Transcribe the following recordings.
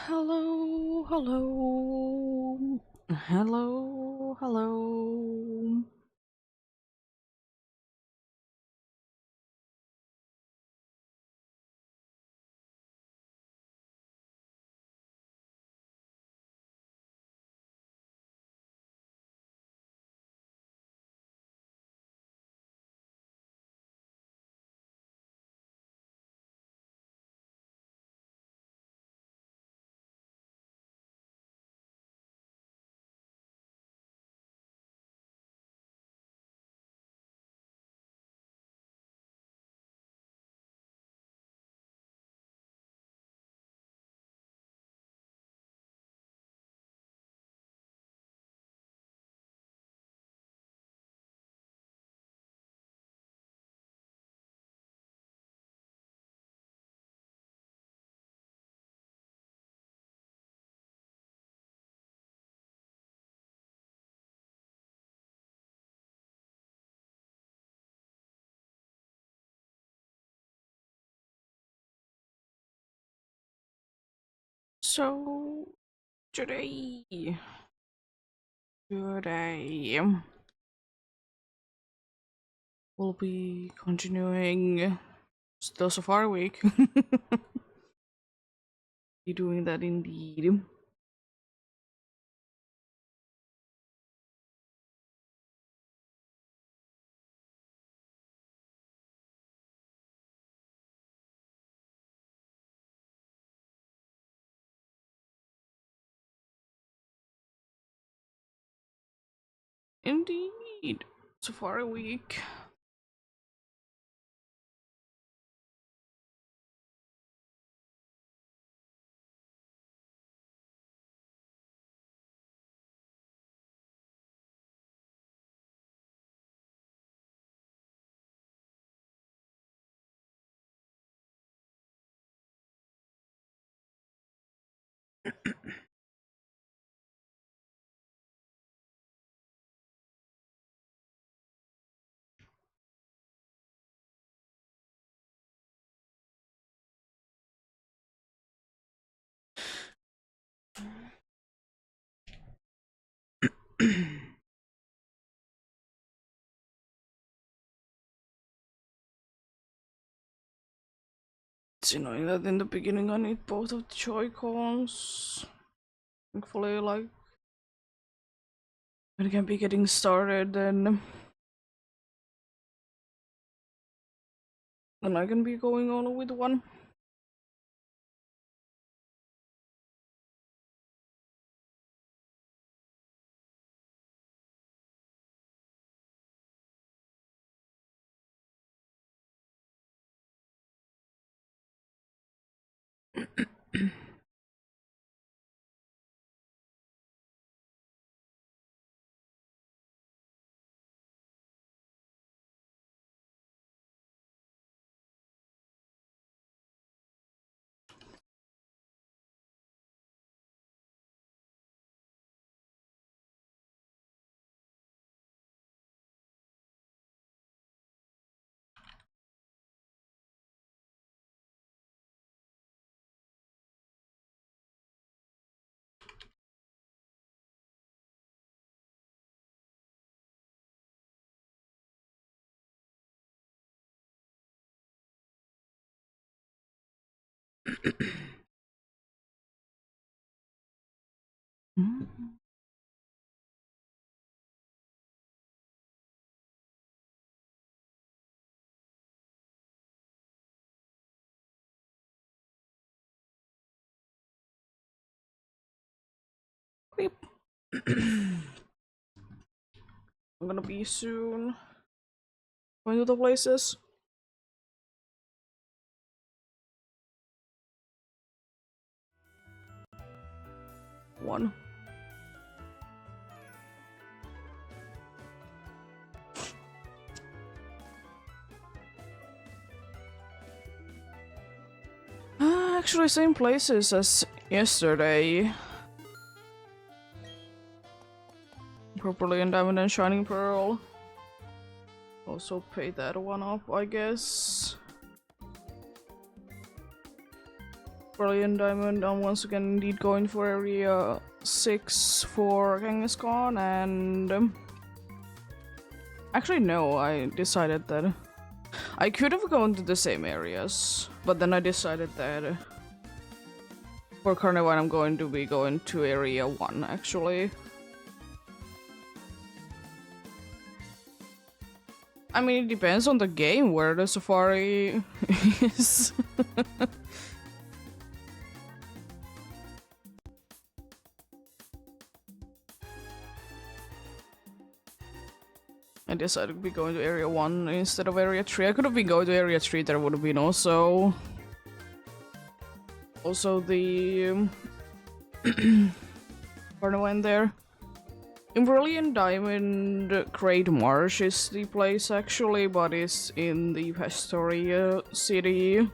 Hello, hello, hello, hello. So today we'll be continuing still Safari Week. Be doing that indeed. Indeed, Safari Week. It's annoying that in the beginning I need both of the Joy-Cons. Thankfully, like, when I can be getting started, then I can be going on with one. Mm. Beep. I'm gonna be soon going to the places. One. Actually, same places as yesterday. Properly in Diamond and Shining Pearl. Also pay that one up, I guess. Brilliant Diamond. I'm once again indeed going for area 6 for Kangaskhan, and actually no, I decided that I could have gone to the same areas, but then I decided that for Carnival I'm going to be going to area 1 actually. I mean, it depends on the game where the safari is. I decided to be going to area 1 instead of area 3. I could have been going to area 3, there would have been also the Carnival in there. In Brilliant Diamond, Great Marsh is the place actually, but it's in the Pastoria city.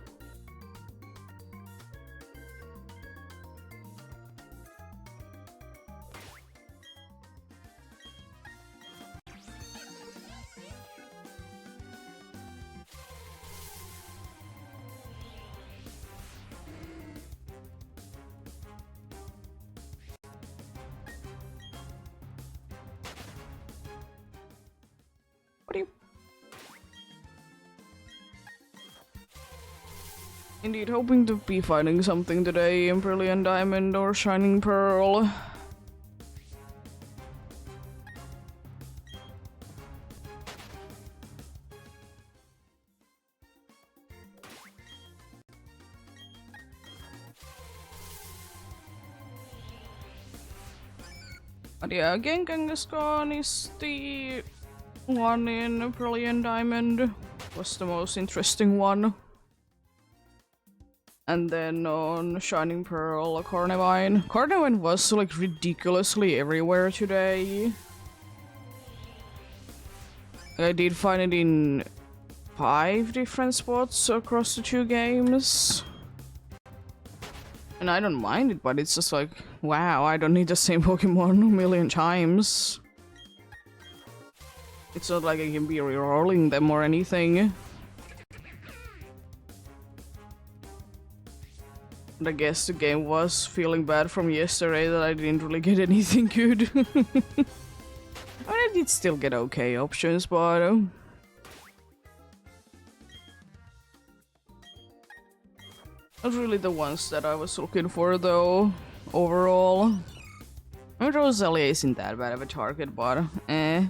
Indeed, hoping to be finding something today in Brilliant Diamond or Shining Pearl. But yeah, again, Kangaskhan is the one in Brilliant Diamond. Was the most interesting one. And then on Shining Pearl, Carnivine. Carnivine was like ridiculously everywhere today. I did find it in 5 different spots across the 2 games. And I don't mind it, but it's just like, wow, I don't need the same Pokemon a million times. It's not like I can be rerolling them or anything. And I guess the game was feeling bad from yesterday that I didn't really get anything good. I mean, I did still get okay options, but not really the ones that I was looking for, though, overall. I mean, Rosalia isn't that bad of a target, but eh.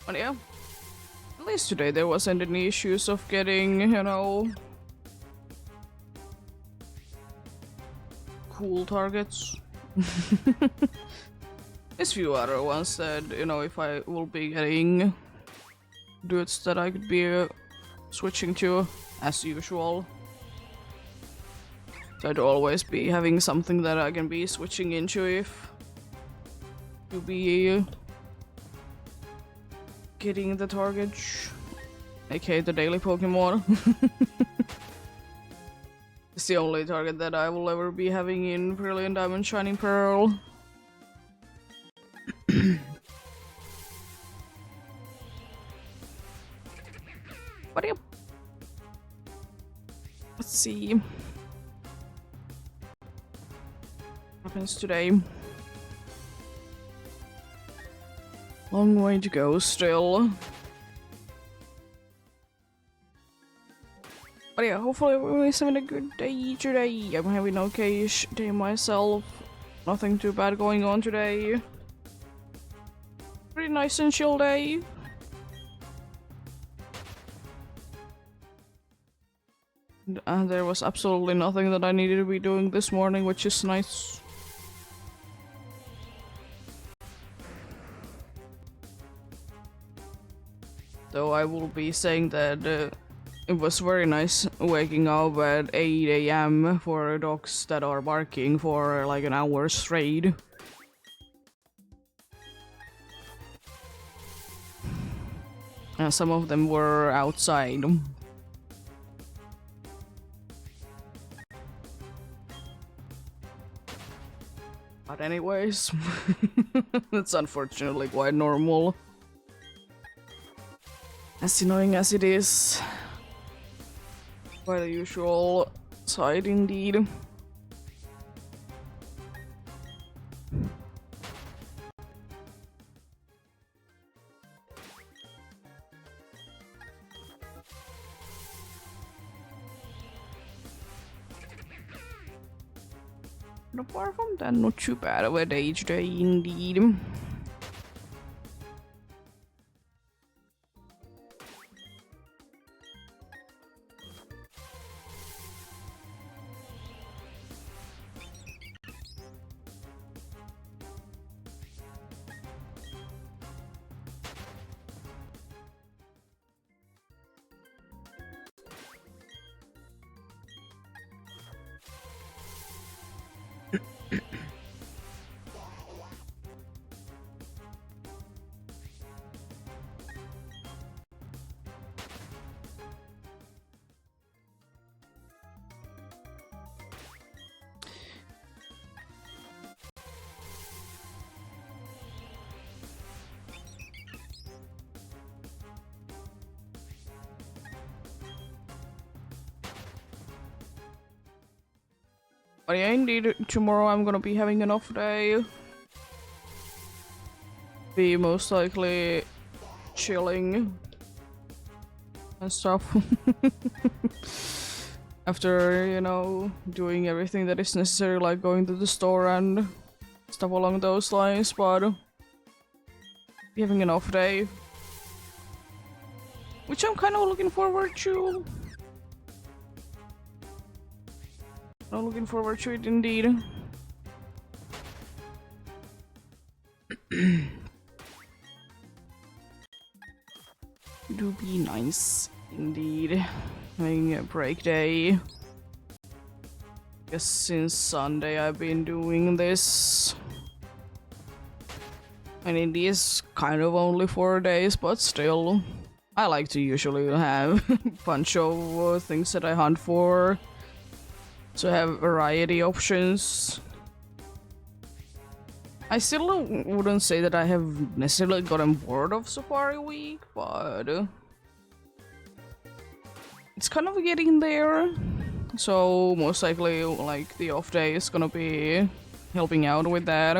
But yeah, at least today there wasn't any issues of getting, you know, cool targets. There's few other ones that, you know, if I will be getting dudes that I could be switching to, as usual. So I'd always be having something that I can be switching into if to be getting the target, aka the daily Pokemon. It's the only target that I will ever be having in Brilliant Diamond Shining Pearl. But yeah. Let's see what happens today. Long way to go still. But yeah, hopefully everyone's having a good day today. I'm having an okay-ish day myself. Nothing too bad going on today. Pretty nice and chill day. And there was absolutely nothing that I needed to be doing this morning, which is nice. Though I will be saying that It was very nice waking up at 8 a.m. for dogs that are barking for like an hour straight. And some of them were outside. But anyways, it's unfortunately quite normal. As annoying as it is. Quite a usual sight indeed. But apart from that, not too bad of a day today indeed. But yeah, indeed, tomorrow I'm gonna be having an off day. Be most likely chilling and stuff. After, you know, doing everything that is necessary, like going to the store and stuff along those lines, but be having an off day. Which I'm kind of looking forward to. I'm looking forward to it indeed. Do be nice indeed. Having a break day. Guess since Sunday I've been doing this. And it is kind of only 4 days, but still. I like to usually have a bunch of things that I hunt for. To have variety options. I still wouldn't say that I have necessarily gotten bored of Safari Week, but it's kind of getting there. So most likely, like, the off day is gonna be helping out with that.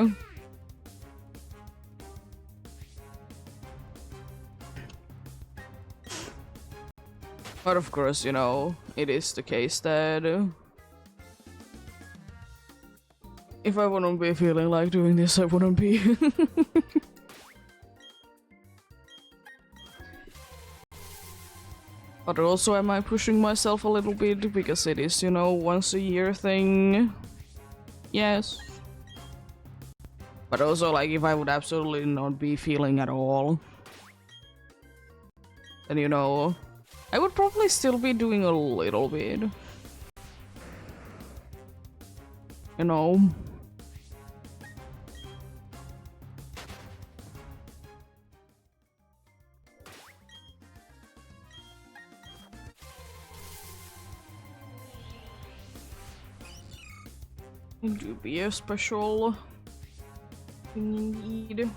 But of course, you know, it is the case that if I wouldn't be feeling like doing this, I wouldn't be. But also, am I pushing myself a little bit? Because it is, you know, once a year thing. Yes. But also, like, if I would absolutely not be feeling at all, then, you know, I would probably still be doing a little bit. You know? It would be a special thing indeed.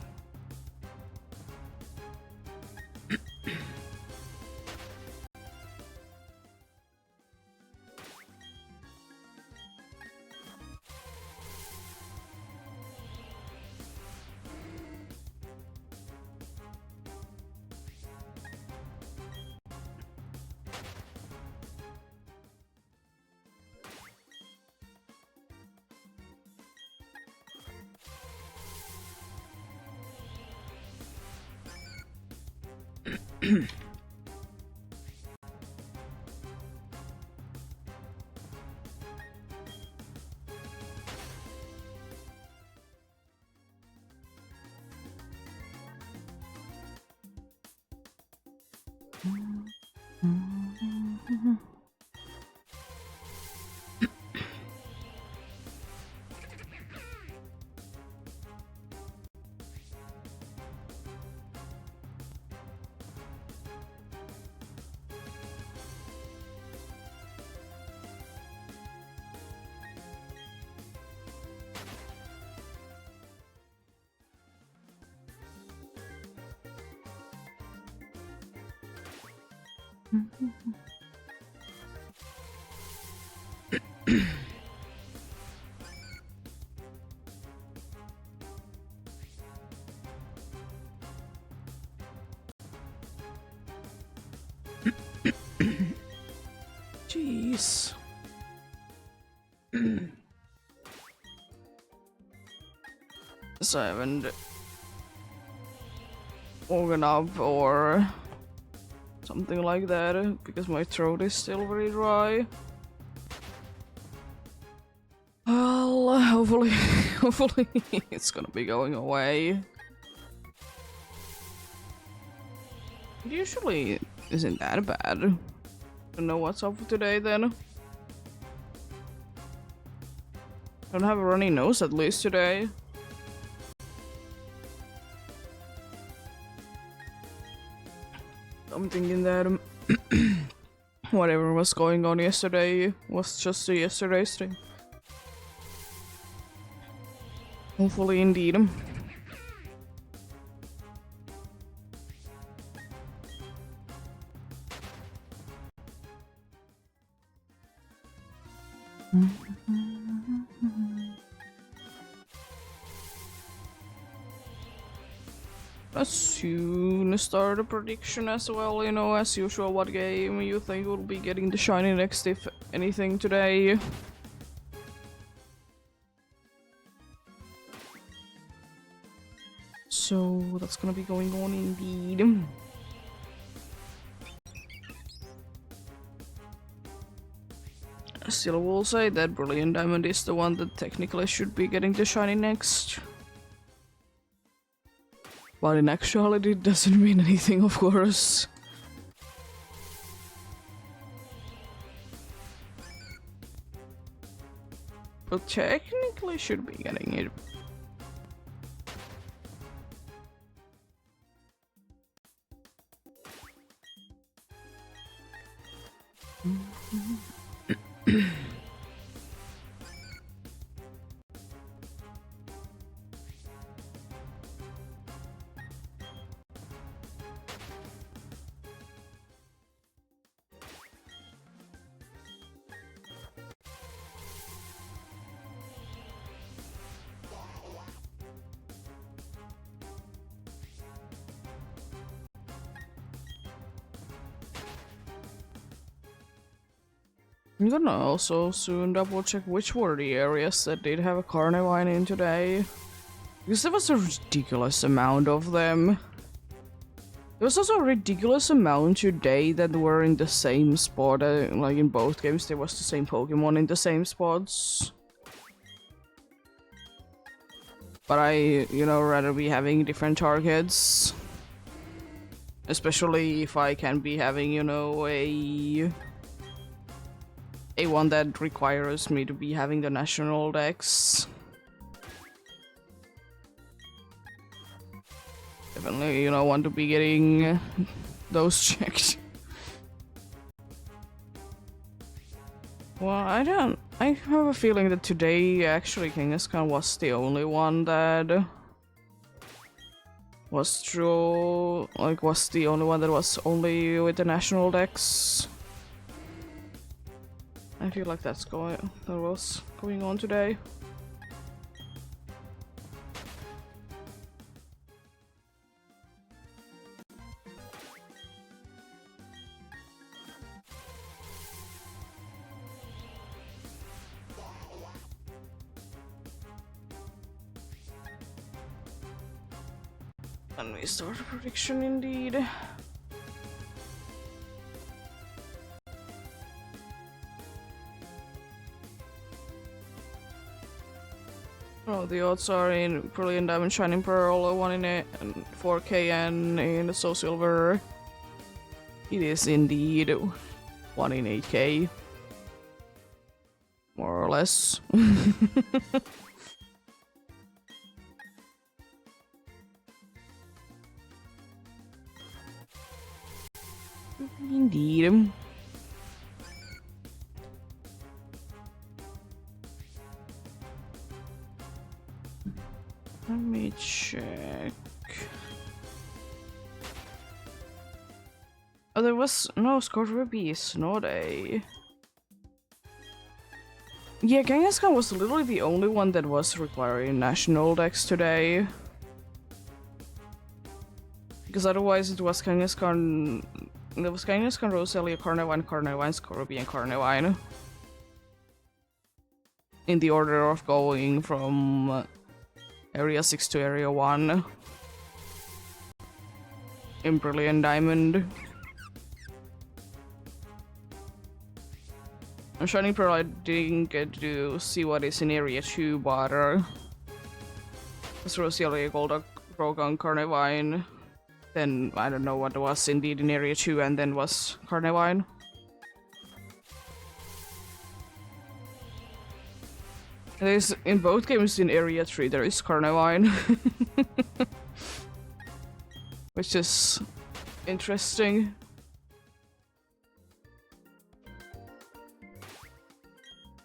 Jeez. So I haven't woken up or something like that because my throat is still very dry. Well, hopefully it's gonna be going away. It usually isn't that bad. Don't know what's up today then. Don't have a runny nose at least today. I'm thinking that whatever was going on yesterday was just a yesterday's thing. Hopefully indeed. As soon as start a prediction as well, you know, as usual, what game you think will be getting the shiny next, if anything, today. So that's gonna be going on indeed. I still will say that Brilliant Diamond is the one that technically should be getting the shiny next. But in actuality, it doesn't mean anything, of course. But technically should be getting it. I'm gonna also soon double check which were the areas that did have a Carnivine in today. Because there was a ridiculous amount of them. There was also a ridiculous amount today that were in the same spot. Like in both games, there was the same Pokemon in the same spots. But I, you know, rather be having different targets. Especially if I can be having, you know, a one that requires me to be having the national dex. Definitely, you know, want to be getting those checked. Well, I have a feeling that today actually Kangaskhan was the only one that was true, like was the only one that was only with the national dex. I feel like that was going on today. And we start a prediction indeed. Oh, the odds are in Brilliant Diamond, Shining Pearl, 1 in it, and 4k, and in the Soul Silver. It is indeed. 1 in 8k. More or less. Indeed. Let me check. Oh, there was no Scorpius, not a. Yeah, Kangaskhan was literally the only one that was requiring national dex today. Because otherwise it was Kangaskhan. There was Kangaskhan, Roselia, Carnivine, Carnivine, Scorpion, Carnivine. In the order of going from Area 6 to Area 1. In Brilliant Diamond. On Shining Pearl I didn't get to see what is in Area 2, but it's Roselia, Golduck, Rogan, Carnivine. Then I don't know what was indeed in Area 2 and then was Carnivine. There's in both games in Area 3 there is Carnivine. Which is interesting.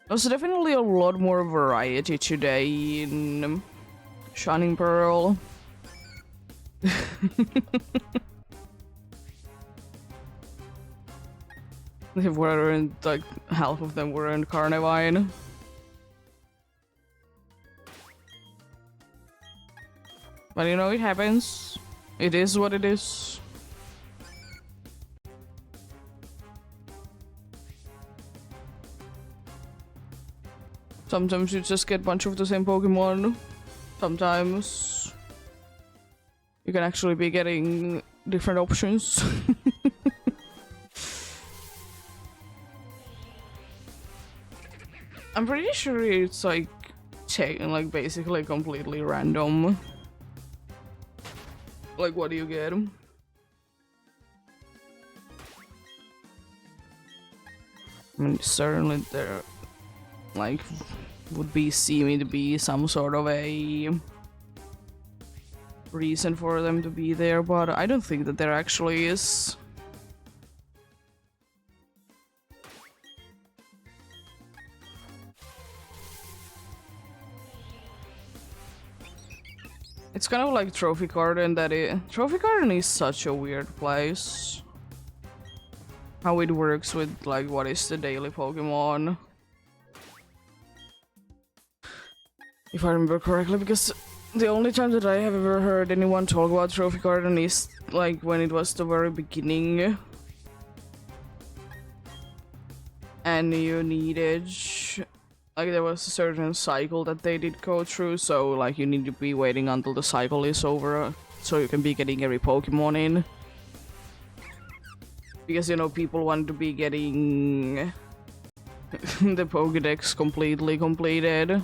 There's definitely a lot more variety today in Shining Pearl. They weren't, like, half of them were in Carnivine. But you know, it happens. It is what it is. Sometimes you just get a bunch of the same Pokemon. Sometimes you can actually be getting different options. I'm pretty sure it's like basically completely random. Like, what do you get? I mean, certainly there, like, would be seeming to be some sort of a reason for them to be there, but I don't think that there actually is. It's kind of like Trophy Garden Trophy Garden is such a weird place. How it works with, like, what is the daily Pokemon. If I remember correctly, because the only time that I have ever heard anyone talk about Trophy Garden is, like, when it was the very beginning. And you needed... like, there was a certain cycle that they did go through, so, like, you need to be waiting until the cycle is over, so you can be getting every Pokemon in. Because, you know, people want to be getting the Pokédex completely completed.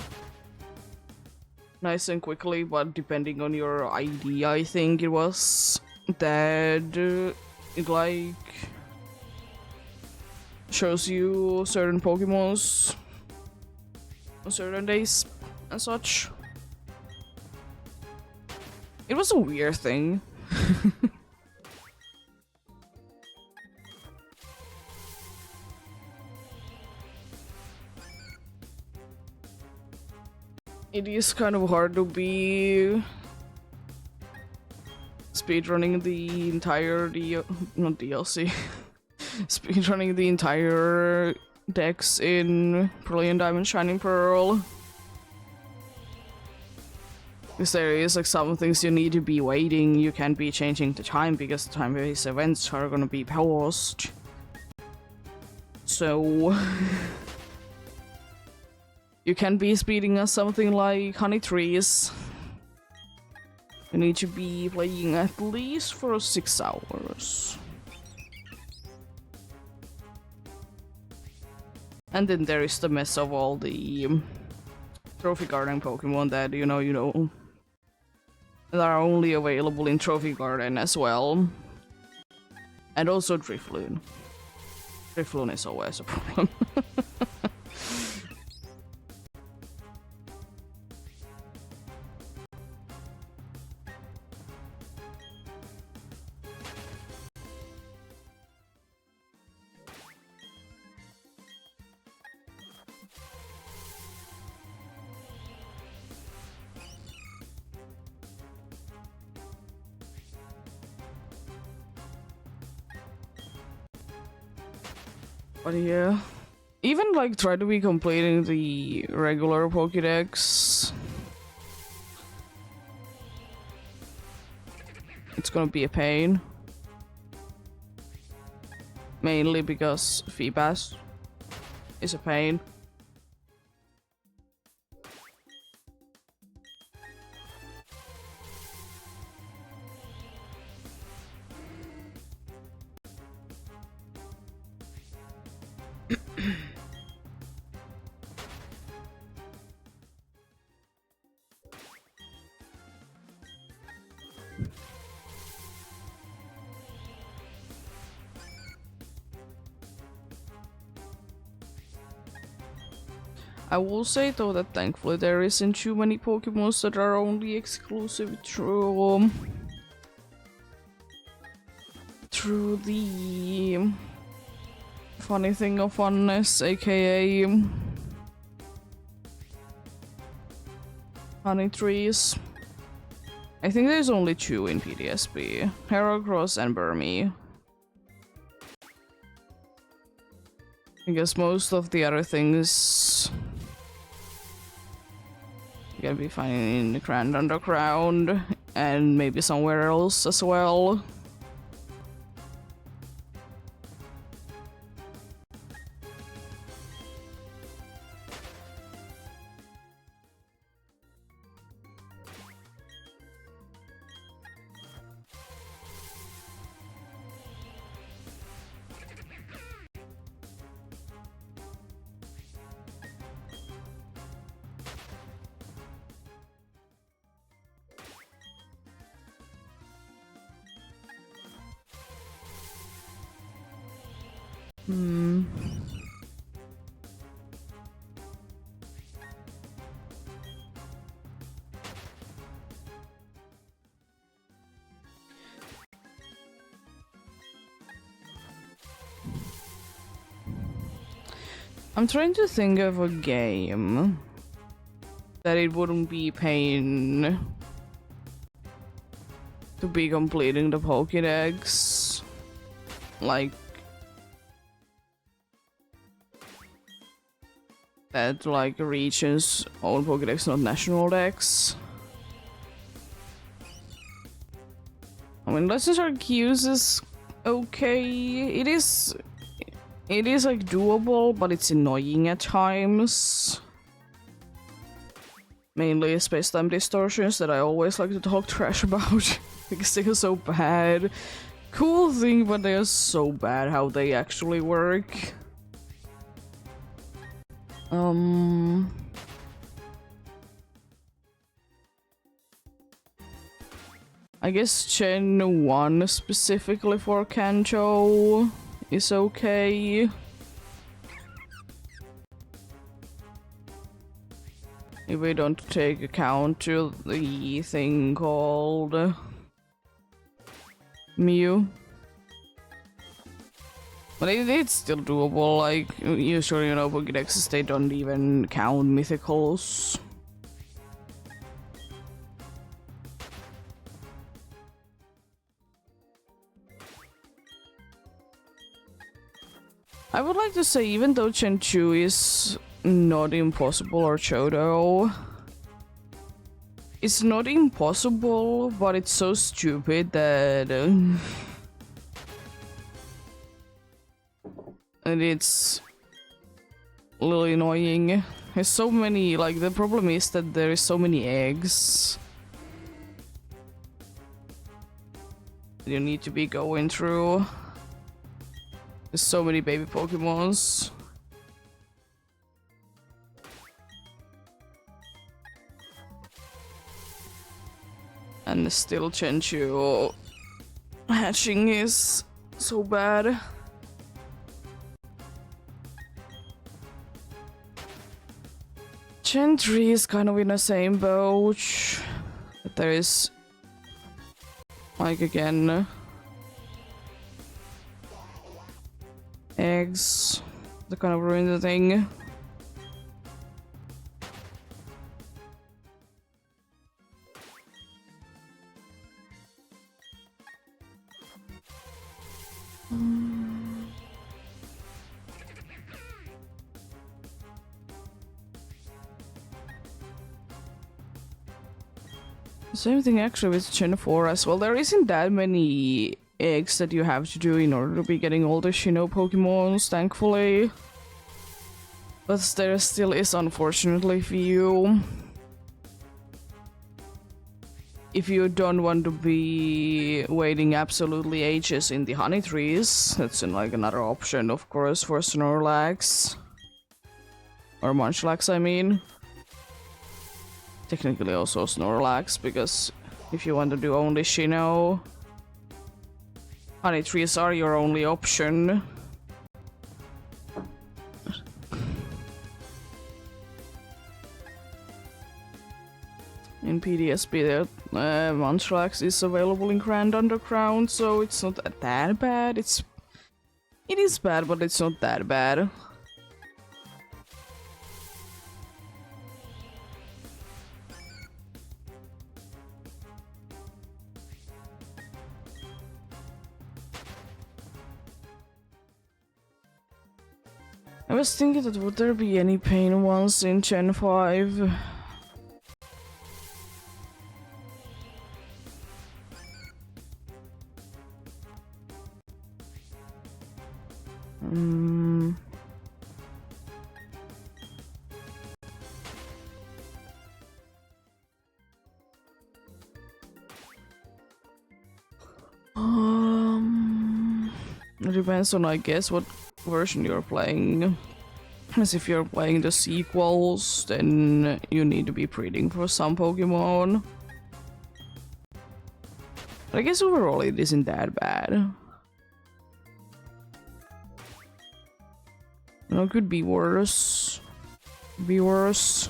Nice and quickly, but depending on your ID, I think it was, that it, like, shows you certain Pokemons on certain days and such. It was a weird thing. It is kind of hard to be speedrunning the entire not DLC. Speedrunning the entire decks in Brilliant Diamond, Shining Pearl. Because there is, like, some things you need to be waiting, you can't be changing the time because time-based events are gonna be paused. So... you can be speeding up something like Honey Trees. You need to be playing at least for 6 hours. And then there is the mess of all the Trophy Garden Pokemon that, you know, that are only available in Trophy Garden as well. And also Drifloon. Drifloon is always a problem. But yeah, even like try to be completing the regular Pokédex. It's gonna be a pain. Mainly because Feebas is a pain. I will say though that thankfully there isn't too many Pokemons that are only exclusive through the funny thing of funness, aka honey trees. I think there's only 2 in PDSP, Heracross and Burmy. I guess most of the other things you can be finding in the Grand Underground and maybe somewhere else as well. I'm trying to think of a game that it wouldn't be pain to be completing the Pokédex. Like that like region's own Pokédex, not national dex. I mean, Legends Arceus is okay. It is like doable, but it's annoying at times. Mainly space-time distortions that I always like to talk trash about because they are so bad. Cool thing, but they are so bad how they actually work. I guess Gen 1 specifically for Kanto is okay. If we don't take account to the thing called Mew. But it's still doable, like, usually, you know, Pokédexes, they don't even count mythicals. I would like to say, even though Gen 2 is not impossible, or Chodo, it's not impossible, but it's so stupid that and it's a little annoying. There's so many, like, the problem is that there is so many eggs you need to be going through. There's so many baby Pokemons. And still Chenchu hatching is so bad. Gen 3 is kind of in the same boat. But there is, like, again, eggs that kind of ruin the thing. Same thing actually with Gen 4 as well. There isn't that many eggs that you have to do in order to be getting all the Shino Pokemons, thankfully. But there still is unfortunately few. If you don't want to be waiting absolutely ages in the honey trees, that's like another option, of course, for Snorlax. Or Munchlax, I mean. Technically also Snorlax, because if you want to do only Shino, honey trees are your only option. In PDSP, the Munchlax is available in Grand Underground, so it's not that bad. It is bad, but it's not that bad. I was thinking that would there be any pain ones in Gen 5? It depends on, I guess, what version you're playing. As if you're playing the sequels, then you need to be breeding for some Pokemon. But I guess overall it isn't that bad. You know, it could be worse. Be worse.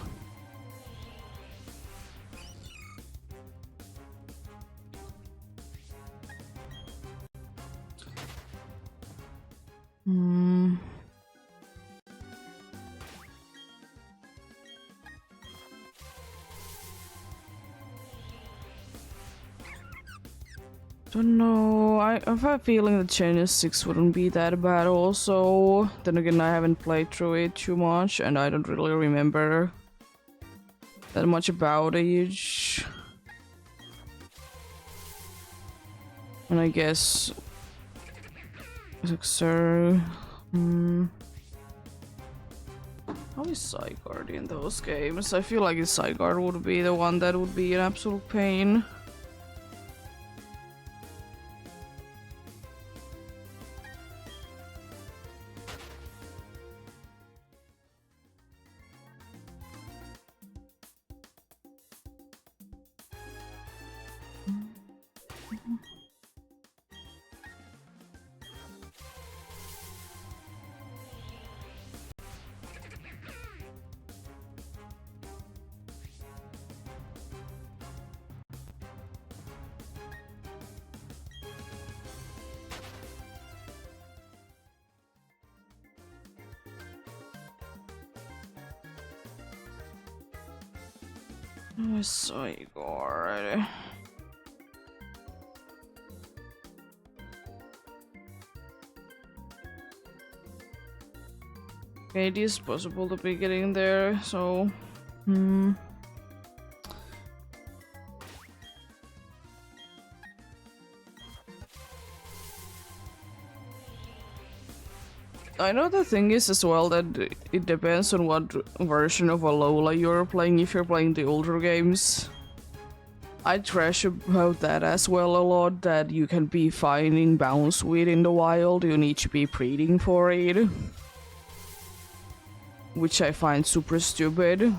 Don't know. I have a feeling that Gen 6 wouldn't be that bad also. Then again, I haven't played through it too much and I don't really remember that much about it. And I guess... So... How is Zygarde in those games? I feel like Zygarde would be the one that would be an absolute pain. Oh, Zygarde. Okay, it is possible to be getting there, so... I know the thing is as well that it depends on what version of Alola you're playing. If you're playing the older games, I trash about that as well a lot, that you can be finding Bounsweet in the wild, you need to be breeding for it. Which I find super stupid.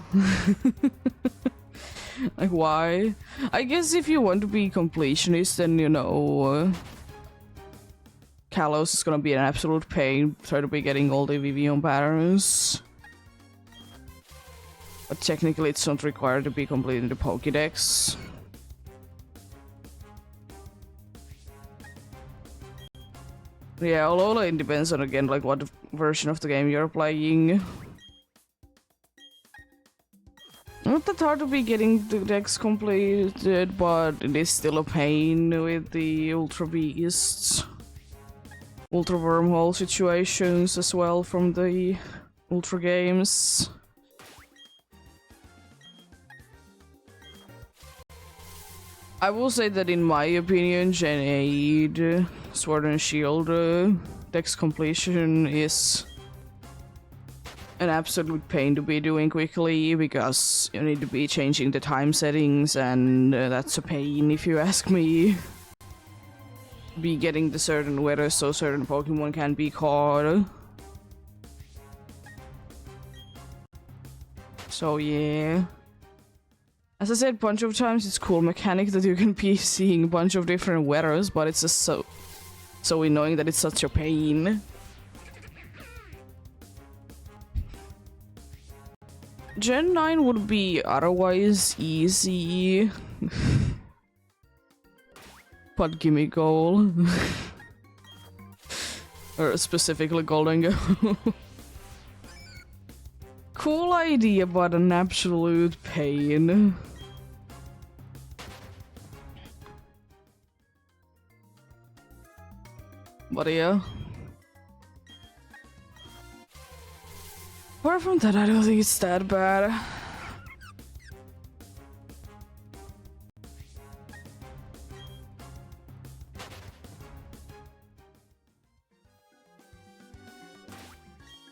Like, why? I guess if you want to be completionist, then, you know... Kalos is gonna be an absolute pain, try to be getting all the Vivian patterns. But technically it's not required to be completed in the Pokédex. Yeah, although it depends on, again, like what version of the game you're playing. Not that hard to be getting the decks completed, but it is still a pain with the Ultra Beasts. Ultra Wormhole situations as well from the Ultra games. I will say that in my opinion, Gen 8 Sword and Shield dex completion is an absolute pain to be doing quickly because you need to be changing the time settings, and that's a pain if you ask me. Be getting the certain weather so certain Pokemon can be caught. So yeah. As I said a bunch of times, it's cool mechanic that you can be seeing a bunch of different weathers, but it's just so annoying that it's such a pain. Gen 9 would be otherwise easy. But gimme goal. Or specifically Golden Goal. Cool idea, but an absolute pain. But yeah. Apart from that, I don't think it's that bad.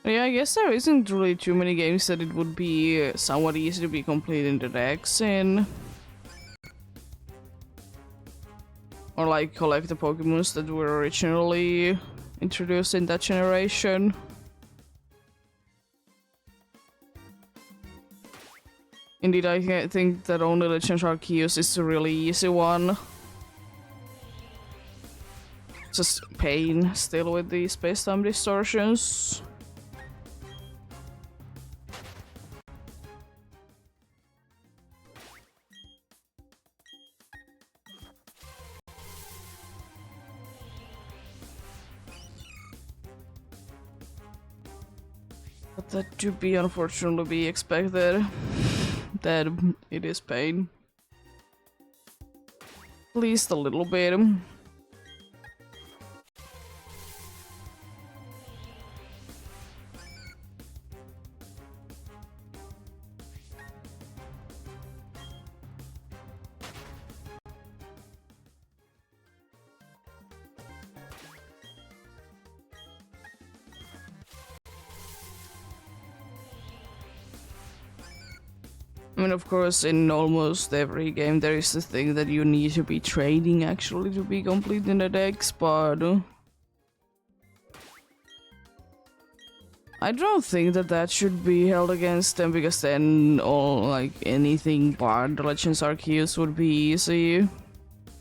Yeah, I guess there isn't really too many games that it would be somewhat easy to be complete in the decks in. Or like collect the Pokemons that were originally introduced in that generation. Indeed, I think that only Legends Arceus is a really easy one. Just pain still with the space-time distortions. But that to be unfortunately be expected. That it is pain. At least a little bit. I mean, of course, in almost every game there is the thing that you need to be trading actually to be complete in the decks, but I don't think that that should be held against them, because then all, like, anything but Legends Arceus would be easy.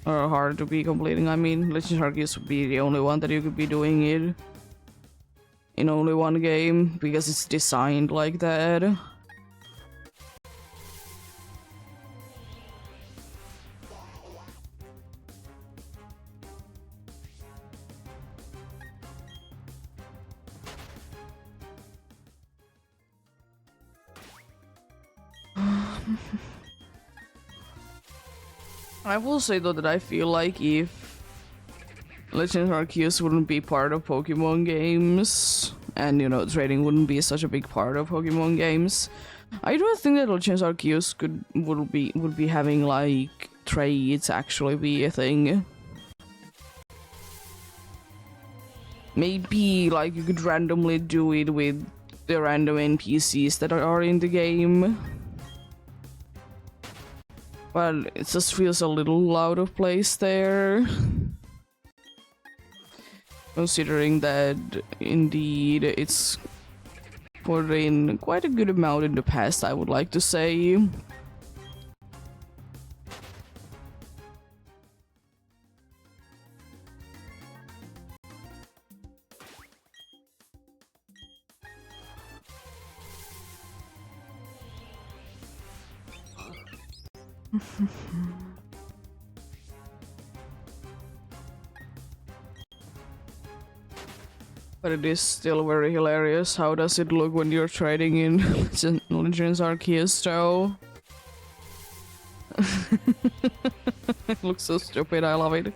Or hard to be completing. I mean, Legends Arceus would be the only one that you could be doing it in only one game, because it's designed like that. I will say though that I feel like if Legends Arceus wouldn't be part of Pokemon games, and you know, trading wouldn't be such a big part of Pokemon games, I don't think that Legends Arceus would be having like trades actually be a thing. Maybe like you could randomly do it with the random NPCs that are in the game. But it just feels a little out of place there. Considering that, indeed, it's put in quite a good amount in the past, I would like to say. But it is still very hilarious. How does it look when you're trading in Legends Arceus though? It looks so stupid, I love it.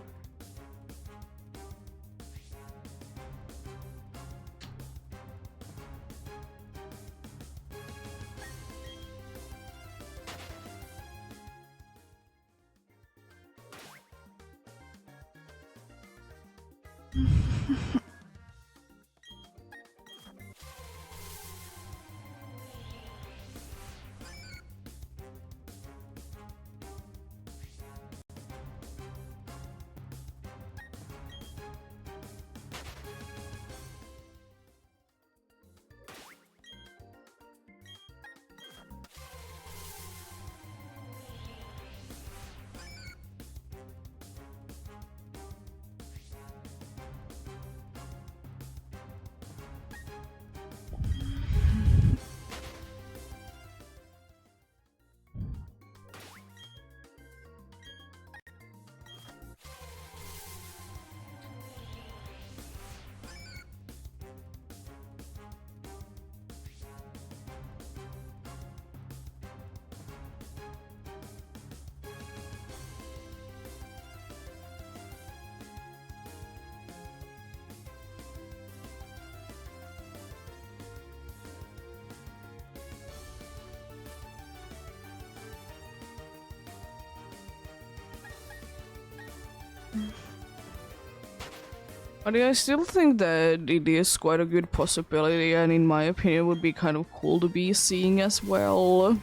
But I still think that it is quite a good possibility, and in my opinion would be kind of cool to be seeing as well.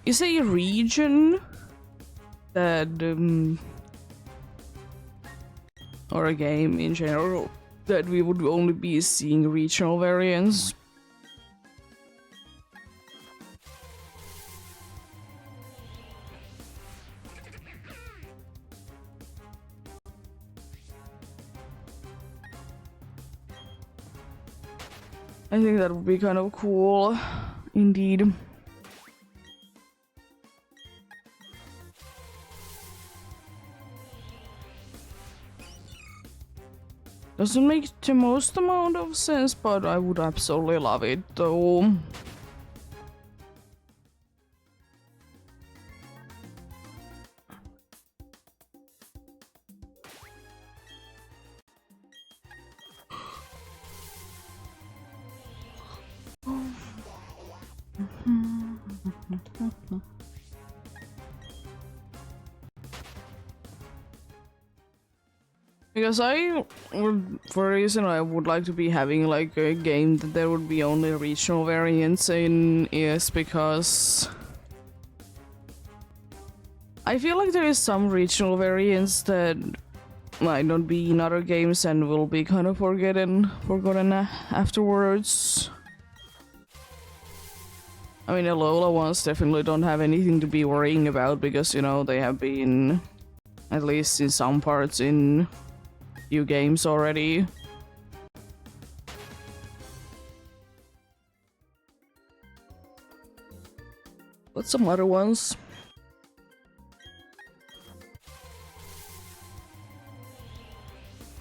Is a region that or a game in general that we would only be seeing regional variants? I think that would be kind of cool, indeed. Doesn't make the most amount of sense, but I would absolutely love it, though. Because for a reason, I would like to be having like a game that there would be only regional variants in ES, because I feel like there is some regional variants that might not be in other games and will be kind of forgotten afterwards. I mean, the Lola ones definitely don't have anything to be worrying about, because, you know, they have been, at least in some parts, in few games already. But some other ones.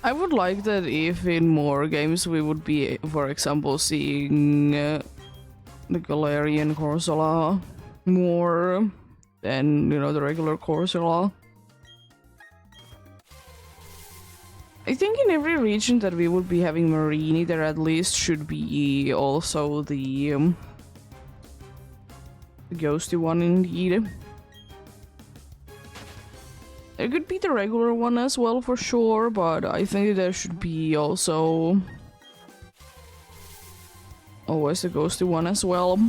I would like that if in more games we would be, for example, seeing the Galarian Corsola more than, you know, the regular Corsola. I think in every region that we would be having Marini, there at least should be also the ghosty one, indeed. There could be the regular one as well, for sure, but I think there should be also always the ghosty one as well.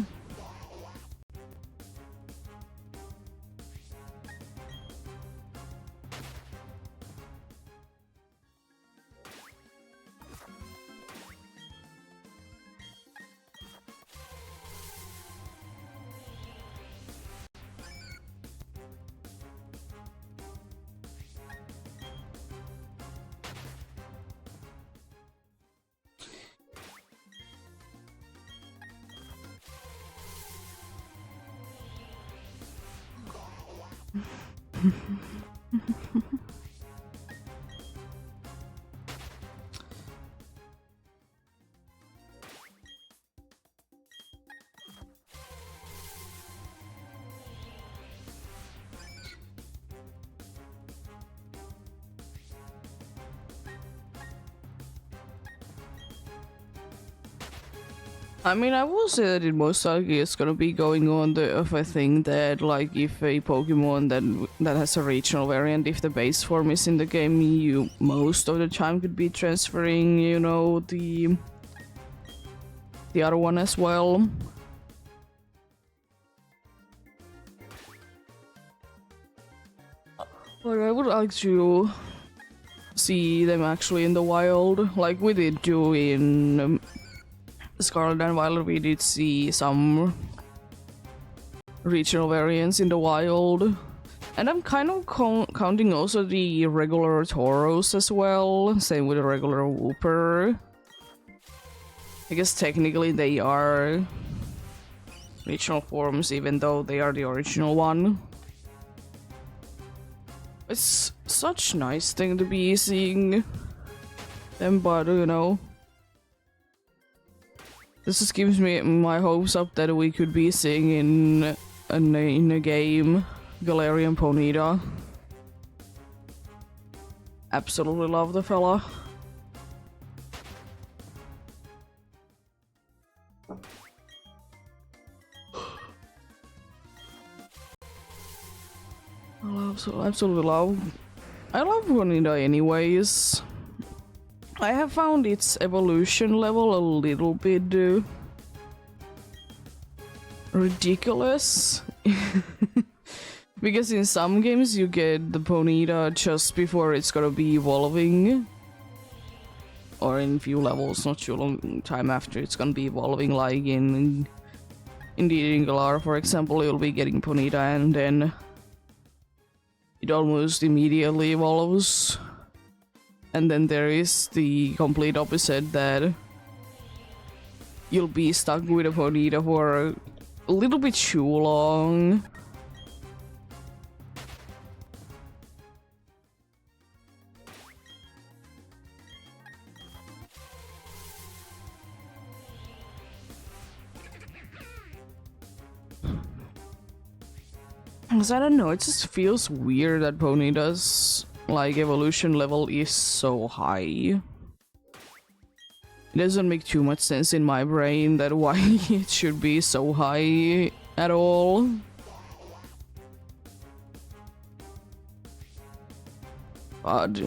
I mean, I will say that it most likely is gonna be going on of a thing that, like, if a Pokemon that has a regional variant, if the base form is in the game, you most of the time could be transferring, you know, the other one as well. But I would like to see them actually in the wild, like we did do in Scarlet and Violet. We did see some regional variants in the wild. And I'm kind of counting also the regular Tauros as well, same with the regular Wooper. I guess technically they are regional forms, even though they are the original one. It's such a nice thing to be seeing them, but you know, this just gives me my hopes up that we could be seeing in a game Galarian Ponyta. Absolutely love the fella. Absolutely love. I love Ponyta anyways. I have found its evolution level a little bit ridiculous. Because in some games you get the Ponyta just before it's gonna be evolving. Or in few levels, not too long time after it's gonna be evolving, like in Galar, for example, you'll be getting Ponyta and then it almost immediately evolves. And then there is the complete opposite, that you'll be stuck with a Ponyta for a little bit too long. Cause I don't know, it just feels weird that Ponyta's like evolution level is so high. It doesn't make too much sense in my brain that why it should be so high at all. But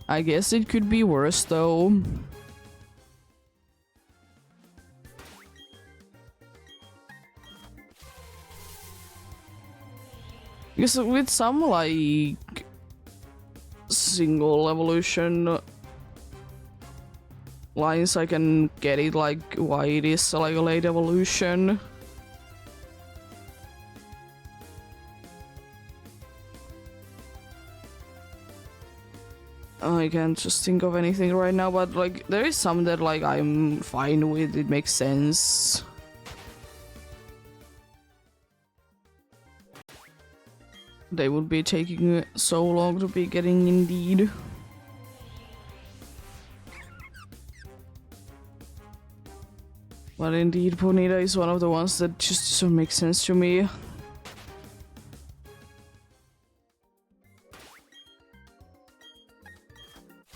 I guess it could be worse though. Because with some like single evolution lines, I can get it, like why it is like a late evolution. I can't just think of anything right now, but like there is some that like I'm fine with, it makes sense. They would be taking so long to be getting indeed. But indeed, Ponyta is one of the ones that just doesn't make sense to me.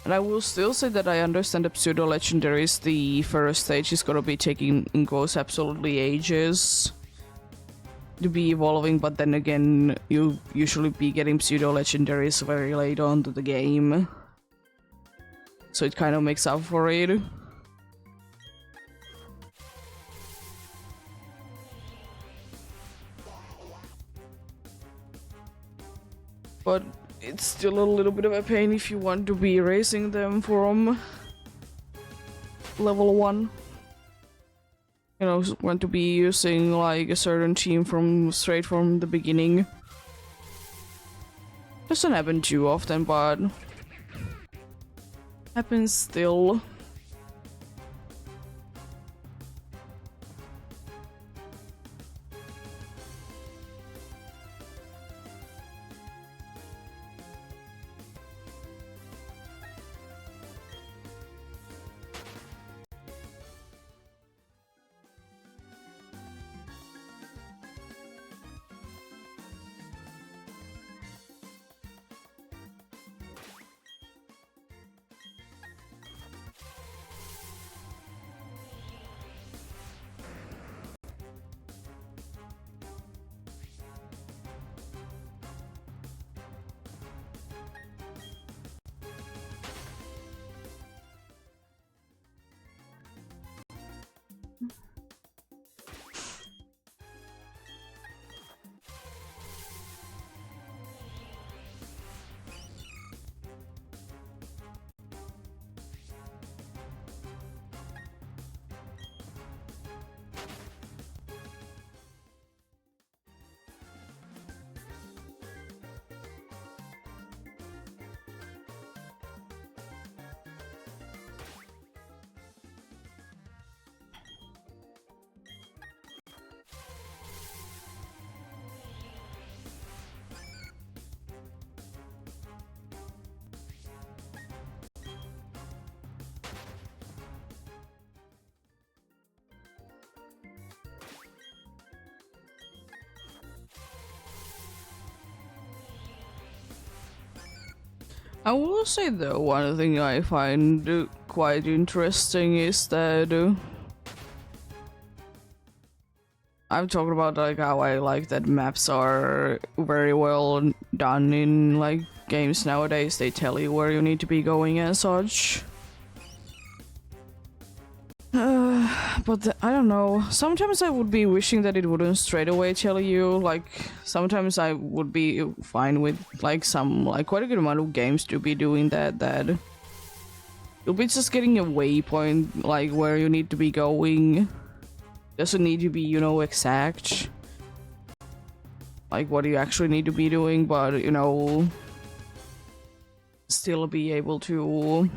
And I will still say that I understand the pseudo-legendaries, the first stage is gonna be taking in quotes absolutely ages to be evolving, but then again, you usually be getting pseudo-legendaries very late on to the game. So it kind of makes up for it. But it's still a little bit of a pain if you want to be racing them from level 1. You know, want to be using like a certain team straight from the beginning. Doesn't happen too often, but happens still. I will say though, one thing I find quite interesting is that I'm talking about like how I like that maps are very well done in like games nowadays. They tell you where you need to be going and such. But I don't know. Sometimes I would be wishing that it wouldn't straight away tell you. Like sometimes I would be fine with like some like quite a good amount of games to be doing that. That you'll be just getting a waypoint like where you need to be going. Doesn't need to be, you know, exact. Like what you actually need to be doing, but you know, still be able to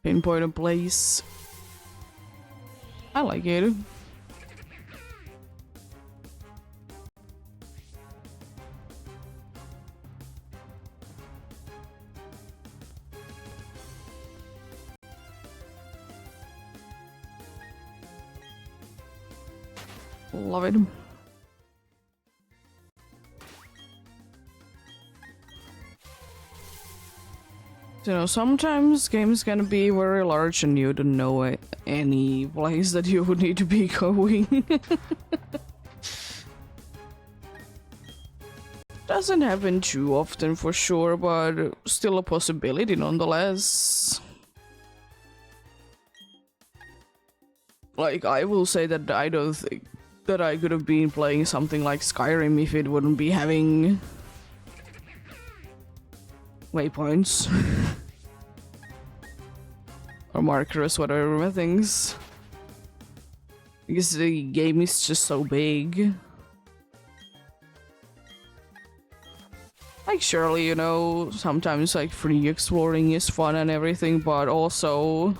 pinpoint a place. I like it. Love it. You know, sometimes games can be very large and you don't know any place that you would need to be going. Doesn't happen too often for sure, but still a possibility nonetheless. Like, I will say that I don't think that I could have been playing something like Skyrim if it wouldn't be having waypoints. Or markers, whatever things. Because the game is just so big. Like, surely, you know, sometimes like free exploring is fun and everything, but also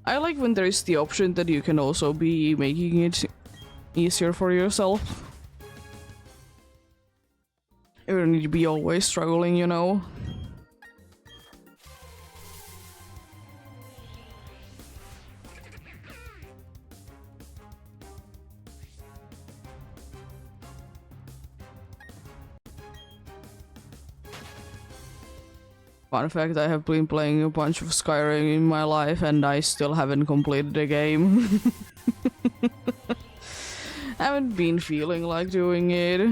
I like when there is the option that you can also be making it easier for yourself. You don't need to be always struggling, you know. Fun fact, I have been playing a bunch of Skyrim in my life and I still haven't completed the game. I haven't been feeling like doing it.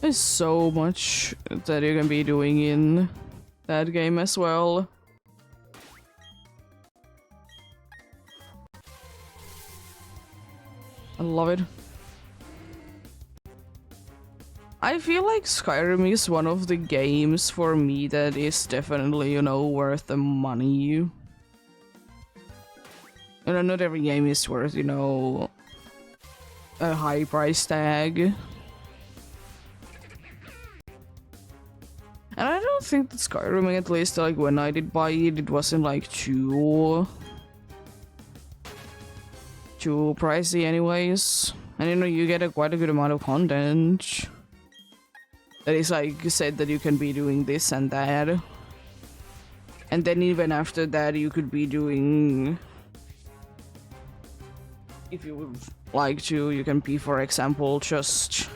There's so much that you can be doing in that game as well. I love it. I feel like Skyrim is one of the games for me that is definitely, you know, worth the money. You know, not every game is worth, you know, a high price tag. And I don't think that Skyrim, at least like when I did buy it, it wasn't like too pricey anyways. And you know, you get quite a good amount of content. That is like said that you can be doing this and that. And then even after that you could be doing, if you would like to, you can be, for example, just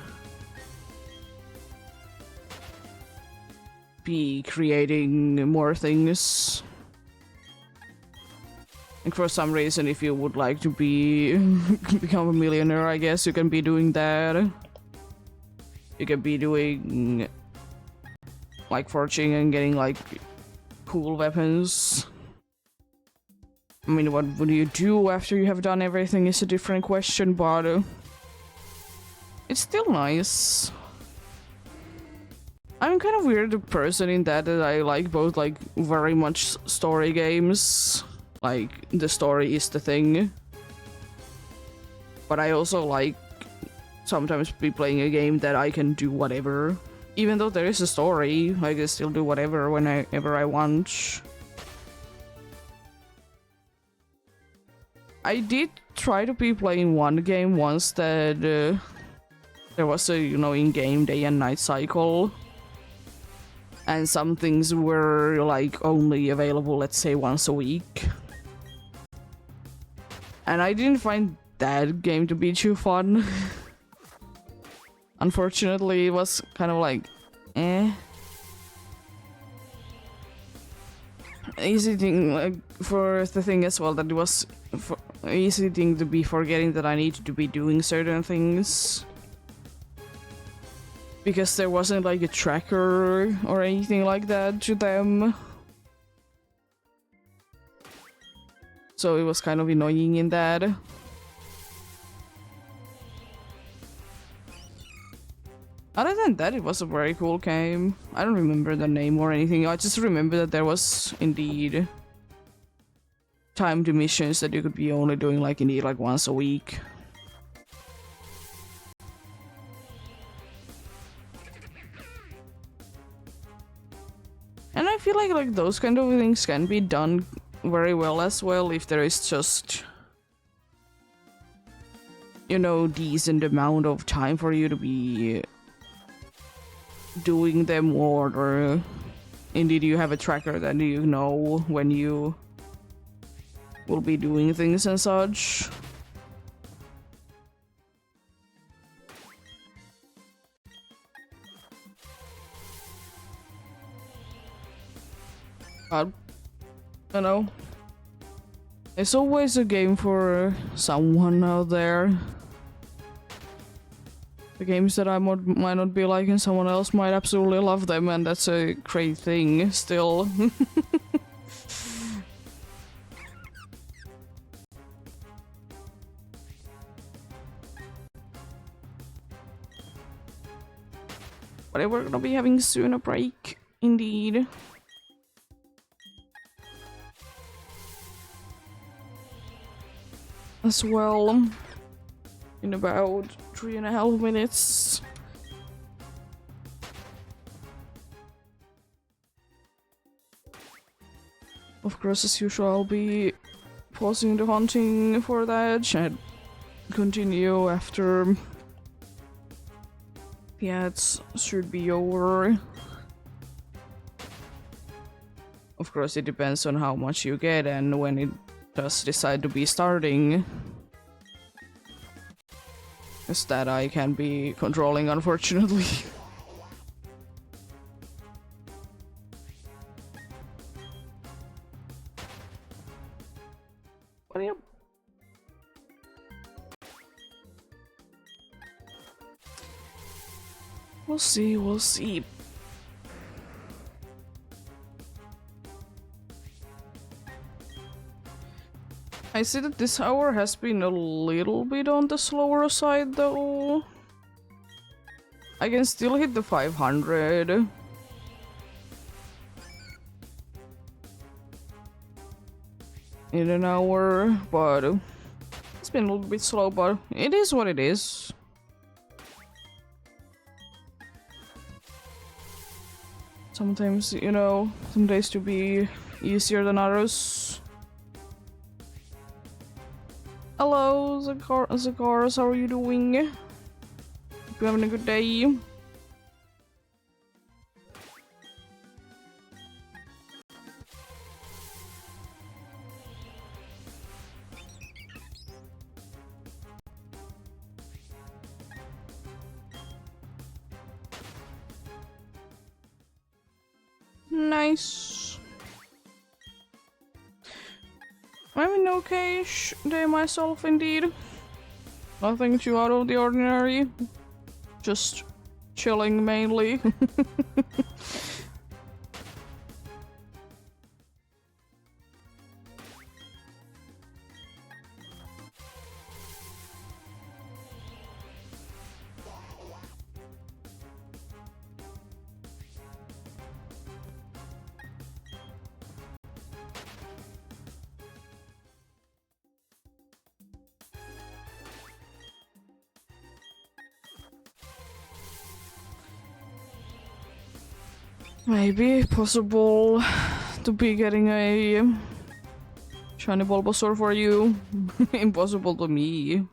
be creating more things. And for some reason, if you would like to be become a millionaire, I guess you can be doing that. You can be doing like forging and getting like cool weapons. I mean, what would you do after you have done everything is a different question, but it's still nice. I'm kind of weird person in that I like both like very much story games. Like the story is the thing. But I also like sometimes be playing a game that I can do whatever. Even though there is a story, I can still do whatever whenever I want. I did try to be playing one game once that there was a, you know, in-game day and night cycle. And some things were like only available, let's say, once a week. And I didn't find that game to be too fun. Unfortunately, it was kind of like, eh. Easy thing, like, for the thing as well, that it was easy thing to be forgetting that I needed to be doing certain things. Because there wasn't like a tracker or anything like that to them. So it was kind of annoying in that. Other than that, it was a very cool game. I don't remember the name or anything. I just remember that there was indeed timed missions that you could be only doing like indeed like once a week. And I feel like those kind of things can be done very well as well if there is just, you know, decent amount of time for you to be doing them, or indeed you have a tracker that you know when you will be doing things and such. But, you know, it's always a game for someone out there. The games that I might not be liking, someone else might absolutely love them, and that's a great thing still. But we're gonna be having soon a break, indeed. As well, in about 3.5 minutes. Of course, as usual, I'll be pausing the hunting for that and continue after the ads should be over. Of course, it depends on how much you get and when it does decide to be starting. Is that I can be controlling, unfortunately. But yep. We'll see, we'll see. I see that this hour has been a little bit on the slower side though. I can still hit the 500. In an hour, but it's been a little bit slow, but it is what it is. Sometimes, you know, some days to be easier than others. Hello, Zakars, how are you doing? Hope you're having a good day. Nice. I'm in okay day myself, indeed. Nothing too out of the ordinary. Just chilling mainly. Maybe possible to be getting a shiny Bulbasaur for you. Impossible to me.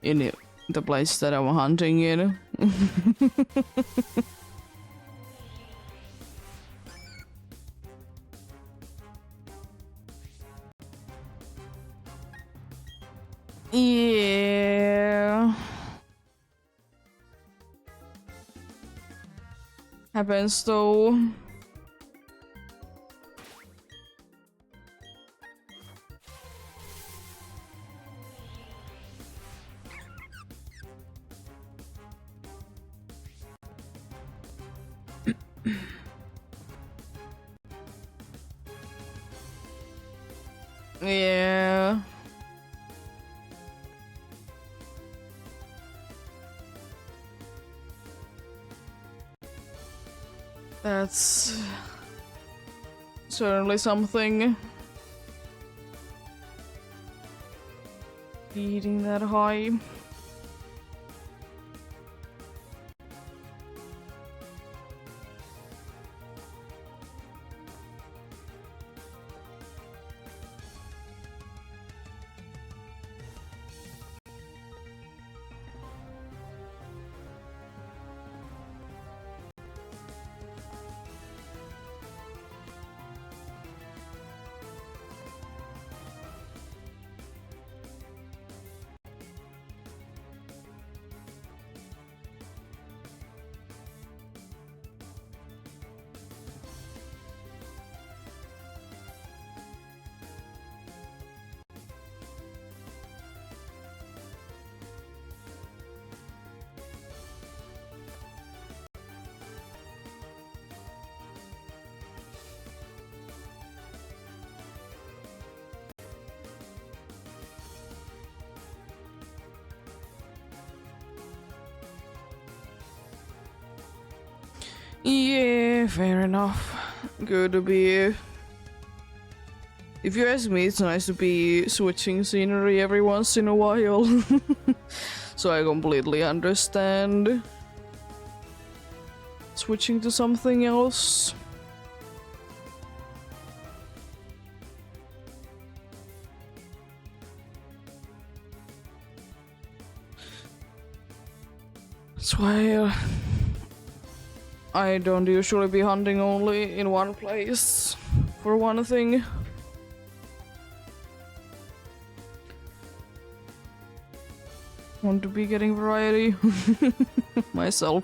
In the place that I'm hunting in. Yeah. happens though. Yeah. That's certainly something. Beating that high. Yeah, fair enough. Good to be. If you ask me, it's nice to be switching scenery every once in a while. So I completely understand switching to something else. That's why I don't usually be hunting only in one place for one thing. Want to be getting variety myself.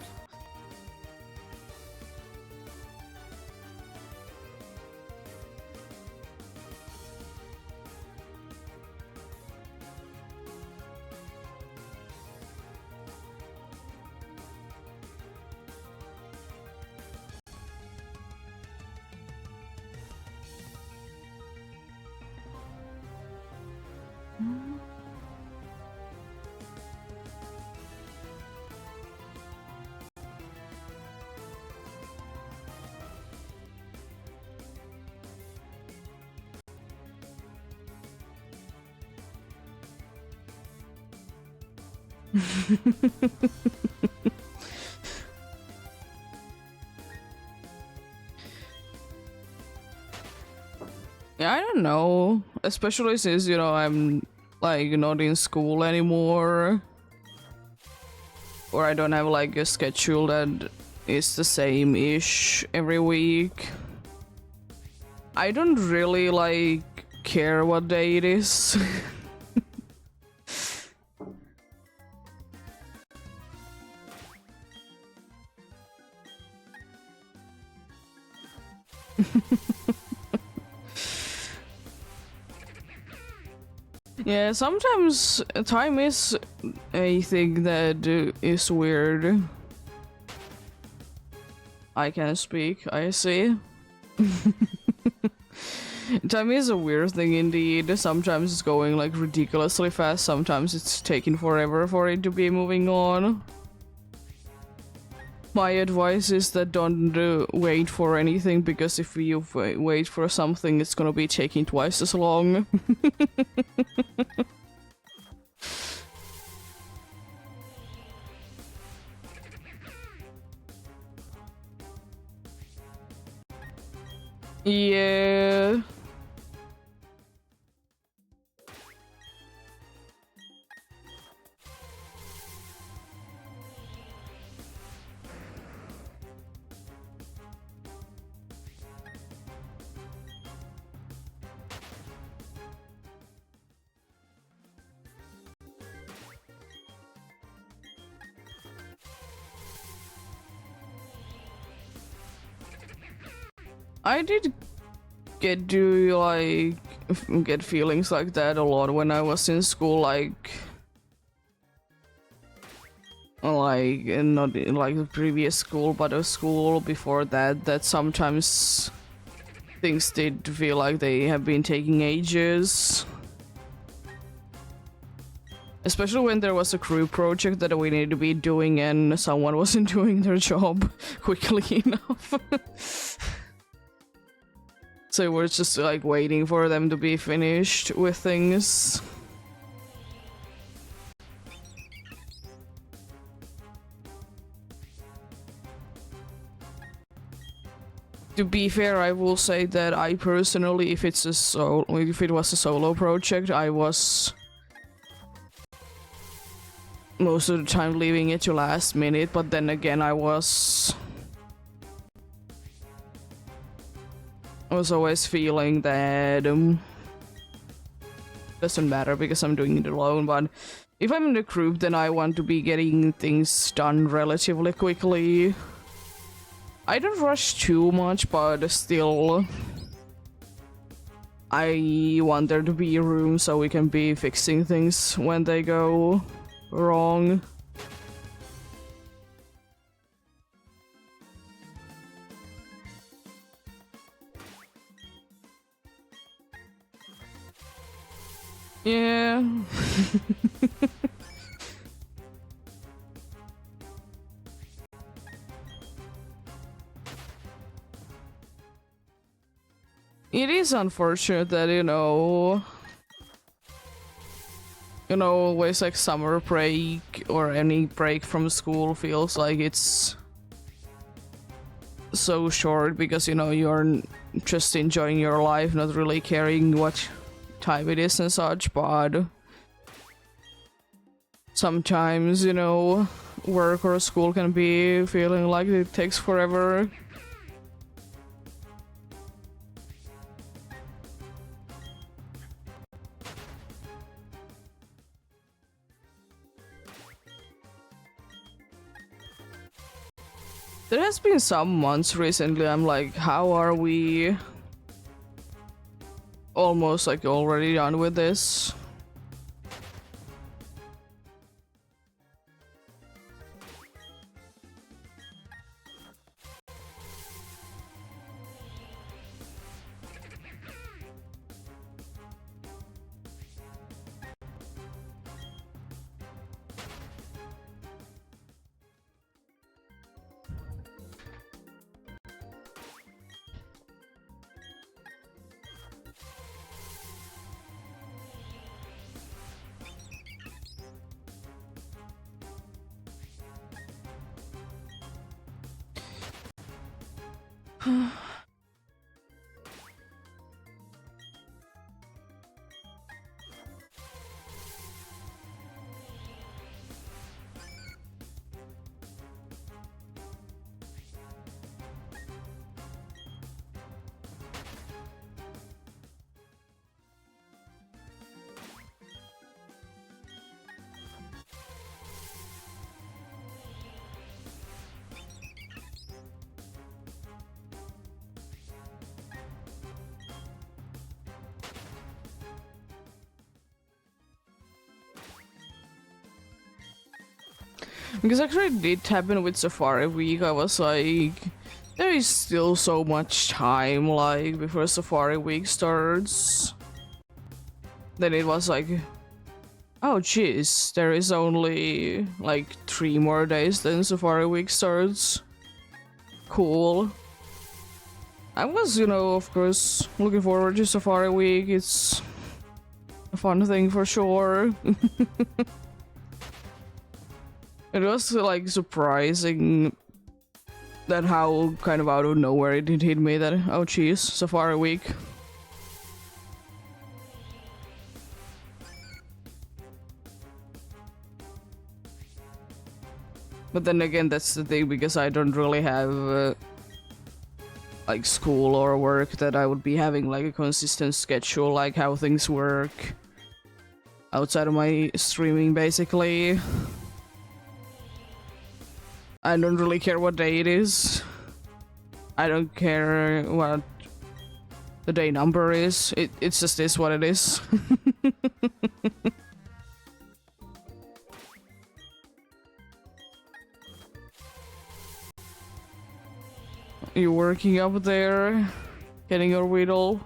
Yeah, I don't know. Especially since, you know, I'm like not in school anymore. Or I don't have like a schedule that is the same-ish every week. I don't really like care what day it is. Yeah, sometimes time is a thing that is weird. I can speak, I see. Time is a weird thing indeed. Sometimes it's going like ridiculously fast, sometimes it's taking forever for it to be moving on. My advice is that don't wait for anything, because if you wait for something, it's gonna be taking twice as long. Yeah. I did get to like get feelings like that a lot when I was in school, like not in like the previous school, but a school before that. That sometimes things did feel like they have been taking ages. Especially when there was a crew project that we needed to be doing and someone wasn't doing their job quickly enough. So we're just like waiting for them to be finished with things. To be fair, I will say that I personally, if it was a solo project, I was most of the time leaving it to last minute, but then again I was always feeling that doesn't matter because I'm doing it alone, but if I'm in a group then I want to be getting things done relatively quickly. I don't rush too much, but still I want there to be room so we can be fixing things when they go wrong. Yeah. It is unfortunate that, always like summer break or any break from school feels like it's so short because, you're just enjoying your life, not really caring what time it is and such, but sometimes, work or school can be feeling like it takes forever. There has been some months recently I'm like, how are we almost like already done with this? Because actually it did happen with Safari Week. I was like, there is still so much time, like, before Safari Week starts. Then it was like, oh jeez, there is only like 3 more days then Safari Week starts. Cool. I was, of course, looking forward to Safari Week. It's a fun thing for sure. It was like surprising that how kind of out of nowhere it did hit me that, oh jeez, Safari Week. But then again, that's the thing, because I don't really have like school or work that I would be having like a consistent schedule, like how things work outside of my streaming basically. I don't really care what day it is. I don't care what the day number is. It's just is what it is. You're working up there, getting your Weedle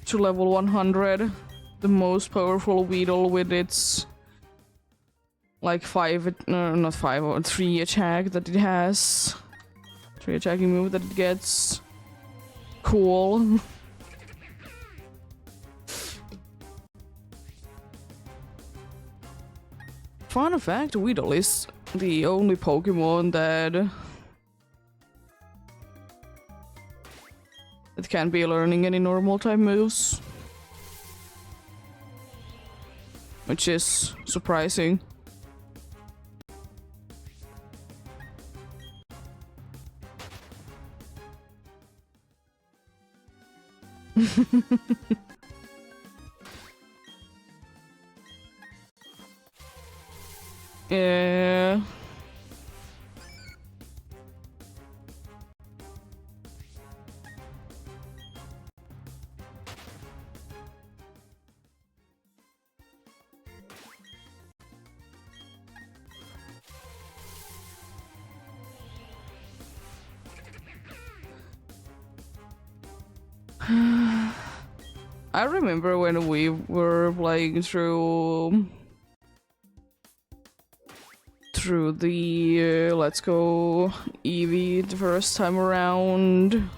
to level 100. The most powerful Weedle with its like 3 attack that it has. 3 attacking move that it gets. Cool. Fun fact, Weedle is the only Pokemon that it can't be learning any normal type moves. Which is surprising. Yeah. I remember when we were playing through the Let's Go Eevee the first time around.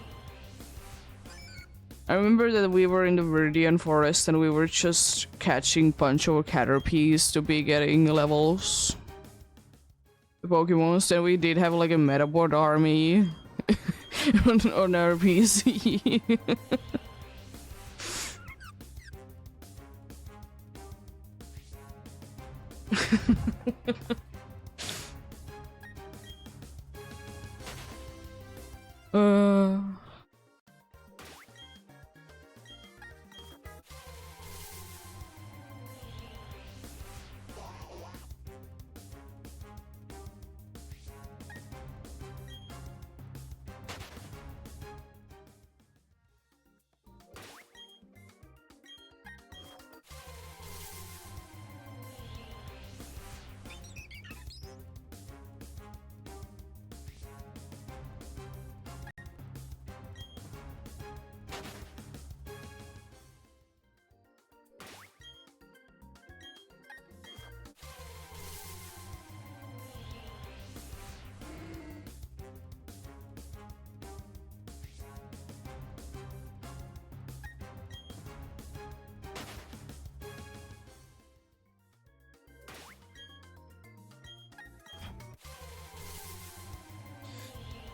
I remember that we were in the Viridian Forest and we were just catching bunch of Caterpies to be getting levels. The Pokemons, then we did have like a Metaboard army on our PC.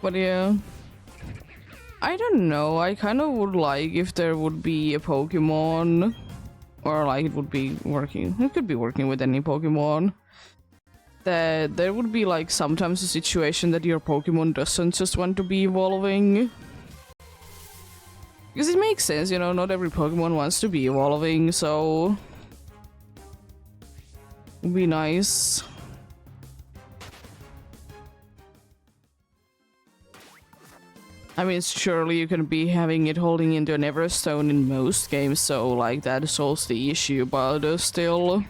But yeah, I don't know, I kind of would like if there would be a Pokemon, or like it would be working, it could be working with any Pokemon, that there would be like sometimes a situation that your Pokemon doesn't just want to be evolving. Because it makes sense, you know, not every Pokemon wants to be evolving, so it would be nice. I mean, surely you can be having it holding into an Everstone in most games, so like that solves the issue, but still.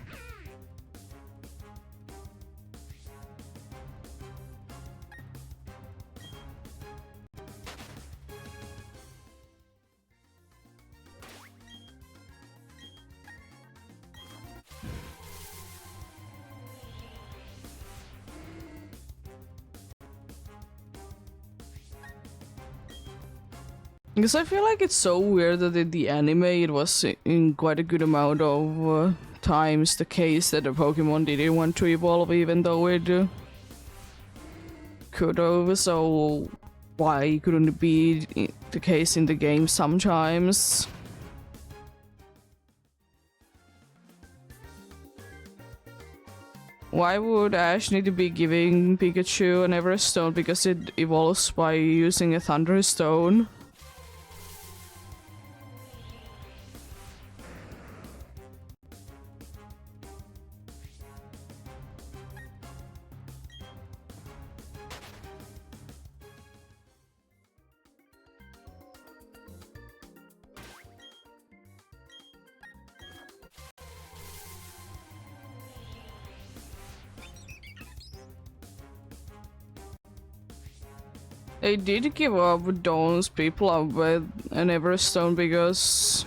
Because I feel like it's so weird that in the anime it was in quite a good amount of times the case that the Pokemon didn't want to evolve even though it could have, so why couldn't it be the case in the game sometimes? Why would Ash need to be giving Pikachu an Everstone because it evolves by using a Thunderstone? They did give up Dawn's people up with an Everstone because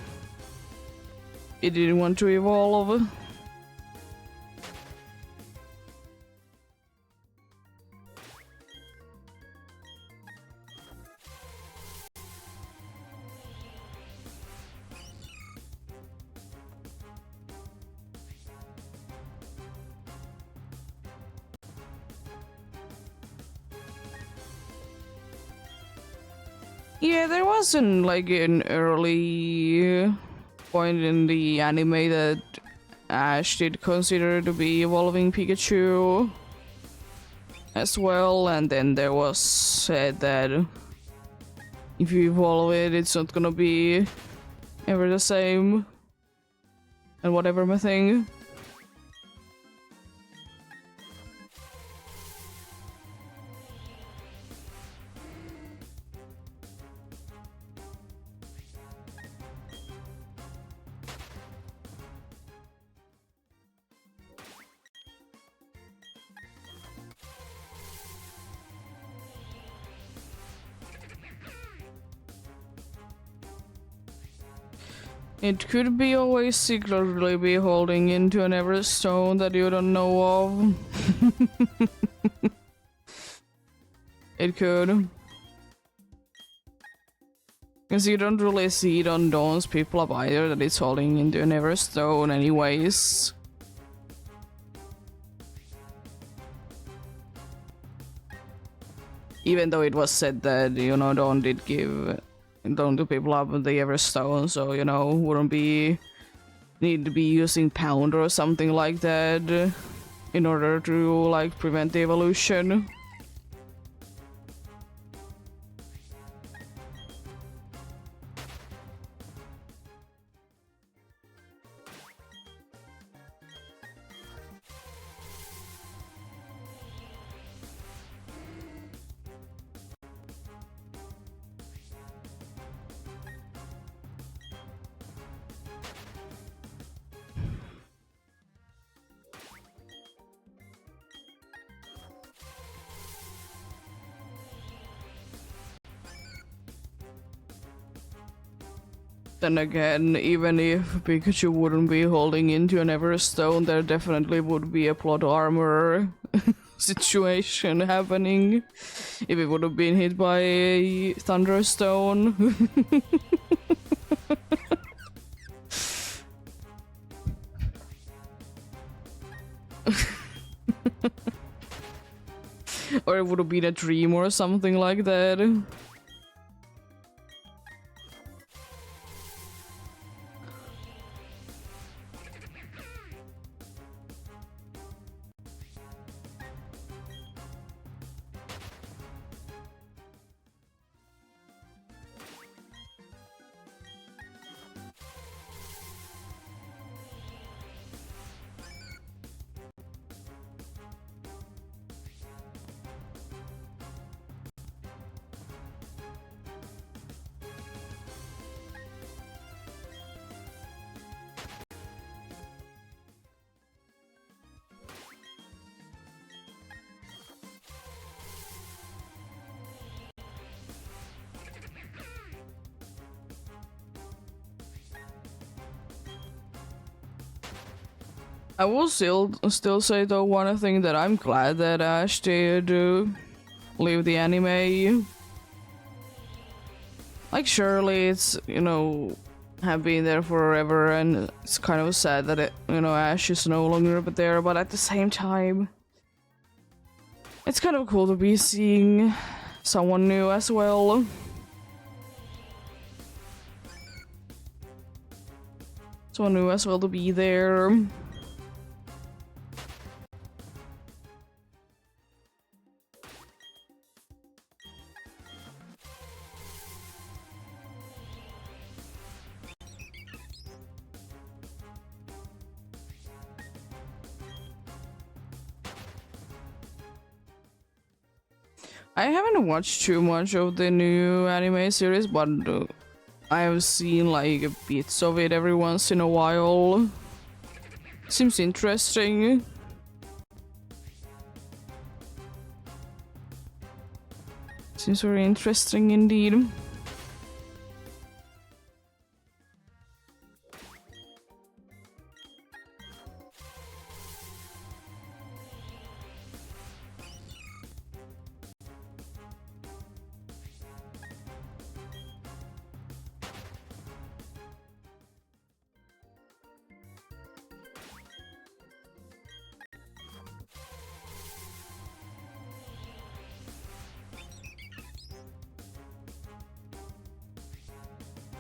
it didn't want to evolve. Yeah, there wasn't like an early point in the anime that Ash did consider to be evolving Pikachu as well, and then there was said that if you evolve it, it's not gonna be ever the same, and whatever my thing. It could be always secretly be holding into an Everstone that you don't know of. It could. Because you don't really see it on Dawn's people up either that it's holding into an Everstone anyways. Even though it was said that, you know, Dawn did give Dawn to people up with the Everstone, so, you know, wouldn't be need to be using Pound or something like that in order to, like, prevent the evolution. Then again, even if Pikachu wouldn't be holding into an Everstone, there definitely would be a plot armor situation happening if it would have been hit by a Thunderstone. Or it would have been a dream or something like that. I will still say though, one thing that I'm glad that Ash did leave the anime. Like, surely it's, you know, have been there forever, and it's kind of sad that it, you know, Ash is no longer there, but at the same time, it's kind of cool to be seeing someone new as well. Someone new as well to be there. I haven't watched too much of the new anime series, but I have seen like bits of it every once in a while. Seems interesting. Seems very interesting indeed.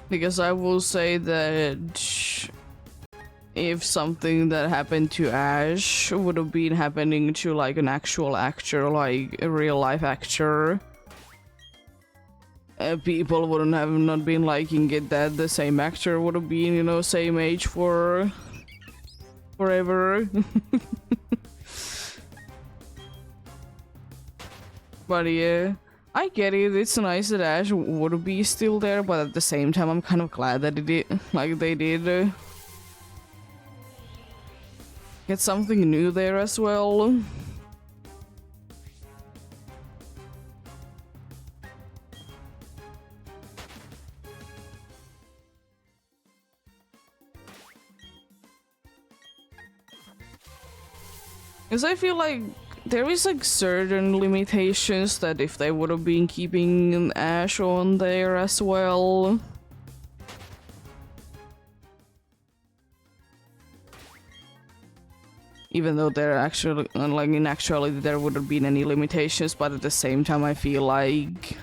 Because I will say that if something that happened to Ash would have been happening to like an actual actor, like a real life actor, people wouldn't have not been liking it that the same actor would have been, you know, same age for forever. But yeah, I get it. It's nice that Ash would be still there, but at the same time, I'm kind of glad that it did, like they did get something new there as well. Because I feel like there is like certain limitations that if they would have been keeping Ash on there as well, even though there actually, like in actuality, there wouldn't been any limitations, but at the same time, I feel like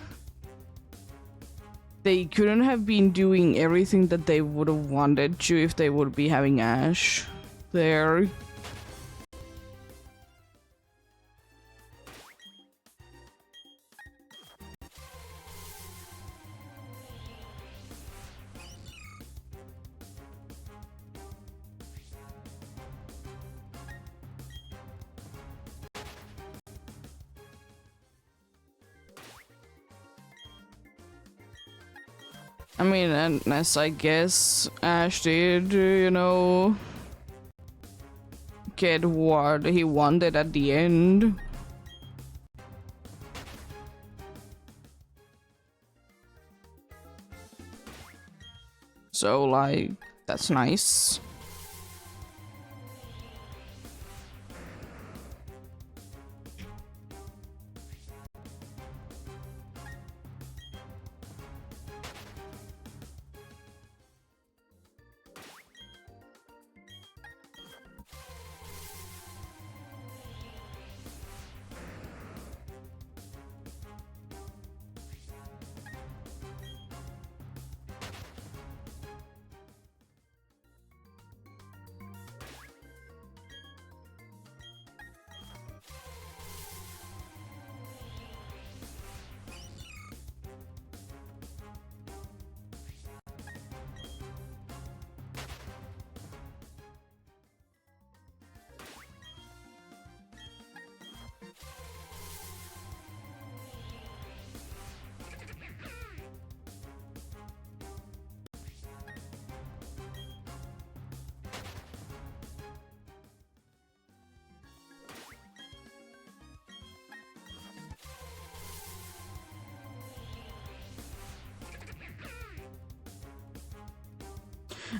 they couldn't have been doing everything that they would have wanted to if they would be having Ash there. I mean, and as I guess Ash did, you know, get what he wanted at the end. So, like, that's nice.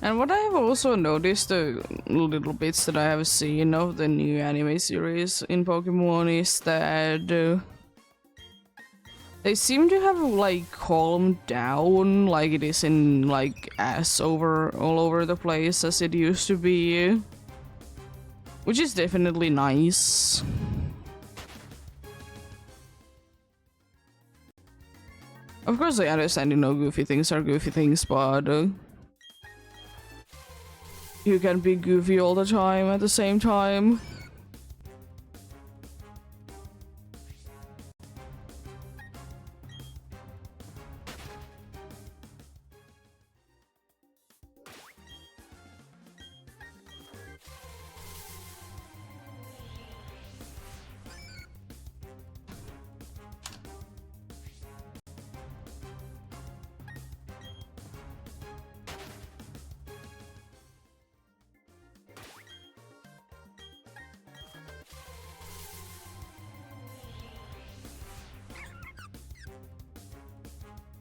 And what I have also noticed, the little bits that I have seen of the new anime series in Pokemon, is that they seem to have like calmed down, like it isn't like ass over all over the place as it used to be, which is definitely nice. Of course, I understand, you know, goofy things are goofy things, but you can be goofy all the time at the same time.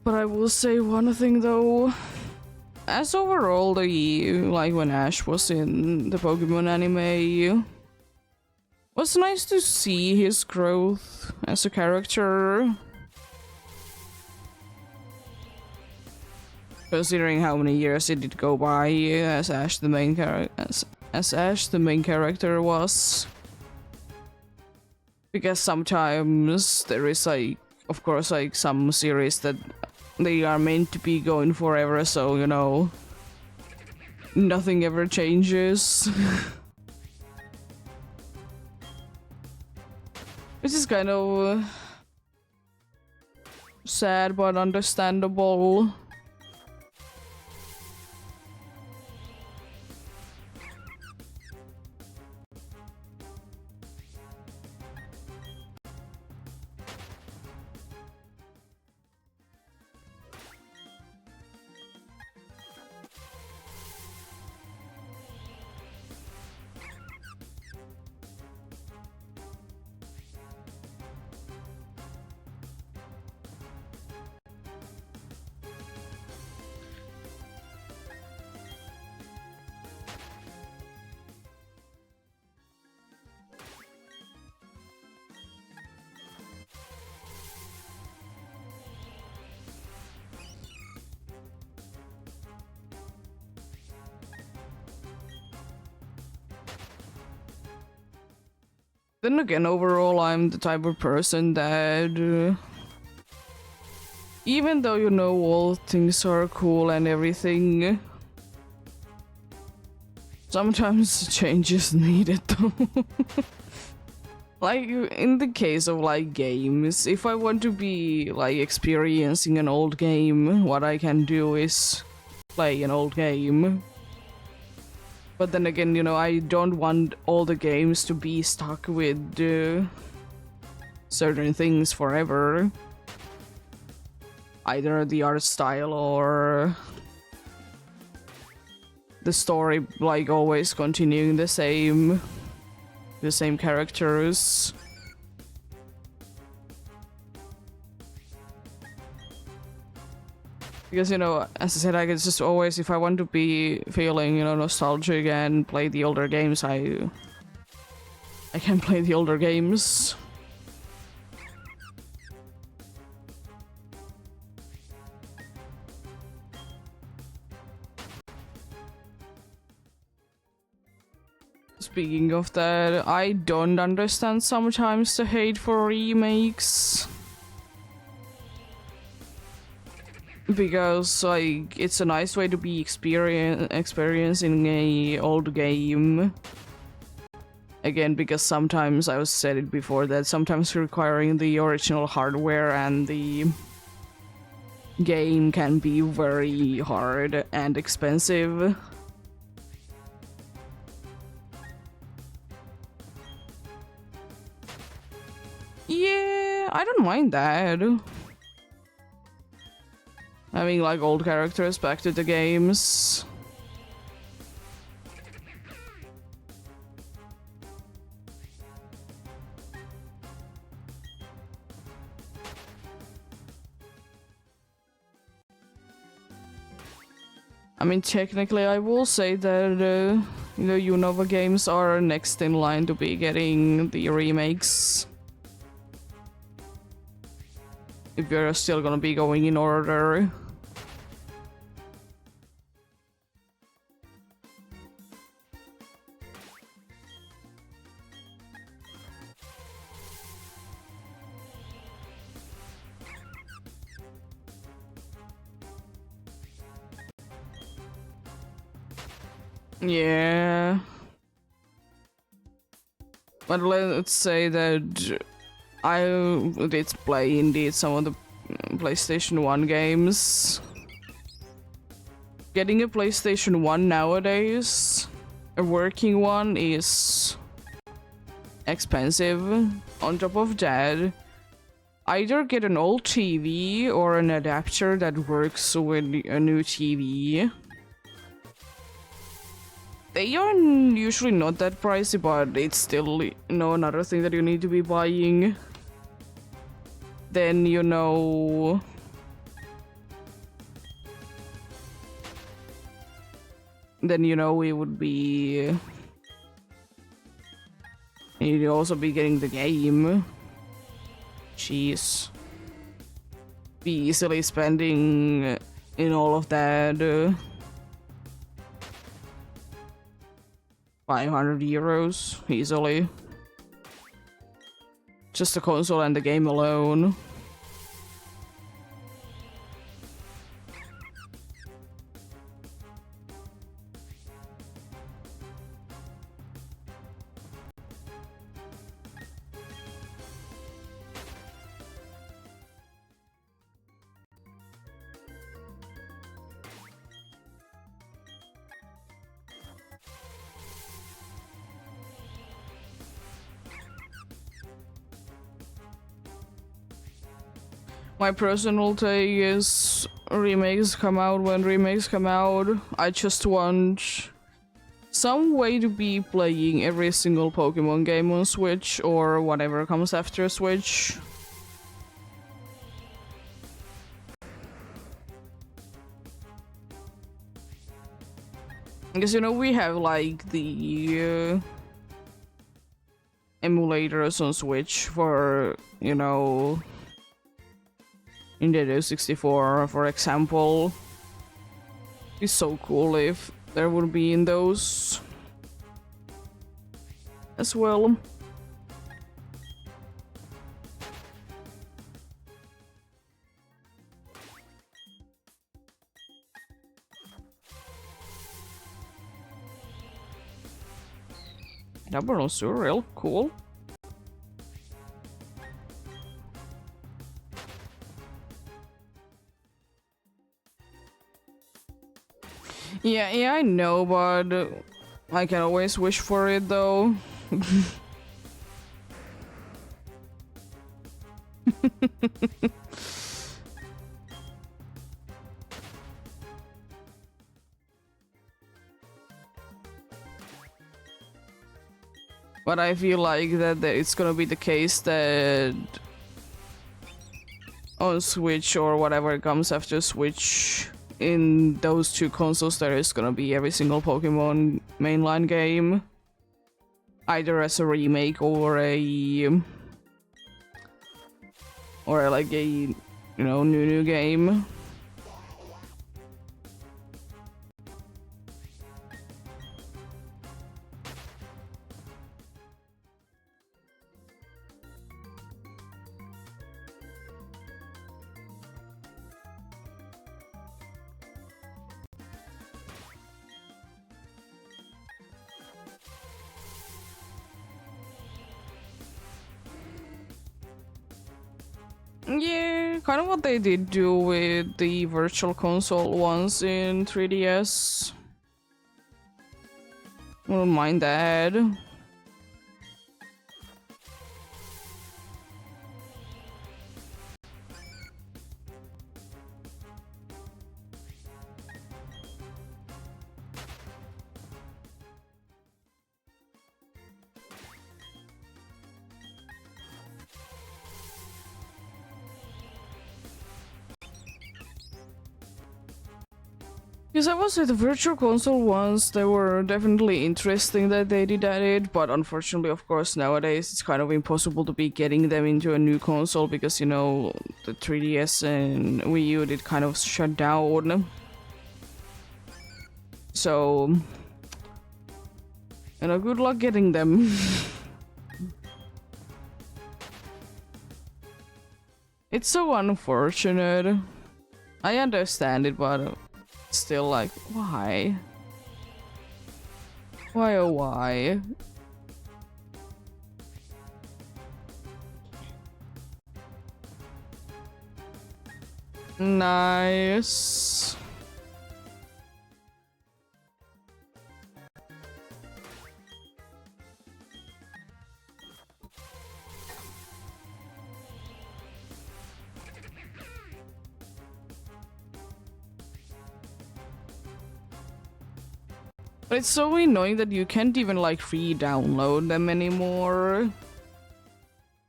But I will say one thing though. As overall, like when Ash was in the Pokemon anime, was nice to see his growth as a character. Considering how many years it did go by as Ash the main character was. Because sometimes there is like, of course, like some series that they are meant to be going forever, so you know, nothing ever changes. Which is kind of sad but understandable. Then again, overall, I'm the type of person that, even though you know all things are cool and everything, sometimes change is needed though. Like, in the case of like games, if I want to be like experiencing an old game, what I can do is play an old game. But then again, you know, I don't want all the games to be stuck with certain things forever. Either the art style or the story, like, always continuing the same characters. Because, you know, as I said, I it's just always, if I want to be feeling, you know, nostalgic and play the older games, I can play the older games. Speaking of that, I don't understand sometimes the hate for remakes. Because, like, it's a nice way to be experiencing a old game. Again, because sometimes, I've said it before, that sometimes requiring the original hardware and the game can be very hard and expensive. Yeah, I don't mind that. Having like old characters back to the games. I mean, technically I will say that you know, Unova games are next in line to be getting the remakes. If you're still gonna be going in order. Yeah. But let's say that I did play indeed some of the PlayStation 1 games. Getting a PlayStation 1 nowadays, a working one, is expensive. On top of that, either get an old TV or an adapter that works with a new TV. They are usually not that pricey, but it's still, you know, another thing that you need to be buying. Then, you know, then you know we would be. You'd also be getting the game. Jeez. Be easily spending in all of that 500 euros easily. Just the console and the game alone. My personal take is remakes come out when remakes come out. I just want some way to be playing every single Pokemon game on Switch or whatever comes after Switch. Because, you know, we have like the emulators on Switch for, you know, Nintendo 64, for example. It's so cool if there would be in those as well. Double on Surreal, cool. Yeah, I know, but I can always wish for it, though. But I feel like that it's gonna be the case that on Switch or whatever comes after Switch, in those two consoles there is gonna be every single Pokemon mainline game, either as a remake or like a, you know, new game. Yeah, kind of what they did do with the Virtual Console ones in 3DS. Wouldn't mind that. Because I was with the Virtual Console ones, they were definitely interesting that they did it, but unfortunately, of course, nowadays it's kind of impossible to be getting them into a new console because, you know, the 3DS and Wii U did kind of shut down. So, you know, good luck getting them. It's so unfortunate. I understand it, but still, like, why? Why, oh why? Nice. But it's so annoying that you can't even like re-download them anymore.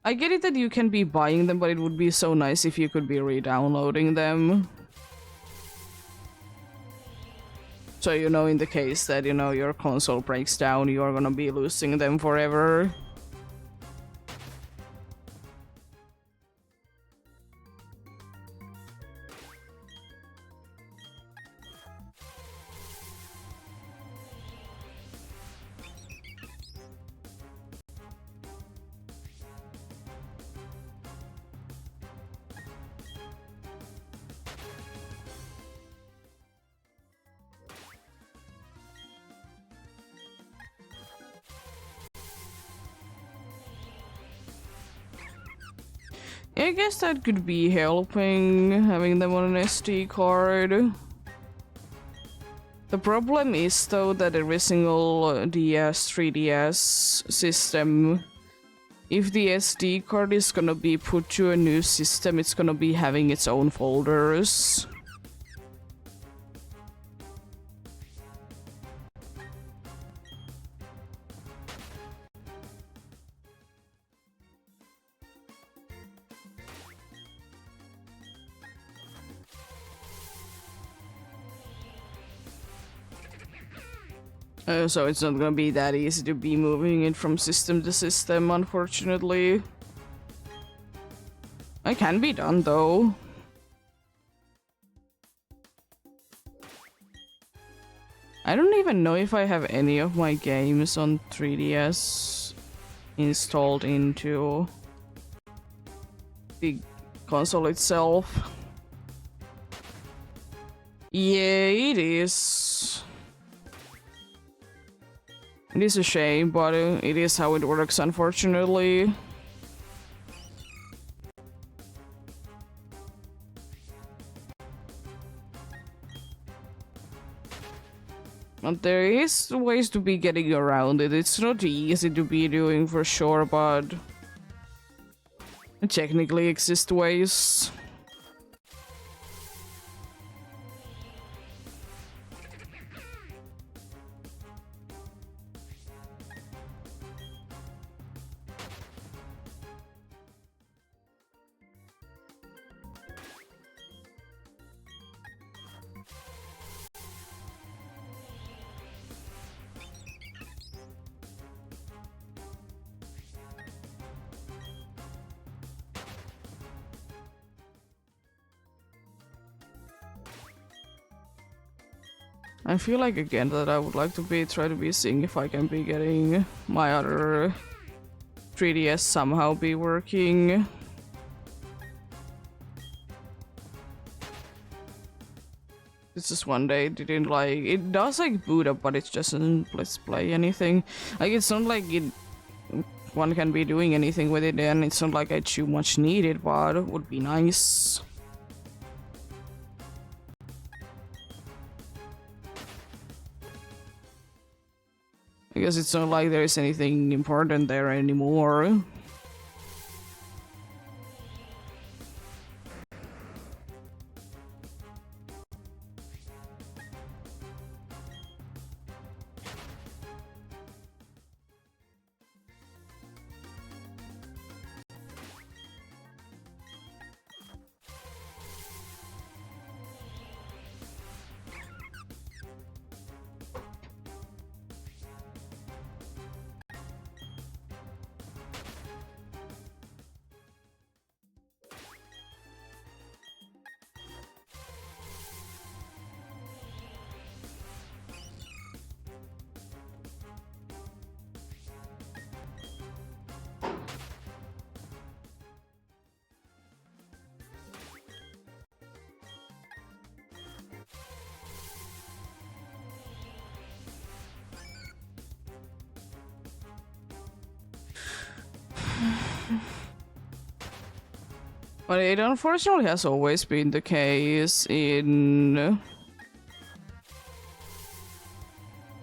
I get it that you can be buying them, but it would be so nice if you could be re-downloading them. So, you know, in the case that, you know, your console breaks down, you're gonna be losing them forever. I guess that could be helping, having them on an SD card. The problem is though that every single DS, 3DS system, if the SD card is gonna be put to a new system, it's gonna be having its own folders. So it's not gonna be that easy to be moving it from system to system, unfortunately. It can be done, though. I don't even know if I have any of my games on 3DS installed into the console itself. Yeah, it is. It is a shame, but it is how it works, unfortunately. But there is ways to be getting around it. It's not easy to be doing for sure, but technically exist ways. I feel like again that I would like to try to be seeing if I can be getting my other 3DS somehow be working. It's just one day it didn't like it does like boot up, but it just doesn't let's play anything. Like it's not like one can be doing anything with it, and it's not like I too much need it, but it would be nice. Because it's not like there's anything important there anymore. But it unfortunately has always been the case in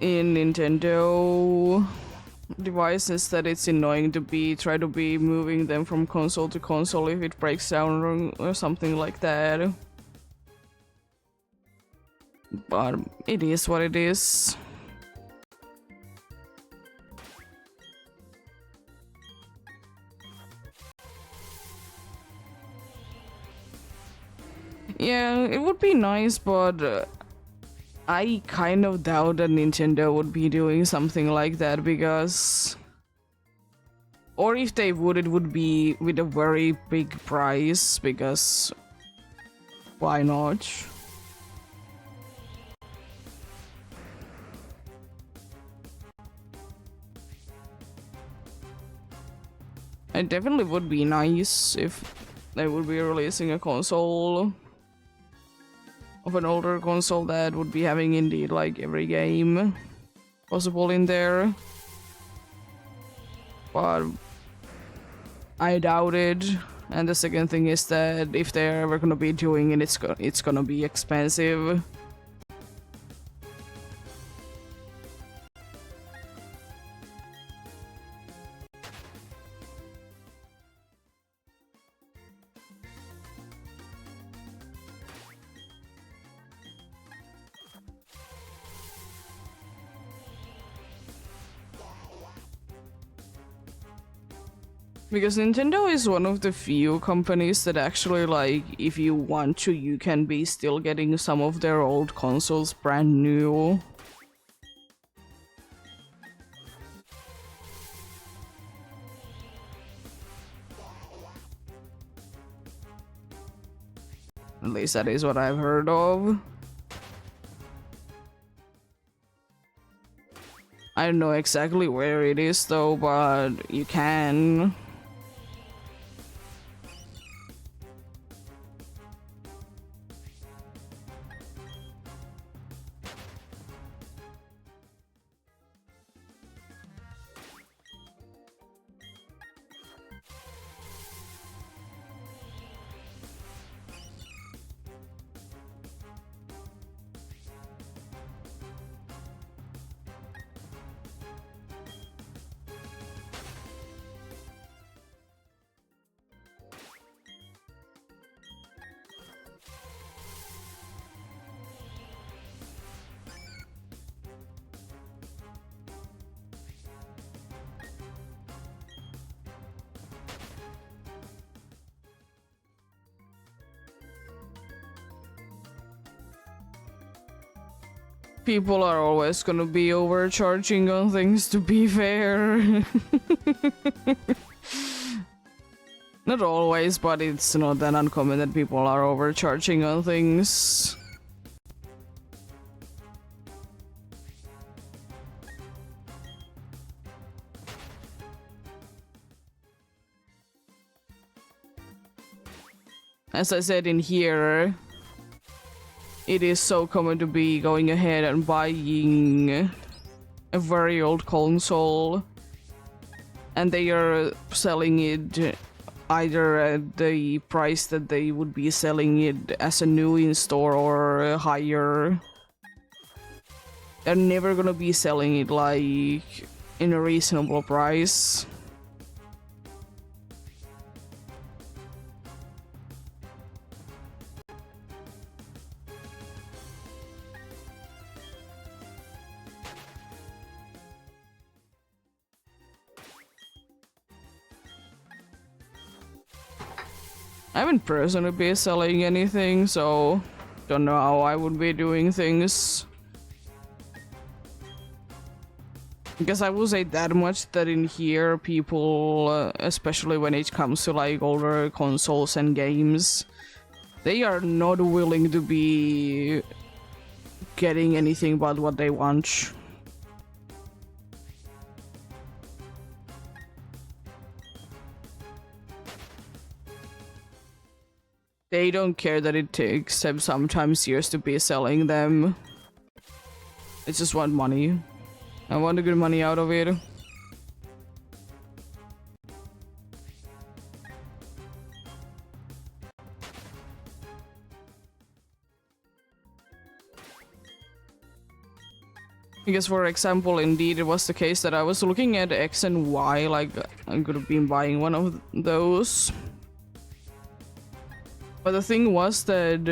Nintendo devices that it's annoying to try to be moving them from console to console if it breaks down or something like that. But it is what it is. Yeah, it would be nice, but I kind of doubt that Nintendo would be doing something like that because... Or if they would, it would be with a very big price because... Why not? It definitely would be nice if they would be releasing a console of an older console that would be having indeed like every game possible in there. But I doubt it. And the second thing is that if they're ever gonna be doing it, it's gonna be expensive. Because Nintendo is one of the few companies that actually, like, if you want to, you can be still getting some of their old consoles brand new. At least that is what I've heard of. I don't know exactly where it is though, but you can. People are always gonna be overcharging on things, to be fair. Not always, but it's not that uncommon that people are overcharging on things. As I said in here, it is so common to be going ahead and buying a very old console, and they are selling it either at the price that they would be selling it as a new in store or higher. They're never gonna be selling it like in a reasonable price. I haven't personally been selling anything, so don't know how I would be doing things. Because I will say that much that in here people, especially when it comes to like older consoles and games, they are not willing to be getting anything but what they want. They don't care that it takes them sometimes years to be selling them. They just want money. I want to get money out of it. Because for example, indeed it was the case that I was looking at X and Y, like I could have been buying one of those. But the thing was that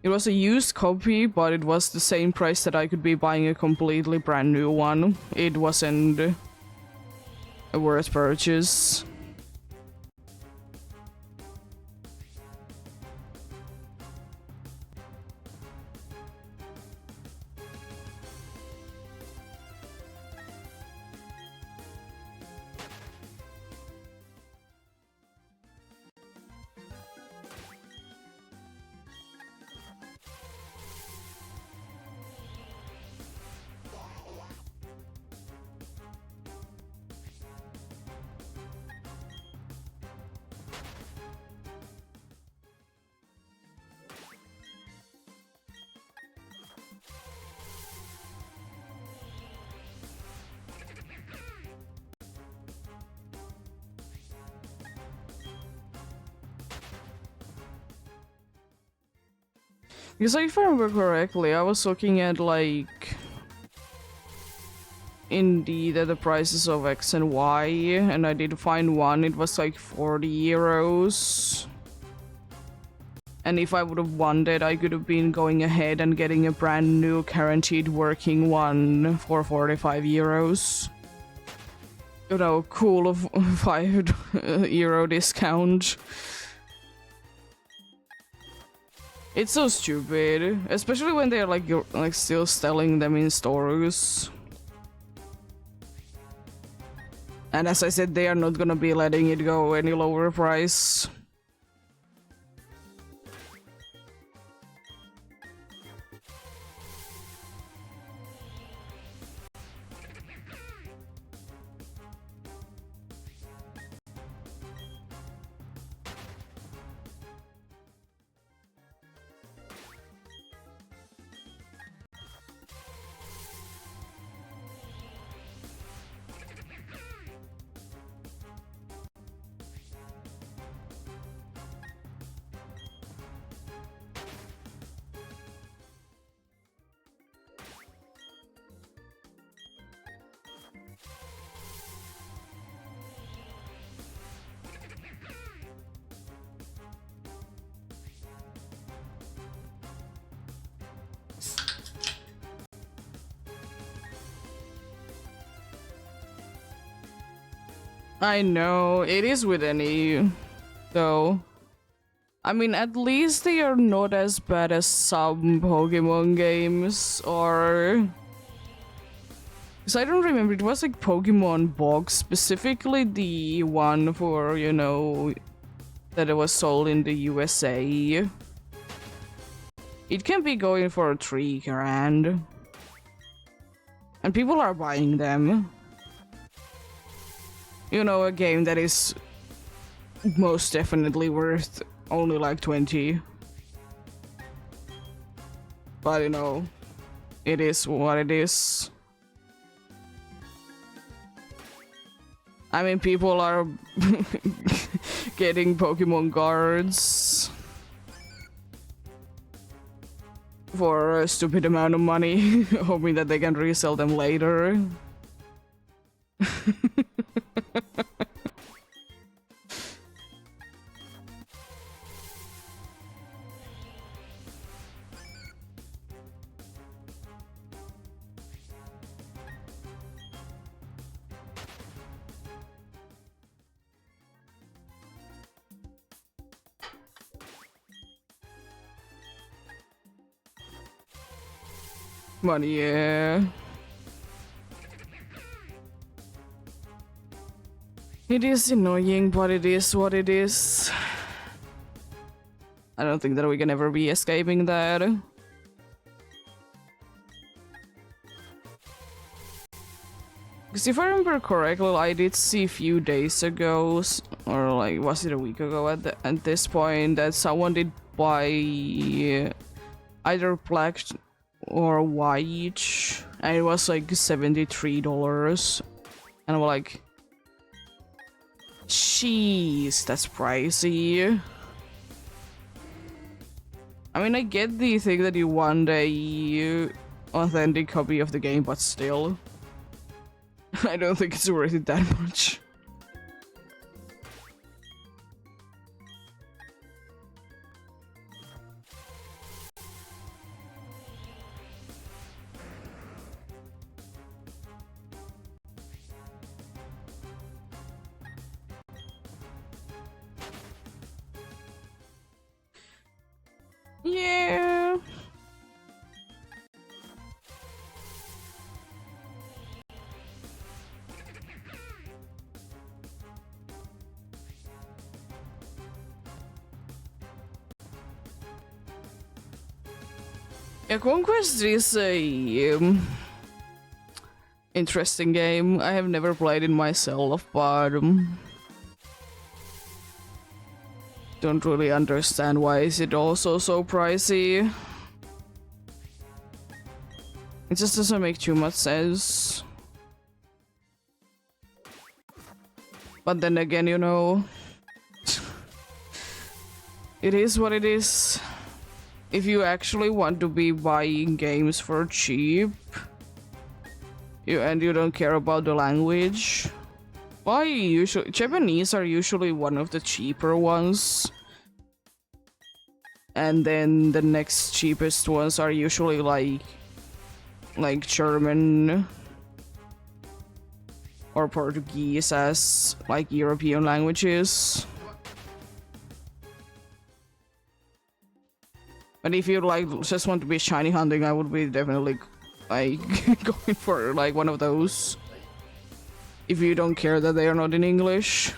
it was a used copy, but it was the same price that I could be buying a completely brand new one. It wasn't a worth purchase. Because if I remember correctly, I was looking at like Indeed at the prices of X and Y, and I did find one. It was like 40 euros. And if I would have won that, I could have been going ahead and getting a brand new guaranteed working one for 45 euros. You know, cool of 5 euro discount. It's so stupid, especially when they're like still selling them in stores. And as I said, they are not gonna be letting it go any lower price. I know, it is with any, though. I mean, at least they are not as bad as some Pokemon games, or... Because I don't remember, it was like Pokemon Box, specifically the one for, you know, that it was sold in the USA. It can be going for 3 grand. And people are buying them. You know, a game that is most definitely worth only like 20. But you know, it is what it is. I mean, people are getting Pokemon cards for a stupid amount of money, hoping that they can resell them later. But yeah. It is annoying, but it is what it is. I don't think that we can ever be escaping that. Because if I remember correctly, I did see a few days ago, or like, was it a week ago at this point, that someone did buy either black or white, and it was like $73. And I'm like, jeez, that's pricey. I mean, I get the thing that you want a authentic copy of the game, but still. I don't think it's worth it that much. Yeah. Yeah, Conquest is a interesting game. I have never played it myself, but don't really understand why is it also so pricey. It just doesn't make too much sense. But then again, you know, it is what it is. if you actually want to be buying games for cheap, and you don't care about the language, why usually Japanese are usually one of the cheaper ones, and then the next cheapest ones are usually like German or Portuguese as like European languages. But if you like just want to be shiny hunting, I would be definitely like going for like one of those. If you don't care that they are not in English.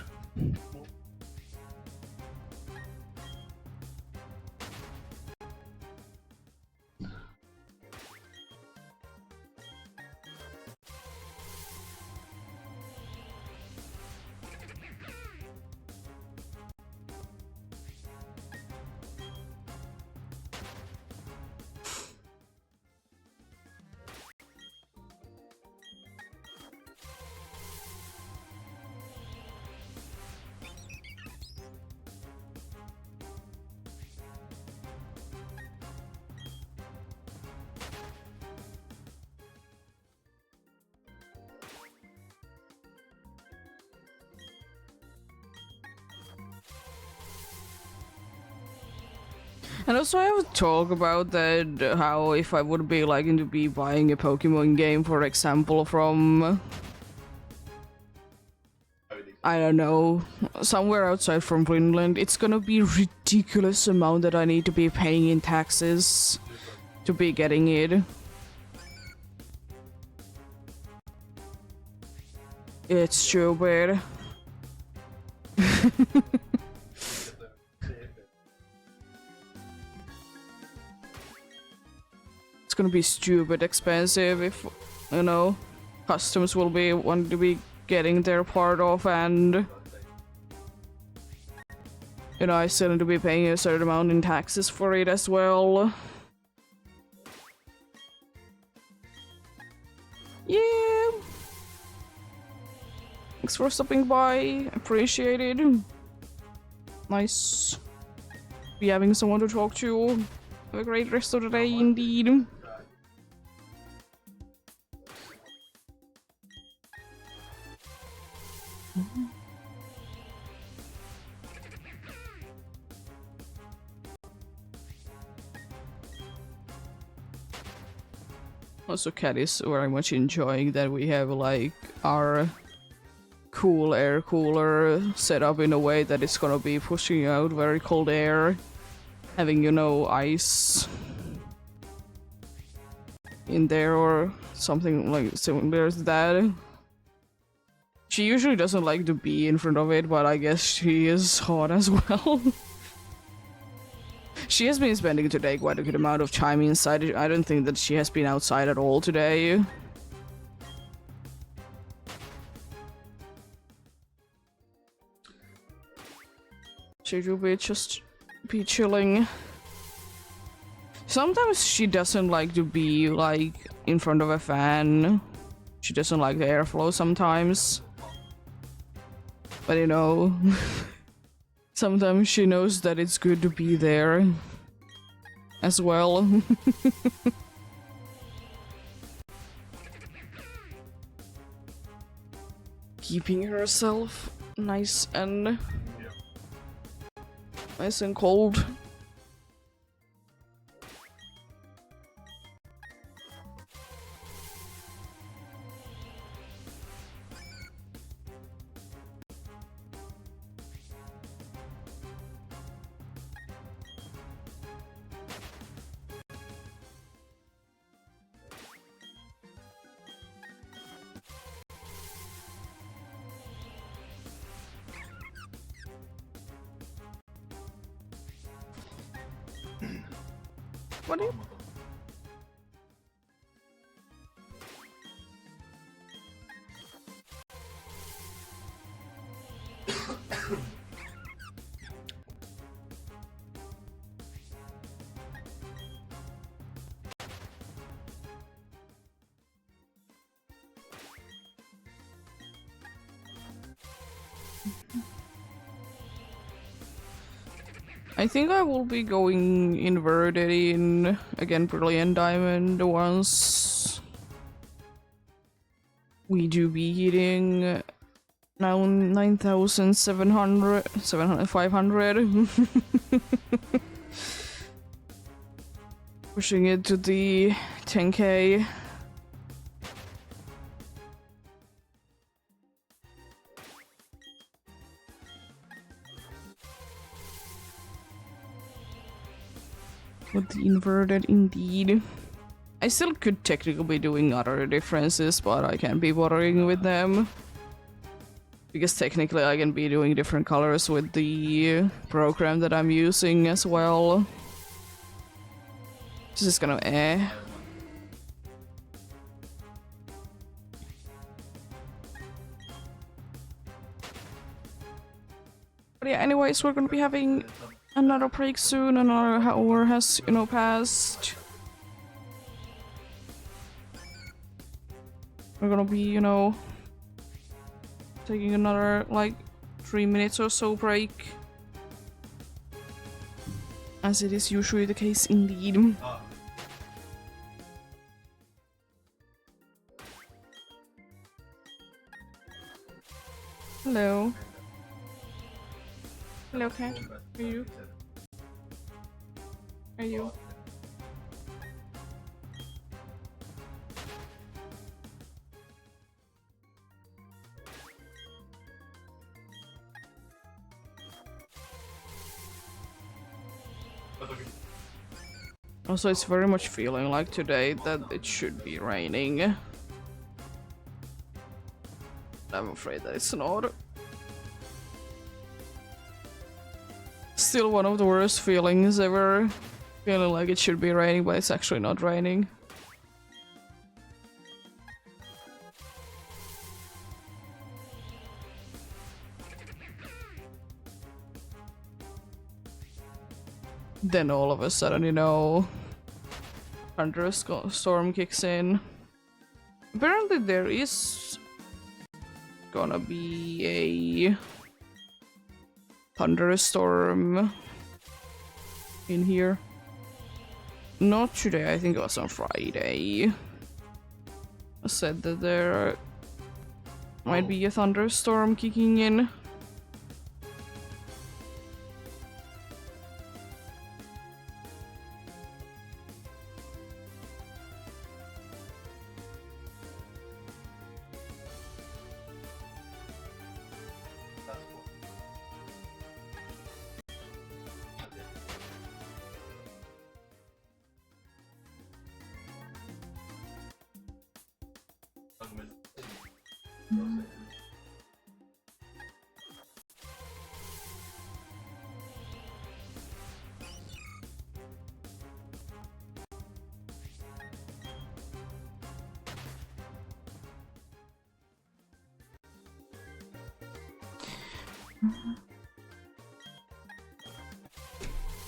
And also I have a talk about that, how if I would be liking to be buying a Pokemon game, for example, from, I don't know, somewhere outside from Finland, it's gonna be ridiculous amount that I need to be paying in taxes to be getting it. It's stupid. It's gonna be stupid expensive if, you know, customs will be wanting to be getting their part off, and you know, I still need to be paying a certain amount in taxes for it as well. Yeah. Thanks for stopping by. Appreciate it. Nice be having someone to talk to. Have a great rest of the day indeed. Also, Cat is very much enjoying that we have like our cool air cooler set up in a way that it's gonna be pushing out very cold air, having, you know, ice in there or something like similar to that. She usually doesn't like to be in front of it, but I guess she is hot as well. She has been spending today quite a good amount of time inside. I don't think that she has been outside at all today. She will be just be chilling. Sometimes she doesn't like to be like in front of a fan. She doesn't like the airflow sometimes. But you know, sometimes she knows that it's good to be there as well. Keeping herself nice and cold. What do you... I think I will be going inverted in, again, Brilliant Diamond once we do be hitting now 9,700, 500. Pushing it to the 10k. With the inverted, indeed. I still could technically be doing other differences, but I can't be bothering with them. Because technically I can be doing different colors with the program that I'm using as well. This is kind of But yeah, anyways, we're gonna be having another break soon, another hour has, you know, passed. We're gonna be, you know, taking another, like, 3 minutes or so break. As it is usually the case, indeed. Hello. Hello, cat. Are you? Are you? Also, it's very much feeling like today that it should be raining. I'm afraid that it's not. Still one of the worst feelings ever. Feeling like it should be raining, but it's actually not raining. Then all of a sudden, you know, thunderstorm kicks in. Apparently there is gonna be a thunderstorm in here. Not today, I think it was on Friday. I said that there might be a thunderstorm kicking in.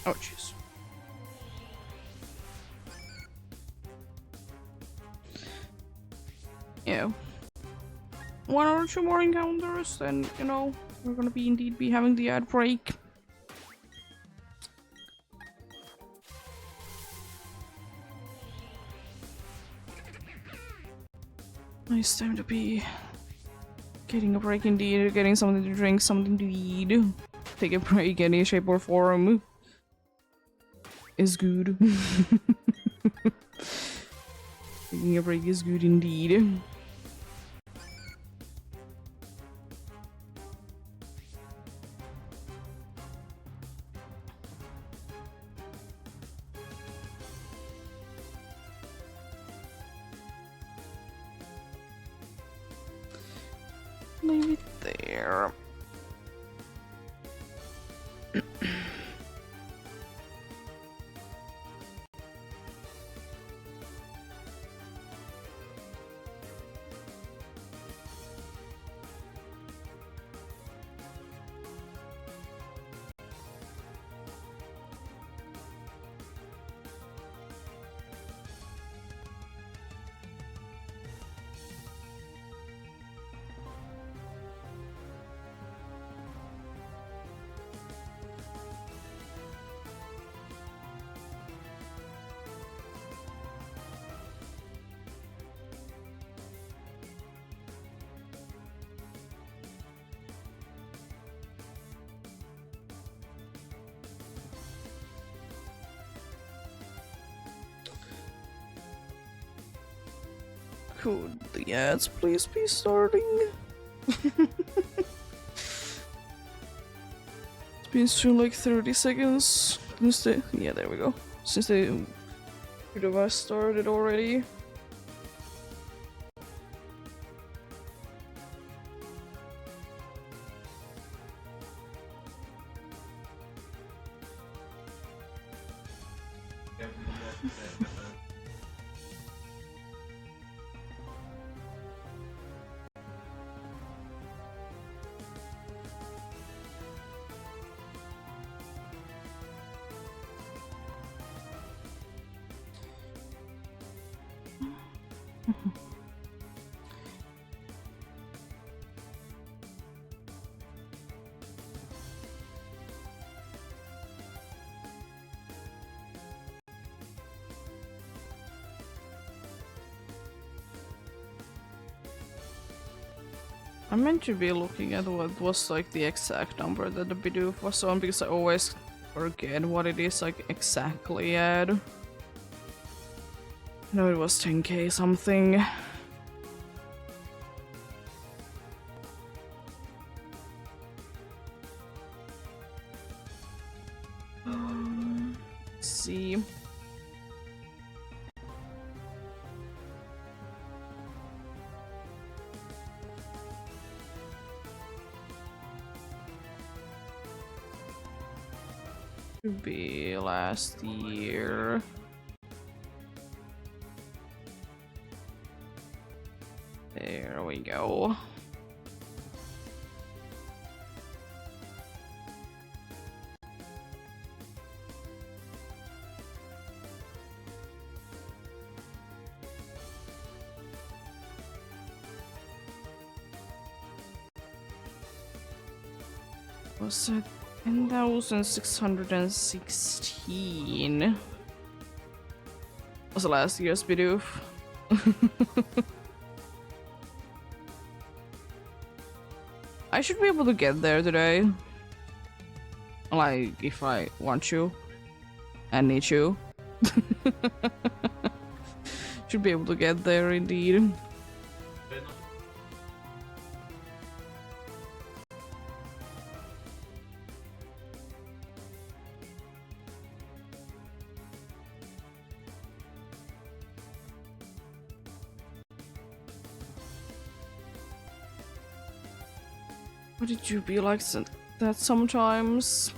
Oh, jeez. Yeah. One or two more encounters, then, you know, we're gonna be indeed be having the ad break. Nice time to be getting a break indeed, getting something to drink, something to eat. Take a break any shape or form is good. Taking a break is good indeed. Leave it there. Could the ads please be starting? It's been soon like 30 seconds since they... Yeah, there we go. Since they could have started already. I meant to be looking at what was like the exact number that the Bidoof was on because I always forget what it is like exactly at. No, it was 10k something. Let's see. Should be last year. There we go. Was it 10,616? Was the last year's Bidoof. I should be able to get there today. Like, if I want you and need you. Should be able to get there indeed. Why did you be like that sometimes?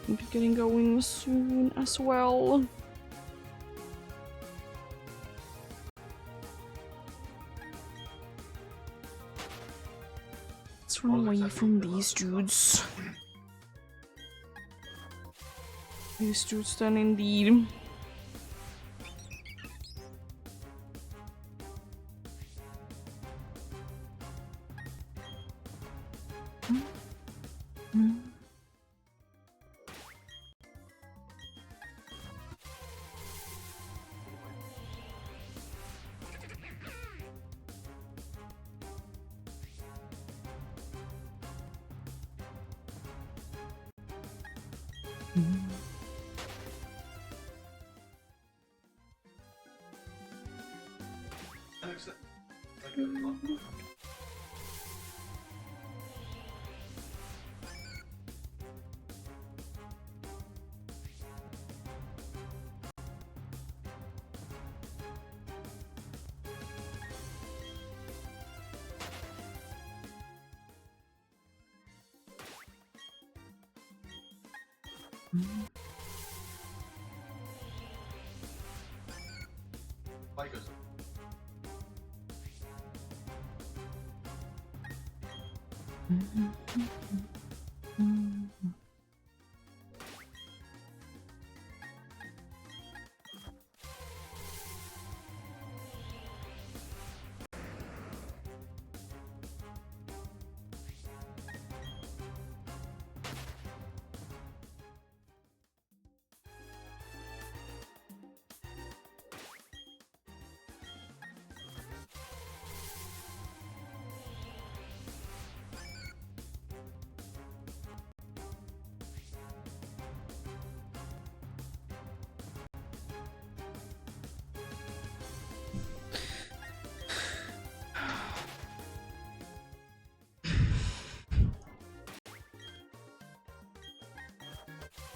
We'll be getting going soon as well. Let's run away from these dudes. These dudes then indeed.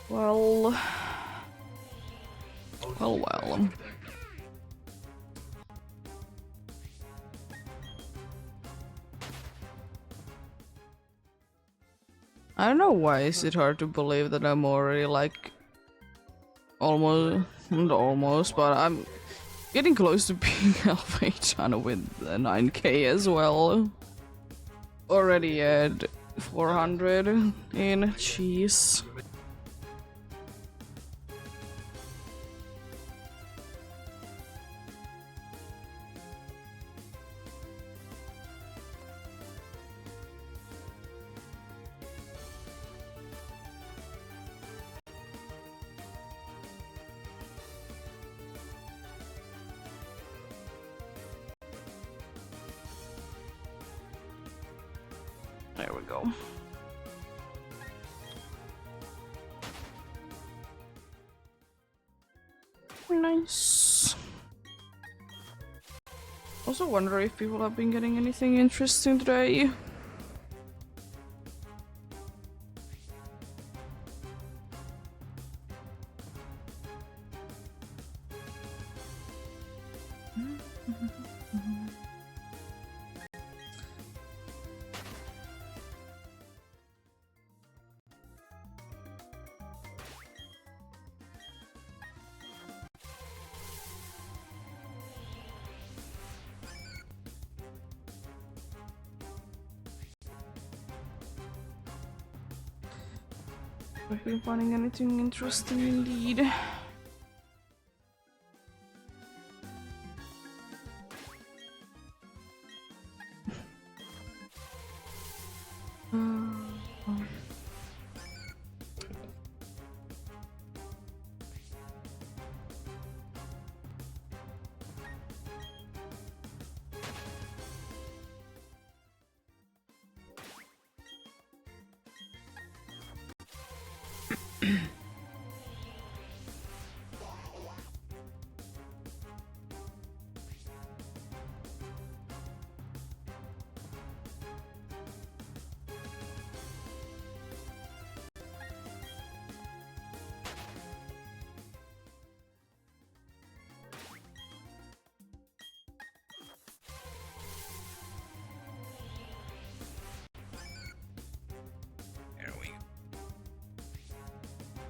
Well... Well. I don't know why is it hard to believe that I'm already like... Not almost, but I'm getting close to being Alpha channel with the 9k as well. Already at 400 in cheese. There we go. Nice. Also wonder if people have been getting anything interesting today. I've been finding anything interesting indeed.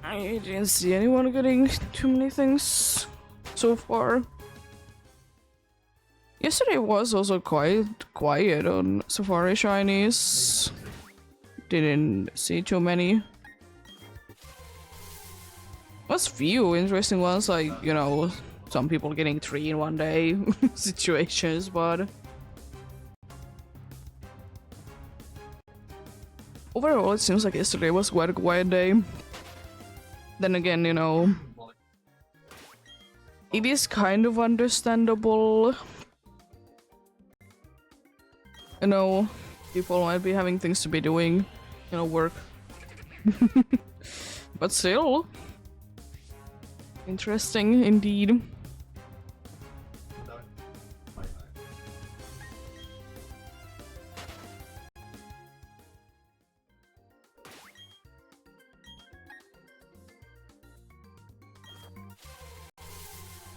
I didn't see anyone getting too many things so far. Yesterday was also quite quiet on Safari Shinies. Didn't see too many. Was few interesting ones, like, you know, some people getting 3 in one day situations, but overall it seems like yesterday was quite a quiet day. Then again, you know, it is kind of understandable. You know, people might be having things to be doing, you know, work. But still, interesting indeed.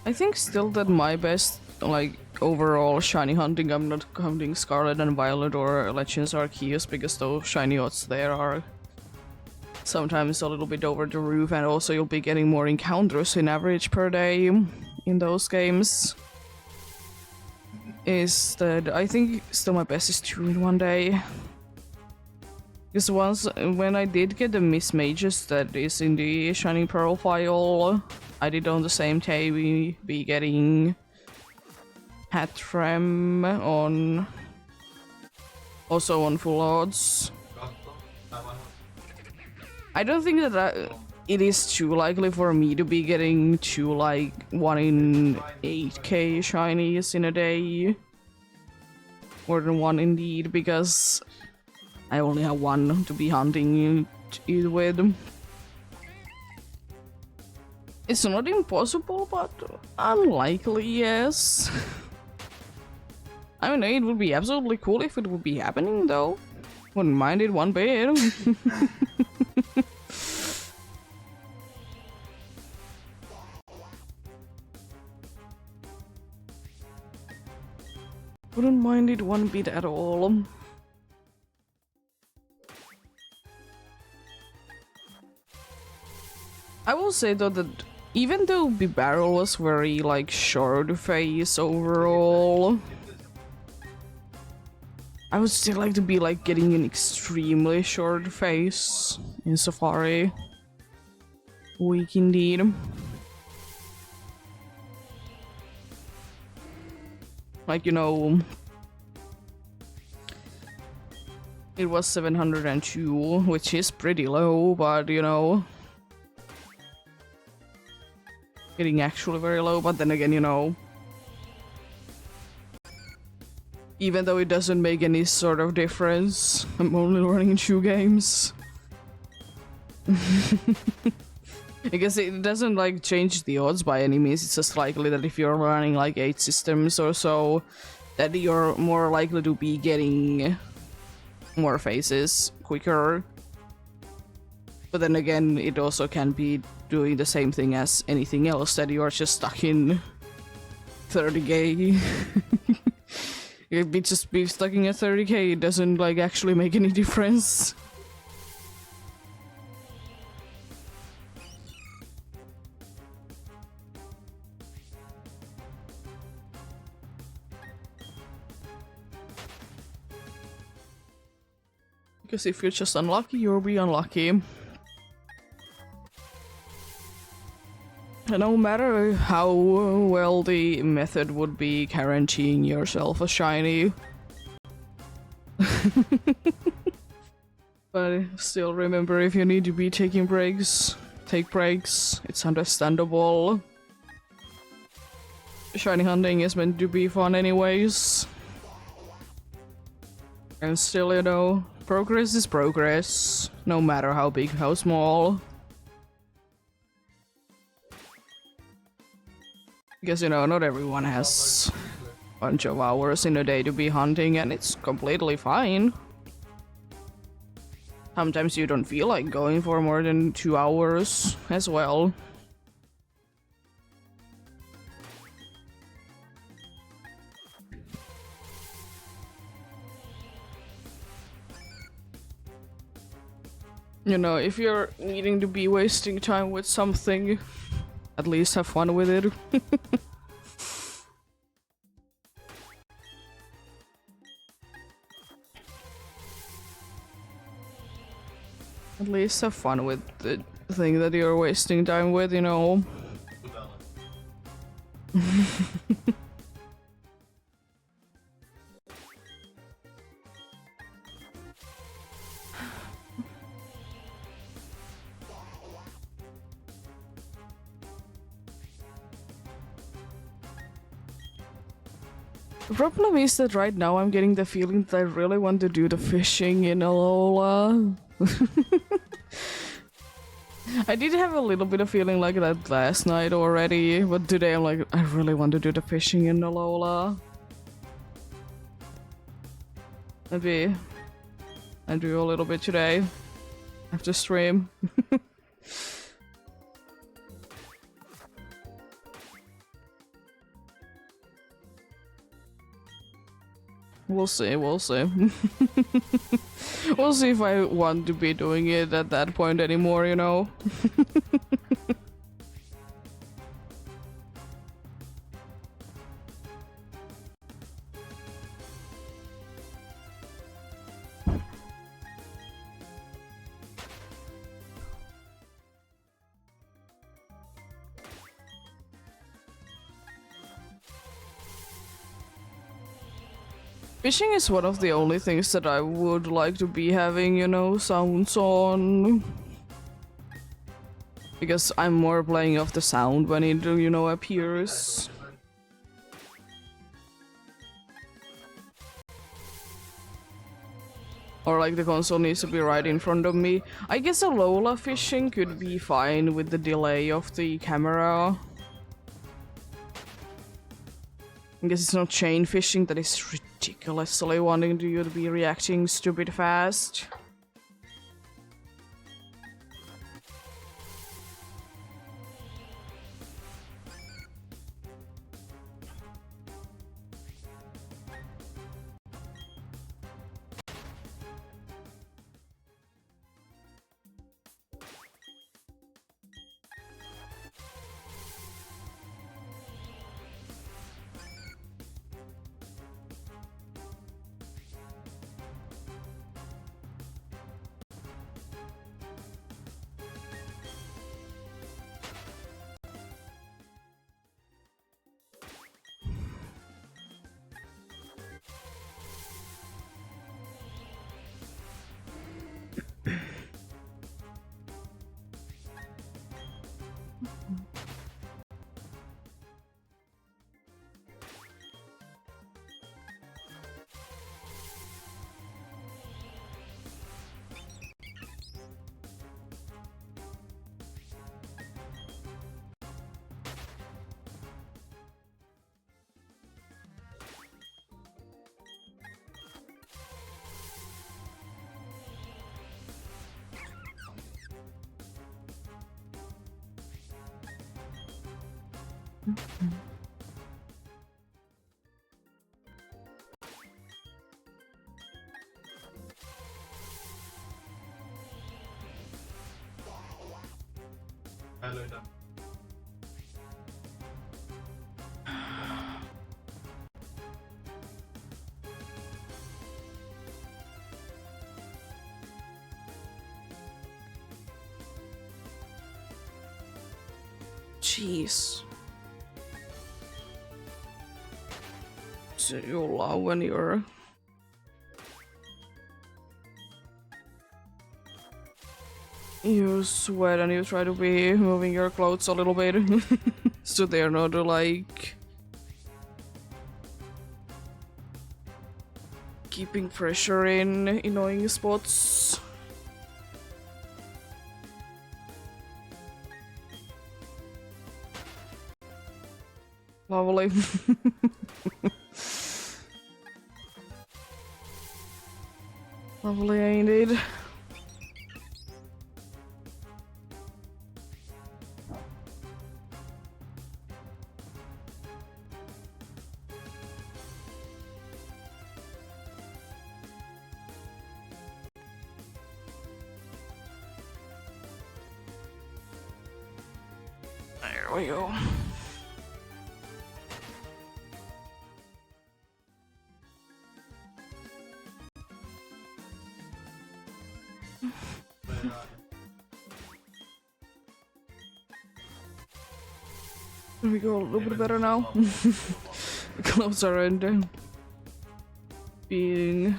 I think still that my best, like, overall shiny hunting, I'm not counting Scarlet and Violet or Legends Arceus, because those shiny odds there are sometimes a little bit over the roof, and also you'll be getting more encounters in average per day in those games. Is that I think still my best is 2 in one day. Because once, when I did get the Miss Mages that is in the Shining Pearl file, I did on the same day be getting Hattrem on, also on full odds. I don't think that it is too likely for me to be getting 2 like 1 in 8k shinies in a day. More than 1 indeed, because I only have 1 to be hunting it with. It's not impossible, but unlikely, yes. I mean, it would be absolutely cool if it would be happening, though. Wouldn't mind it one bit. Wouldn't mind it one bit at all. I will say though that even though the barrel was very like short face overall, I would still like to be like getting an extremely short face in Safari. Weak indeed. Like, you know, it was 702, which is pretty low, but you know, getting actually very low, but then again, you know, even though it doesn't make any sort of difference, I'm only running 2 games. I guess it doesn't like change the odds by any means, it's just likely that if you're running like 8 systems or so, that you're more likely to be getting more faces quicker. But then again, it also can be doing the same thing as anything else, that you're just stuck in 30k. You'd be just be stuck in a 30k, it doesn't like actually make any difference. Because if you're just unlucky, you'll be unlucky. And no matter how well the method would be guaranteeing yourself a shiny. But still remember, if you need to be taking breaks, take breaks. It's understandable. Shiny hunting is meant to be fun anyways. And still, you know, progress is progress, no matter how big, how small. Because, you know, not everyone has a bunch of hours in a day to be hunting, and it's completely fine. Sometimes you don't feel like going for more than 2 hours as well. You know, if you're needing to be wasting time with something, at least have fun with it. At least have fun with the thing that you're wasting time with, you know. The problem is that right now I'm getting the feeling that I really want to do the fishing in Alola. I did have a little bit of feeling like that last night already, but today I'm like, I really want to do the fishing in Alola. Maybe I do a little bit today after stream. We'll see, we'll see. We'll see if I want to be doing it at that point anymore, you know? Fishing is one of the only things that I would like to be having, you know, sounds on. Because I'm more playing off the sound when it, you know, appears. Or like the console needs to be right in front of me. I guess Alola fishing could be fine with the delay of the camera. I guess it's not chain fishing that is ridiculously wanting you to be reacting stupid fast. Jeez. So you love when you're... You sweat and you try to be moving your clothes a little bit so they're not like keeping pressure in annoying spots. Lovely. Lovely, ain't it? There we go. There we go, a little bit better now. The clothes aren't being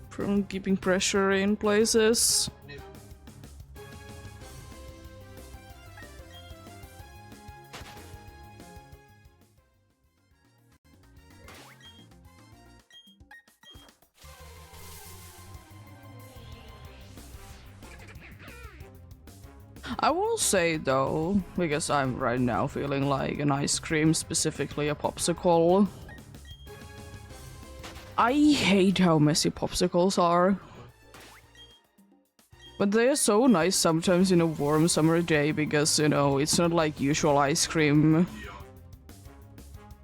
from keeping pressure in places. I will say though, because I'm right now feeling like an ice cream, specifically a popsicle. I hate how messy popsicles are. But they're so nice sometimes in a warm summer day because, you know, it's not like usual ice cream.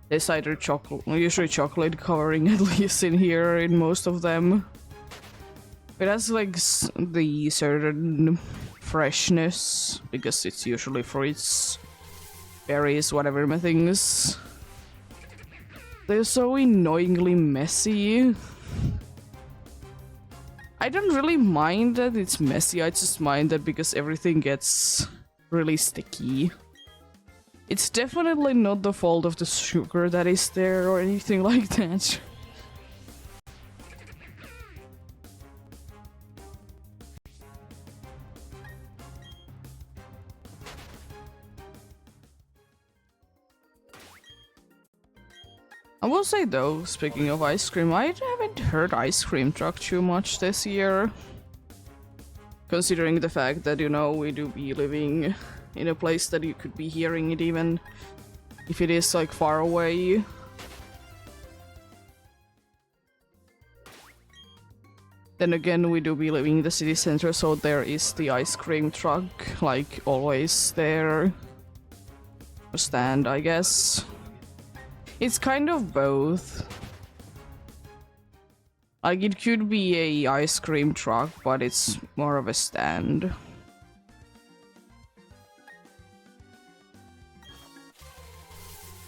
There's either chocolate, usually chocolate covering at least in here in most of them. It has like the certain freshness because it's usually fruits, berries, whatever things. They're so annoyingly messy. I don't really mind that it's messy, I just mind that because everything gets really sticky. It's definitely not the fault of the sugar that is there or anything like that. I will say though, speaking of ice cream, I haven't heard ice cream truck too much this year. Considering the fact that, you know, we do be living in a place that you could be hearing it even if it is like far away. Then again, we do be living in the city center, so there is the ice cream truck, like always there. A stand, I guess. It's kind of both. Like, it could be a ice cream truck, but it's more of a stand.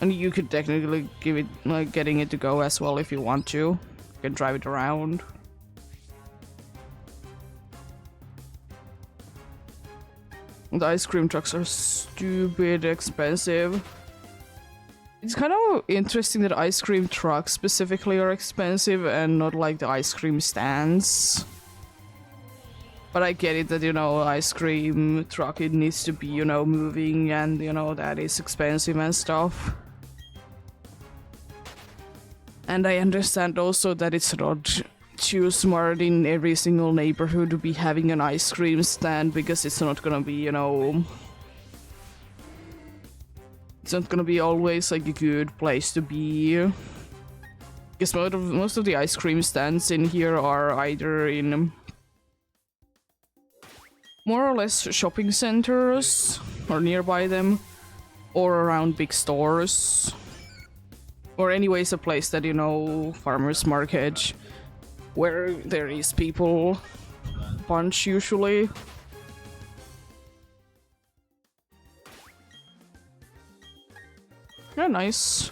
And you could technically give it, like, getting it to go as well if you want to. You can drive it around. The ice cream trucks are stupid expensive. It's kind of interesting that ice cream trucks specifically are expensive and not like the ice cream stands. But I get it that, you know, ice cream truck, it needs to be, you know, moving and, you know, that is expensive and stuff. And I understand also that it's not too smart in every single neighborhood to be having an ice cream stand, because it's not gonna be, you know... It's not gonna be always like a good place to be. Because most of the ice cream stands in here are either in more or less shopping centers or nearby them, or around big stores, or anyways a place that, you know, farmers market, where there is people bunch usually. Yeah, nice.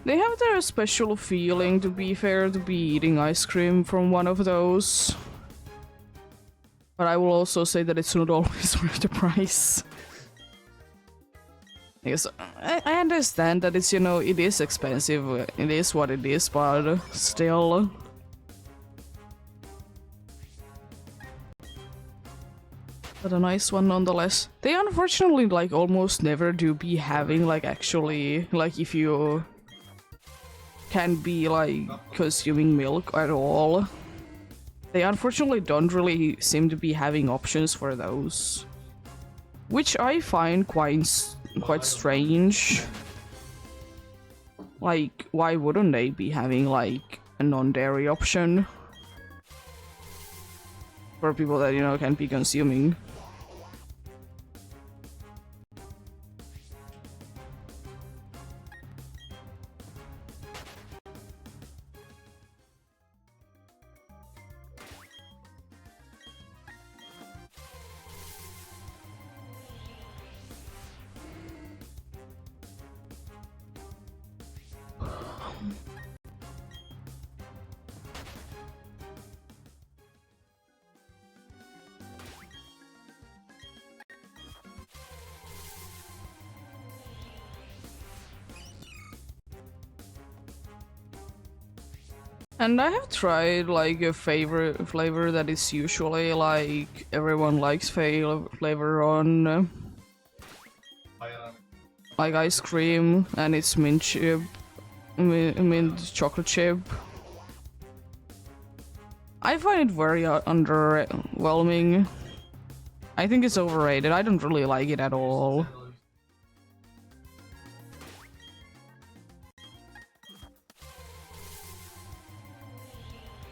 They have their special feeling, to be fair, to be eating ice cream from one of those. But I will also say that it's not always worth the price. Because I understand that it's, you know, it is expensive, it is what it is, but still... But a nice one nonetheless. They unfortunately, like, almost never do be having, like, actually, like, if you can be, like, consuming milk at all. They unfortunately don't really seem to be having options for those. Which I find quite strange. Like, why wouldn't they be having, like, a non-dairy option? For people that, you know, can be consuming. And I have tried, like, a favorite flavor that is usually, like, everyone likes flavor on, like, ice cream, and it's mint chip, mint chocolate chip. I find it very underwhelming. I think it's overrated. I don't really like it at all.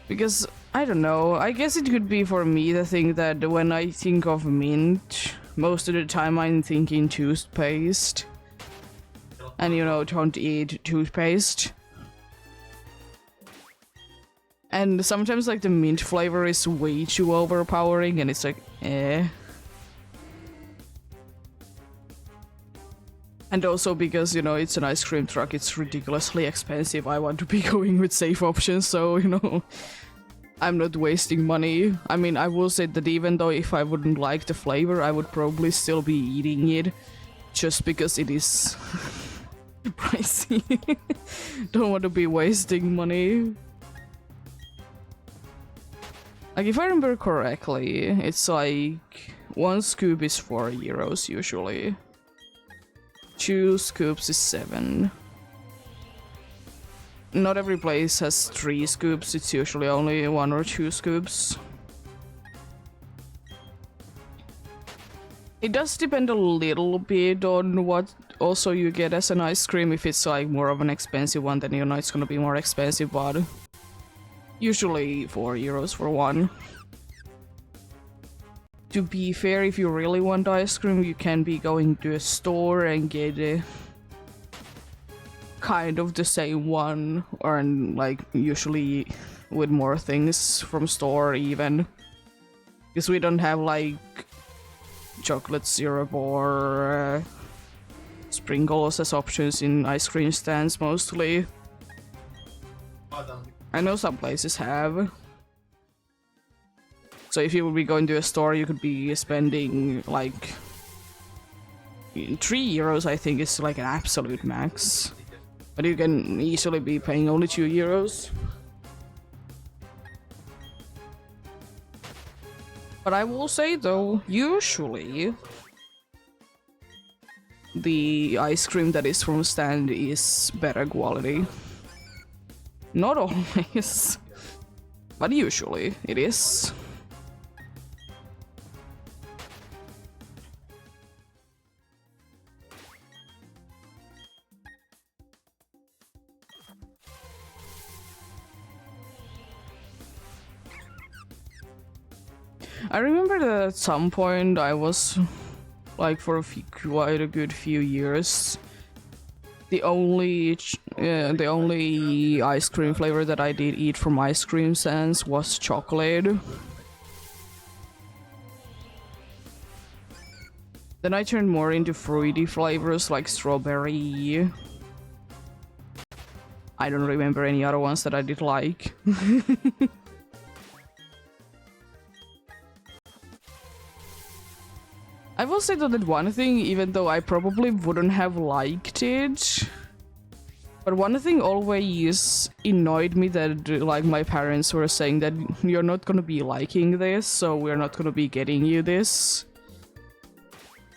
Because, I don't know, I guess it could be for me the thing that when I think of mint, most of the time I'm thinking toothpaste. And, you know, don't eat toothpaste. And sometimes, like, the mint flavor is way too overpowering and it's like, eh. And also because, you know, it's an ice cream truck, it's ridiculously expensive. I want to be going with safe options, so, you know, I'm not wasting money. I mean, I will say that even though if I wouldn't like the flavor, I would probably still be eating it, just because it is pricey. Don't want to be wasting money. Like, if I remember correctly, it's like 1 scoop is 4 euros usually. 2 scoops is 7. Not every place has 3 scoops, it's usually only 1 or 2 scoops. It does depend a little bit on what also you get as an ice cream. If it's like more of an expensive one, then you know it's gonna be more expensive, but usually 4 euros for one. To be fair, if you really want ice cream, you can be going to a store and get kind of the same one, or like usually with more things from store even. Because we don't have like chocolate syrup or sprinkles as options in ice cream stands mostly. I know some places have. So if you would be going to a store, you could be spending like 3 euros, I think is like an absolute max. But you can easily be paying only 2 euros. But I will say though, usually the ice cream that is from stand is better quality. Not always, but usually it is. I remember that at some point I was, like, for quite a good few years, the only ice cream flavor that I did eat from ice cream stands was chocolate. Then I turned more into fruity flavors like strawberry. I don't remember any other ones that I did like. I will say that one thing, even though I probably wouldn't have liked it, but one thing always annoyed me that, like, my parents were saying that you're not gonna be liking this, so we're not gonna be getting you this.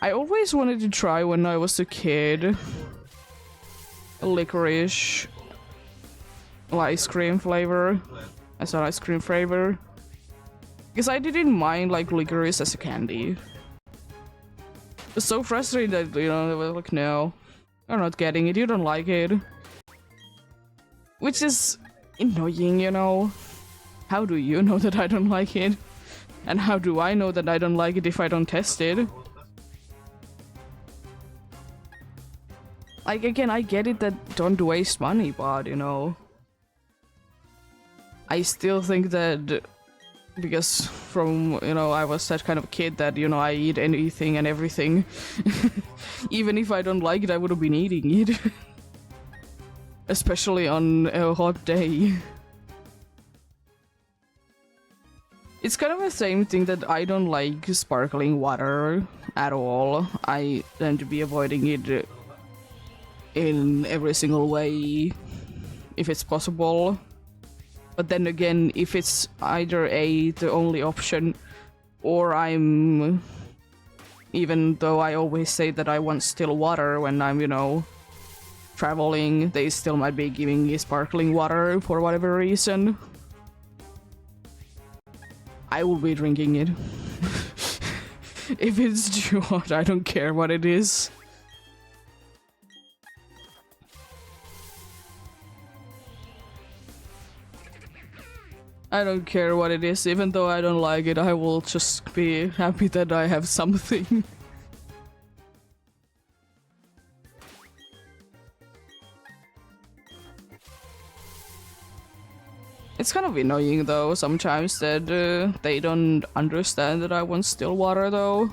I always wanted to try when I was a kid licorice ice cream flavor as an ice cream flavor, because I didn't mind like licorice as a candy. It's so frustrating that, you know, they were like, no, you're not getting it, you don't like it. Which is annoying, you know. How do you know that I don't like it? And how do I know that I don't like it if I don't test it? Like, again, I get it that don't waste money, but, you know, I still think that because from, you know, I was that kind of kid that, you know, I eat anything and everything. Even if I don't like it, I would have been eating it. Especially on a hot day. It's kind of the same thing that I don't like sparkling water at all. I tend to be avoiding it in every single way if it's possible. But then again, if it's either the only option, or I'm, even though I always say that I want still water when I'm, you know, traveling, they still might be giving me sparkling water for whatever reason. I will be drinking it. If it's too hot, I don't care what it is. I don't care what it is, even though I don't like it, I will just be happy that I have something. It's kind of annoying though, sometimes that they don't understand that I want still water though.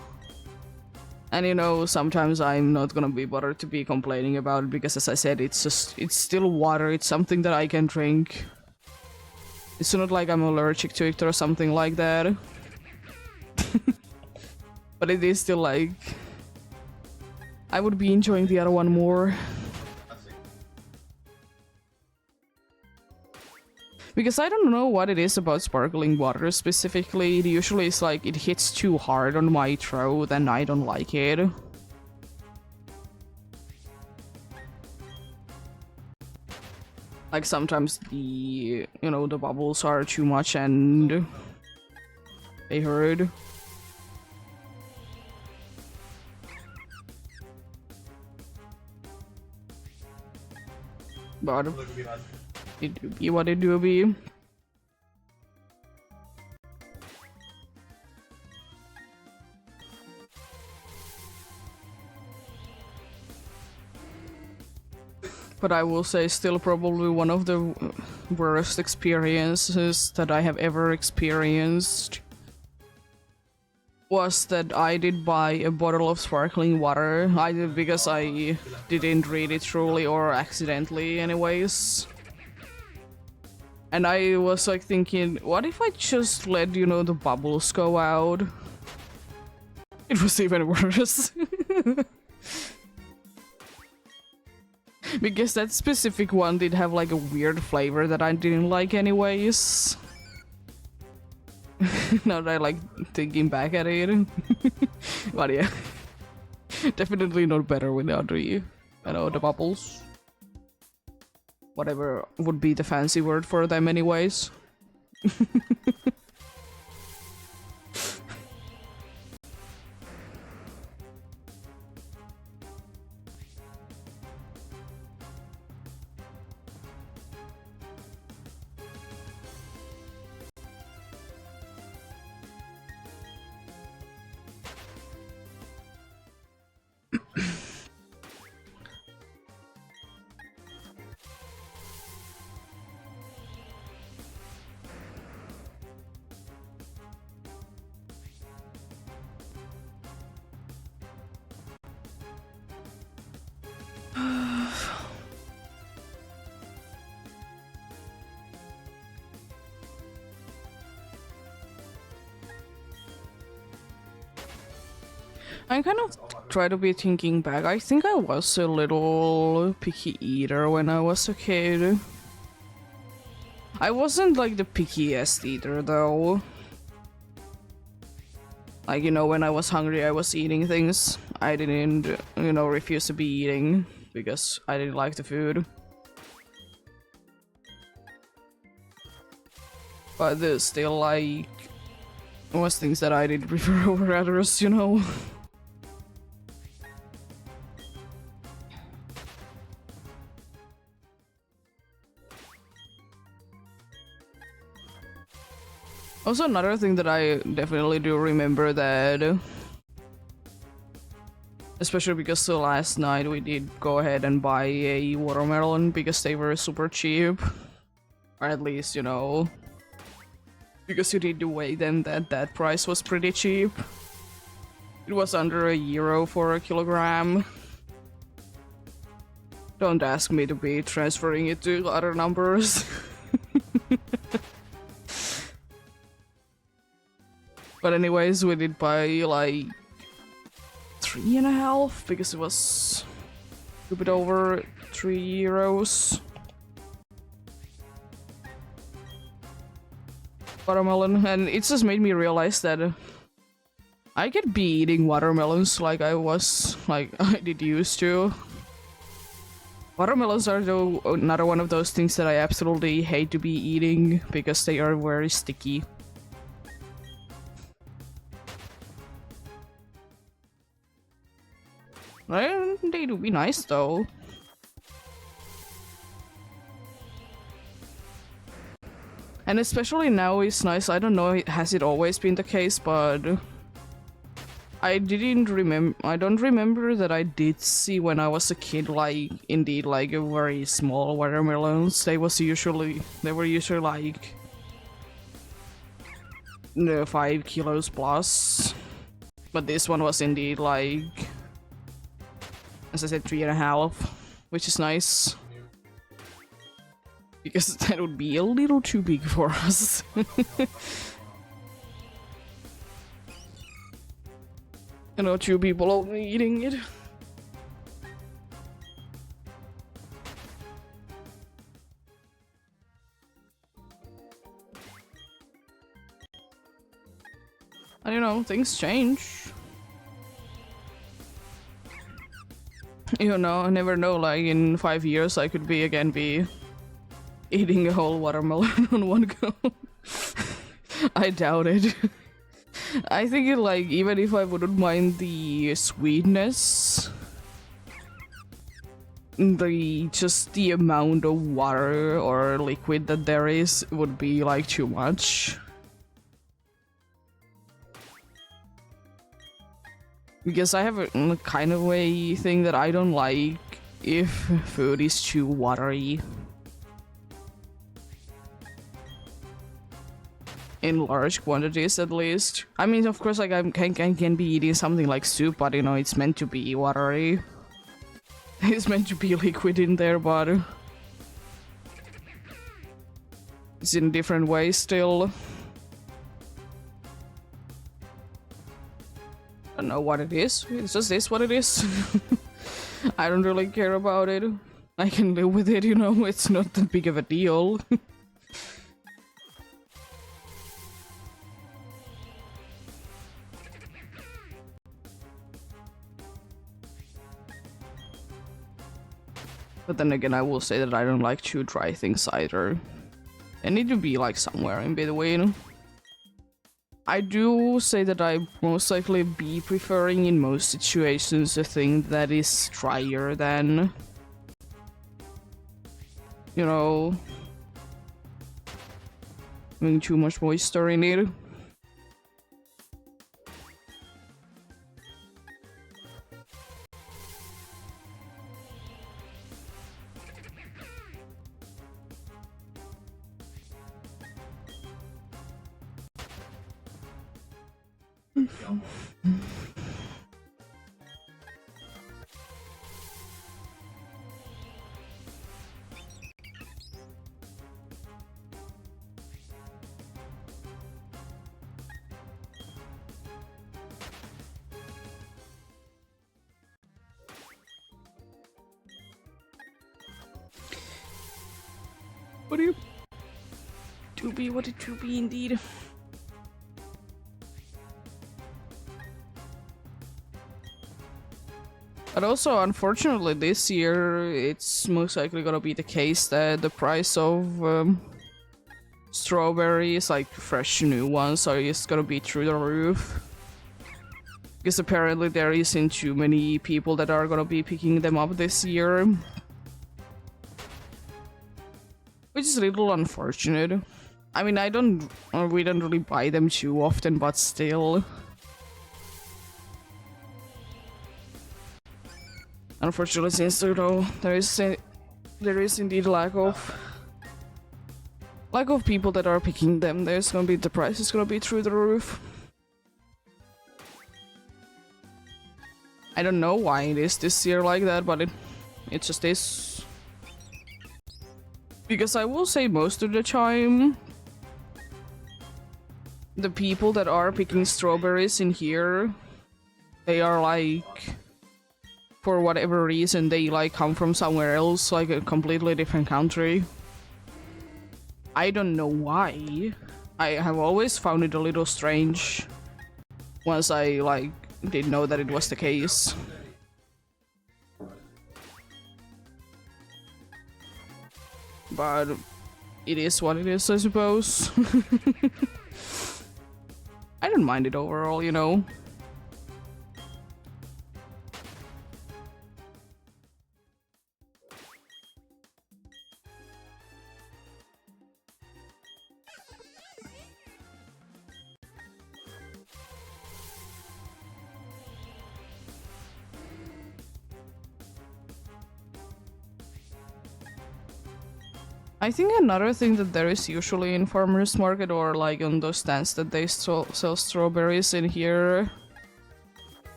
And you know, sometimes I'm not gonna be bothered to be complaining about it because, as I said, it's still water, it's something that I can drink. It's not like I'm allergic to it or something like that. But it is still like, I would be enjoying the other one more. Because I don't know what it is about sparkling water specifically. It usually is like it hits too hard on my throat and I don't like it. Like sometimes the, you know, the bubbles are too much and they hurt. But it do be what it do be. But I will say still probably one of the worst experiences that I have ever experienced was that I did buy a bottle of sparkling water, either because I didn't read it truly or accidentally anyways. And I was like thinking, what if I just let, you know, the bubbles go out? It was even worse. Because that specific one did have like a weird flavor that I didn't like anyways. Now that I like thinking back at it. But yeah. Definitely not better without the, the bubbles. Whatever would be the fancy word for them anyways. I kind of try to be thinking back. I think I was a little picky eater when I was a kid. I wasn't like the pickiest eater though. Like, when I was hungry I was eating things. I didn't, refuse to be eating because I didn't like the food. But there's still like was things that I did prefer over others, Also, another thing that I definitely do remember that, especially because last night we did go ahead and buy a watermelon because they were super cheap. Or at least, because you did weigh them, that price was pretty cheap. It was under €1 for a kilogram. Don't ask me to be transferring it to other numbers. But anyways, we did buy like 3.5 because it was a bit over €3. Watermelon, and it just made me realize that I could be eating watermelons like I did used to. Watermelons are though another one of those things that I absolutely hate to be eating because they are very sticky. They do be nice though. And especially now it's nice. I don't know, has it always been the case, but I don't remember that I did see when I was a kid, like, indeed, like, a very small watermelons. They were usually like 5 kilos plus. But this one was indeed like, as I said, 3.5, which is nice. Because that would be a little too big for us. Two people only eating it. And things change. I never know, like in 5 years I could be eating a whole watermelon on one go. I doubt it. I think even if I wouldn't mind the sweetness, the amount of water or liquid that there is would be like too much. Because I have a kind of a thing that I don't like if food is too watery. In large quantities, at least. I mean, of course, like, I can be eating something like soup, but, it's meant to be watery. It's meant to be liquid in there, but it's in different ways still. I don't know what it is. It's just what it is. I don't really care about it. I can live with it, it's not that big of a deal. But then again, I will say that I don't like too dry things either. They need to be like somewhere in between. I do say that I most likely be preferring in most situations a thing that is drier than, you know, having too much moisture in it. What do you to be? What it to be indeed? But also, unfortunately, this year it's most likely gonna be the case that the price of strawberries, like fresh new ones, are just gonna be through the roof. Because apparently there isn't too many people that are gonna be picking them up this year. Which is a little unfortunate. I mean, we don't really buy them too often, but still. Unfortunately, since there is indeed lack of people that are picking them, the price is gonna be through the roof. I don't know why it is this year like that, but it just is. Because I will say most of the time, the people that are picking strawberries in here, they are like, for whatever reason, they like come from somewhere else, like a completely different country. I don't know why. I have always found it a little strange once I like didn't know that it was the case. But it is what it is, I suppose. I don't mind it overall, you know. I think another thing that there is usually in farmers market or like on those stands that they sell strawberries in here.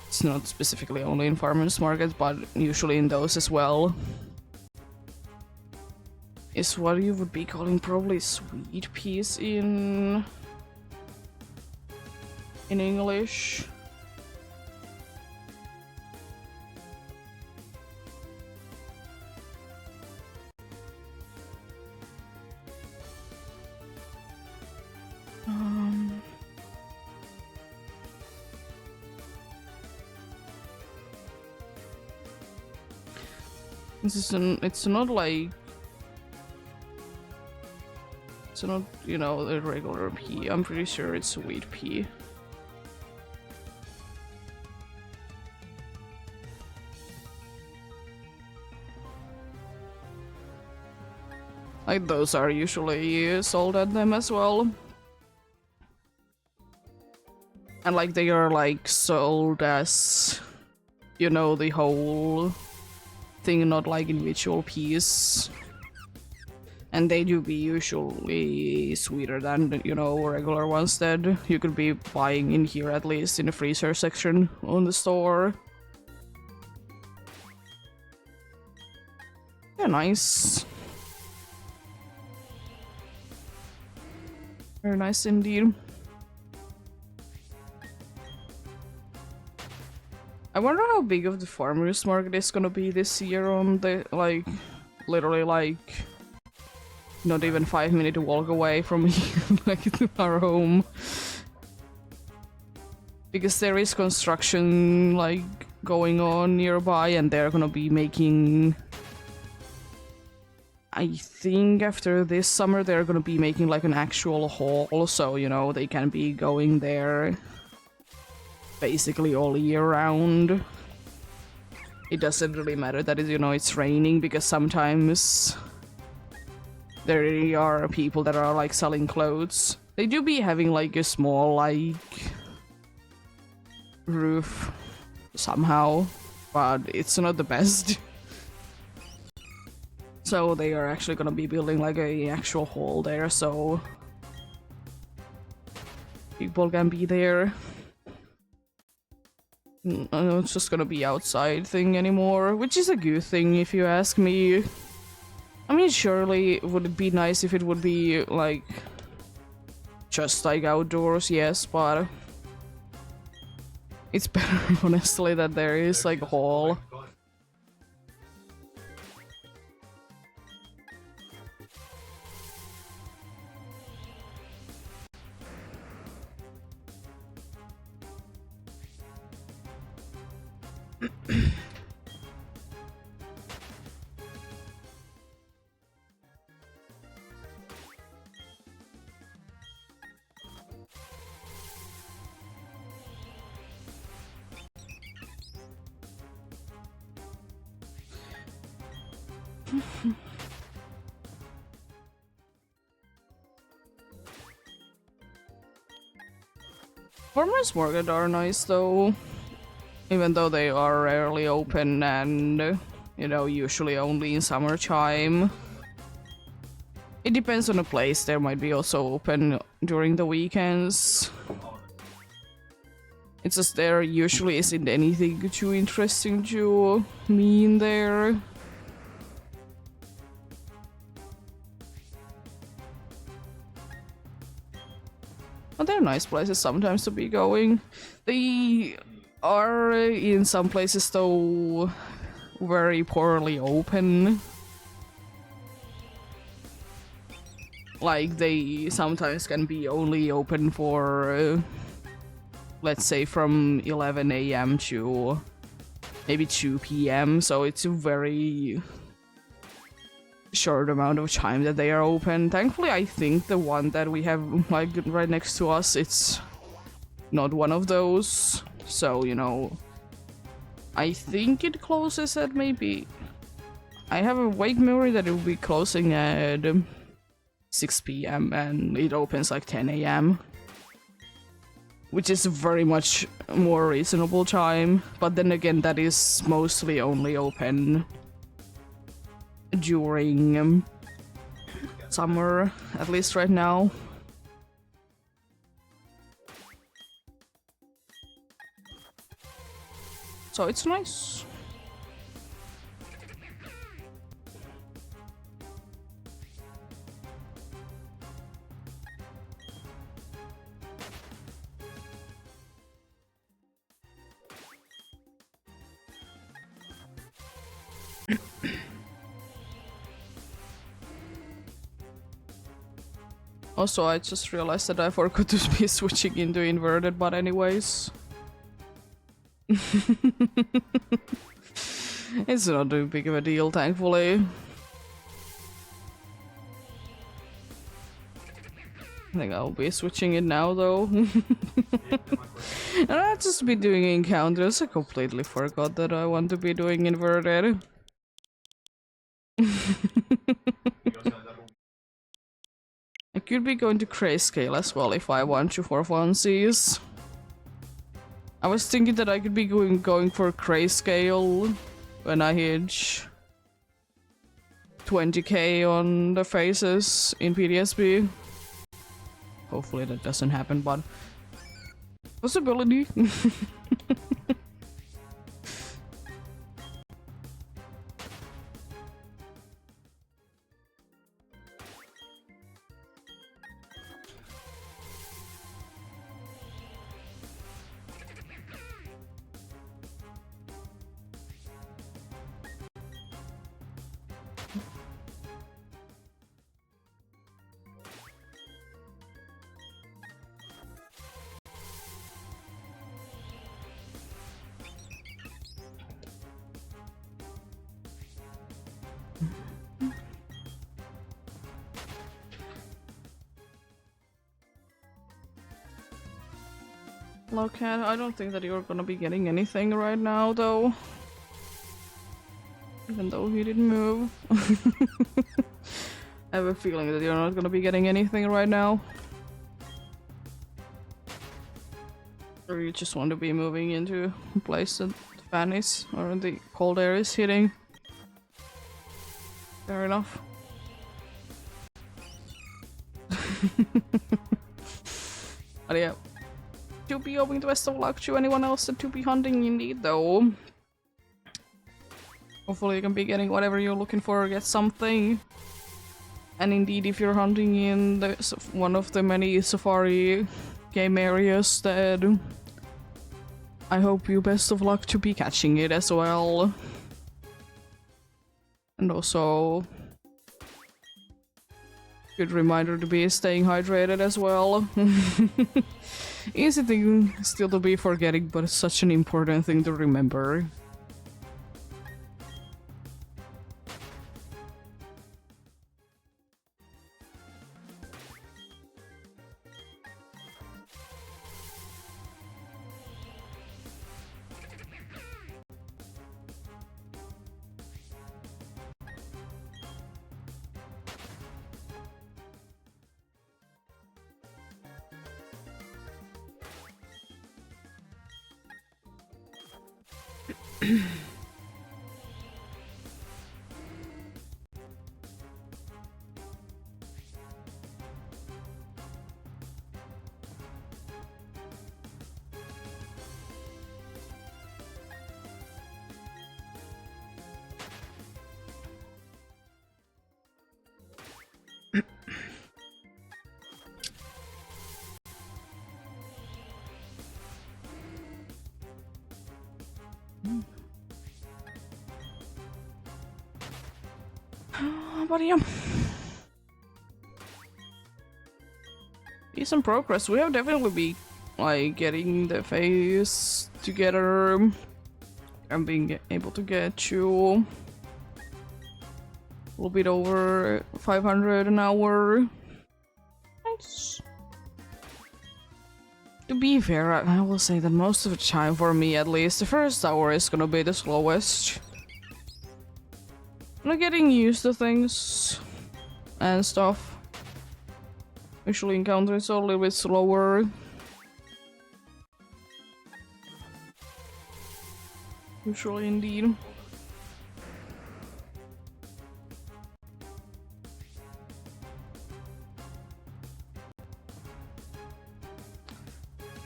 It's not specifically only in farmers markets, but usually in those as well. Is what you would be calling probably sweet peas in English. It's not like... It's not, you know, a regular pea. I'm pretty sure it's sweet pea. Like, those are usually sold at them as well. And like, they are like sold as, you know, the whole thing, not like individual peas. And they do be usually sweeter than, you know, regular ones that you could be buying in here, at least in the freezer section on the store. They're nice. Very nice indeed. I wonder how big of the farmers market is gonna be this year on the, like, literally like not even 5 minute walk away from me, like to our home. Because there is construction like going on nearby and they're gonna be making I think after this summer they're gonna be making like an actual hall, so you know they can be going there basically all year round. It doesn't really matter that it, you know, it's raining, because sometimes there are people that are like selling clothes. They do be having like a small like roof somehow, but it's not the best. So they are actually gonna be building like a actual hall there, so people can be there. It's just gonna be outside thing anymore, which is a good thing if you ask me. I mean, surely would it be nice if it would be like just like outdoors, yes, but it's better honestly that there is like a hall. Farmers market are nice though, even though they are rarely open and, you know, usually only in summertime. It depends on the place, there might be also open during the weekends. It's just there usually isn't anything too interesting to me in there. But they're nice places sometimes to be going. They are in some places though very poorly open. Like they sometimes can be only open for let's say from 11 AM to maybe 2 PM, so it's a very short amount of time that they are open. Thankfully, I think the one that we have like right next to us, it's not one of those. So, you know, I think it closes at maybe... I have a vague memory that it will be closing at 6 PM and it opens like 10 AM. Which is a very much more reasonable time, but then again that is mostly only open during summer, at least right now. So it's nice. Also, I just realized that I forgot to be switching into inverted, but anyways. It's not too big of a deal, thankfully. I think I'll be switching it now, though. And I'll just be doing encounters. I completely forgot that I want to be doing inverted. I could be going to grayscale as well if I want to for funsies. I was thinking that I could be going for grayscale when I hit 20k on the faces in PTSB. Hopefully that doesn't happen, but possibility. Lockhead, I don't think that you're gonna be getting anything right now, though. Even though he didn't move. I have a feeling that you're not gonna be getting anything right now. Or you just want to be moving into a place that the fan is, or the cold air is hitting. Fair enough. But yeah. To be hoping the best of luck to anyone else that to be hunting indeed, though. Hopefully you can be getting whatever you're looking for or get something. And indeed, if you're hunting in one of the many safari game areas, then I hope you best of luck to be catching it as well. And also, good reminder to be staying hydrated as well. Easy thing still to be forgetting, but it's such an important thing to remember. But yeah. Decent progress. We have definitely been like getting the phase together and being able to get you a little bit over 500 an hour. Nice. To be fair, I will say that most of the time, for me at least, the first hour is gonna be the slowest. I'm getting used to things and stuff. Usually encounters are a little bit slower. Usually indeed.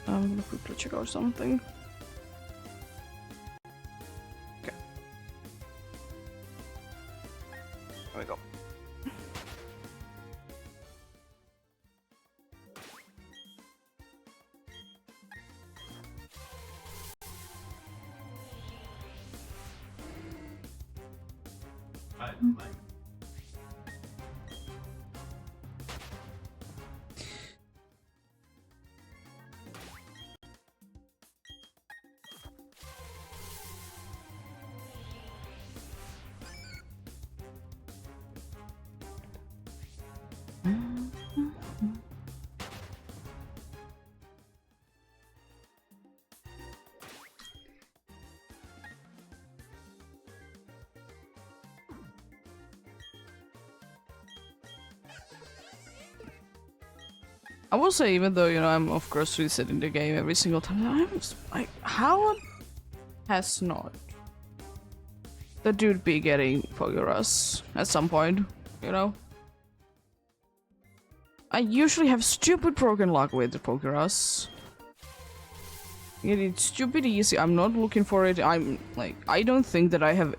I'm gonna quickly check out something. Okay. There we go. I will say, even though, you know, I'm of course resetting the game every single time, I'm like, how has not the dude be getting Pokeras at some point, you know? I usually have stupid broken luck with the Pokeras. It's stupid easy. I'm not looking for it. I'm like, I don't think that I have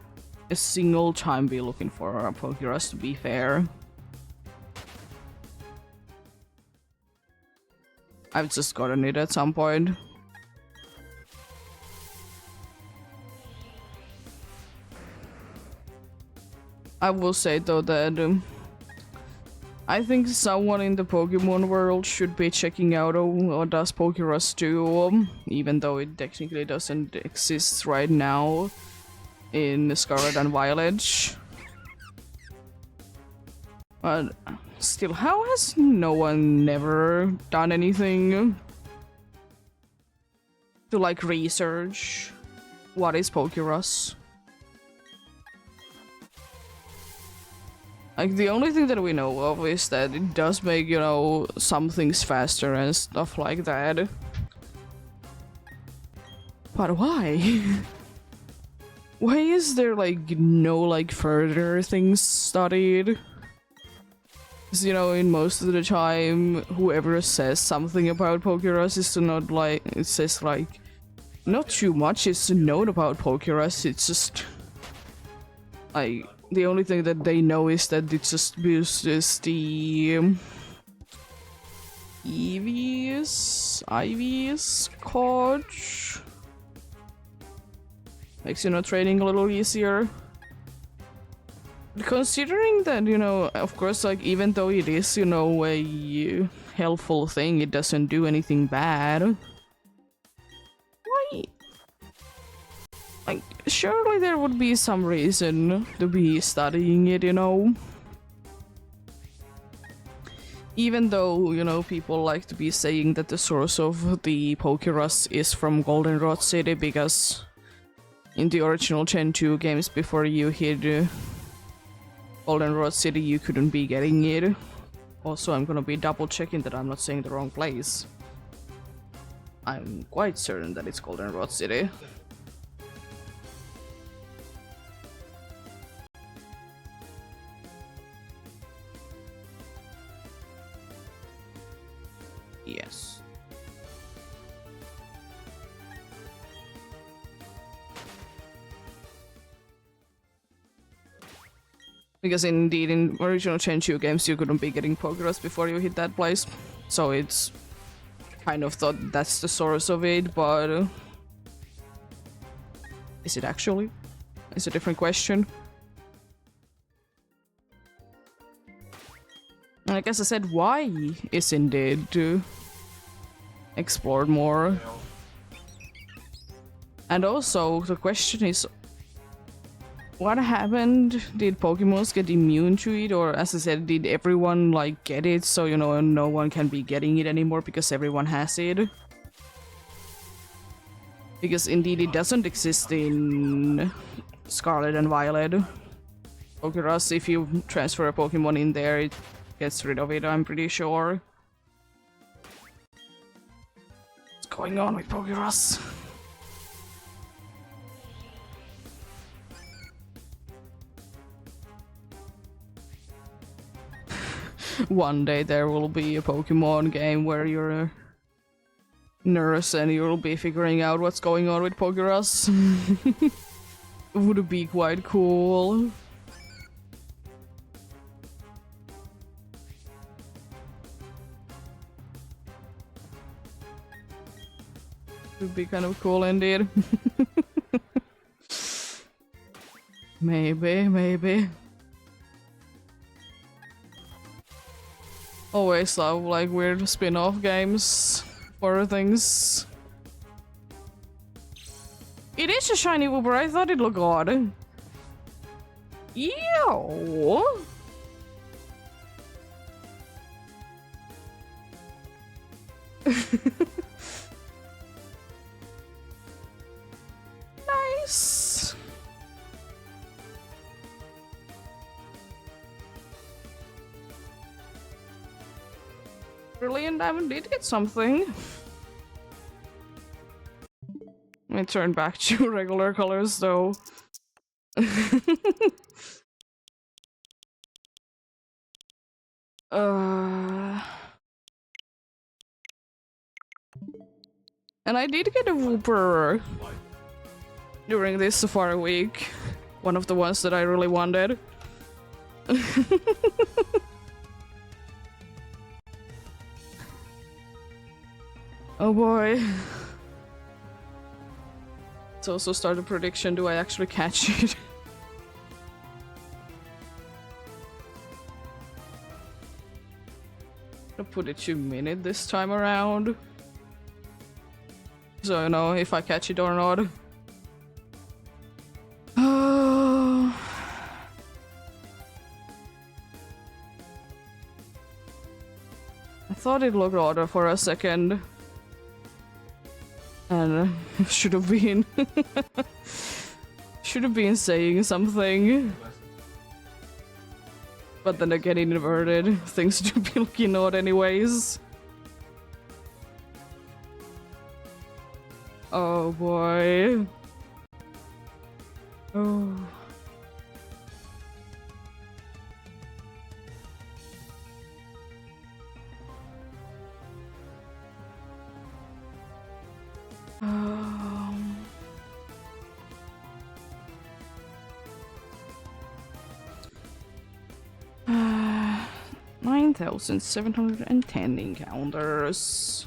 a single time be looking for a Pokeras, to be fair. I've just gotten it at some point. I will say though that I think someone in the Pokemon world should be checking out what does Pokerus do, even though it technically doesn't exist right now in Scarlet and Violet. But still, how has no one never done anything? to like research what is Pokerus. Like the only thing that we know of is that it does make, you know, some things faster and stuff like that. But why? Why is there like no like further things studied? Because, you know, in most of the time, whoever says something about Pokerus is not like, it says like, not too much is known about Pokerus, it's just like, the only thing that they know is that it just boosts the IVs coach. Makes, you know, training a little easier. Considering that, you know, of course, like, even though it is, you know, a helpful thing, it doesn't do anything bad. Why? Like, surely there would be some reason to be studying it, you know? Even though, you know, people like to be saying that the source of the Pokerus is from Goldenrod City, because in the original Gen 2 games before you hit Goldenrod City, you couldn't be getting it. Also, I'm gonna be double checking that I'm not saying the wrong place. I'm quite certain that it's Goldenrod City. Yes. Because indeed, in original Gen 2 games, you couldn't be getting Pokerus before you hit that place. So it's kind of thought that's the source of it, but is it actually? It's a different question. And I guess I said, why isn't it explored more? And also, the question is, what happened? Did Pokemons get immune to it? Or, as I said, did everyone, like, get it? So, you know, no one can be getting it anymore because everyone has it? Because, indeed, it doesn't exist in Scarlet and Violet. Pokerus, if you transfer a Pokemon in there, it gets rid of it, I'm pretty sure. What's going on with Pokerus? One day there will be a Pokemon game where you're a nurse and you'll be figuring out what's going on with Pokerus. Would be quite cool. Would be kind of cool indeed. Maybe. Always love like weird spin-off games for things. It is a shiny Wooper, I thought it looked odd. Ew! Nice! Brilliant Diamond did get something. Let me turn back to regular colors though. And I did get a Wooper during this Safari week. One of the ones that I really wanted. Oh boy. Let's also start a prediction, do I actually catch it? I'll put it to minute this time around. So I know if I catch it or not. I thought it looked odder for a second. And should have been should have been saying something. But then again, inverted. Things do be looking odd anyways. Oh boy. Oh. Um. 9,710 encounters.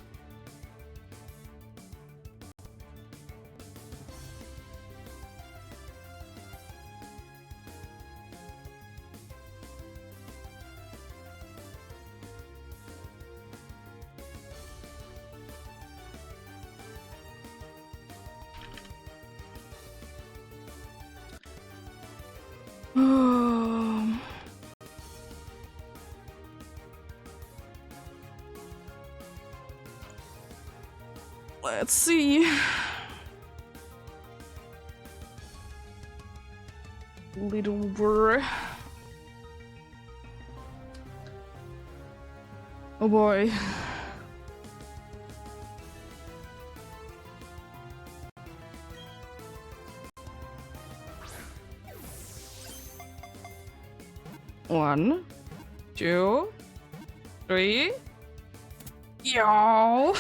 Let's see. Little burr. Oh boy. One, two, three. Yo.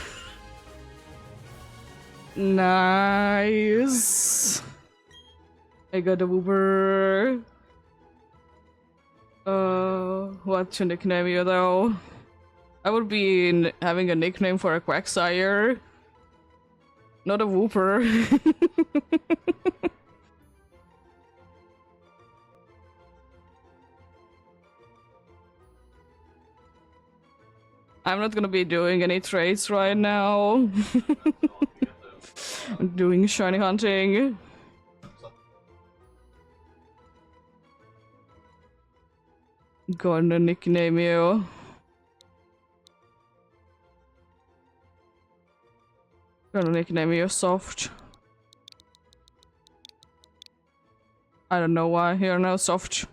Nice. I got a wooper. What to nickname you though? I would be having a nickname for a Quagsire, not a wooper. I'm not gonna be doing any trades right now. I'm doing shiny hunting. Gonna nickname you. Gonna nickname you Soft. I don't know why. You're now Soft.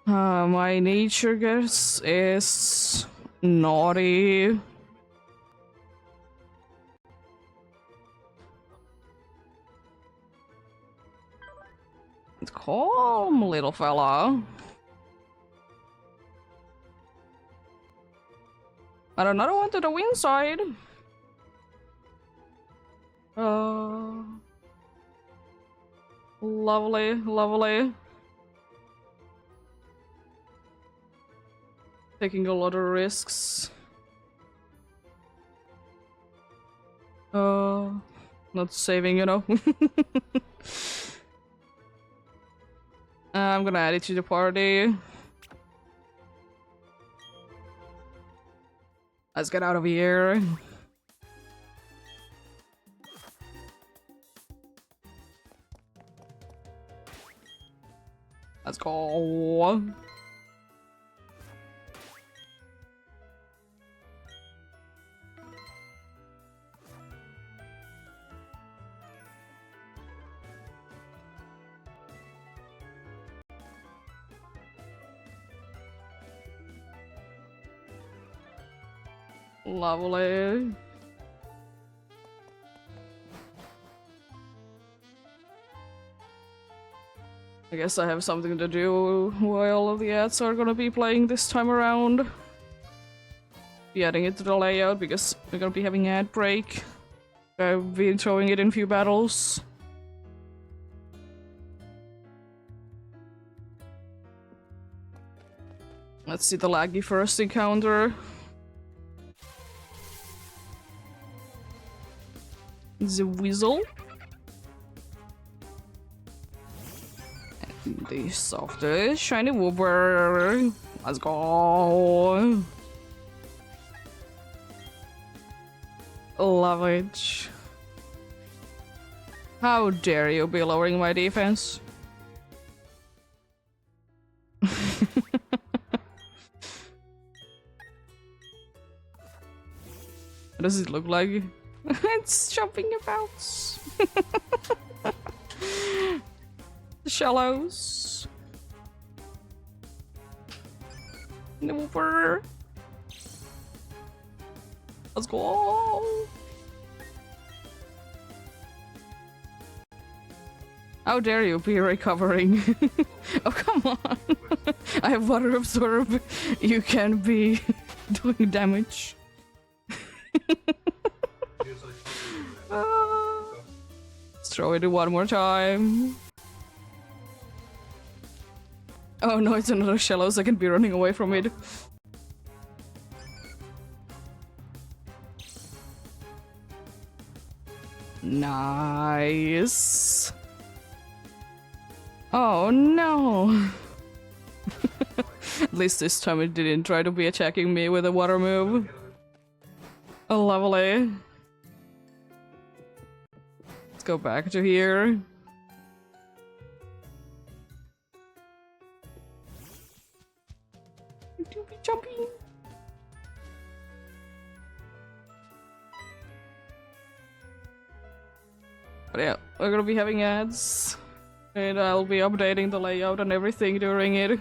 My nature guess is naughty. Calm, little fella. Add another one to the wing side. Lovely, lovely. Taking a lot of risks. Not saving, you know. I'm gonna add it to the party. Let's get out of here. Let's go. Lovely. I guess I have something to do while the ads are gonna be playing this time around. Be adding it to the layout because we're gonna be having ad break. I've been throwing it in a few battles. Let's see the laggy first encounter. The Weasel. And the softest shiny wooper. Let's go. Love it. How dare you be lowering my defense? What does it look like? It's jumping about. The shallows. Over. Let's go. How dare you be recovering? Oh, come on. I have water absorb. You can be doing damage. Let's throw it one more time. Oh no, it's another shallows. I can be running away from it. Nice. Oh no. At least this time it didn't try to be attacking me with a water move. Oh, lovely. Let's go back to here. Jumping. But yeah, we're gonna be having ads. And I'll be updating the layout and everything during it.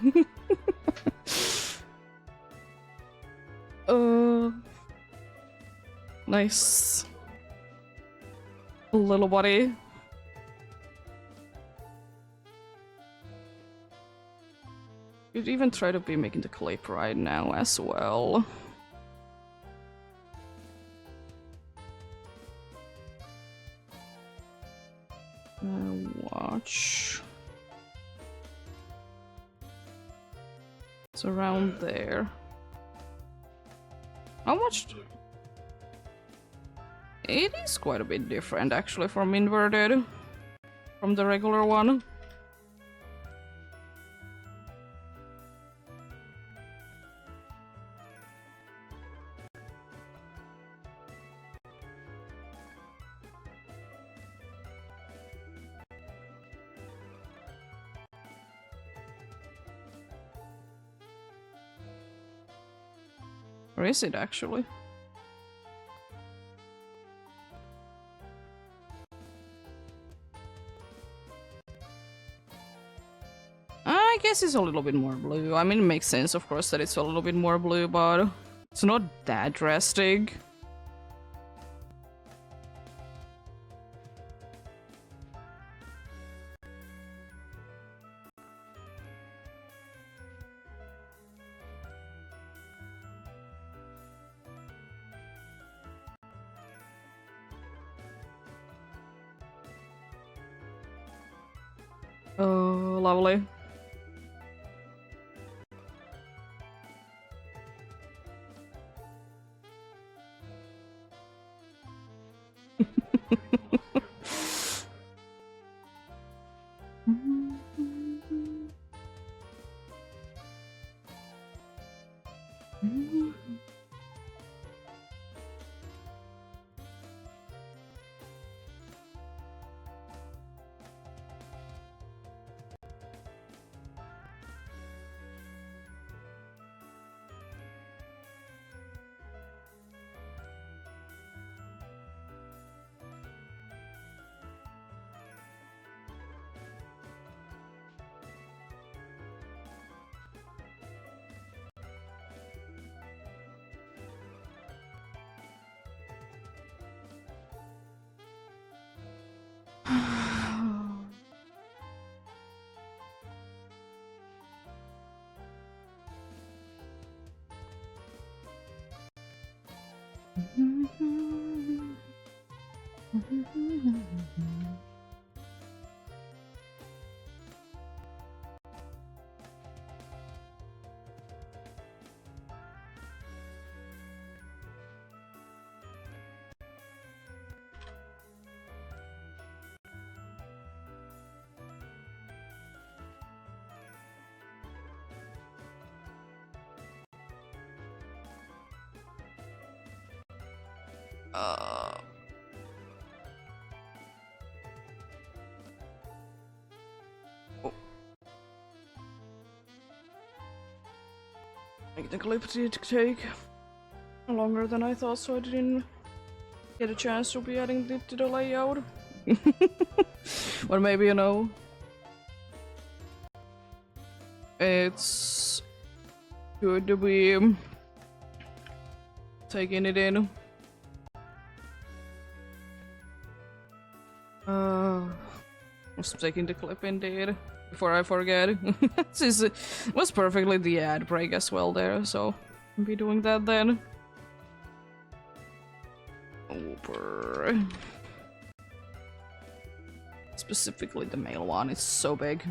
Nice. Little buddy. You'd even try to be making the clip right now as well. Watch. It's around there. How much? It is quite a bit different actually from inverted, from the regular one. Or is it actually? I guess it's a little bit more blue. I mean, it makes sense, of course, that it's a little bit more blue, but it's not that drastic. Oh, lovely. I think the clip did take longer than I thought, so I didn't get a chance to be adding it to the layout. Or maybe, you know, it's good to be taking it in. Was taking the clip indeed before I forget. Since it was perfectly the ad break as well there, so I'll be doing that then. Over. Specifically the male one, it's so big.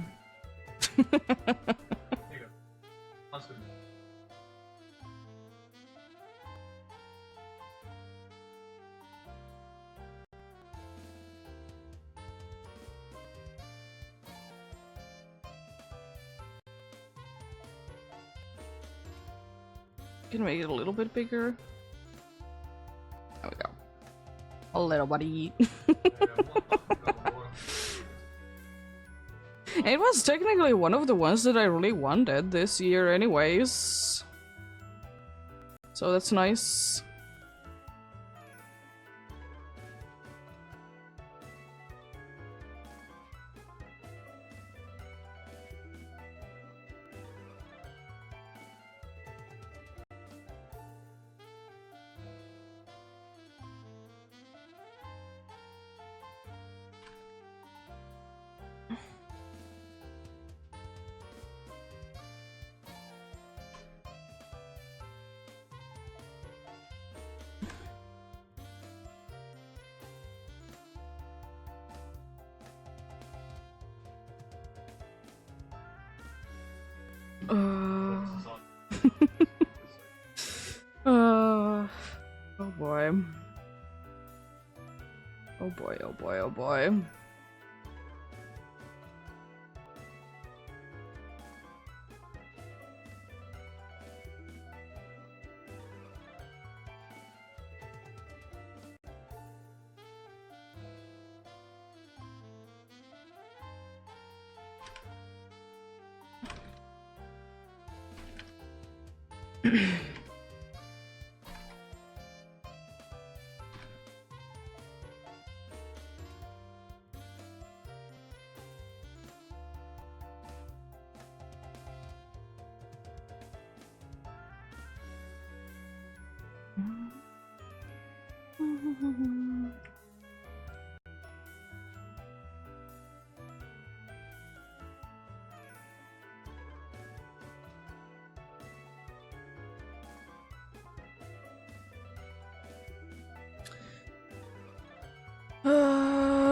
Here you go. That's good. Can make it a little bit bigger. There we go. A little buddy. It was technically one of the ones that I really wanted this year anyways. So that's nice. Oh boy. Oh boy, oh boy, oh boy.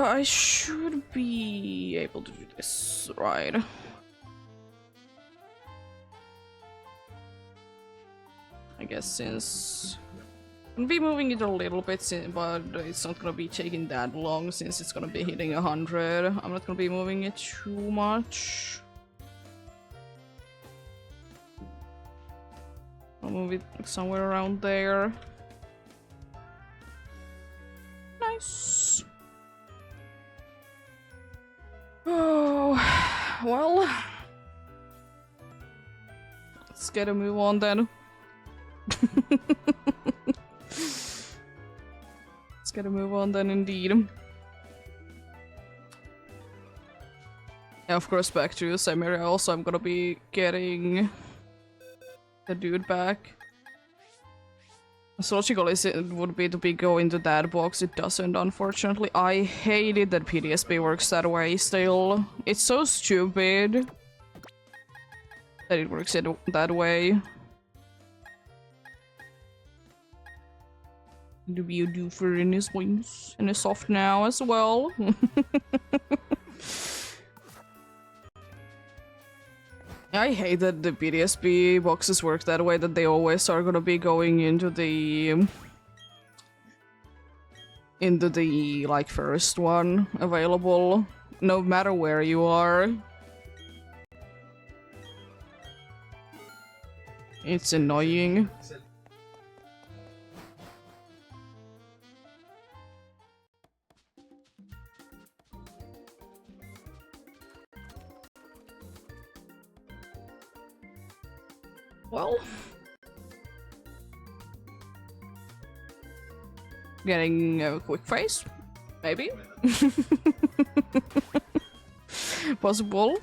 I should be able to do this, right? I guess since I'm gonna be moving it a little bit, but it's not gonna be taking that long since it's gonna be hitting 100. I'm not gonna be moving it too much. I'll move it somewhere around there. Nice. Oh, well. Let's get a move on then. Let's get a move on then indeed. Yeah, of course, back to Samaria also, I'm gonna be getting the dude back. So logically it would be to be go into that box, it doesn't unfortunately. I hate it that PDSP works that way still. It's so stupid that it works that way. To be a doofer in his wings and a soft now as well. I hate that the PDSP boxes work that way, that they always are gonna be going into the like first one available, no matter where you are. It's annoying. Well, Getting a quick face? Maybe? Possible.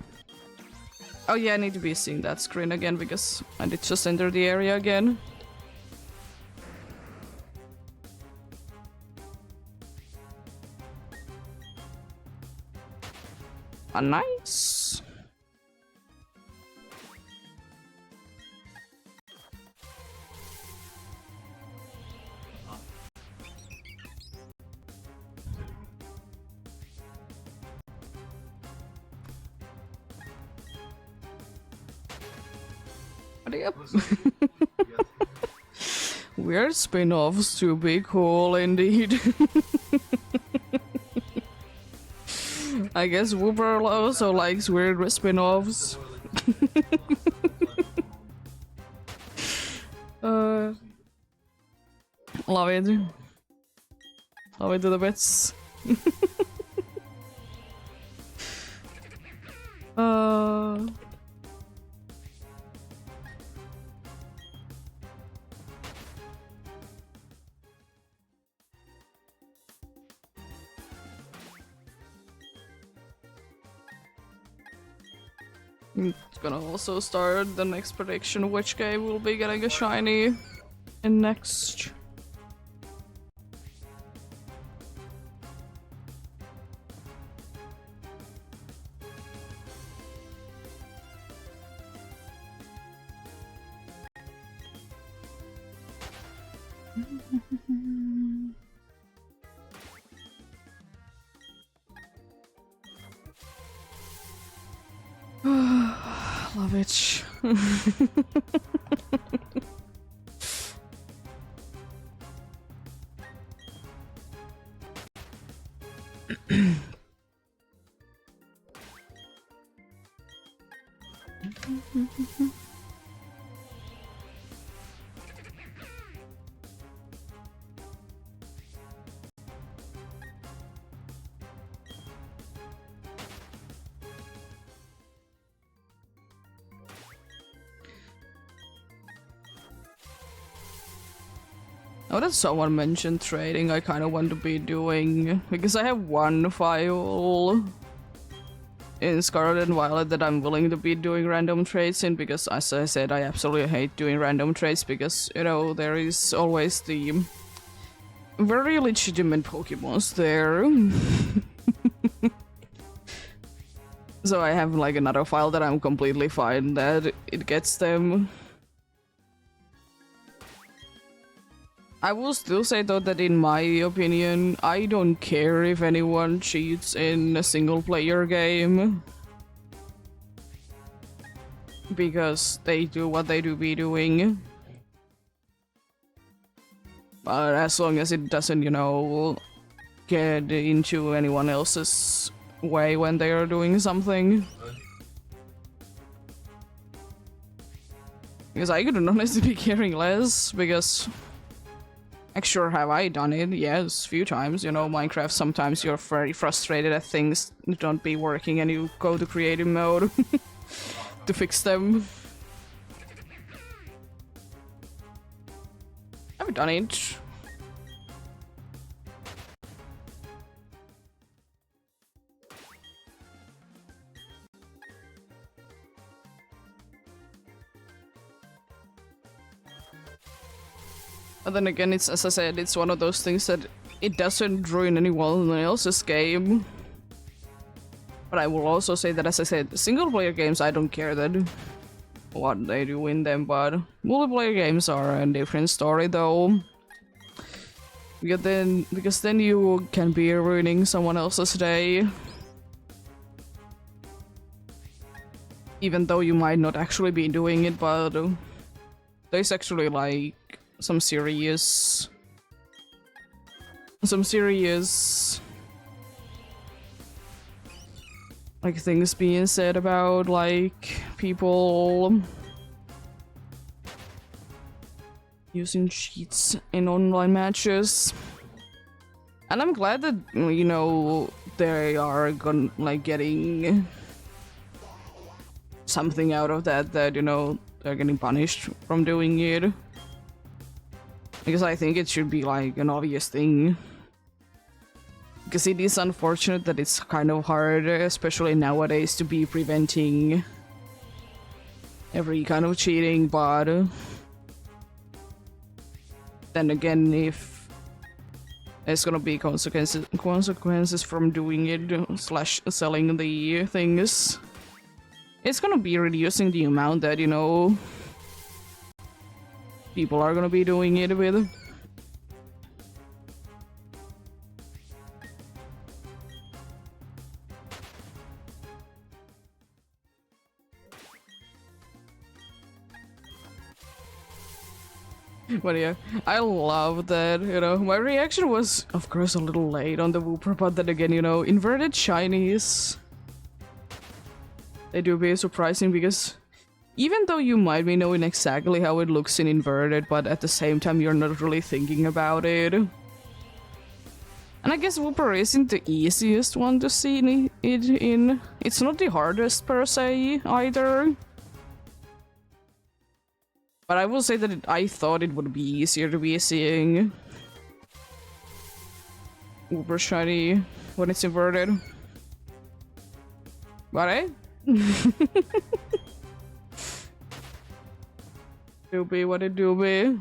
Oh yeah, I need to be seeing that screen again because I did just enter the area again. Ah, nice. Yep. Weird spin-offs to be cool indeed. I guess Wooper also likes weird spin-offs. Love it. Love it to the bits. It's gonna also start the next prediction which game will be getting a shiny in next. Love it. Now that someone mentioned trading, I kind of want to be doing, because I have one file in Scarlet and Violet that I'm willing to be doing random trades in, because as I said, I absolutely hate doing random trades because, you know, there is always the very legitimate Pokemons there. So I have like another file that I'm completely fine that it gets them. I will still say though that in my opinion, I don't care if anyone cheats in a single player game. Because they do what they do be doing. But as long as it doesn't, you know, get into anyone else's way when they are doing something. Because I could honestly be caring less, because sure have I done it, yes, a few times, you know, Minecraft, sometimes you're very frustrated at things that don't be working and you go to creative mode to fix them. I've done it. But then again, it's, as I said, it's one of those things that it doesn't ruin anyone else's game. But I will also say that, as I said, single player games, I don't care that what they do in them, but multiplayer games are a different story though. Because then you can be ruining someone else's day. Even though you might not actually be doing it, but there's actually like some serious like things being said about like people using cheats in online matches. And I'm glad that, you know, they are getting something out of that, you know, they're getting punished from doing it. Because I think it should be like an obvious thing. Because it is unfortunate that it's kind of hard, especially nowadays, to be preventing every kind of cheating, but then again, if there's gonna be consequences from doing it slash selling the things, it's gonna be reducing the amount that, you know, people are gonna be doing it with. But yeah, I love that, you know. My reaction was, of course, a little late on the Wooper, but then again, you know, inverted shinies, they do be surprising because even though you might be knowing exactly how it looks in inverted, but at the same time, you're not really thinking about it. And I guess Wooper isn't the easiest one to see it in. It's not the hardest per se, either. But I will say that I thought it would be easier to be seeing Uber shiny when it's inverted. But eh? Do be what it do be.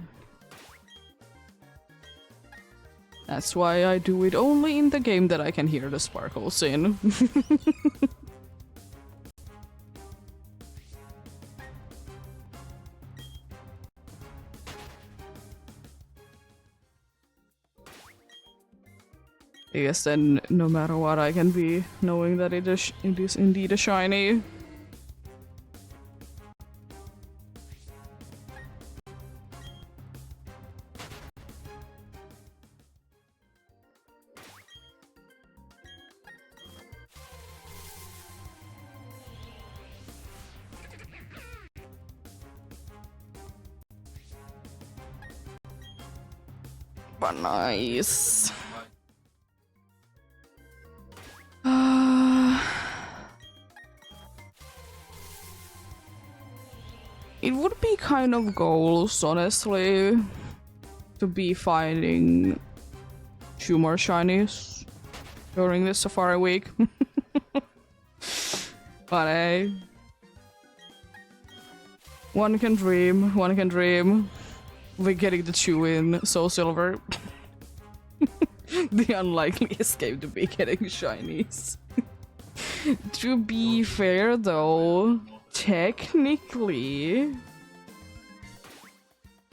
That's why I do it only in the game that I can hear the sparkles in. I guess then, no matter what, I can be knowing that it is indeed a shiny. But nice. It would be kind of goals, honestly, to be finding 2 more shinies during this Safari week. But hey, one can dream, one can dream. We're getting the 2 in Soul Silver. The unlikeliest game to be getting shinies. To be fair though, technically,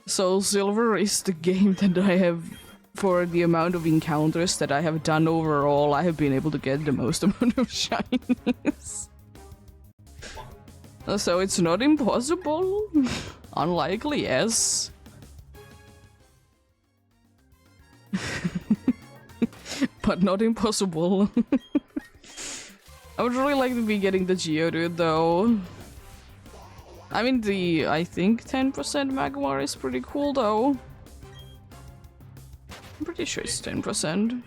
Soul Silver is the game that I have, for the amount of encounters that I have done overall, I have been able to get the most amount of shinies. So it's not impossible. Unlikely, yes. But not impossible. I would really like to be getting the Geodude though. I mean, I think 10% Magmar is pretty cool though. I'm pretty sure it's 10%.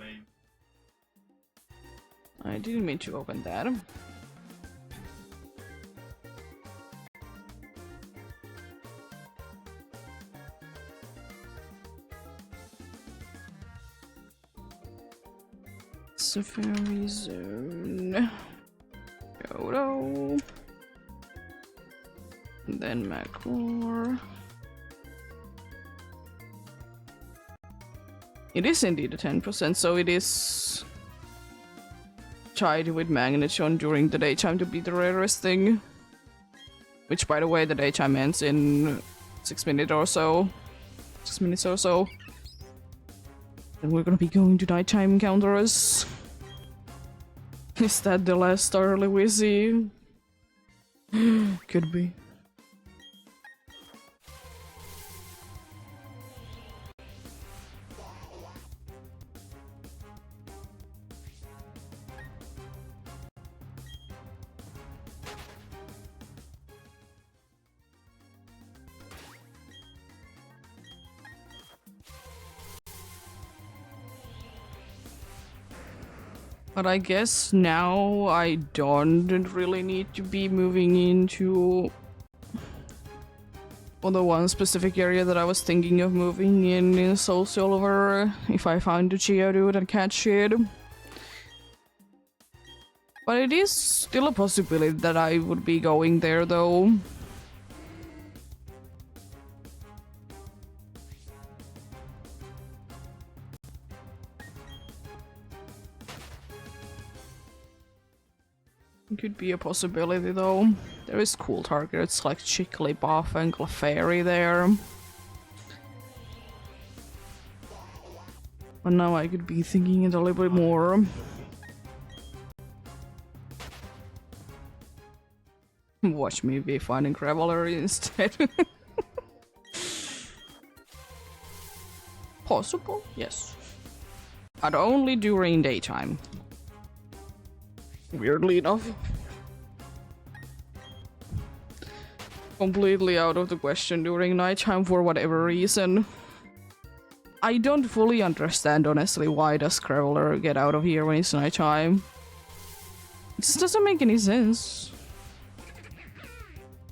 I didn't mean to open that. Safari Zone. Dodo. And then Magmar. It is indeed a 10%, so it is tied with Magnetron during the daytime to be the rarest thing. Which, by the way, the daytime ends in 6 minutes or so. 6 minutes or so. Then we're gonna be going to nighttime encounters. Is that the last early we see? Could be. But I guess now I don't really need to be moving into... or the one specific area that I was thinking of moving in Soul Silver if I find the Geodude and catch it. But it is still a possibility that I would be going there though. It could be a possibility though. There is cool targets like Jigglypuff and Clefairy there. But now I could be thinking it a little bit more. Watch me be finding Graveler instead. Possible? Yes. But only during daytime. Weirdly enough. Completely out of the question during nighttime for whatever reason. I don't fully understand, honestly, why does Graveler get out of here when it's nighttime. It just doesn't make any sense.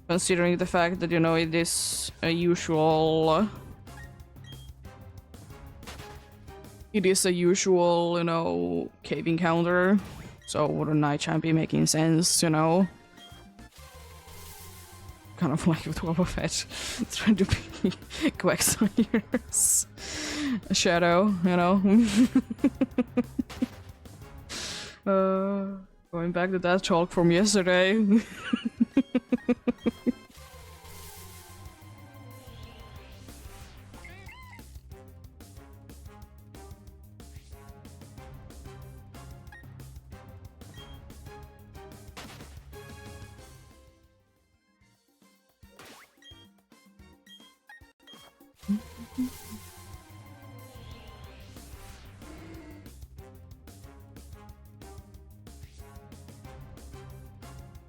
Considering the fact that, you know, it is a usual... It is a usual, you know, cave encounter. So wouldn't nighttime be making sense, you know? Kind of like with Boba Fett trying to be Quagsire's shadow, you know? Going back to that talk from yesterday.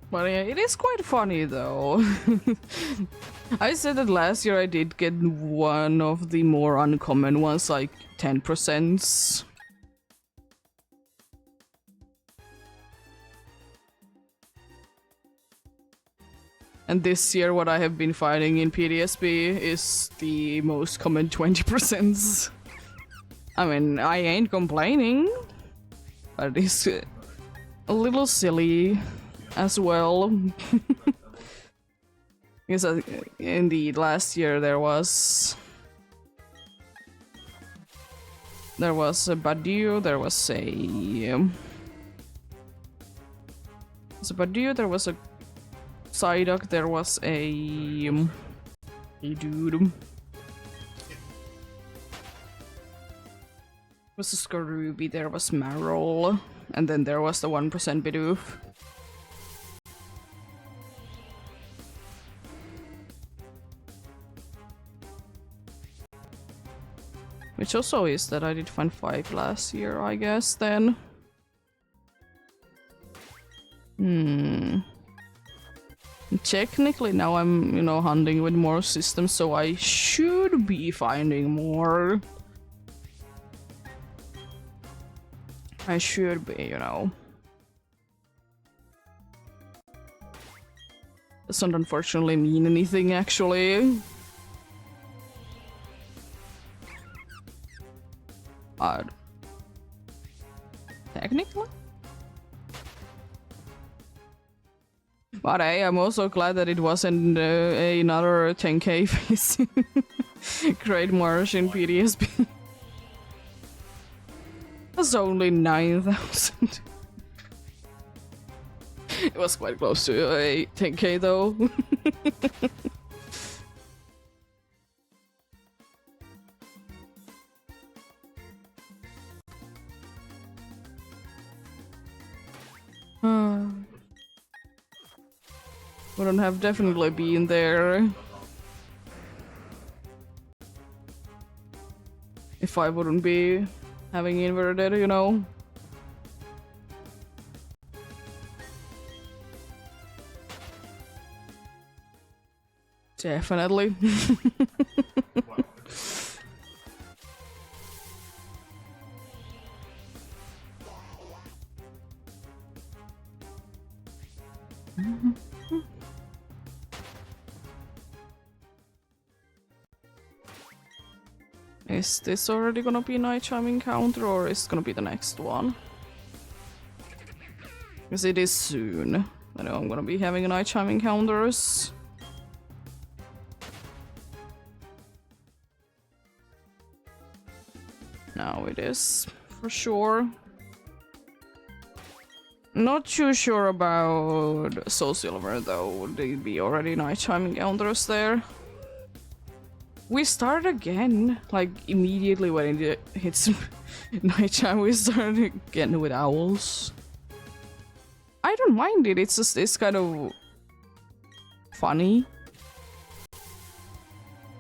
But yeah, it is quite funny though. I said that last year I did get one of the more uncommon ones, like 10%. And this year what I have been finding in PDSB is the most common 20%. I mean, I ain't complaining, but it's a little silly as well. Because indeed last year there was a Badiou, there was a Badiou, there was a Psyduck, there was a dude. There was a Skarubi, there was Marill, and then there was the 1% Bidoof. Which also is that I did find 5 last year, I guess, then. Technically now I'm, you know, hunting with more systems, so I should be finding more. I should be, you know. Doesn't unfortunately mean anything, actually. Odd. Technically? But hey, I'm also glad that it wasn't another 10k face. Great Marsh in PDSB. That's only 9,000. It was quite close to a 10k though. Wouldn't have definitely been there if I wouldn't be having inverted, you know. Definitely. Is this already gonna be night chime encounter or is it gonna be the next one? Because it is soon. I know I'm gonna be having a night chime encounters. Now it is, for sure. Not too sure about Soul Silver though. Would they be already night chime encounters there? We start again, like immediately when it hits nighttime. We start again with owls. I don't mind it. It's kind of funny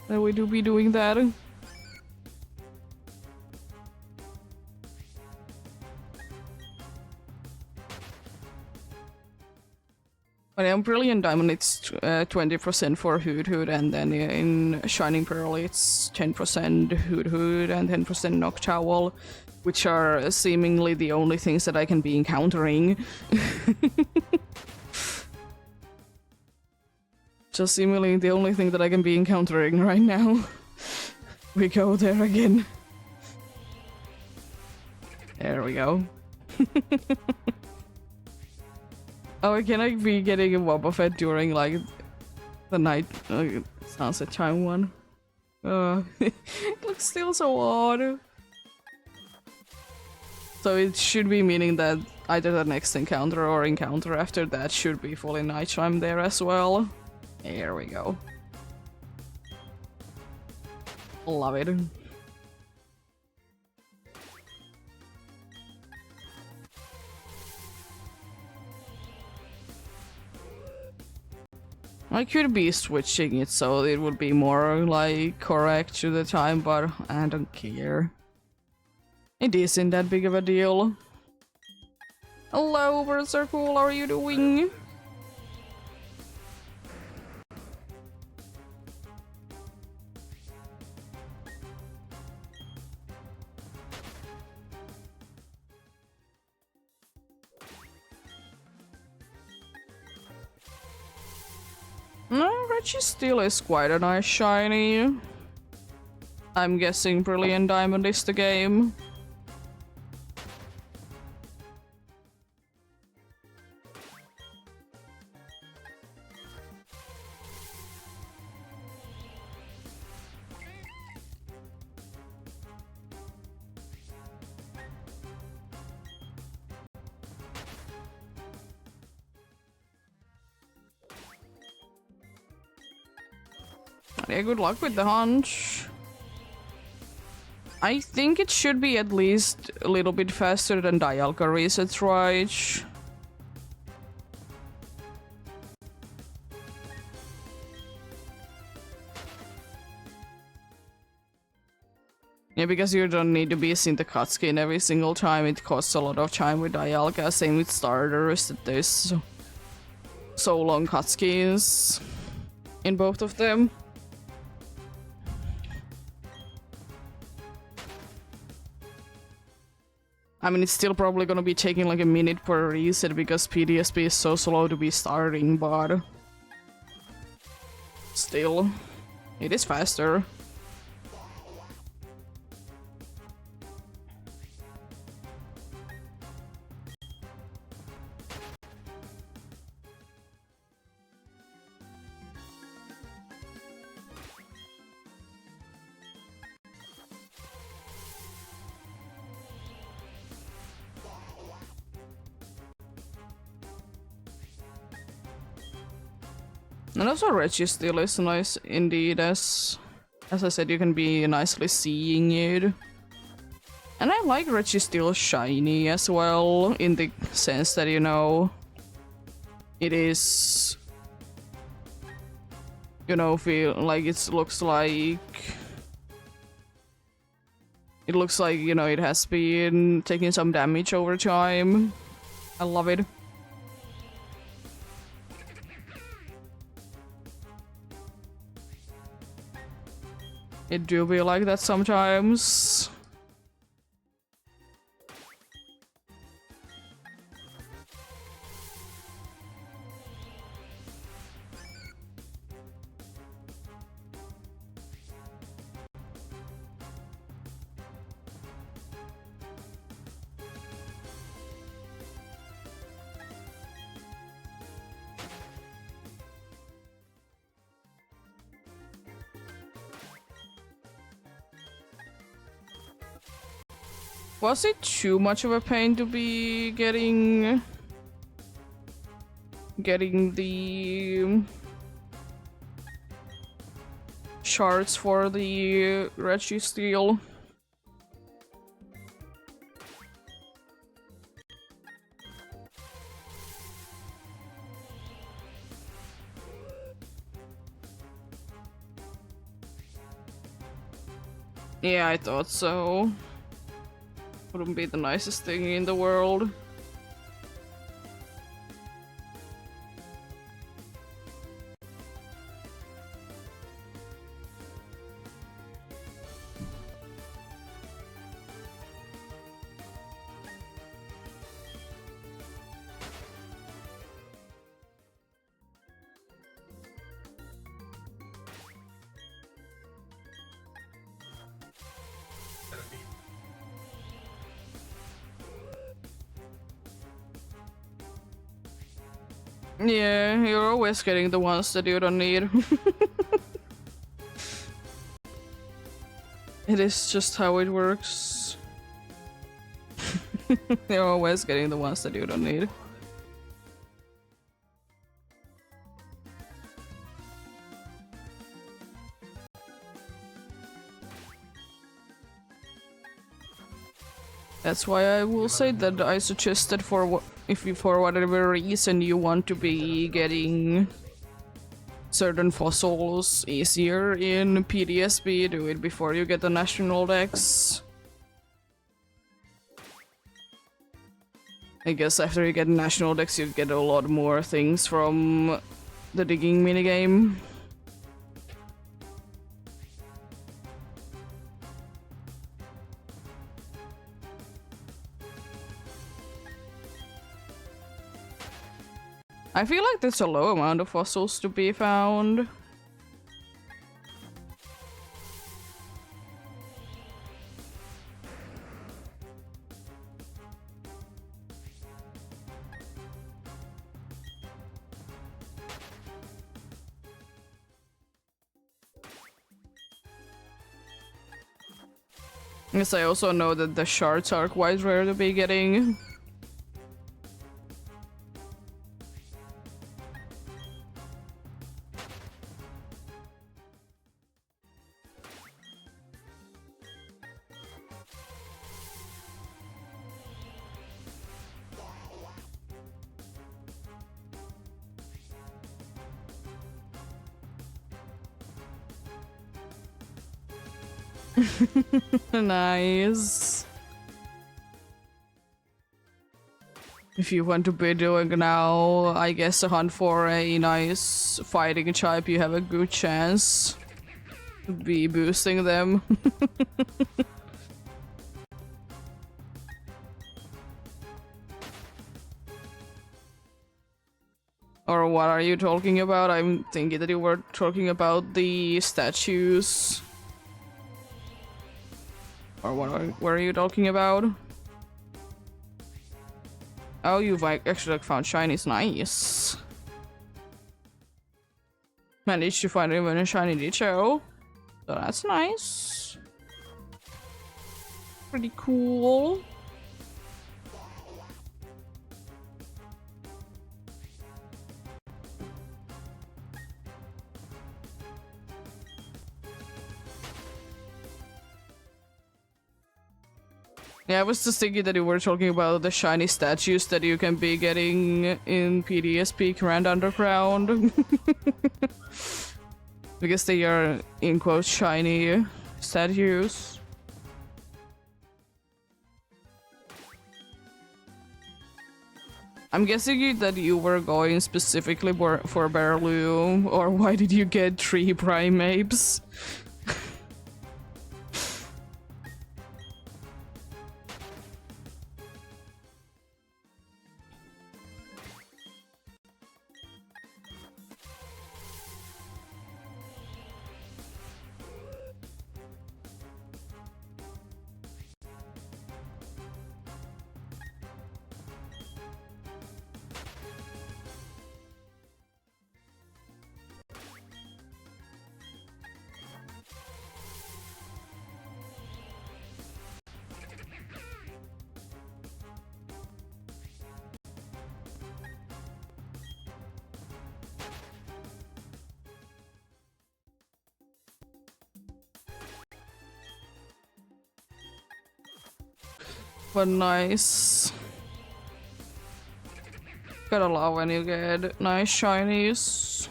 that we do be doing that. But in Brilliant Diamond, it's 20% for Hoot Hoot, and then in Shining Pearl, it's 10% Hoot Hoot and 10% Noctowl, which are seemingly the only things that I can be encountering. Just seemingly the only thing that I can be encountering right now. We go there again. There we go. Oh, can I be getting a Wobbuffet during like the night sunset chime one? It looks still so odd. So it should be meaning that either the next encounter or encounter after that should be fully night chime there as well. There we go. Love it. I could be switching it so it would be more like correct to the time, but I don't care. It isn't that big of a deal. Hello, birds are cool, how are you doing? No, Reggie still is quite a nice shiny. I'm guessing Brilliant Diamond is the game. Yeah, good luck with the hunch. I think it should be at least a little bit faster than Dialga resets, right? Yeah, because you don't need to be in the cutscene every single time. It costs a lot of time with Dialga. Same with starters, that there's so long cutscenes in both of them. I mean, it's still probably gonna be taking like a minute per reset because PDSP is so slow to be starting, but still, it is faster. And also Registeel is nice indeed, as I said, you can be nicely seeing it. And I like Registeel shiny as well, in the sense that, you know, it is, you know, feel like it looks like, you know, it has been taking some damage over time. I love it. It do be like that sometimes. Was it too much of a pain to be getting the shards for the Registeel? Yeah, I thought so. Wouldn't be the nicest thing in the world. Therapy. Yeah, you're always getting the ones that you don't need. It is just how it works. You're always getting the ones that you don't need. That's why I will say that I suggest that if you for whatever reason you want to be getting certain fossils easier in PDSB, do it before you get the national dex. I guess after you get national dex you get a lot more things from the digging minigame. I feel like there's a low amount of fossils to be found. Yes, I also know that the shards are quite rare to be getting. Nice. If you want to be doing now, I guess a hunt for a nice fighting type, you have a good chance to be boosting them. Or what are you talking about? I'm thinking that you were talking about the statues. Or what were you talking about? Oh, you've actually found shinies, nice. Managed to find even a shiny Dicho. So that's nice. Pretty cool. Yeah, I was just thinking that you were talking about the shiny statues that you can be getting in PDSP Grand Underground. Because they are, in quotes, shiny statues. I'm guessing that you were going specifically for Berlu, or why did you get 3 primates? But nice. Gotta love when you get nice shinies.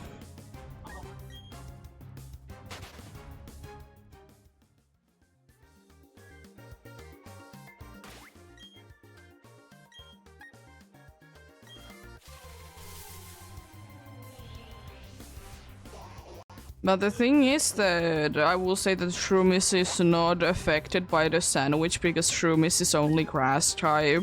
But the thing is that I will say that Shroomis is not affected by the sandwich because Shroomis is only grass type.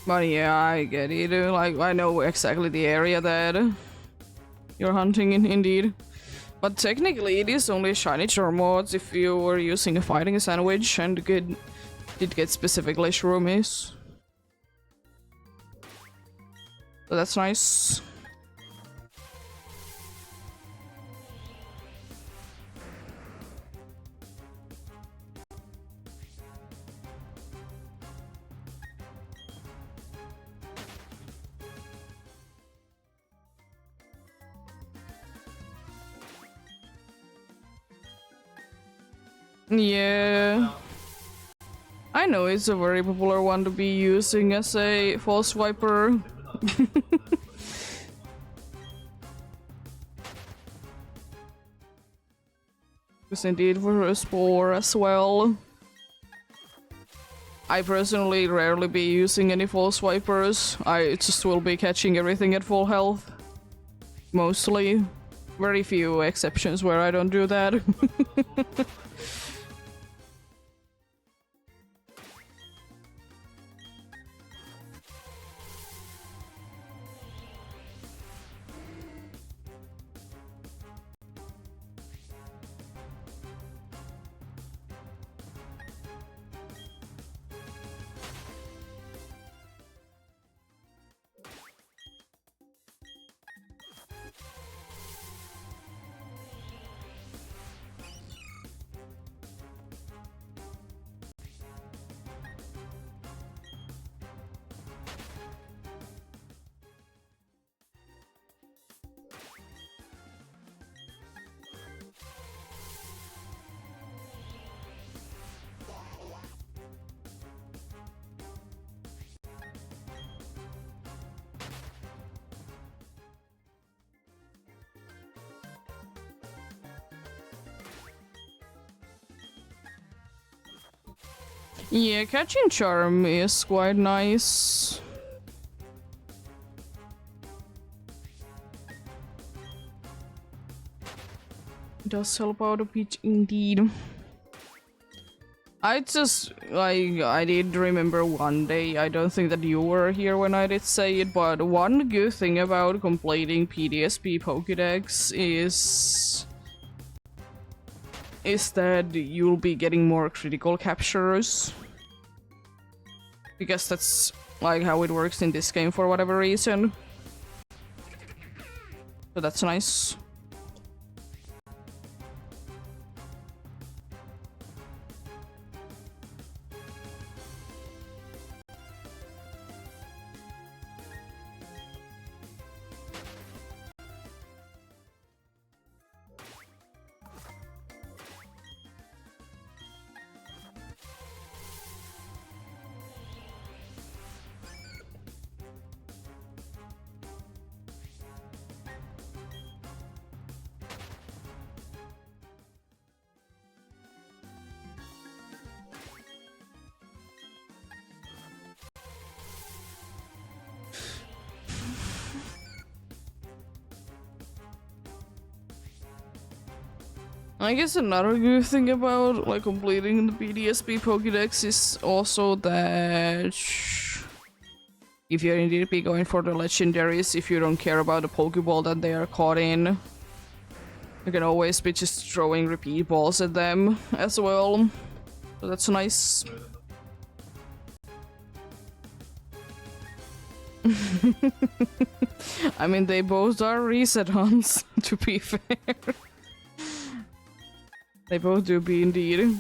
But yeah, I get it. Like, I know exactly the area that you're hunting in, indeed. But technically, it is only shiny charm mods if you were using a fighting sandwich and did get specifically Shroomies. So that's nice. Yeah. I know it's a very popular one to be using as a false wiper. Because indeed for a spore as well. I personally rarely be using any false wipers. I just will be catching everything at full health. Mostly. Very few exceptions where I don't do that. Yeah, catching charm is quite nice. Does help out a bit indeed. I just, like, I did remember one day, I don't think that you were here when I did say it, but one good thing about completing PDSP Pokédex is that you'll be getting more critical captures. Because that's like how it works in this game for whatever reason. So that's nice. I guess another good thing about like completing the BDSP Pokédex is also that if you're indeed be going for the legendaries, if you don't care about the Pokeball that they are caught in, you can always be just throwing repeat balls at them as well. So that's nice. I mean, they both are reset hunts, to be fair. They both do be indeed.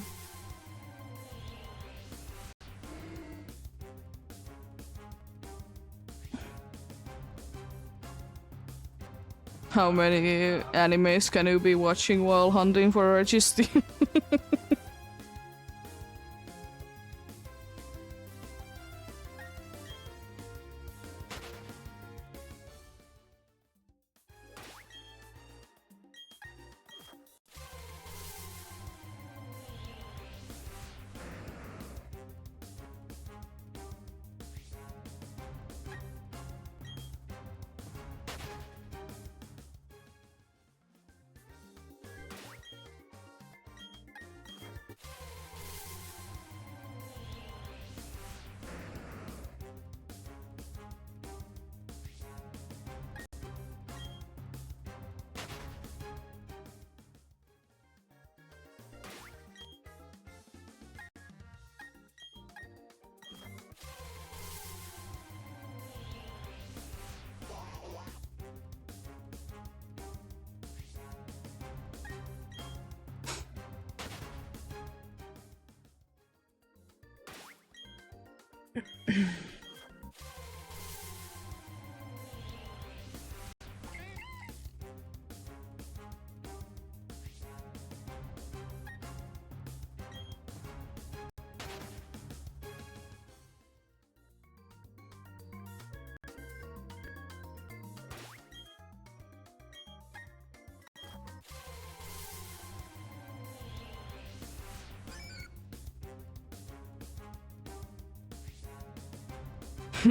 How many animes can you be watching while hunting for a Registi?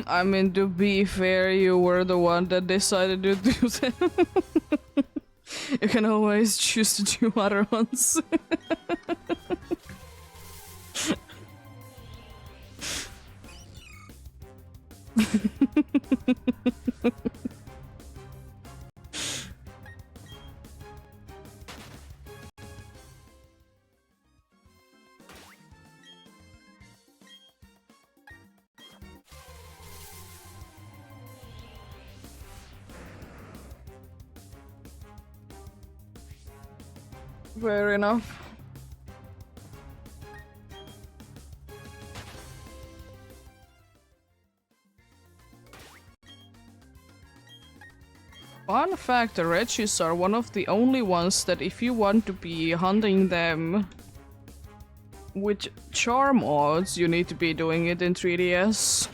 I mean, to be fair, you were the one that decided to do them. You can always choose to do other ones. Fair enough. Fun fact, the Regis are one of the only ones that if you want to be hunting them with charm odds, you need to be doing it in 3DS.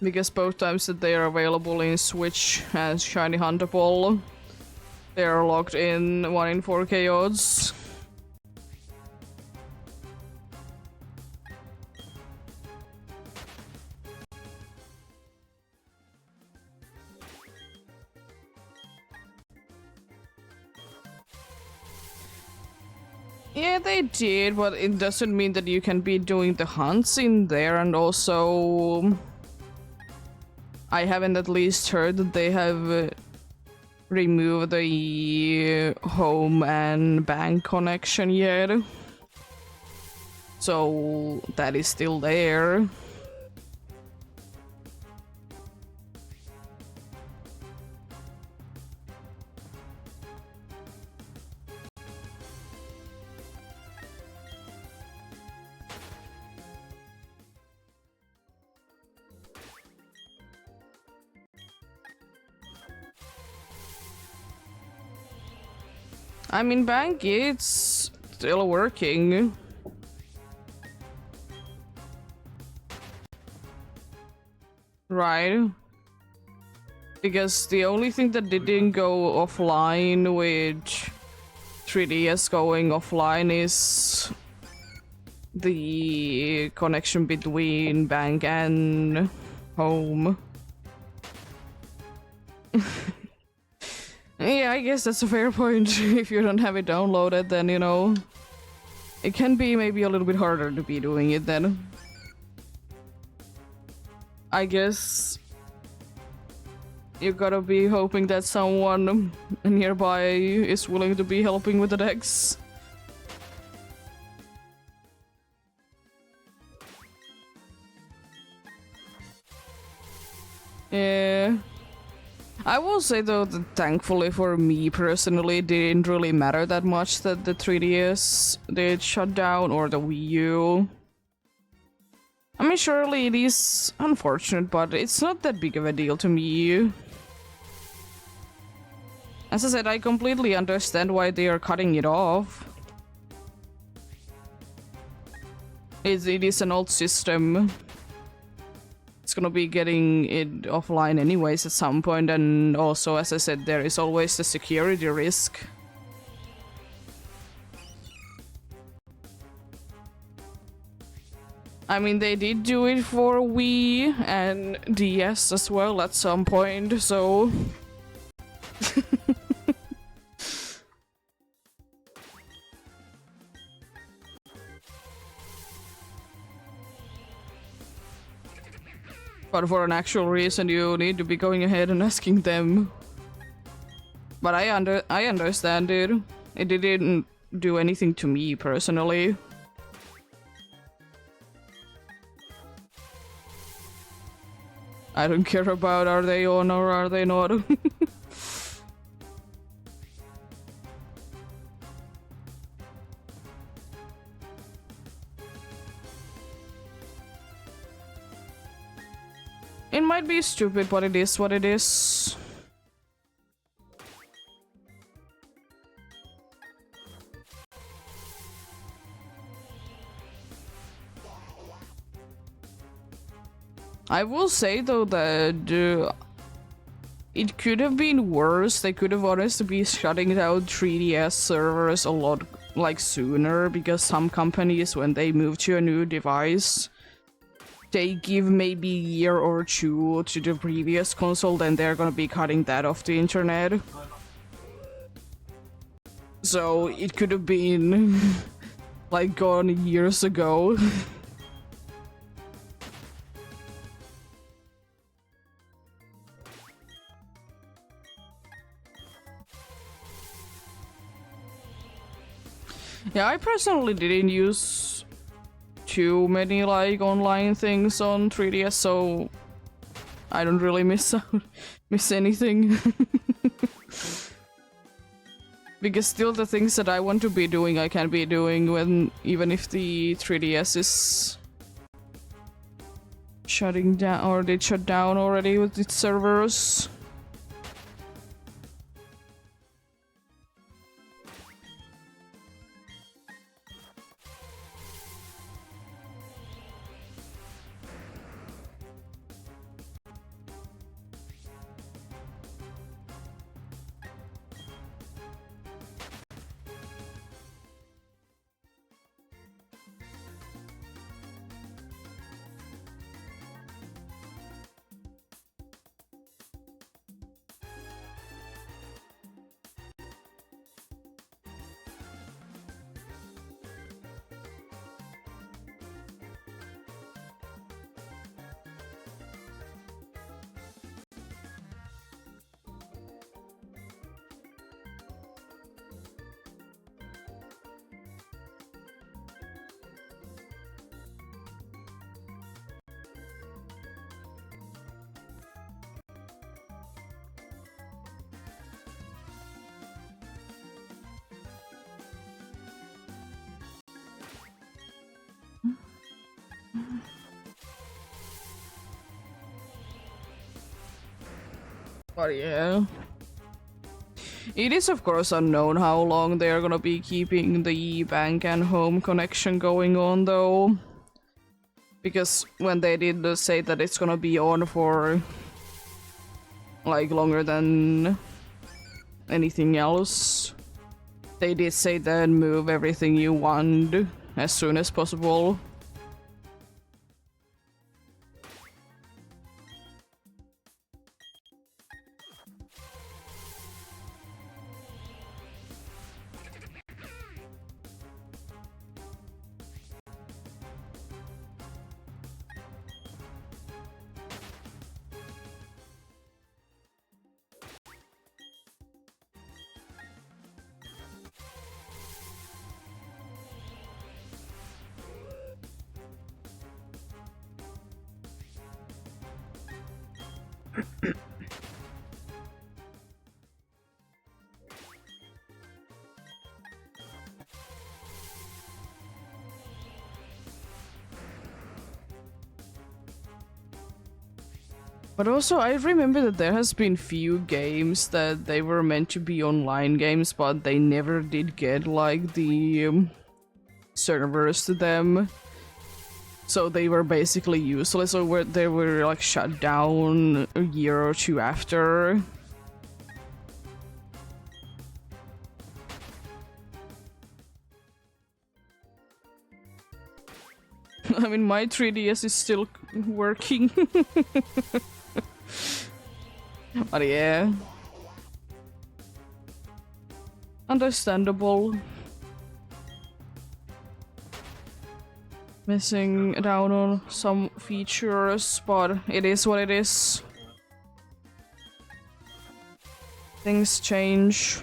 Because both times that they are available in Switch as Shiny Hunter Ball, they are locked in 1 in 4K odds. Yeah, they did, but it doesn't mean that you can be doing the hunts in there, and also I haven't at least heard that they have removed the home and bank connection yet. So that is still there. I mean, bank, it's still working. Right. Because the only thing that didn't go offline with 3DS going offline is the connection between bank and home. Yeah, I guess that's a fair point. If you don't have it downloaded, then, you know, it can be maybe a little bit harder to be doing it then. I guess you gotta be hoping that someone nearby is willing to be helping with the decks. Yeah. I will say though that thankfully for me personally, it didn't really matter that much that the 3DS did shut down or the Wii U. I mean, surely it is unfortunate, but it's not that big of a deal to me. As I said, I completely understand why they are cutting it off. It is an old system. It's gonna be getting it offline anyways at some point, and also, as I said, there is always the security risk. I mean, they did do it for Wii and DS as well at some point, so... But for an actual reason, you need to be going ahead and asking them. But I understand it. It didn't do anything to me personally. I don't care about are they on or are they not. It might be stupid, but it is what it is. I will say though that it could have been worse. They could have honestly been shutting down 3DS servers a lot like sooner, because some companies, when they move to a new device, they give maybe a year or two to the previous console, then they're gonna be cutting that off the internet. So it could have been like gone years ago. Yeah, I personally didn't use too many like online things on 3DS, so I don't really miss anything. Because still the things that I want to be doing I can be doing when even if the 3DS is shutting down, or did shut down already with its servers. But yeah. It is of course unknown how long they are gonna be keeping the bank and home connection going on though. Because when they did say that it's gonna be on for like longer than anything else, they did say then move everything you want as soon as possible. But also, I remember that there has been few games that they were meant to be online games, but they never did get like the servers to them. So they were basically useless, or they were like shut down a year or two after. I mean, my 3DS is still working. But yeah. Understandable. Missing down on some features, but it is what it is. Things change.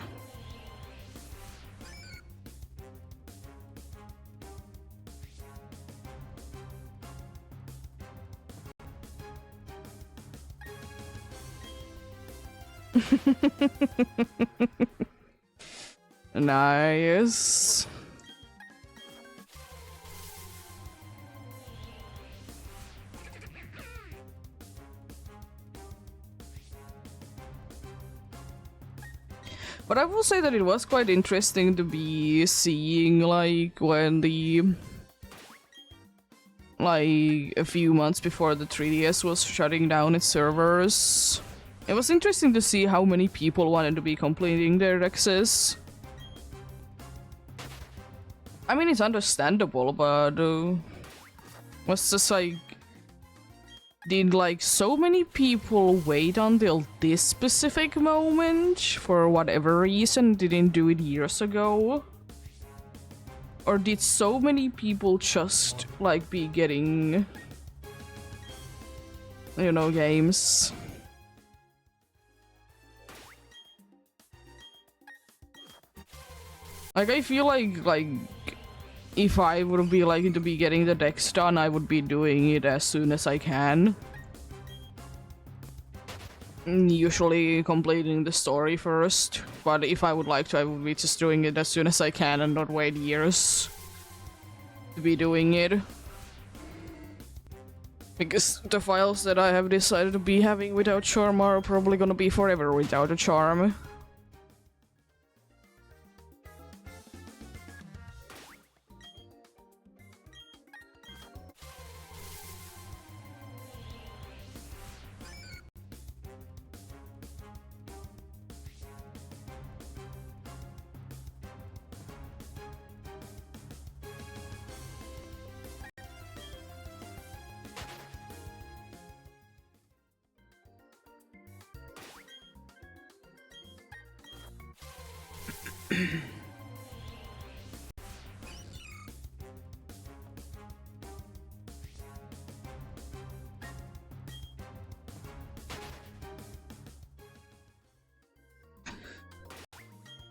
Nice. But I will say that it was quite interesting to be seeing, like, when like, a few months before the 3DS was shutting down its servers. It was interesting to see how many people wanted to be completing their access. I mean, it's understandable, but was just like, did like so many people wait until this specific moment for whatever reason, didn't do it years ago? Or did so many people just like be getting, you know, games? Like, I feel like if I would be like to be getting the decks done, I would be doing it as soon as I can. Usually completing the story first, but if I would like to, I would be just doing it as soon as I can and not wait years to be doing it. Because the files that I have decided to be having without charm are probably gonna be forever without a charm.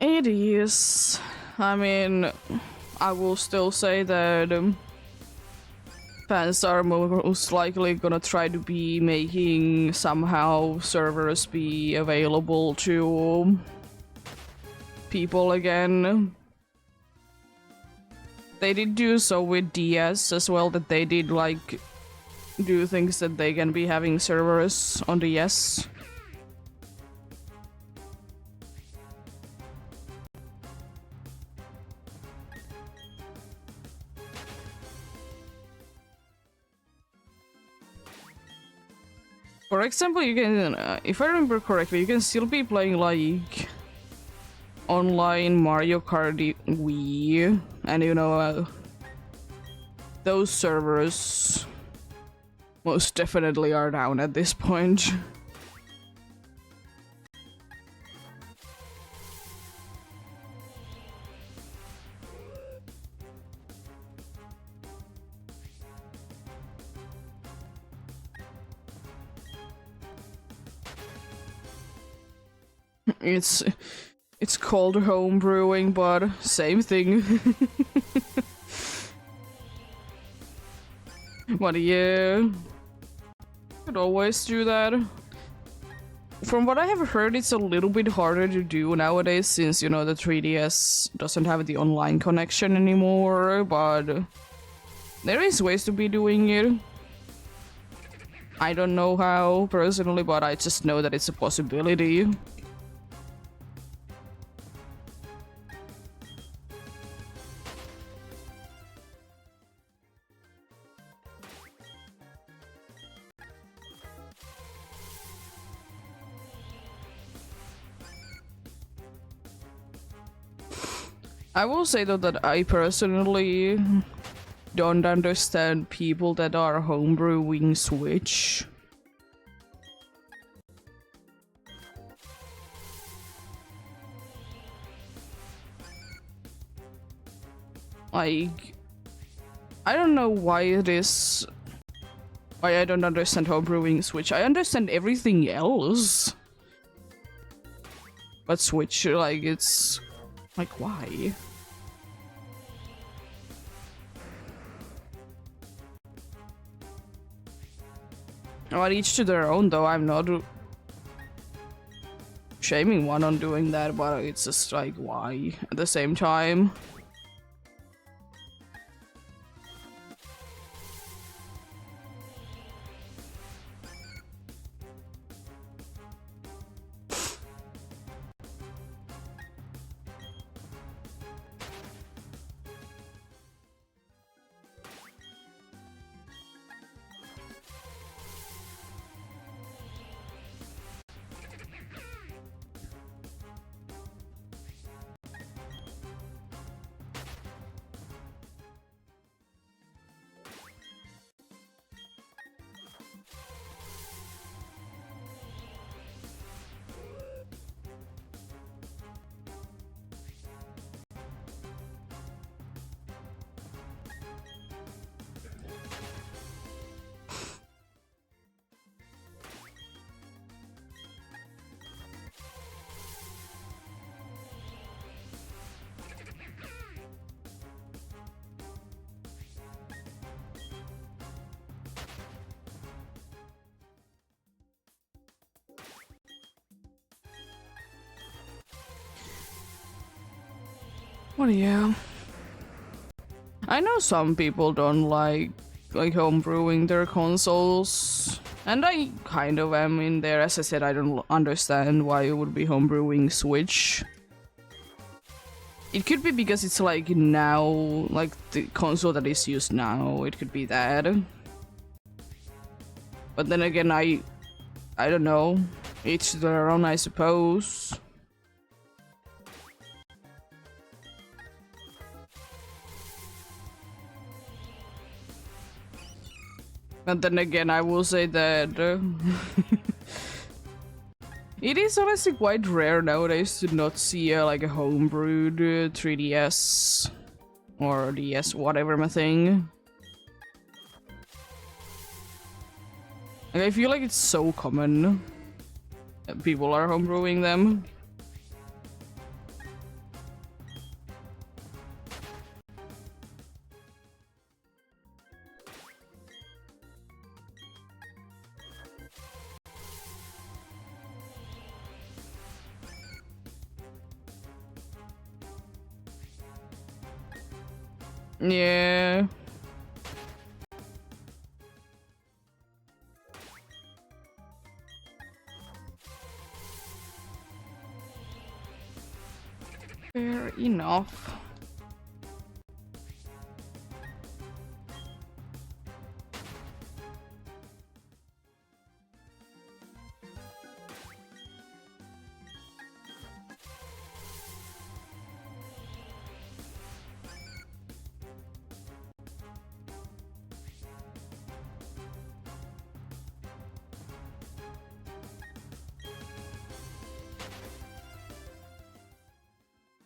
It is. I mean, I will still say that fans are most likely gonna try to be making somehow servers be available to people again. They did do so with DS as well, that they did like do things that they can be having servers on DS. For example, you can, if I remember correctly, you can still be playing like online Mario Kart Wii, and you know, those servers most definitely are down at this point. It's called home brewing, but same thing. But yeah, could always do that. From what I have heard, it's a little bit harder to do nowadays since, you know, the 3DS doesn't have the online connection anymore, but there is ways to be doing it. I don't know how personally, but I just know that it's a possibility. I will say though that I personally don't understand people that are homebrewing Switch. Like, I don't know why it is. Why I don't understand homebrewing Switch. I understand everything else. But Switch, like, it's... like, why? Well, each to their own, though. I'm not shaming one on doing that, but it's just like, why? At the same time. Well, yeah. I know some people don't like homebrewing their consoles, and I kind of am in there. As I said, I don't understand why it would be homebrewing Switch. It could be because it's like now, like the console that is used now. It could be that. But then again, I don't know. Each their own, I suppose. And then again, I will say that it is honestly quite rare nowadays to not see like a homebrewed 3DS or DS, whatever my thing. Like, I feel like it's so common that people are homebrewing them. Yeah. Fair enough.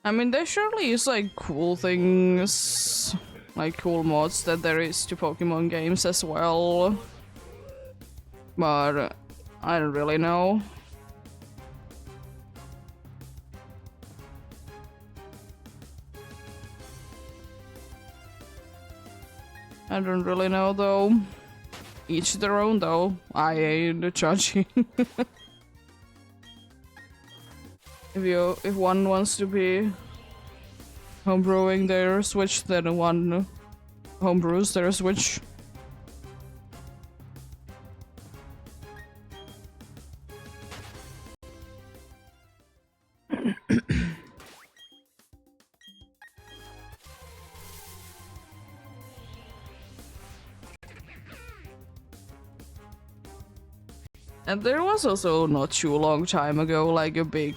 I mean, there surely is like cool things, like cool mods that there is to Pokemon games as well. But I don't really know. I don't really know though. Each their own though. I ain't judging. If one wants to be homebrewing their Switch, then one homebrews their Switch. And there was also not too long time ago like a big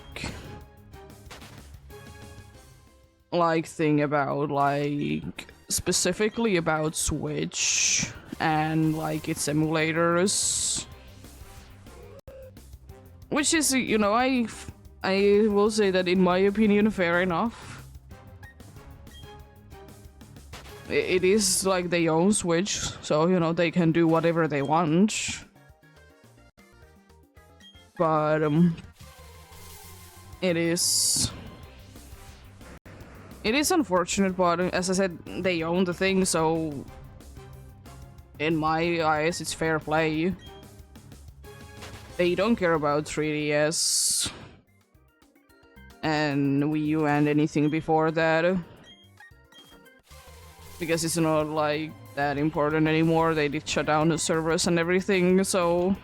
like thing about like specifically about Switch and like its emulators, which is, you know, I will say that in my opinion fair enough. It is like they own Switch, so you know they can do whatever they want. But it is unfortunate, but as I said, they own the thing, so in my eyes, it's fair play. They don't care about 3DS and Wii U and anything before that, because it's not like that important anymore. They did shut down the servers and everything, so.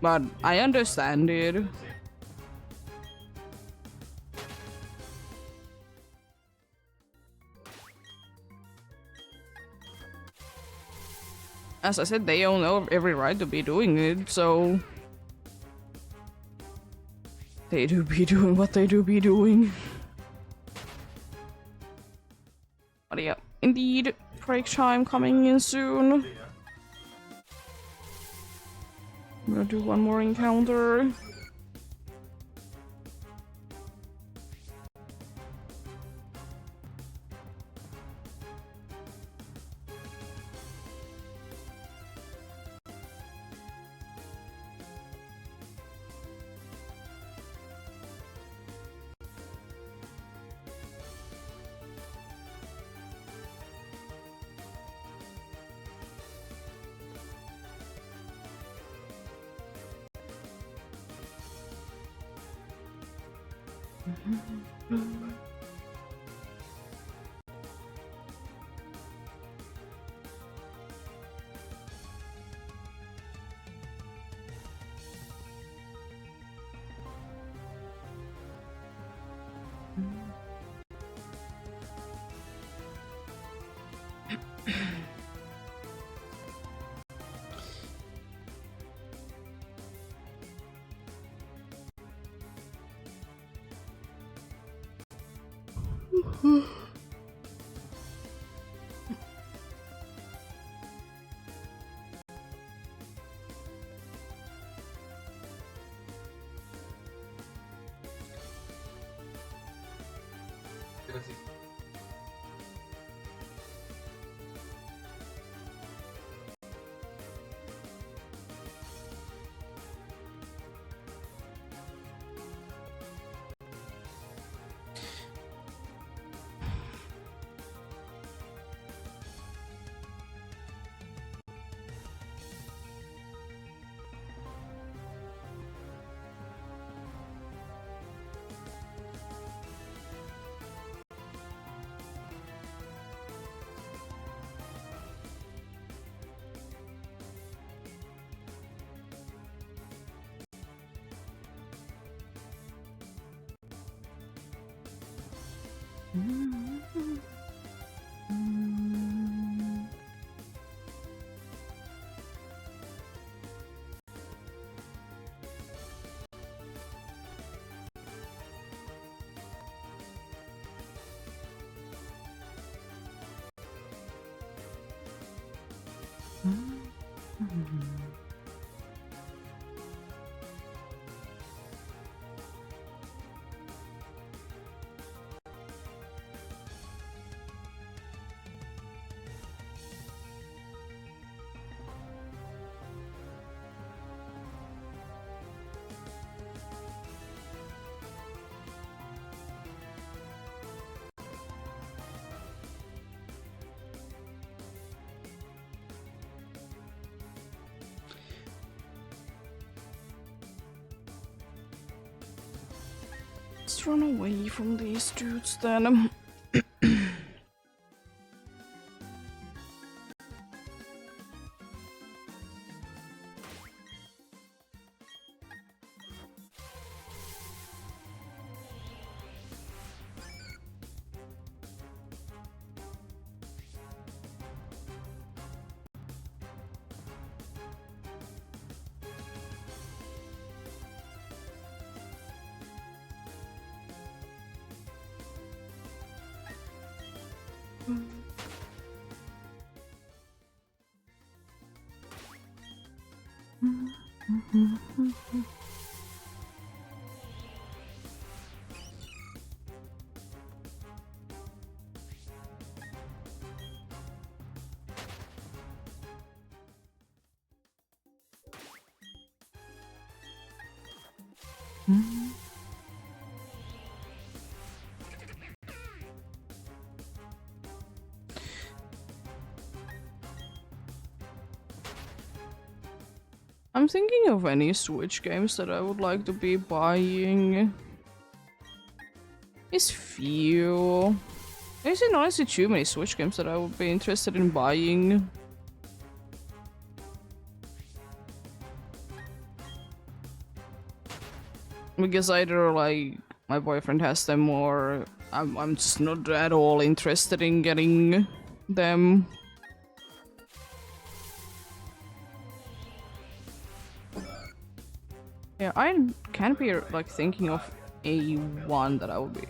But I understand it. As I said, they own every right to be doing it, so they do be doing what they do be doing. But yeah, indeed, break time coming in soon. I'm gonna do one more encounter. Let's run away from these dudes then. I'm thinking of any Switch games that I would like to be buying. It's few. There's honestly too many Switch games that I would be interested in buying. Because either like my boyfriend has them or I'm just not at all interested in getting them. Yeah, I can't be like thinking of a one that I would be.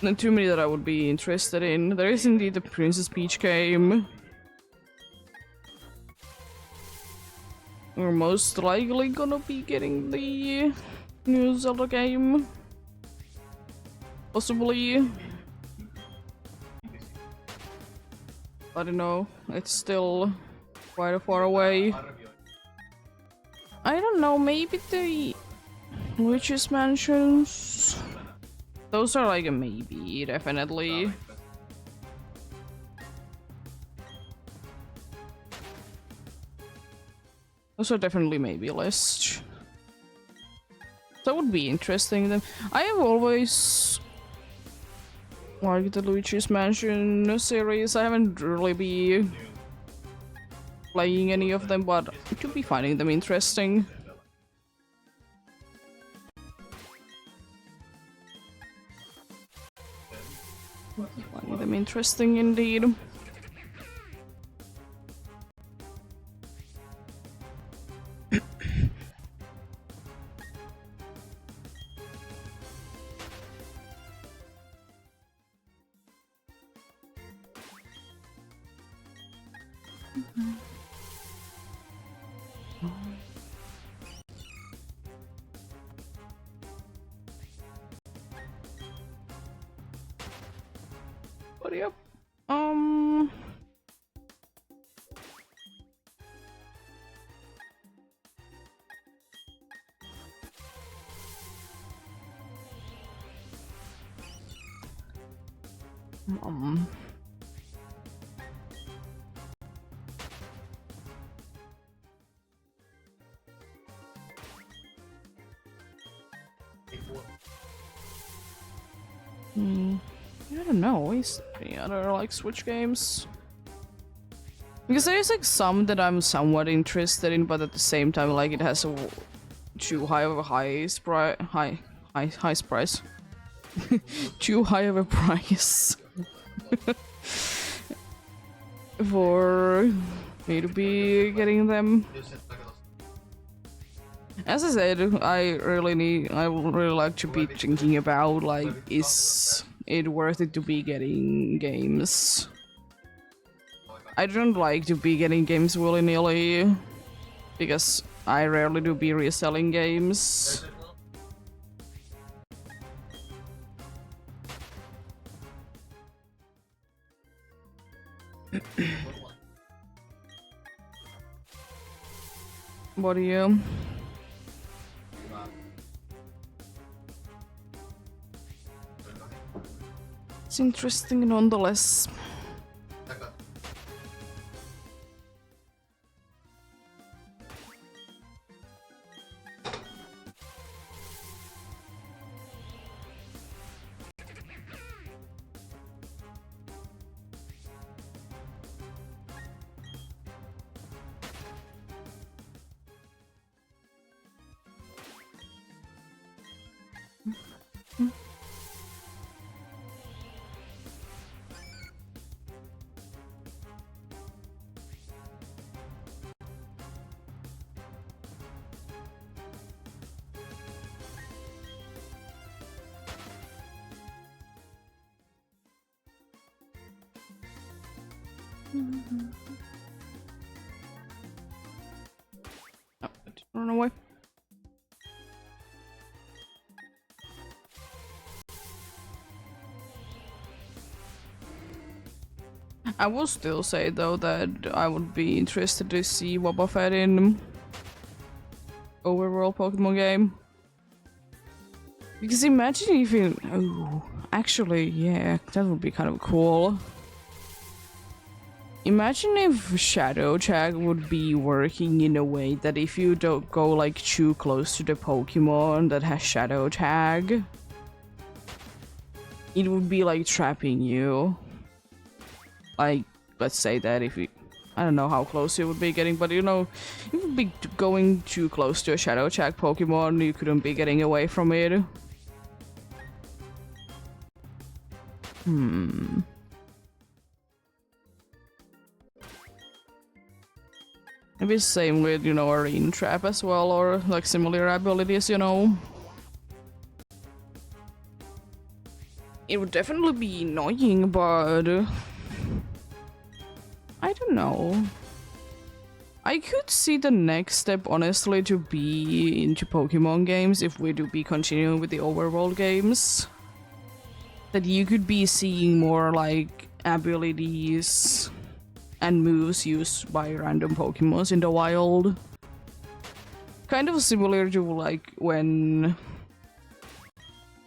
Not too many that I would be interested in. There is indeed the Princess Peach game. We're most likely gonna be getting the new Zelda game. Possibly. I don't know. It's still quite far away. I don't know, maybe the Luigi's Mansions. Those are like a maybe, definitely. Those are definitely maybe list. That would be interesting then. I have always liked the Luigi's Mansion series. I haven't really been playing any of them, but I could be finding them interesting. Finding them interesting indeed. But yep. Um. I don't know. Is any other like Switch games? Because there's like some that I'm somewhat interested in, but at the same time, like it has a too high of a highest price. Too high of a price for me to be getting them. As I said, I would really like to be thinking about like, is it worth it to be getting games? I don't like to be getting games willy-nilly because I rarely do be reselling games. What do you? It's interesting nonetheless. Oh, it didn't run away. I will still say though that I would be interested to see Boba Fett in overworld Pokemon game. Because imagine if it... Oh, actually, yeah, that would be kind of cool. Imagine if Shadow Tag would be working in a way that if you don't go like too close to the Pokemon that has Shadow Tag, it would be like trapping you. Like, let's say that if you... I don't know how close you would be getting, but you know, if you would be going too close to a Shadow Tag Pokemon, you couldn't be getting away from it. Maybe same with, you know, a Rain Trap as well, or like similar abilities, you know. It would definitely be annoying, but... I don't know. I could see the next step, honestly, to be into Pokemon games if we do be continuing with the overworld games. That you could be seeing more, like, abilities and moves used by random Pokemons in the wild. Kind of similar to, like, when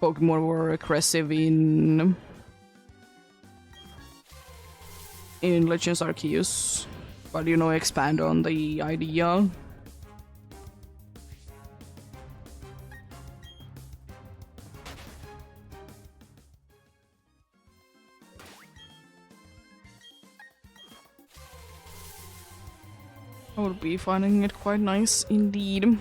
Pokemon were aggressive in Legends Arceus, but you know, expand on the idea. I would be finding it quite nice indeed.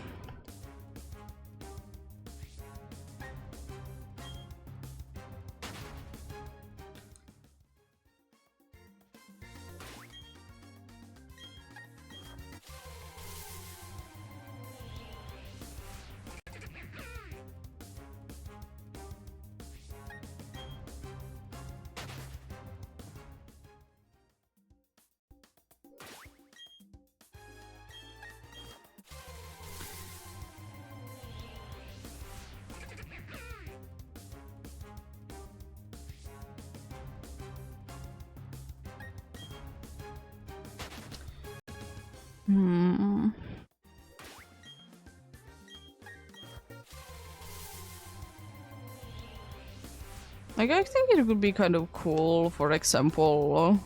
Like, I think it would be kind of cool, for example,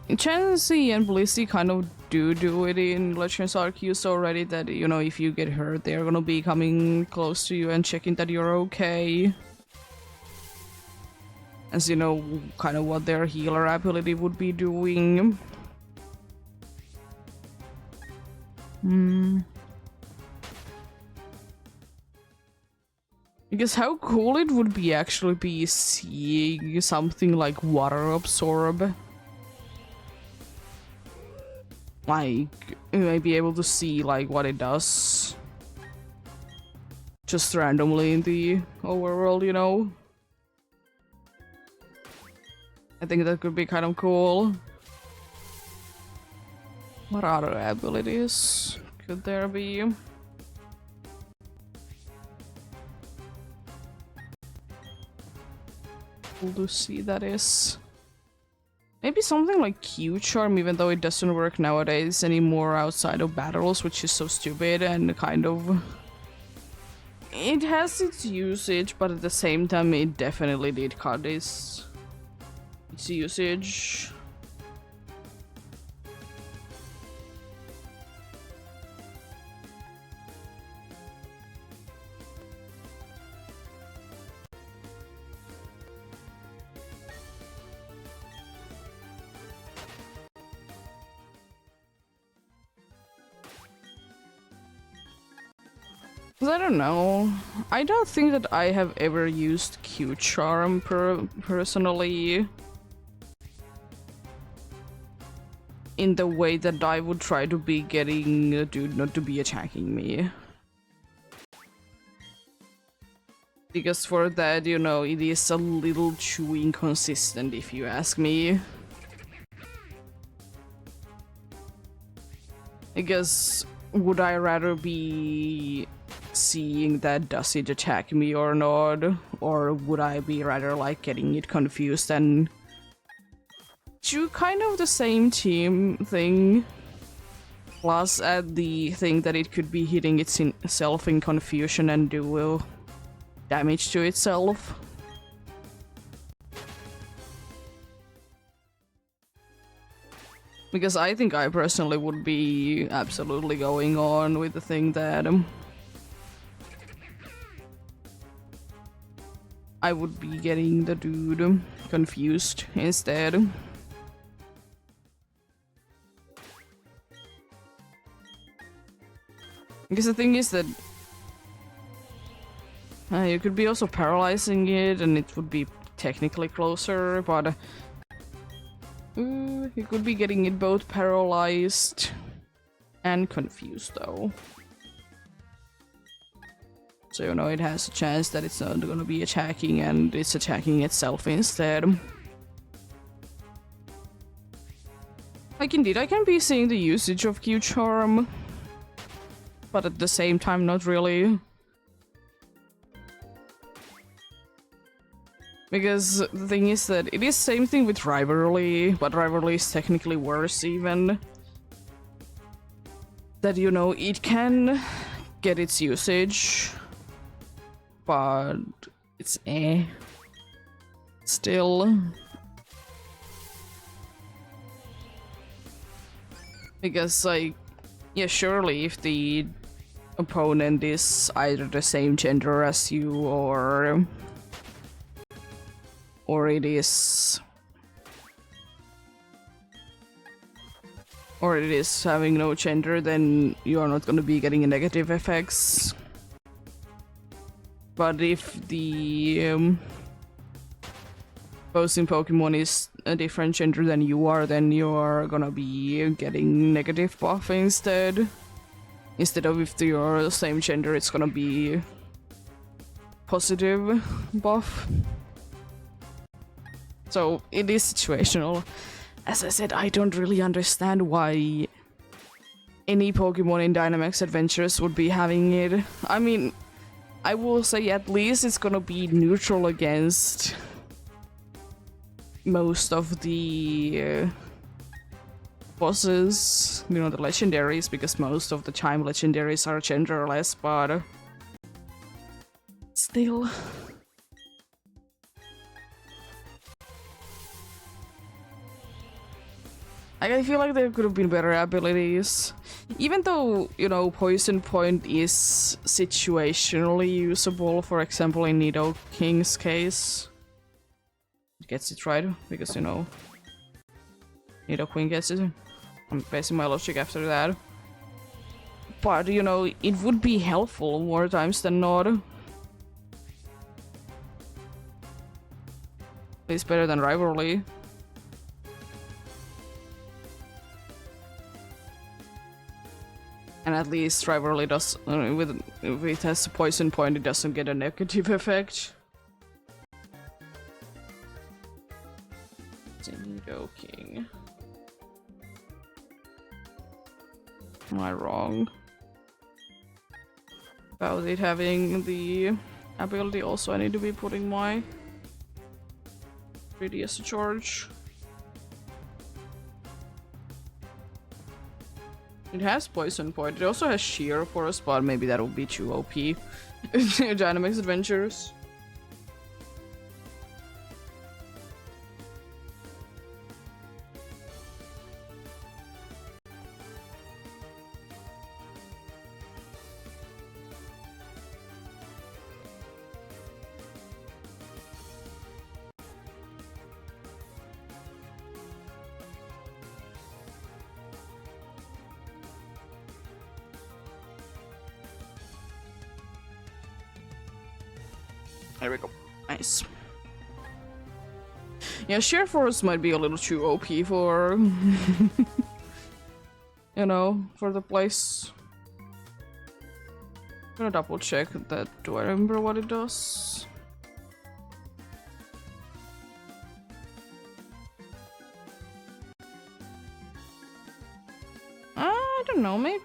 Chansey and Blissey kind of do it in Legends Arceus already, that, you know, if you get hurt, they're gonna be coming close to you and checking that you're okay. As you know, kind of what their healer ability would be doing. Because how cool it would be actually be seeing something like water absorb. Like, you might be able to see like what it does. Just randomly in the overworld, you know? I think that could be kind of cool. What other abilities could there be? Cool to see, that is. Maybe something like Q-Charm, even though it doesn't work nowadays anymore outside of battles, which is so stupid and kind of... It has its usage, but at the same time it definitely did cut its usage. I don't know. I don't think that I have ever used Q-Charm personally. In the way that I would try to be getting a dude not to be attacking me. Because for that, you know, it is a little too inconsistent if you ask me. I guess, would I rather be seeing that does it attack me or not? Or would I be rather like getting it confused and do kind of the same team thing? Plus add the thing that it could be hitting itself in confusion and do damage to itself. Because I think I personally would be absolutely going on with the thing that I would be getting the dude confused instead. Because the thing is that you could be also paralyzing it and it would be technically closer, but you could be getting it both paralyzed and confused though. So you know it has a chance that it's not gonna be attacking and it's attacking itself instead. Like indeed, I can be seeing the usage of Q-Charm, but at the same time not really. Because the thing is that it is same thing with Rivalry, but Rivalry is technically worse even. That, you know, it can get its usage, but it's still. Because, like, yeah, surely if the opponent is either the same gender as you or it is having no gender, then you are not going to be getting negative effects. But if the opposing Pokemon is a different gender than you are, then you are gonna be getting negative buff instead. Instead of if you're the same gender, it's gonna be positive buff. So it is situational. As I said, I don't really understand why any Pokemon in Dynamax Adventures would be having it. I mean, I will say at least it's gonna be neutral against most of the bosses, you know, the legendaries, because most of the time legendaries are genderless, but still. I feel like there could have been better abilities. Even though, you know, Poison Point is situationally usable, for example in Nidoking's case. It gets it right, because, you know, Nidoking gets it. I'm basing my logic after that. But, you know, it would be helpful more times than not. It's better than Rivalry. And at least Rivalry does, if it has a Poison Point, it doesn't get a negative effect. Nidoking. Am I wrong about it having the ability? Also, I need to be putting my 3DS to charge. It has Poison Point. It also has Sheer Force, but maybe that would be too OP. Dynamax Adventures. There we go. Nice. Yeah, Sheer Force might be a little too OP for... you know, for the place. I'm gonna double check that. Do I remember what it does? I don't know, maybe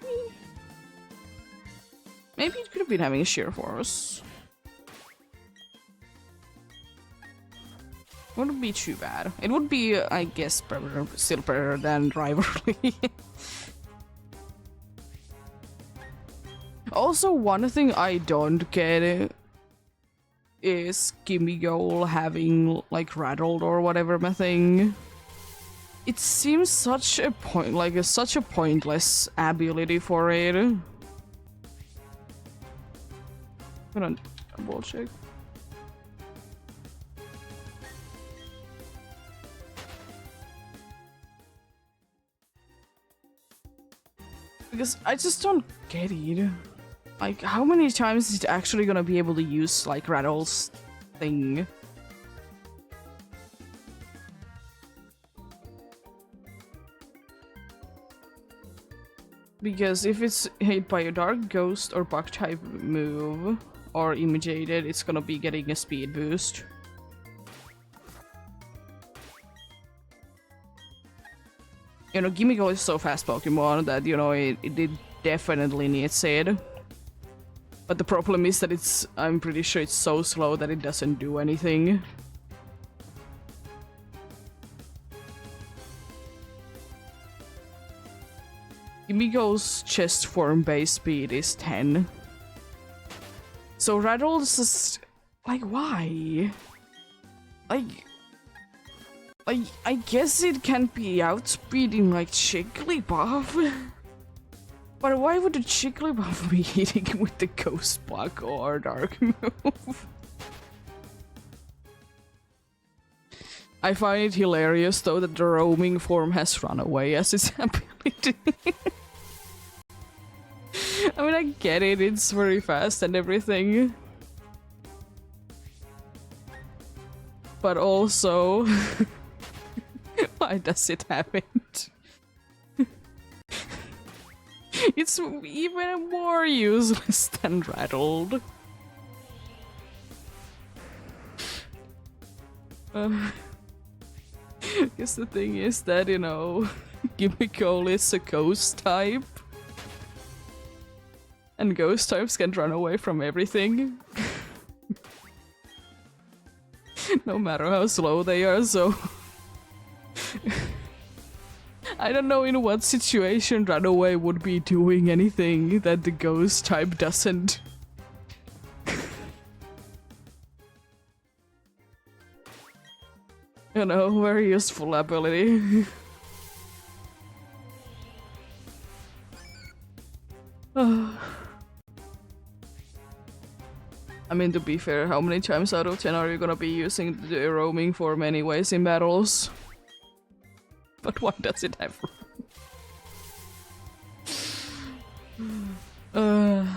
it could have been having a sheer force. Wouldn't be too bad. It would be, I guess, still better than rivalry. Also, one thing I don't get is Gimme Goal having like rattled or whatever my thing. It seems such a such a pointless ability for it. I'm gonna double check. Because I just don't get it. Like, how many times is it actually gonna be able to use, like, Rattle's thing? Because if it's hit by a Dark Ghost or Bug type move, or imitated, it's gonna be getting a speed boost. You know, Gimmighoul is so fast Pokemon that, you know, it definitely needs it. But the problem is that I'm pretty sure it's so slow that it doesn't do anything. Gimmighoul's chest form base speed is 10. So Rattle's just... like, why? I guess it can be outspeeding like Jigglypuff. But why would a Jigglypuff be hitting with the Ghost Bug or Dark move? I find it hilarious though that the roaming form has run away as its ability. I mean, I get it, it's very fast and everything. But also... why does it have it? It's even more useless than Rattled. Guess the thing is that, you know, Gimmighoul is a ghost type. And ghost types can run away from everything. No matter how slow they are, so... I don't know in what situation Runaway would be doing anything that the ghost type doesn't. You know, very useful ability. I mean, to be fair, how many times out of 10 are you gonna be using the roaming form anyways in battles? But why does it have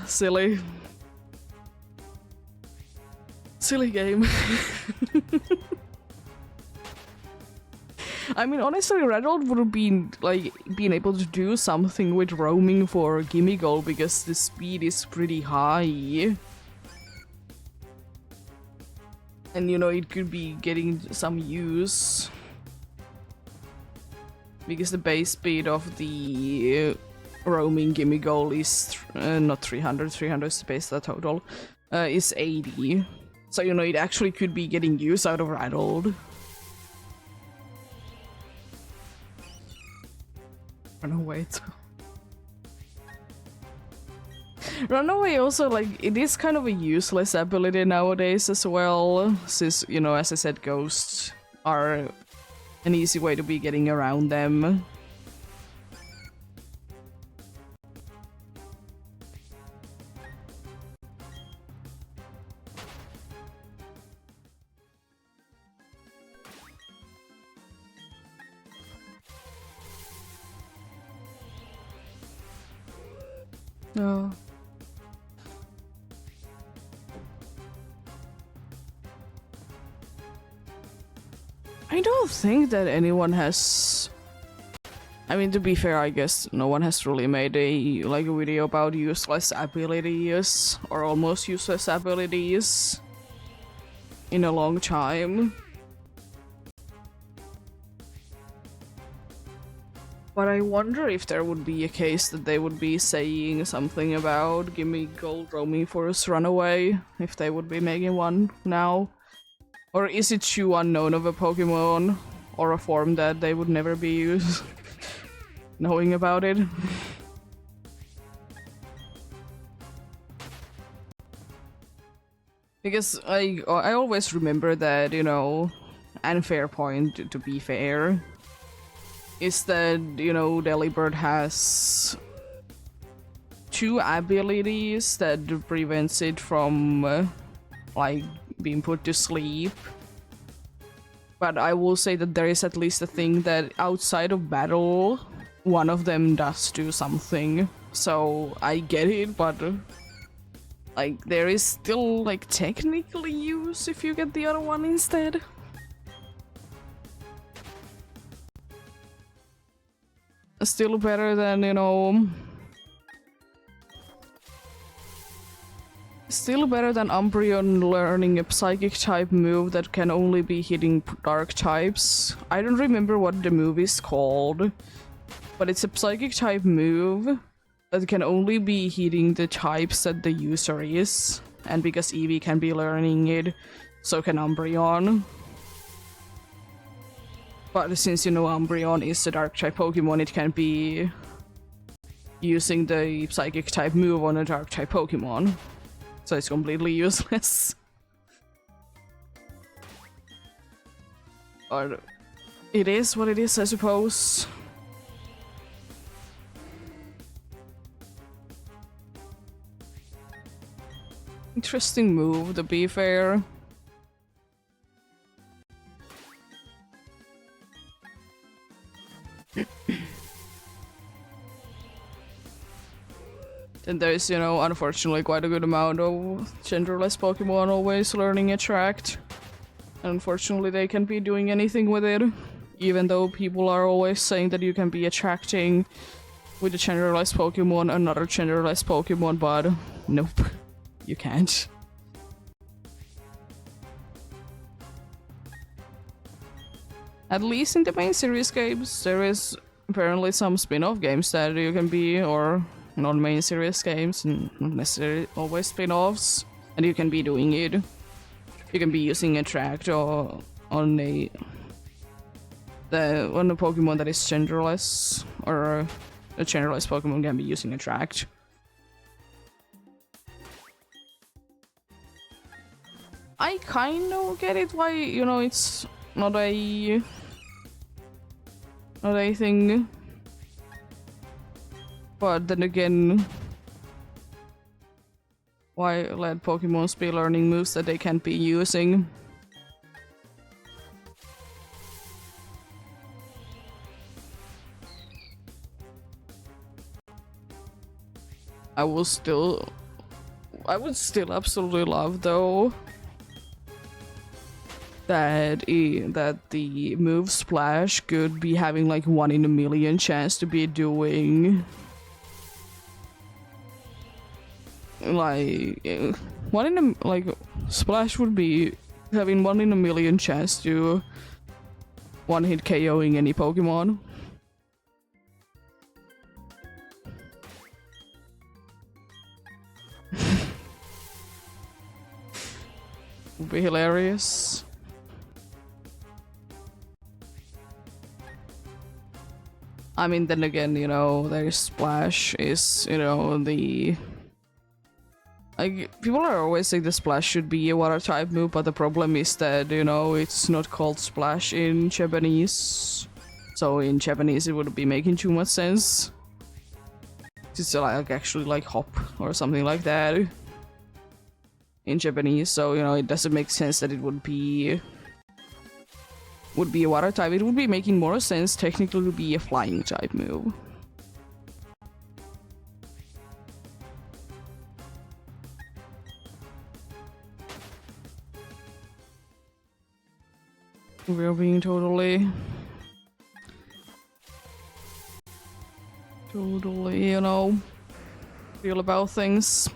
silly. Silly game. I mean, honestly, Rattled would have been, like, being able to do something with roaming for Gimmighoul because the speed is pretty high. And, you know, it could be getting some use. Because the base speed of the roaming Gimmighoul is not 300, 300 is the base, the total, is 80. So, you know, it actually could be getting use out of Rattled. Runaway too. Runaway also, like, it is kind of a useless ability nowadays as well, since, you know, as I said, ghosts are an easy way to be getting around them. No. I don't think that anyone has... I mean, to be fair, I guess no one has really made a video about useless abilities or almost useless abilities in a long time. But I wonder if there would be a case that they would be saying something about gimme gold roaming force runaway, if they would be making one now. Or is it too unknown of a Pokemon or a form that they would never be used knowing about it? Because I always remember that, you know, and fair point to be fair, is that, you know, Delibird has two abilities that prevents it from like being put to sleep. But I will say that there is at least a thing that outside of battle, one of them does do something. So I get it, but like there is still like technically use if you get the other one instead. Still better than, you know, still better than Umbreon learning a psychic type move that can only be hitting dark types. I don't remember what the move is called, but it's a psychic type move that can only be hitting the types that the user is. And because Eevee can be learning it, so can Umbreon. But since, you know, Umbreon is a dark type Pokemon, it can be using the psychic type move on a dark type Pokemon. So it's completely useless. Or it is what it is, I suppose. Interesting move, to be fair. And there's, you know, unfortunately quite a good amount of genderless Pokemon always learning Attract. Unfortunately, they can't be doing anything with it, even though people are always saying that you can be attracting with a genderless Pokemon another genderless Pokemon, but nope, you can't. At least in the main series games, there is apparently some spin-off games that you can be, or non-main series games, and not necessarily always spin-offs, and you can be doing it. You can be using Attract or on a Pokemon that is genderless, or a genderless Pokemon can be using Attract. I kind of get it why, you know, it's not a thing. But then again, why let Pokemons be learning moves that they can't be using? I would still absolutely love, though, that the move Splash could be having like 1 in a million chance to be doing like Splash would be having 1 in a million chance to one-hit KOing any Pokemon. Would be hilarious. I mean, then again, you know, their Splash is, you know, the... Like, people are always saying the Splash should be a water type move, but the problem is that, you know, it's not called Splash in Japanese. So in Japanese it wouldn't be making too much sense. It's like actually like hop or something like that in Japanese, so, you know, it doesn't make sense that it would be a water type. It would be making more sense technically to be a flying type move. We're being totally, you know, real about things.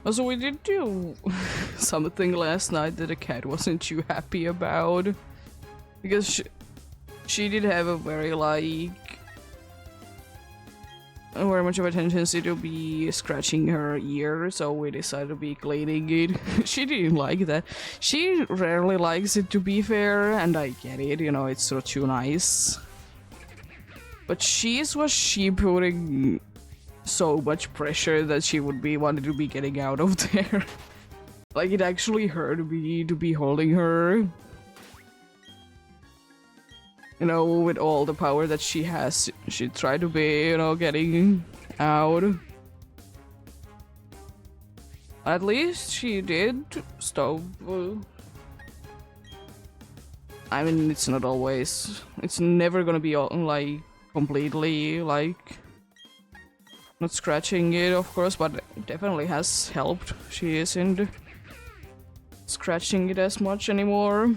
Also, we did do something last night that the cat wasn't too happy about. Because she did have a very, like, very much of a tendency to be scratching her ear, so we decided to be cleaning it. She didn't like that. She rarely likes it, to be fair, and I get it, you know, it's sort of too nice. But was she putting so much pressure that she would be wanted to be getting out of there. Like, it actually hurt me to be holding her. You know, with all the power that she has, she tried to be, you know, getting out. At least she did stop. I mean, it's not always. It's never gonna be, like, completely, like, not scratching it, of course, but it definitely has helped. She isn't scratching it as much anymore.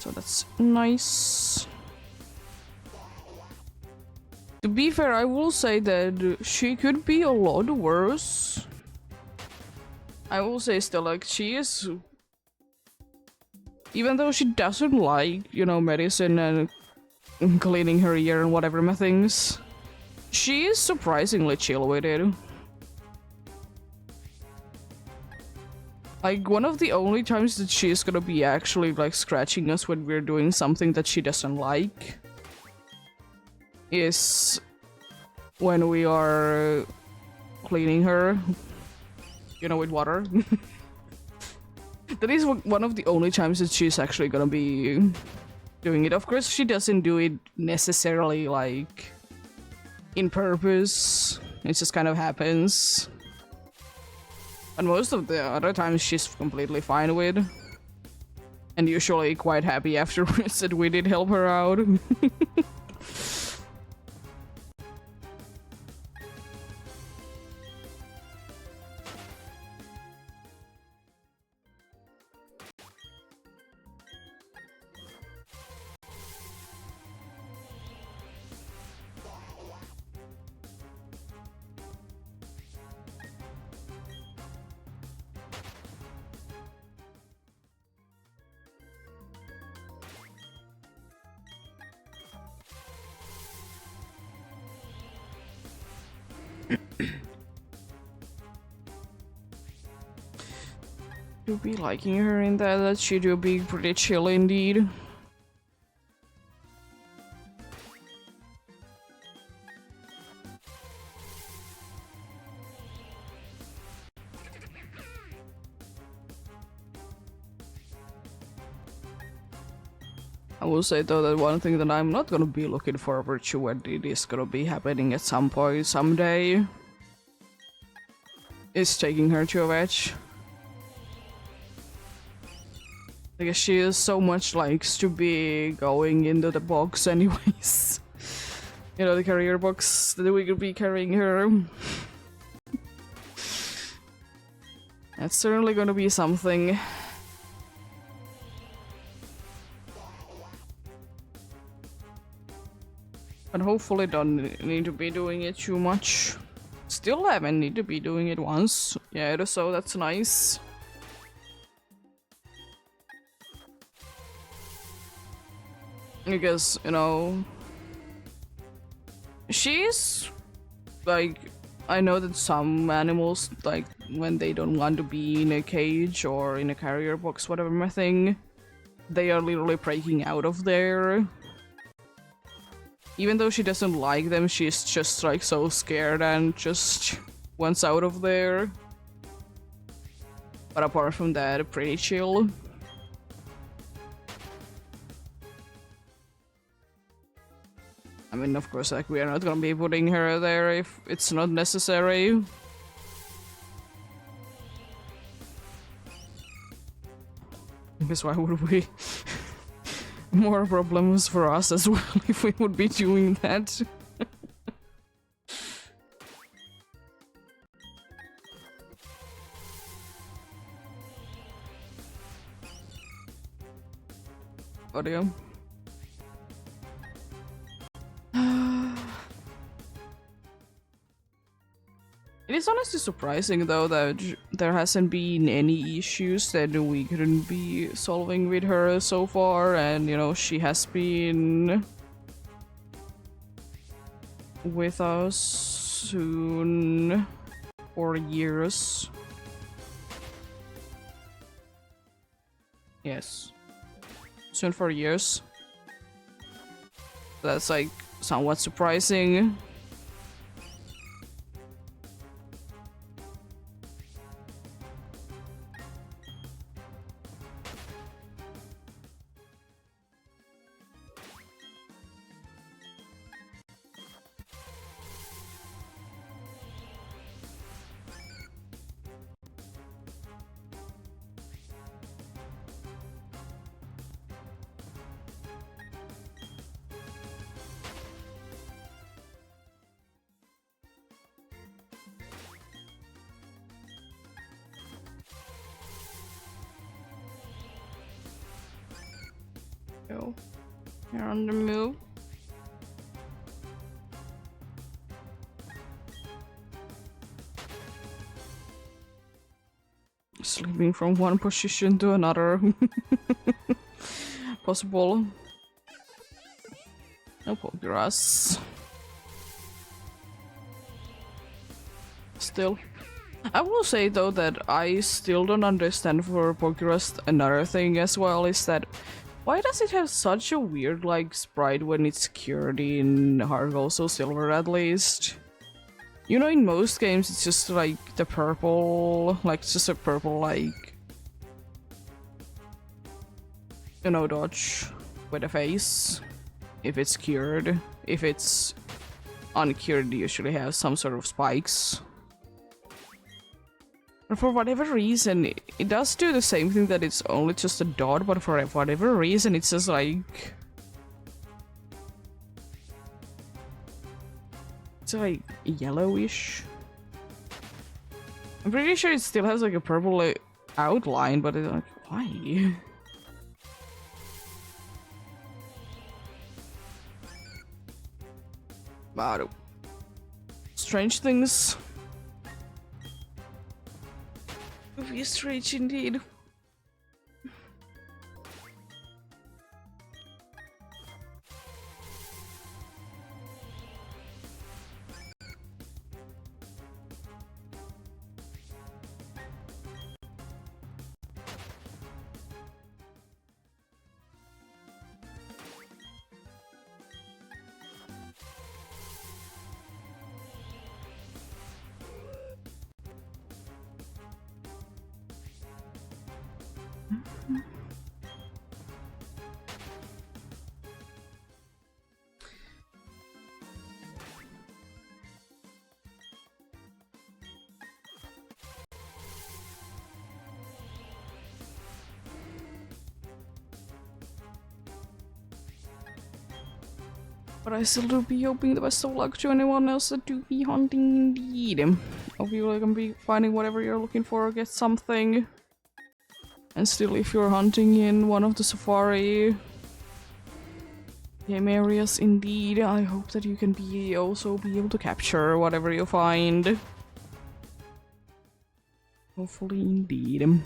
So that's nice. To be fair, I will say that she could be a lot worse. I will say still, like, she is... Even though she doesn't like, you know, medicine and cleaning her ear and whatever things, she is surprisingly chill with it. Like, one of the only times that she's gonna be actually, like, scratching us when we're doing something that she doesn't like is when we are cleaning her, you know, with water. That is one of the only times that she's actually gonna be doing it. Of course, she doesn't do it necessarily, like, in purpose. It just kind of happens. And most of the other times she's completely fine with. And usually quite happy afterwards that we did help her out. Do be liking her in that she do be pretty chill indeed. I will say though that one thing that I'm not gonna be looking forward to when it is gonna be happening at some point someday is taking her to a vet. Because she is so much likes to be going into the box anyways. You know, the carrier box that we could be carrying her. That's certainly gonna be something. But hopefully don't need to be doing it too much. Still haven't need to be doing it once. Yeah, so that's nice. Because, you know, she's like, I know that some animals, like, when they don't want to be in a cage or in a carrier box, whatever thing, they are literally breaking out of there. Even though she doesn't like them, she's just, like, so scared and just wants out of there. But apart from that, pretty chill. I mean, of course, like, we are not gonna be putting her there if it's not necessary. Because why would we? More problems for us as well if we would be doing that. Audio. It is honestly surprising though that there hasn't been any issues that we couldn't be solving with her so far, and you know, she has been with us soon for years. Yes. Soon for years. That's like somewhat surprising. Go. You're on the move. Sleeping from one position to another. Possible. No Pokegrass. Still. I will say though that I still don't understand for Pokegrass another thing as well is that why does it have such a weird like sprite when it's cured in Heart Gold or Silver at least? You know, in most games it's just like the purple, like just a purple like, you know, dodge with a face if it's cured. If it's uncured, you usually have some sort of spikes. But for whatever reason, it does do the same thing, that it's only just a dot, but for whatever reason it's just like... It's like yellowish. I'm pretty sure it still has like a purple like, outline, but it's like, why? But strange things. Very strange indeed. But I still do be hoping the best of luck to anyone else that do be hunting indeed. Hope you can be finding whatever you're looking for or get something. And still, if you're hunting in one of the safari game areas indeed, I hope that you can also be able to capture whatever you find. Hopefully indeed.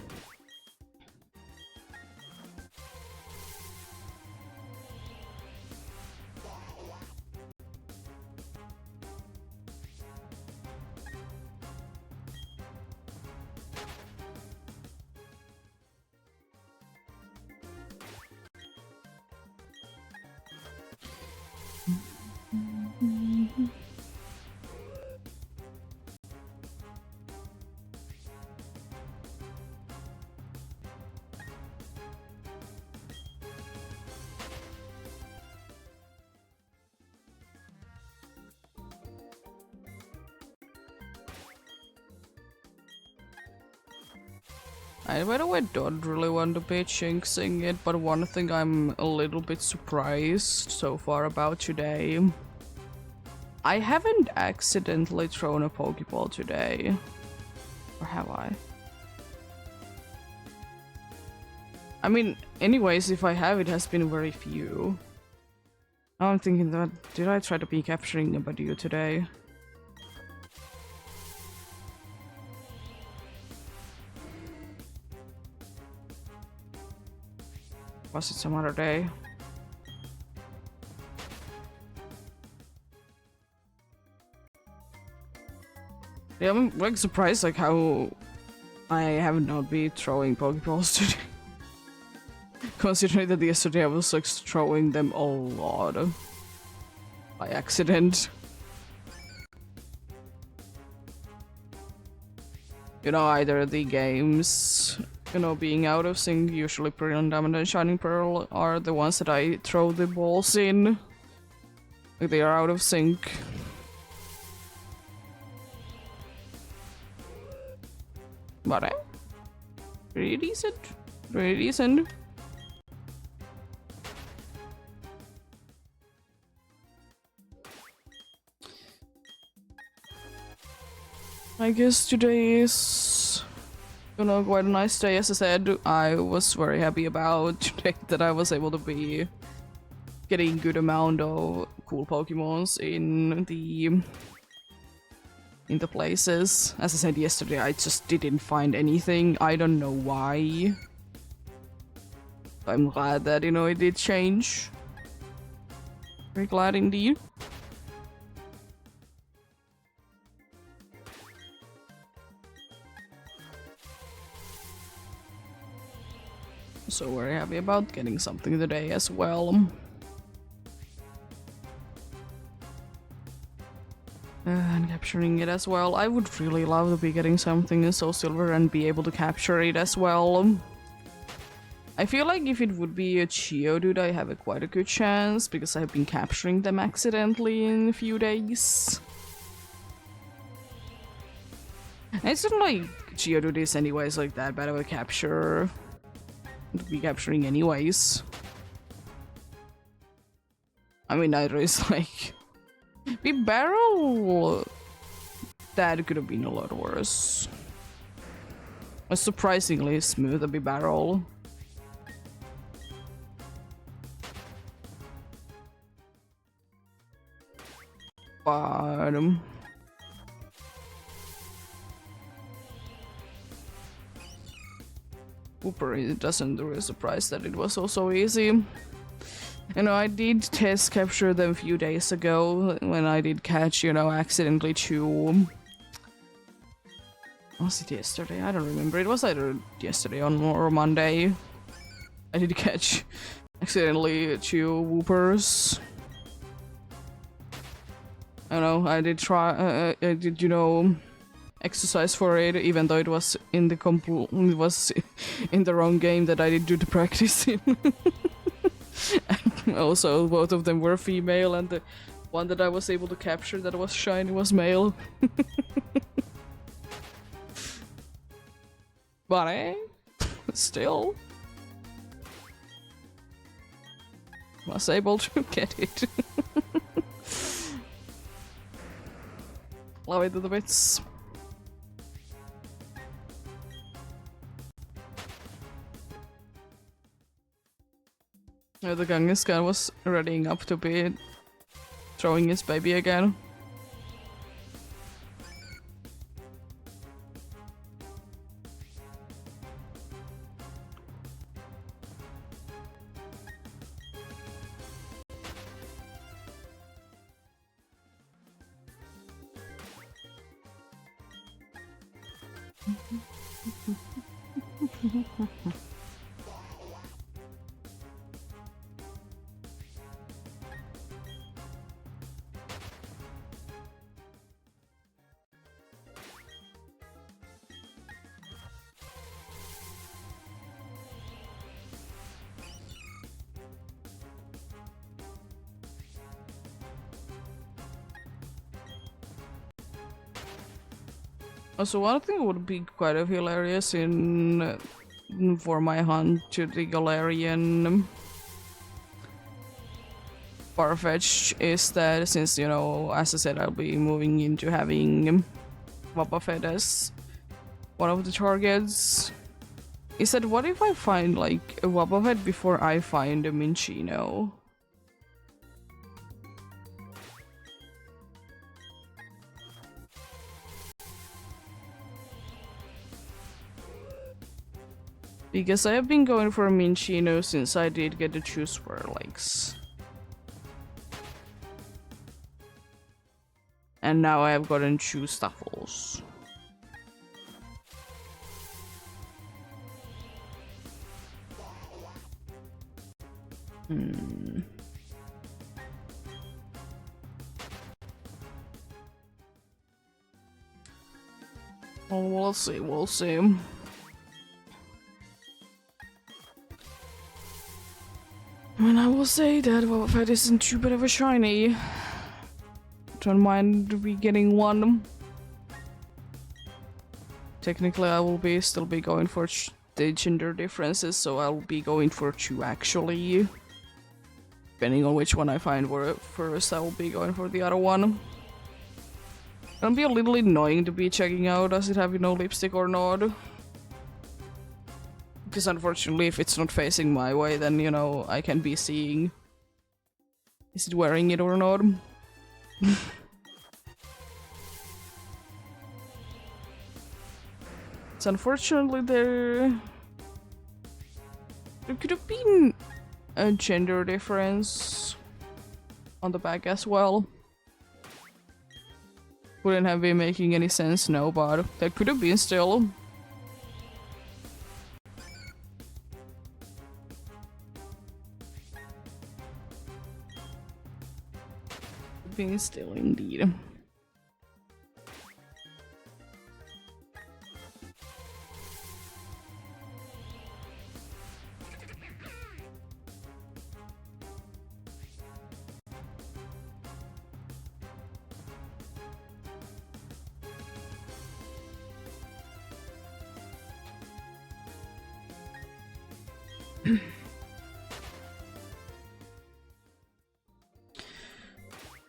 I, by the way, don't really want to be jinxing it, but one thing I'm a little bit surprised so far about today. I haven't accidentally thrown a Pokeball today. Or have I? I mean, anyways, if I have, it has been very few. Now I'm thinking that, did I try to be capturing a Badoo today? Was it some other day? Yeah, I'm like surprised like how I have not been throwing Pokeballs today. Considering that yesterday I was like throwing them a lot by accident. You know, either the games, you know, being out of sync, usually Brilliant Diamond and Shining Pearl are the ones that I throw the balls in. Like they are out of sync. But pretty decent. Pretty decent. I guess today is, you know, quite a nice day. As I said, I was very happy about today that I was able to be getting good amount of cool Pokemons in the places. As I said yesterday, I just didn't find anything. I don't know why. I'm glad that, you know, it did change. Very glad indeed. So very happy about getting something today as well. And capturing it as well. I would really love to be getting something in Soul Silver and be able to capture it as well. I feel like if it would be a Geodude, I have quite a good chance because I've been capturing them accidentally in a few days. And it's not like Geodude is anyways like that bad of a capture to be capturing anyways. I mean, neither is like the barrel. That could have been a lot worse. A surprisingly smooth a barrel. But Whooper, it doesn't really surprise that it was so easy. You know, I did test capture them a few days ago when I did catch, you know, accidentally two. Was it yesterday? I don't remember. It was either yesterday or Monday. I did catch accidentally two Whoopers. I know, I did try, I did, you know, exercise for it, even though it was in the wrong game that I did do the practice in. And also, both of them were female, and the one that I was able to capture that was shiny was male. But still was able to get it. Love it to the bits. The Kangaskhan was readying up to be throwing its baby again. Also, one thing would be quite hilarious in for my hunt to the Galarian Farfetch is that since, you know, as I said, I'll be moving into having Wobbuffet as one of the targets. Is that what if I find like a Wobbuffet before I find a Minccino? Because I have been going for a Minchino since I did get to choose Swirlix. And now I have gotten two Staffles. Well, we'll see, we'll see. And I will say that Wobbuffet isn't too bad of a shiny. Don't mind me getting one. Technically, I will still be going for the gender differences, so I'll be going for two actually. Depending on which one I find first, I will be going for the other one. It'll be a little annoying to be checking out, does it have no lipstick or not? Because unfortunately, if it's not facing my way, then, you know, I can be seeing is it wearing it or not. It's unfortunately there could have been a gender difference on the back as well. Wouldn't have been making any sense, no, but there could have been still. Being still indeed. I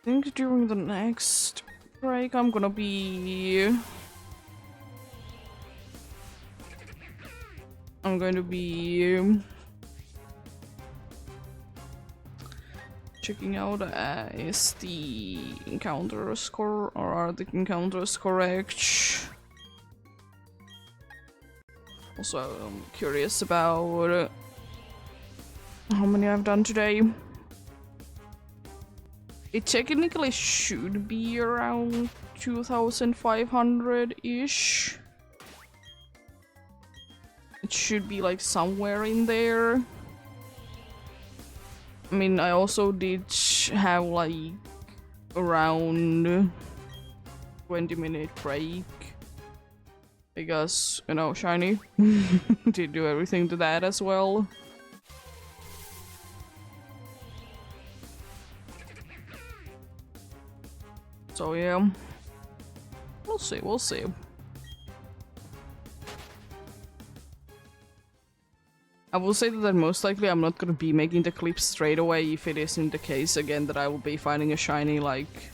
think during the next break I'm gonna be checking out is the encounter score, or are the encounters correct? Also, I'm curious about how many I've done today. It technically should be around 2,500-ish. It should be like somewhere in there. I mean, I also did have like around 20-minute break. Because, you know, shiny. Did do everything to that as well. So yeah, we'll see, we'll see. I will say that most likely I'm not gonna be making the clip straight away if it isn't the case again that I will be finding a shiny like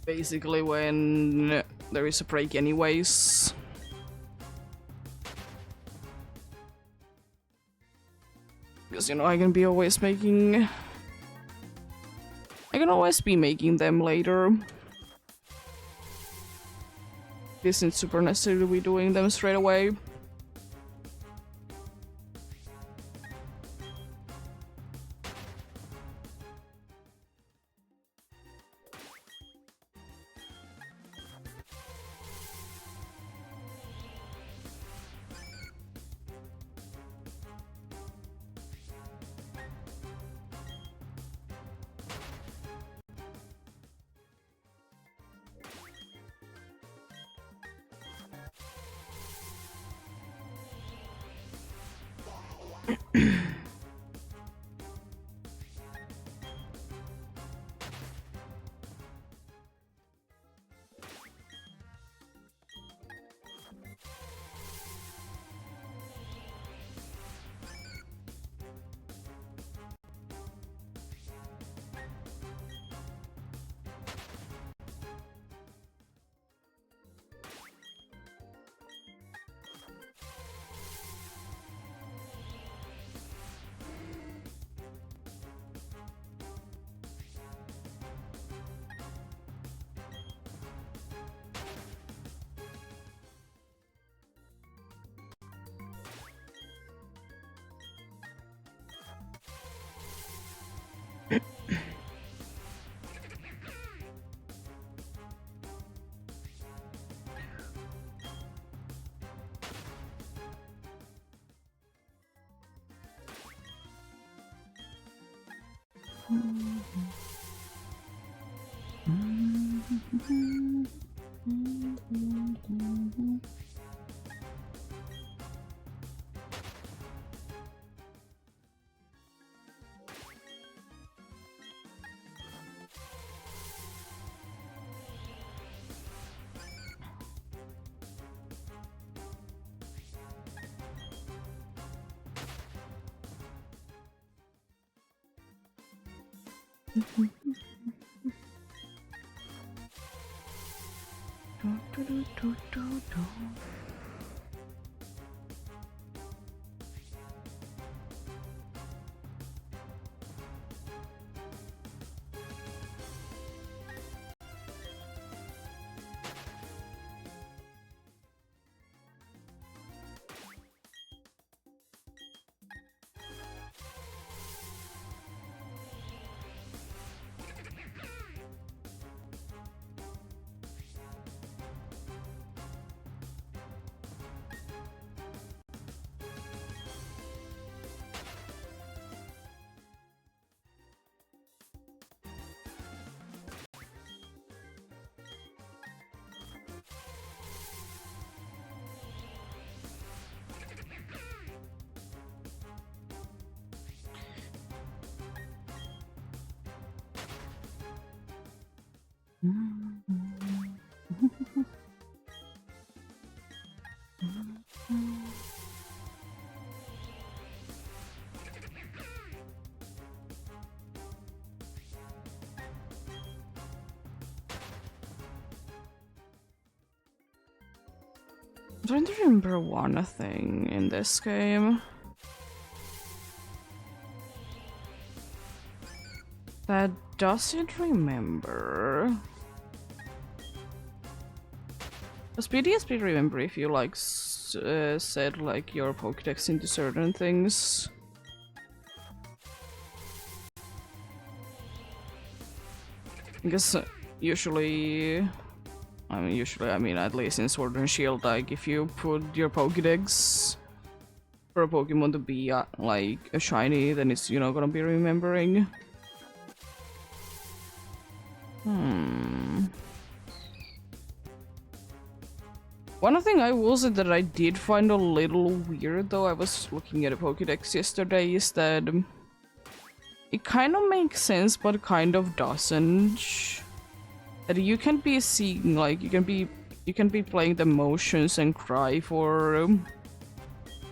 basically when there is a break anyways. Because, you know, I can always be making them later. It isn't super necessary to be doing them straight away. I'm trying to remember one thing in this game. That doesn't remember. Does PTSD remember if you like said like your Pokédex into certain things? Because usually, I mean at least in Sword and Shield, like if you put your Pokédex for a Pokemon to be like a shiny, then it's, you know, gonna be remembering. One thing I will say that I did find a little weird, though I was looking at a Pokédex yesterday, is that it kind of makes sense, but kind of doesn't. That you can be seeing, like, you can be playing the motions and cry for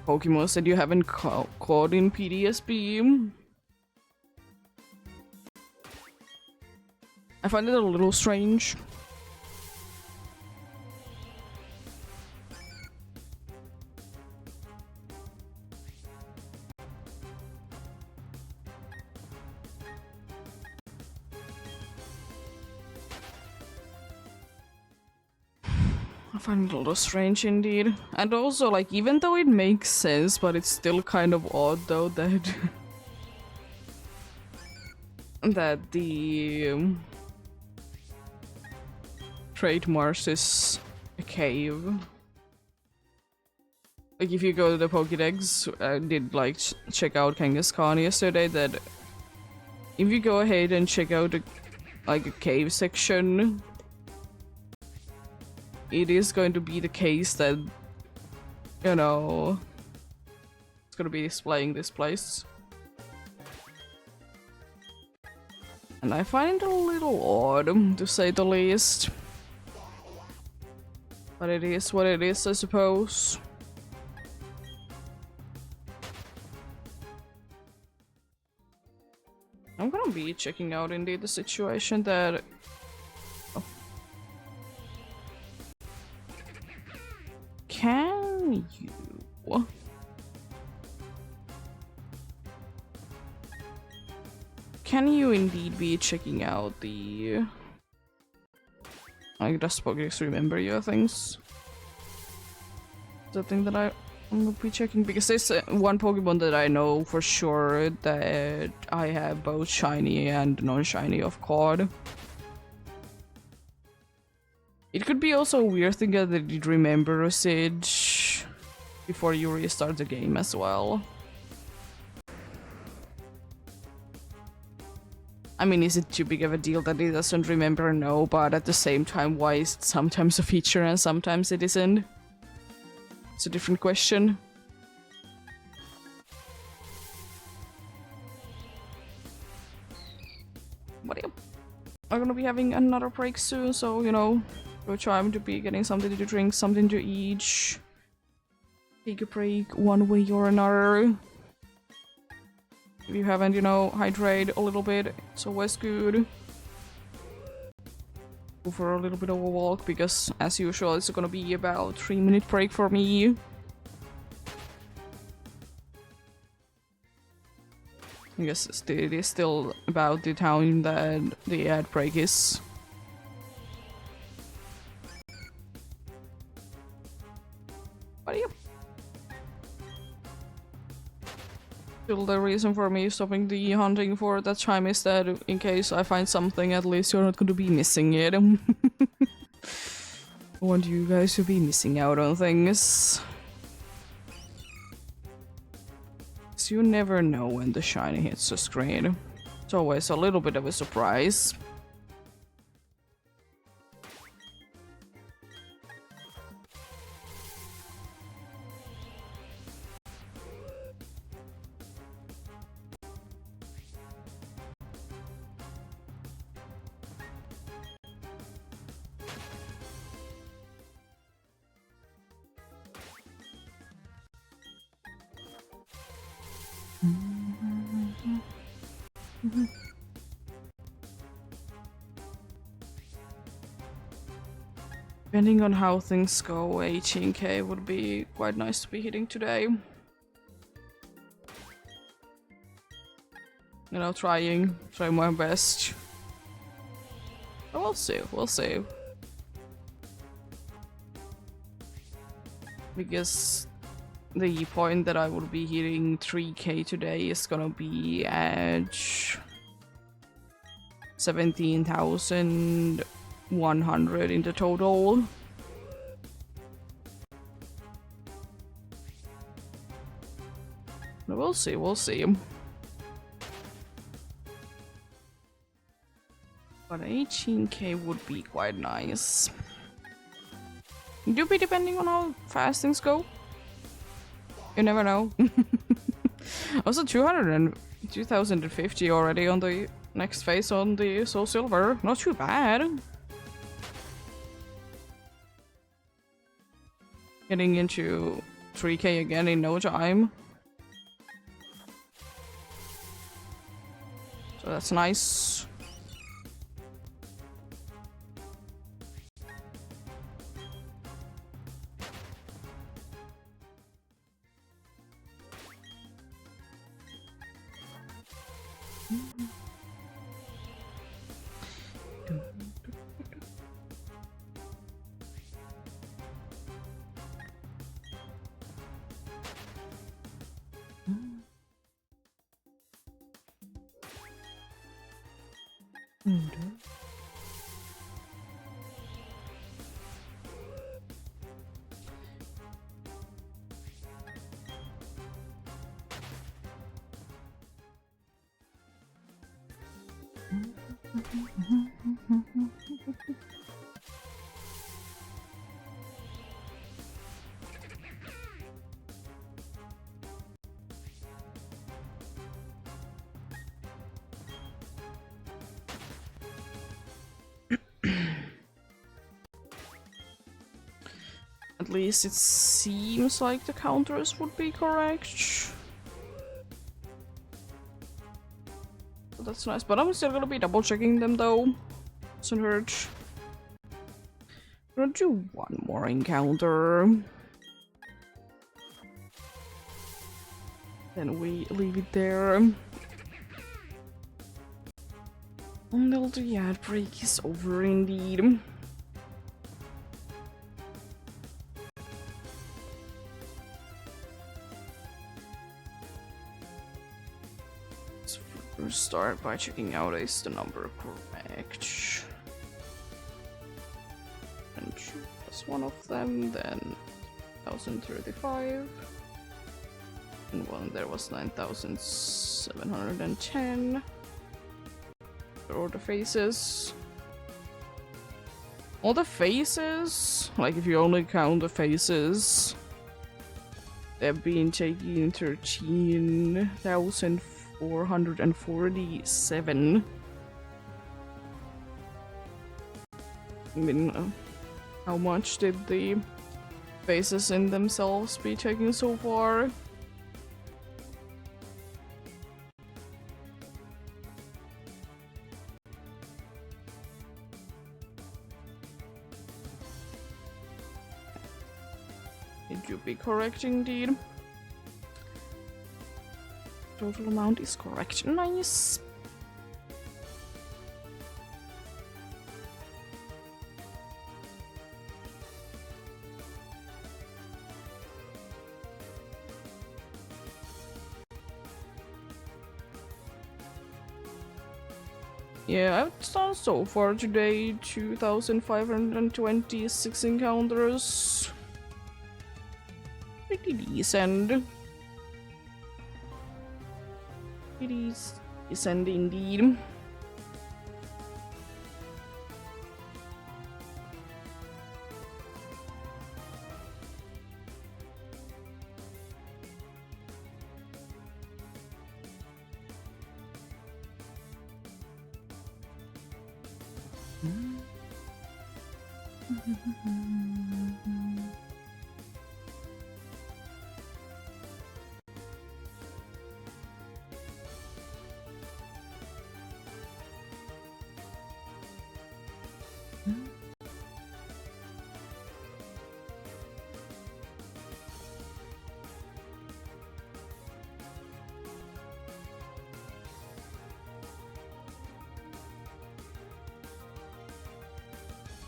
Pokemon that you haven't caught in PTSB. I find it a little strange. I find it a little strange indeed. And also, like, even though it makes sense, but it's still kind of odd though that that the Trade Marsh is a cave. Like, if you go to the Pokédex, I did like check out Kangaskhan yesterday, that if you go ahead and check out like a cave section, it is going to be the case that, you know, it's gonna be displaying this place. And I find it a little odd, to say the least. But it is what it is, I suppose. I'm gonna be checking out indeed the situation that... Oh. Can you... Can you indeed be checking out the... I just Pokédex remember your things. The thing that I I'm gonna be checking because there's one Pokemon that I know for sure that I have both shiny and non-shiny of card. It could be also a weird thing that it remembers it before you restart the game as well. I mean, is it too big of a deal that it doesn't remember? No, but at the same time, why is it sometimes a feature and sometimes it isn't? It's a different question. But yeah, I'm gonna be having another break soon, so, you know, we're trying to be getting something to drink, something to eat. Take a break one way or another. If you haven't, you know, hydrate a little bit, it's always good. Go for a little bit of a walk, because as usual, it's gonna be about 3-minute break for me. I guess it is still about the time that the ad break is. But yeah. Still, the reason for me stopping the hunting for that time is that in case I find something, at least you're not going to be missing it. I want you guys to be missing out on things. So you never know when the shiny hits the screen. It's always a little bit of a surprise. Depending on how things go, 18k would be quite nice to be hitting today. You know, trying my best. But we'll see, we'll see. Because the point that I will be hitting 3k today is gonna be at 17,100 in the total. But we'll see, we'll see. But 18k would be quite nice. It do be depending on how fast things go. You never know. Also 2050 already on the next phase on the Soul Silver. Not too bad. Getting into 3k again in no time. So that's nice. At least it seems like the counters would be correct. So that's nice, but I'm still gonna be double checking them though. Doesn't hurt. I'm gonna do one more encounter. Then we leave it there. Until the ad break is over indeed. start by checking out is the number correct. And choose one of them, then 1035. And one there was 9710. All the faces. All the faces, like if you only count the faces, they've been taking 13,447. I mean, how much did the faces in themselves be taking so far? Did you be correct indeed? Total amount is correct. Nice. Yeah, I've done so far today 2,526 encounters. Pretty decent. Pretty decent indeed.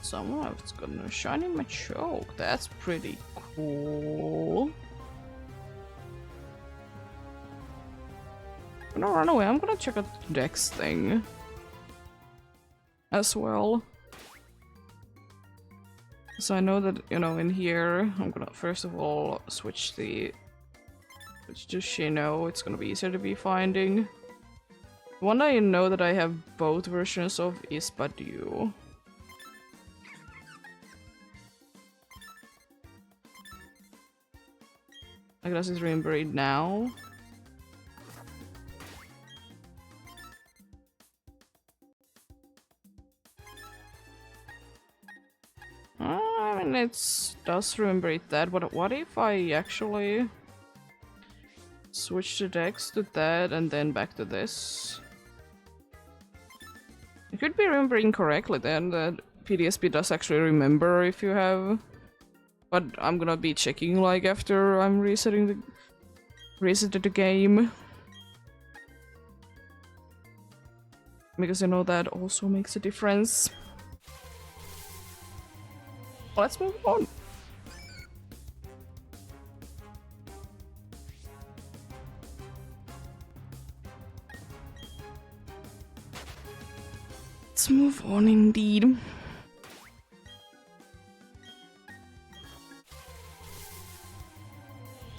Someone's gonna shiny machoke. That's pretty cool. I'm gonna run away. I'm gonna check out the Dex thing as well. So I know that, you know, in here, I'm gonna first of all switch to Shino. It's gonna be easier to be finding. One I know that I have both versions of is Badu. I guess it's re-buried now. I mean, it does re-buried that. What if I actually switch the Dex to that and then back to this? I could be remembering correctly then that PDSP does actually remember if you have. But I'm gonna be checking like after I'm resetting the game. Because I know that also makes a difference. Let's move on. Let's move on indeed.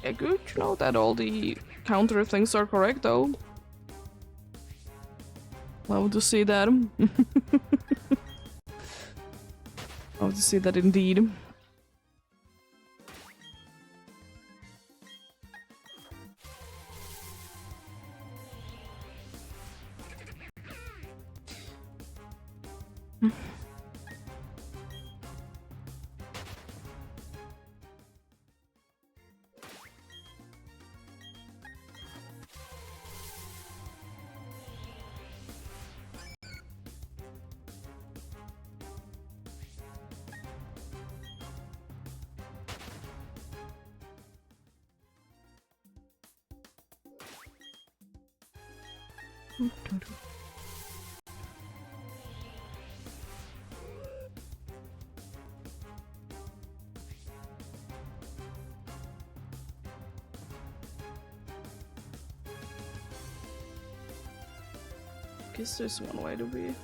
Yeah, good to know that all the counter things are correct though. Love to see that. Love to see that indeed. guess there's one way to be.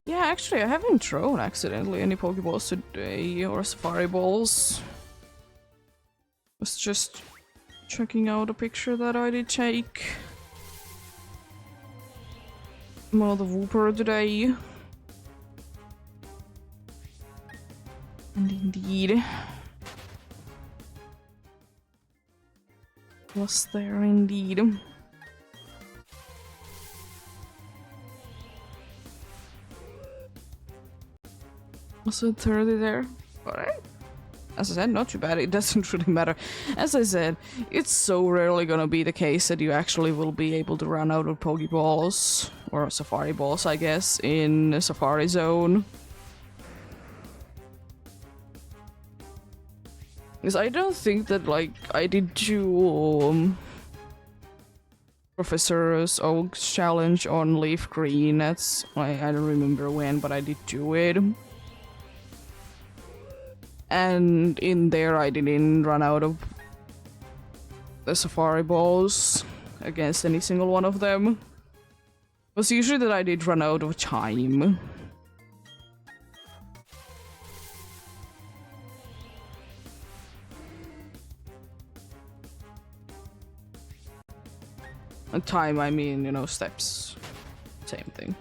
Yeah, actually, I haven't thrown accidentally any Pokeballs today, or Safari Balls. Was just checking out a picture that I did take. Well, the Wooper today. And indeed. Was there indeed. Was it 30 there? Alright. As I said, not too bad, it doesn't really matter. As I said, it's so rarely gonna be the case that you actually will be able to run out of Pokeballs, or Safari Balls, I guess, in a Safari Zone. Because I don't think that, like, I did do Professor Oak's challenge on Leaf Green. That's, I don't remember when, but I did do it. And in there I didn't run out of the Safari Balls against any single one of them. It was usually that I did run out of time. And time, I mean, you know, steps. Same thing.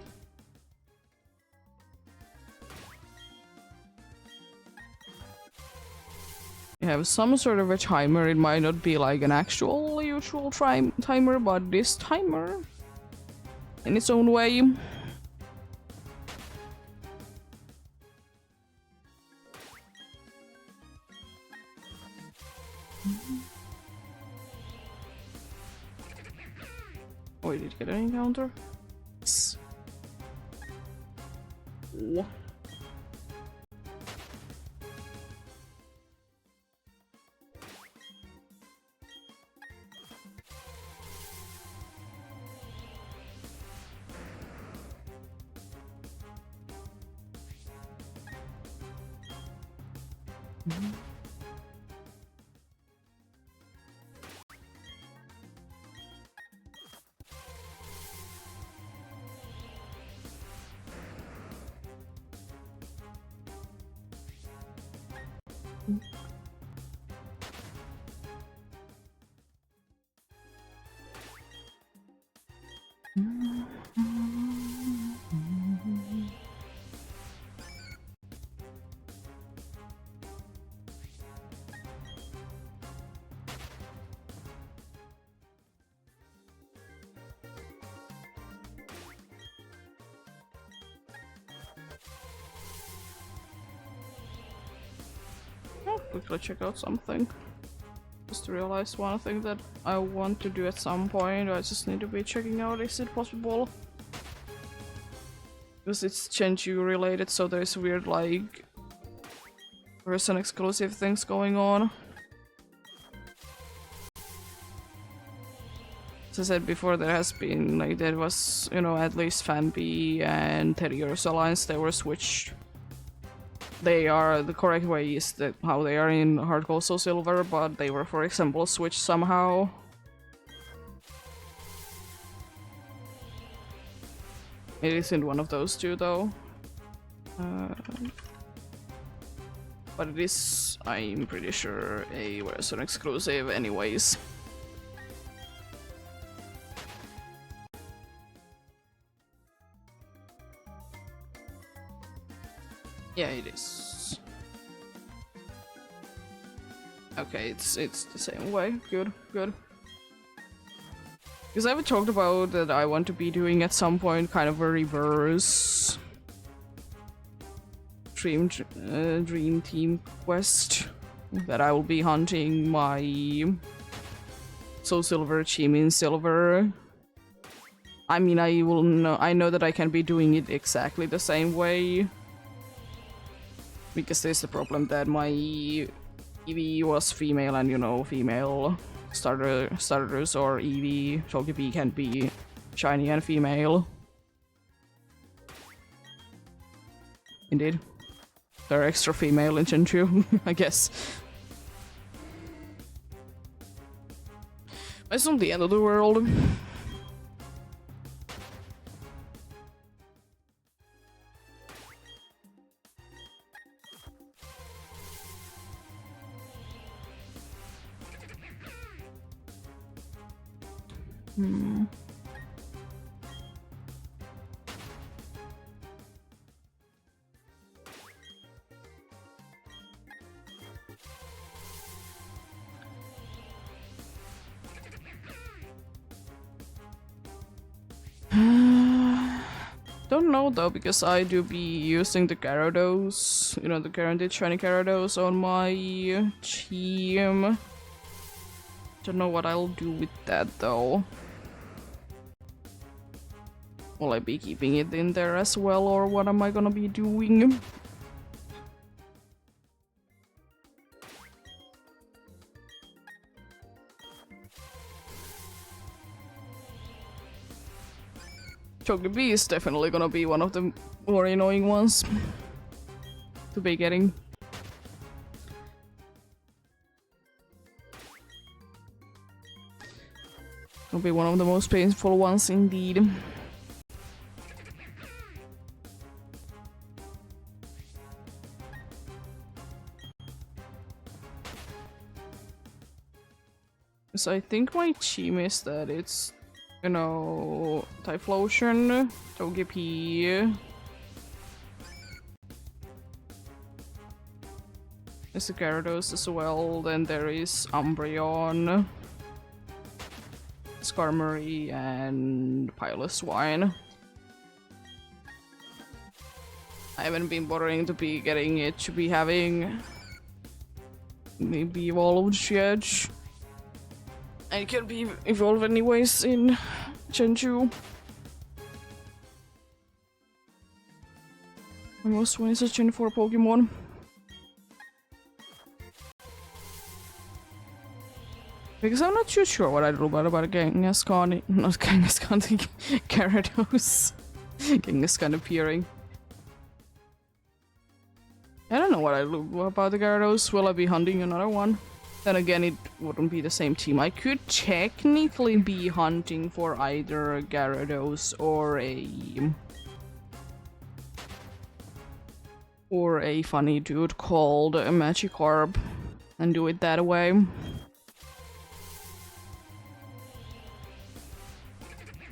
You have some sort of a timer. It might not be like an actual usual timer, but this timer in its own way. Oh, you did get an encounter? Yes. Oh. Quickly check out something. Just realized one thing that I want to do at some point. I just need to be checking out, is it possible? Because it's Chenchu related, so there's weird like person exclusive things going on. As I said before, there has been like, there was, you know, at least Fanby and Terrier's Alliance, they were switched. They are, the correct way is that how they are in Heart Gold Soul Silver, but they were, for example, switched somehow. It isn't one of those two, though. But it is, I'm pretty sure, a Western exclusive anyways. Yeah, it is. Okay, it's the same way. Good, good. Because I've talked about that I want to be doing at some point kind of a reverse Dream Team quest. That I will be hunting my Soul Silver, Chimin Silver. I mean, I know that I can be doing it exactly the same way. Because there's the problem that my Eevee was female, and you know, female starters or Eevee Togepi can be shiny and female. Indeed. They're extra female in Chenchu, I guess. It's not the end of the world. Hmm. Don't know though, because I do be using the Gyarados, you know, the guaranteed shiny Gyarados on my team. Don't know what I'll do with that though. Will I be keeping it in there as well, or what am I gonna be doing? Chocobo is definitely gonna be one of the more annoying ones to be getting. It'll be one of the most painful ones indeed. So I think my team is that it's, you know, Typhlosion, Togepi, there's a Gyarados as well, then there is Umbreon, Skarmory, and Piloswine. I haven't been bothering to be getting it to be having maybe evolved yet. And it can be evolved anyways in Gen 2. Most one is a Gen 4 Pokemon. Because I'm not too sure what I do about Kangaskhan, not Kangaskhan, Gyarados. Kangaskhan appearing. I don't know what I do about the Gyarados. Will I be hunting another one? Then again, it wouldn't be the same team. I could technically be hunting for either a Gyarados or a funny dude called a Magikarp and do it that way.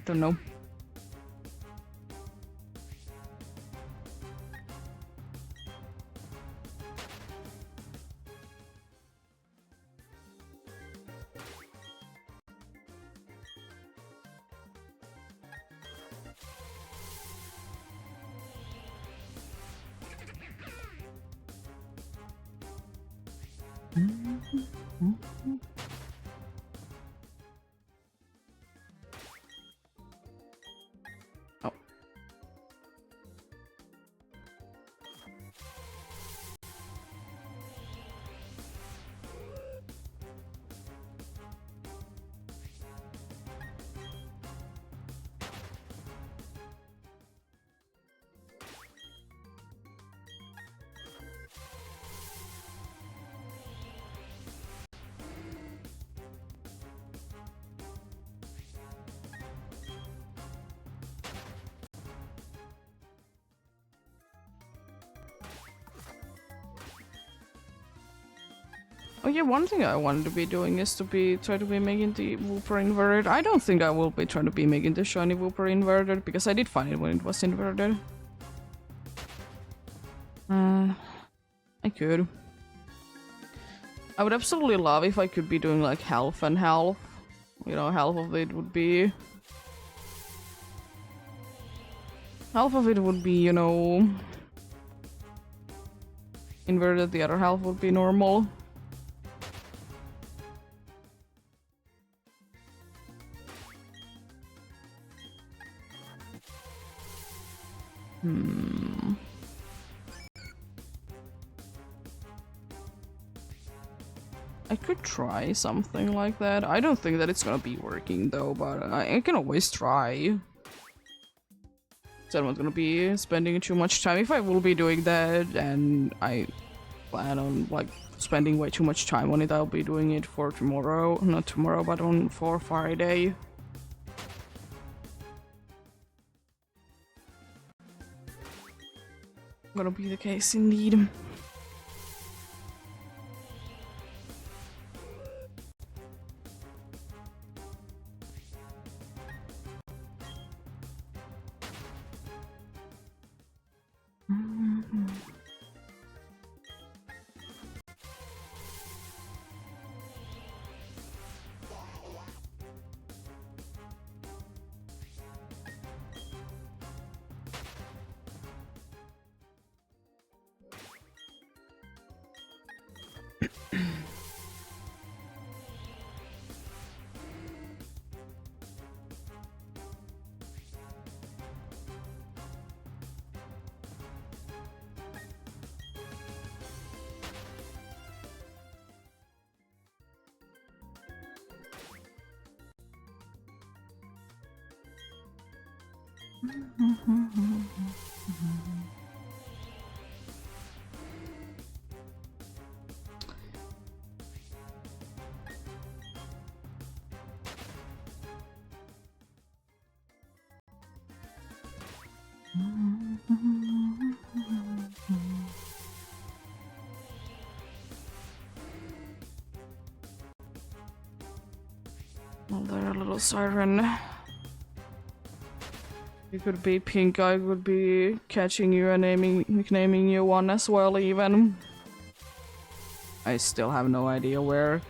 Don't know. Oh. Oh yeah, one thing I wanted to be doing is to try to be making the Wooper inverted. I don't think I will be trying to be making the shiny Wooper inverted, because I did find it when it was inverted. I could. I would absolutely love if I could be doing like half and half. You know, half of it would be... Half of it would be, you know... inverted, the other half would be normal. I could try something like that. I don't think that it's gonna be working though, but I can always try. So I'm not gonna be spending too much time. If I will be doing that and I plan on like spending way too much time on it, I'll be doing it for tomorrow. Not tomorrow, but for Friday. Gonna be the case indeed. Another little siren. You could be pink, I could be catching you and nicknaming you one as well even. I still have no idea where.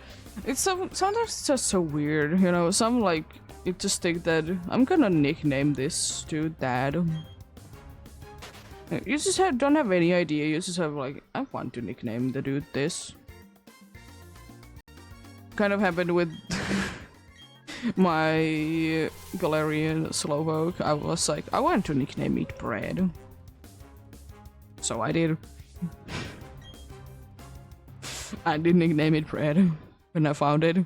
It's sometimes it's just so weird, you know, some like, you just think that I'm gonna nickname this dude Dad. You just don't have any idea, you just have like, I want to nickname the dude this. Kind of happened with my Galarian Slowpoke. I was like, I want to nickname it Bread. So I did. I did nickname it Bread when I found it.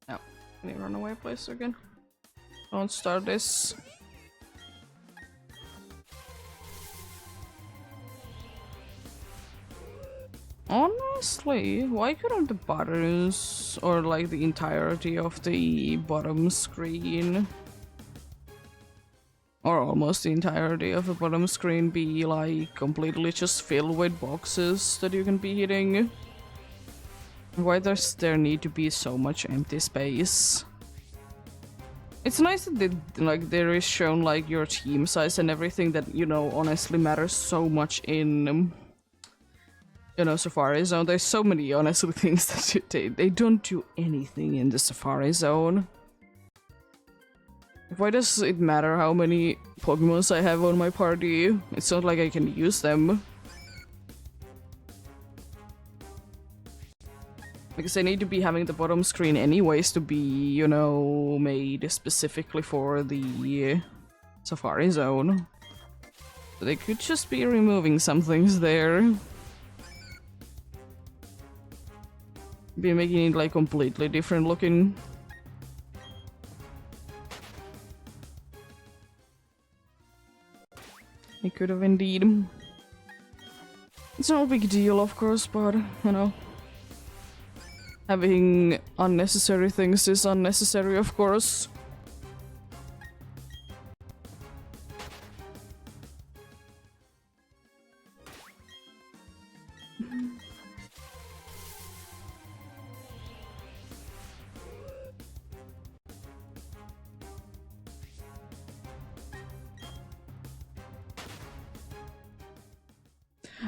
No. Can you run away, please, again? Don't start this. Honestly, why couldn't the buttons or like the entirety of the bottom screen or almost the entirety of the bottom screen be like completely just filled with boxes that you can be hitting? Why does there need to be so much empty space? It's nice that like there is shown like your team size and everything that, you know, honestly matters so much in you know, Safari Zone. There's so many honestly things that they don't do anything in the Safari Zone. Why does it matter how many Pokemons I have on my party? It's not like I can use them. Because I need to be having the bottom screen anyways to be, you know, made specifically for the Safari Zone. So they could just be removing some things there. Be making it like completely different looking. It could have indeed. It's no big deal, of course, but you know, having unnecessary things is unnecessary, of course.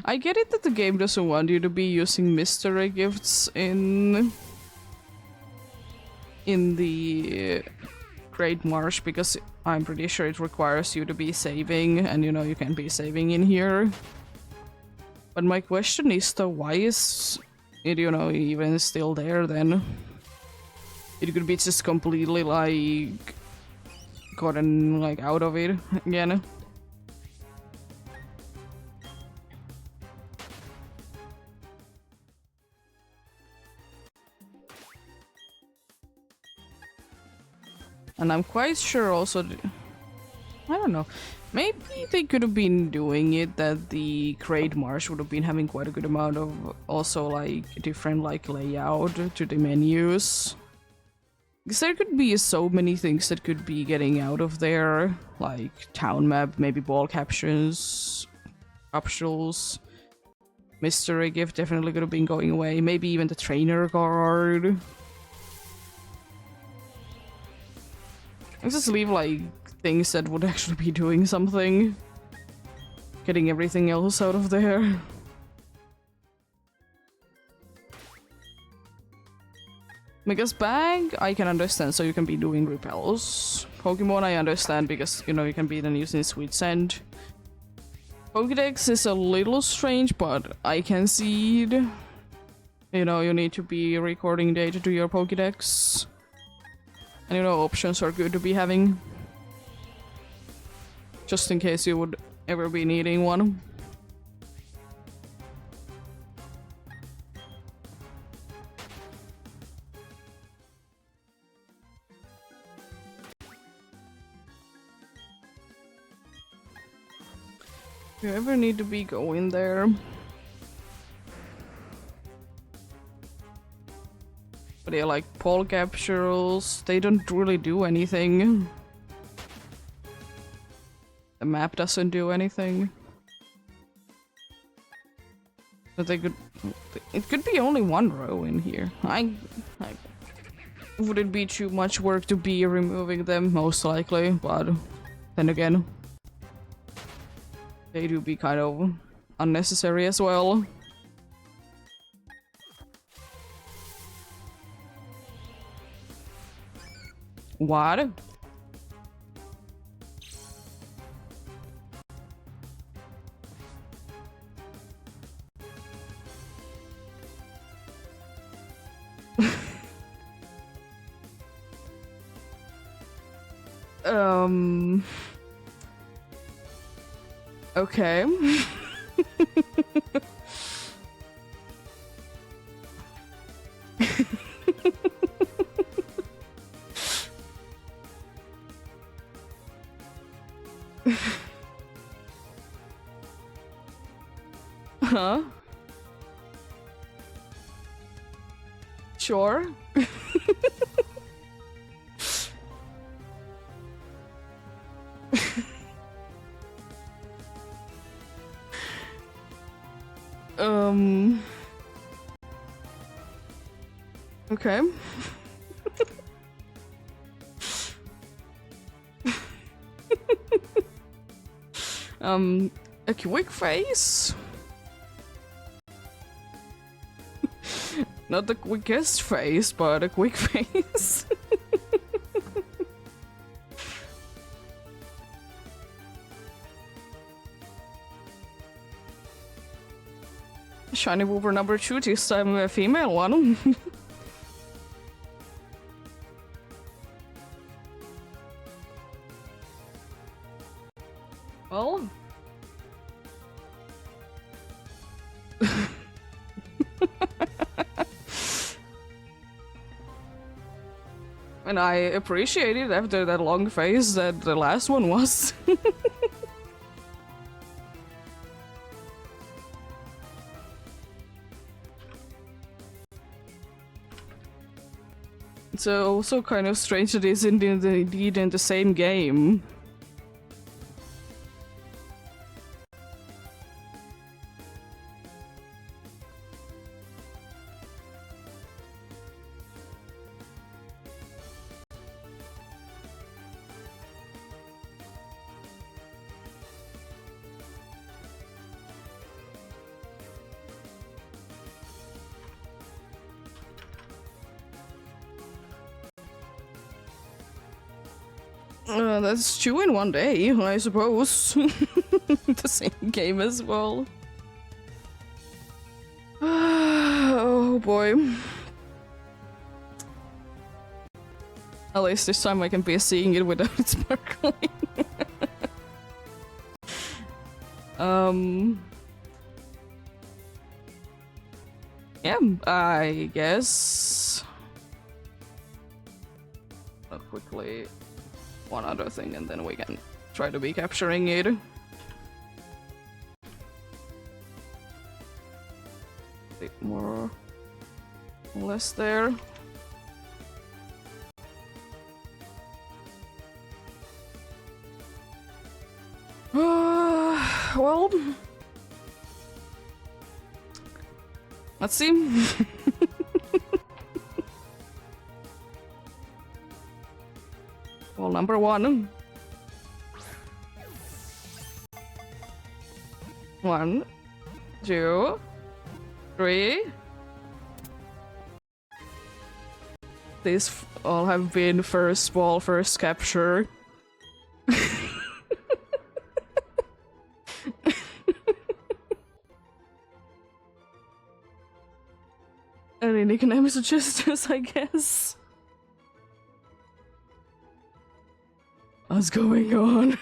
I get it that the game doesn't want you to be using mystery gifts in the Great Marsh because I'm pretty sure it requires you to be saving, and you know you can be saving in here. But my question is though, why is it, you know, even still there then? It could be just completely like gotten like out of it again. And I'm quite sure also, I don't know, maybe they could have been doing it that the Great Marsh would have been having quite a good amount of also like different like layout to the menus. Because there could be so many things that could be getting out of there, like town map, maybe ball captions, capsules, mystery gift definitely could have been going away, maybe even the trainer card. I just leave like things that would actually be doing something. Getting everything else out of there. Because bag, I can understand, so you can be doing repels. Pokemon, I understand because, you know, you can be then using Sweet Scent. Pokédex is a little strange, but I can see it. You know, you need to be recording data to your Pokédex. And you know, options are good to be having. Just in case you would ever be needing one. If you ever need to be going there. But yeah, like pole capsules, they don't really do anything. The map doesn't do anything. But they could... It could be only one row in here. Would it be too much work to be removing them? Most likely, but then again, they do be kind of unnecessary as well. What? Okay. Huh? Sure. Okay. A quick face? Not the quickest face, but a quick face. Shiny Wooper number 2, this time a female one. Well. And I appreciate it after that long phase that the last one was. It's also kind of strange that it's indeed in the same game. That's 2 in one day, I suppose. The same game as well. Oh boy. At least this time I can be seeing it without it sparkling. Yeah, I guess. Quickly. One other thing and then we can try to be capturing it. Bit more or less there. Well, let's see. Well, number 1. 1, 2, 3. These all have been first ball, first capture. Any nickname suggestions, I guess. What's going on?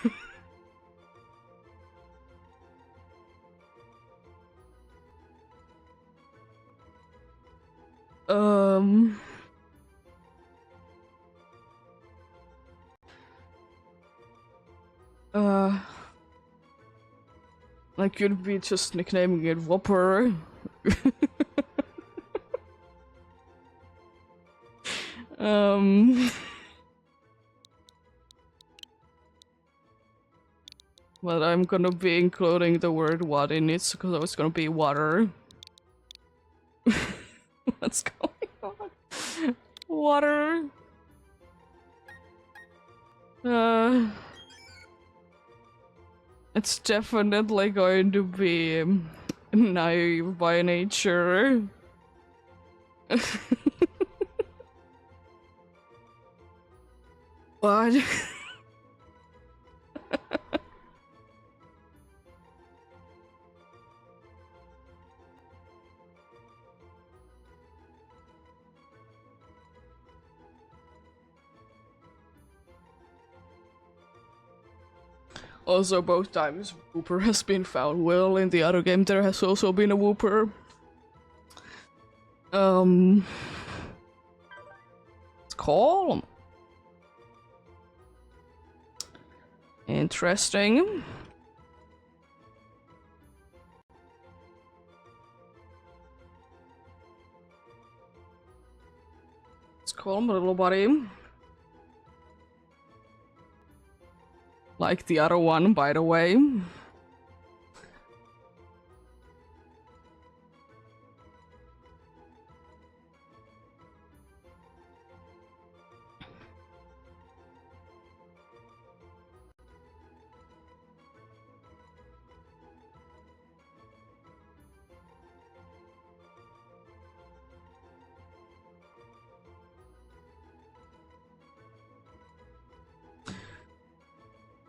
I could be just nicknaming it Whopper. But I'm gonna be including the word what in it because it's gonna be water. What's going on? Water. It's definitely going to be naive by nature. What? Also, both times Whooper has been found. Well, in the other game there has also been a Whooper. It's calm. Interesting. It's calm, little buddy. Like the other one, by the way.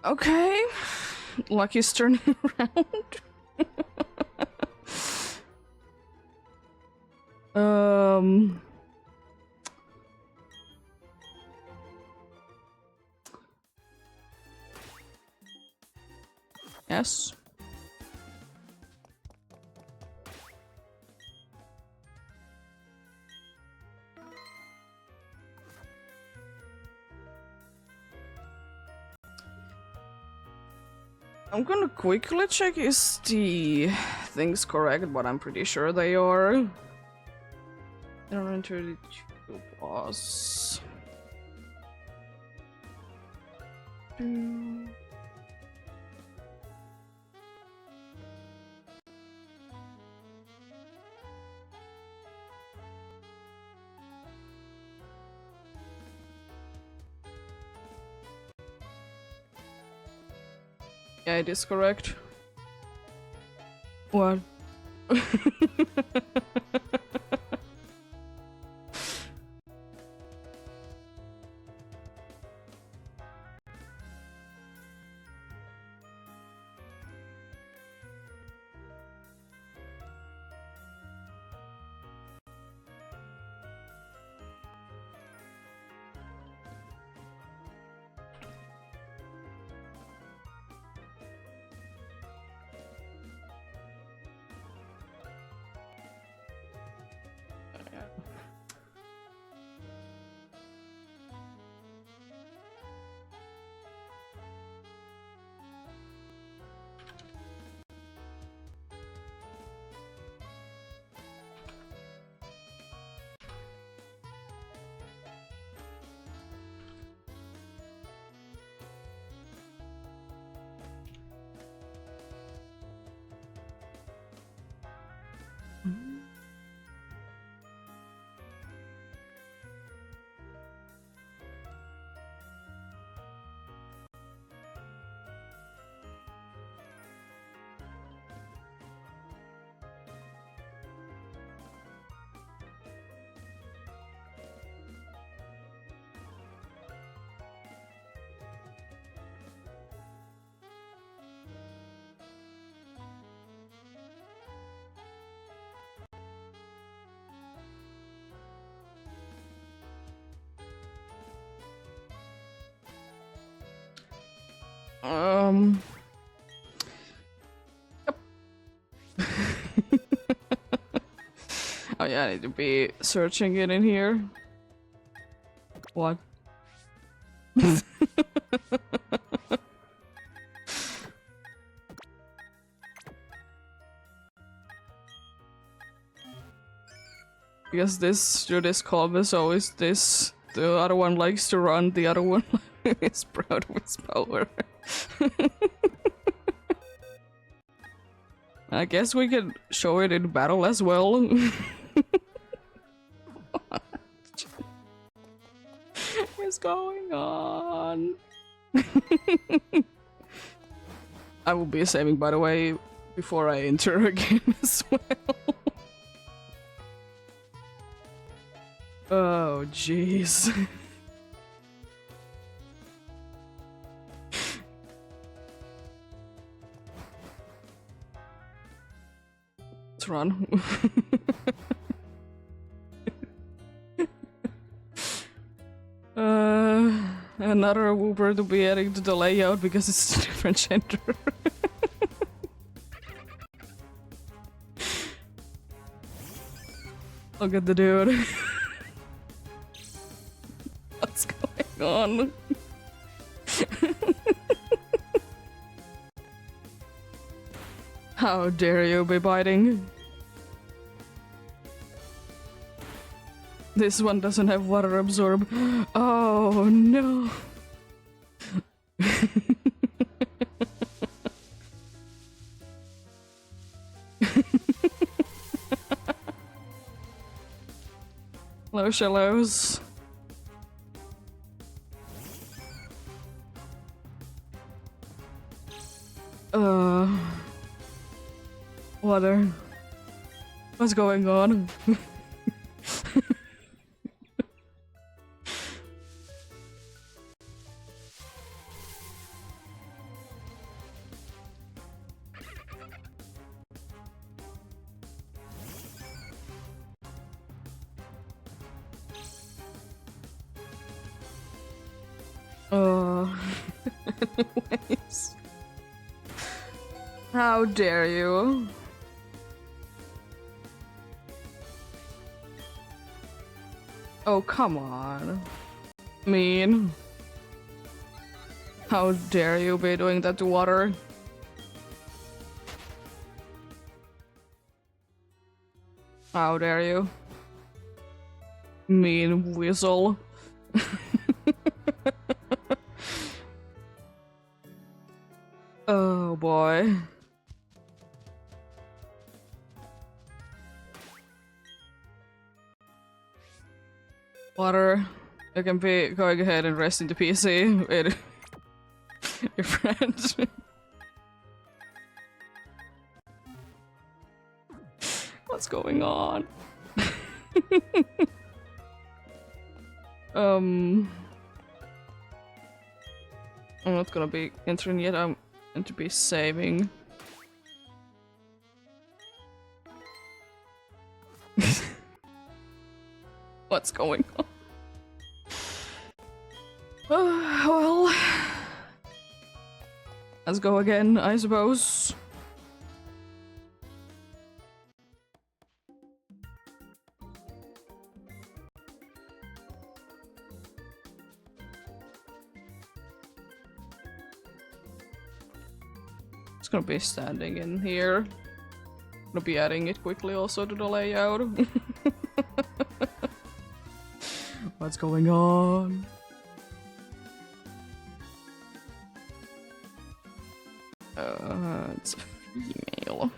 Okay, Lucky's turning around. Yes. I'm gonna quickly check is the things correct, but I'm pretty sure they are. 132 plus. Yeah, it is correct. What? Yep. Oh yeah, I need to be searching it in here. What? Because this column is always this. The other one likes to run, the other one is proud of its power. I guess we can show it in battle as well. What is going on? I will be saving, by the way, before I enter again as well. Oh, jeez. Let's run. another Wooper to be adding to the layout because it's a different gender. Look at the dude. What's going on? How dare you be biting? This one doesn't have water absorb. Oh no. Hello, shallows. Water. What's going on? Anyways. How dare you? Oh, come on. Mean. How dare you be doing that to water? How dare you? Mean weasel. Oh boy. Water, you can be going ahead and rest in the PC with your friends. What's going on? I'm not gonna be entering yet, I'm going to be saving. What's going on? Well, let's go again, I suppose. It's gonna be standing in here. Gonna be adding it quickly also to the layout. What's going on? It's a female.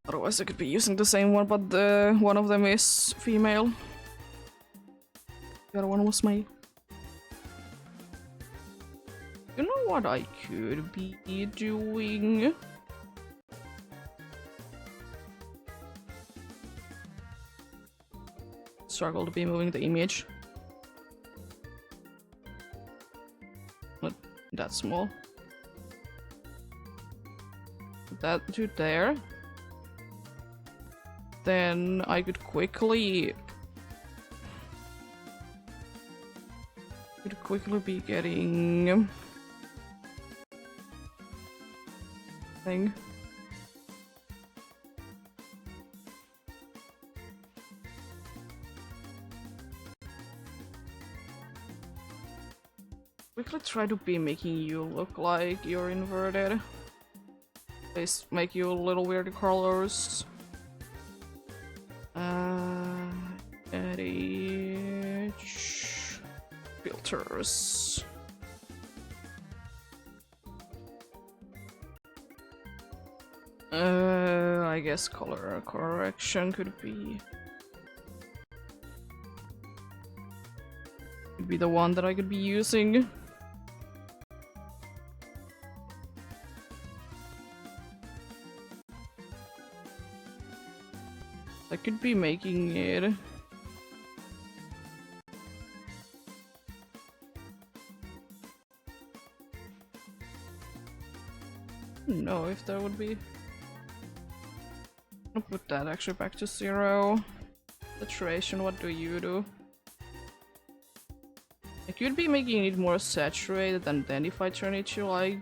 Otherwise I could be using the same one, but one of them is female. The other one was male. You know what I could be doing? Struggle to be moving the image. Not that small. Put that to there. Then I could quickly be getting thing. Quickly try to be making you look like you're inverted. They make you a little weird colors. Edit filters. I guess color correction could be the one that I could be using. I could be making it. I don't know if there would be I'll put that actually back to 0. Saturation, what do you do? I could be making it more saturated and then if I turn it to like...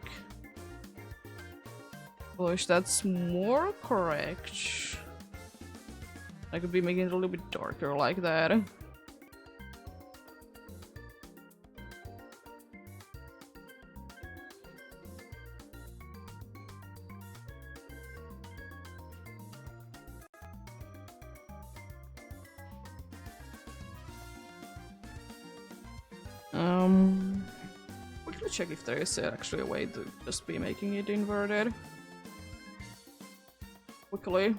Gosh, that's more correct. I could be making it a little bit darker like that. Quickly check if there is actually a way to just be making it inverted. Quickly.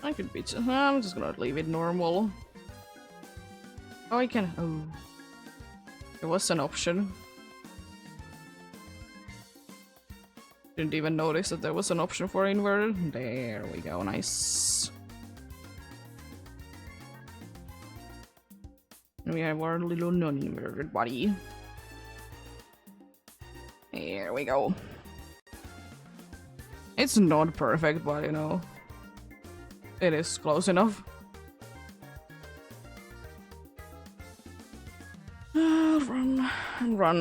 I could be. I'm just gonna leave it normal. Oh, I can. Oh, there was an option. Didn't even notice that there was an option for inverted. There we go. Nice. And we have our little non-inverted body. There we go. It's not perfect, but you know. It is close enough. Run and run.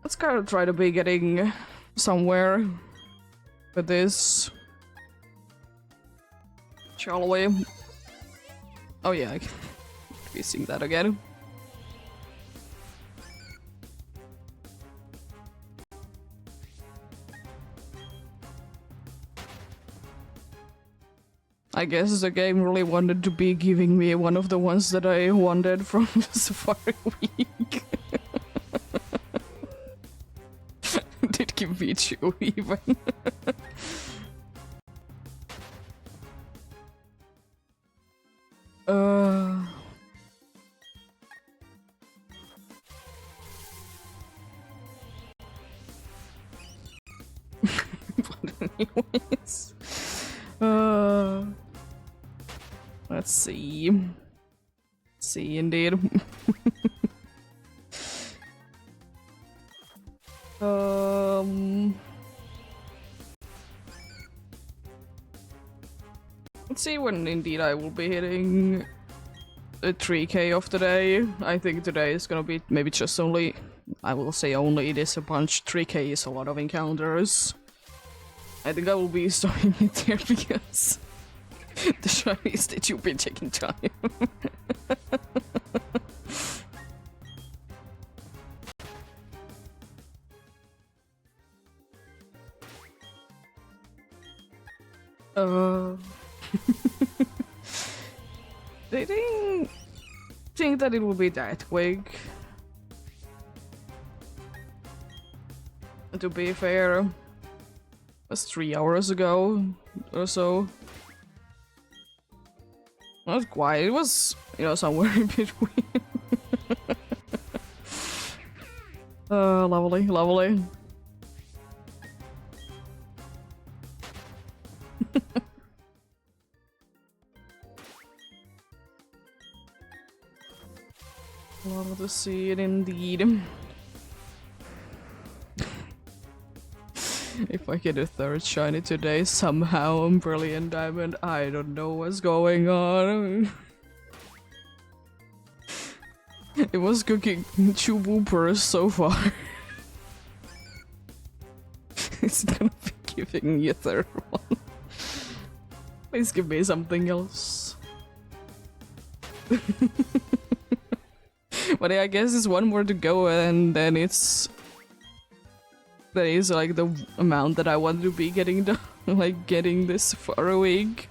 Let's kind of try to be getting somewhere with this. Shall we? Oh yeah, I can be seeing that again. I guess the game really wanted to be giving me one of the ones that I wanted from the Safari week. Did give me 2 even. But anyways. Let's see. See, indeed. Let's see when indeed I will be hitting the 3k of today. I think today is gonna be maybe just only, I will say only, it is a bunch. 3k is a lot of encounters. I think I will be starting it there because the shinies that you've been taking time. They didn't think that it would be that quick. To be fair, it was 3 hours ago or so. Not quite, it was, you know, somewhere in between. Lovely, lovely. Love to see it indeed. If I get a 3rd shiny today, somehow on Brilliant Diamond, I don't know what's going on. It was cooking 2 woopers so far. It's gonna be giving me a 3rd one. Please give me something else. But yeah, I guess it's 1 more to go and then it's... That is like the amount that I want to be getting done. like getting this for a week.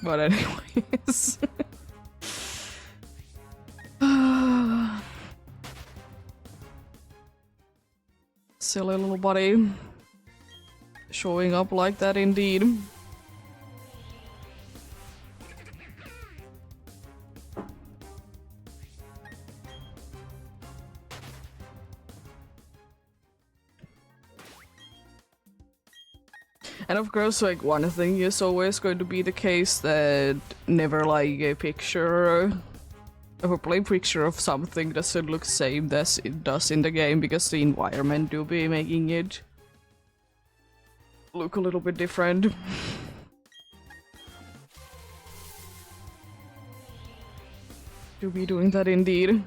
But anyways. Silly little buddy. Showing up like that indeed. And of course, like, one thing is always going to be the case that never like a picture of a play picture of something doesn't look same as it does in the game, because the environment do be making it look a little bit different. Do be doing that indeed.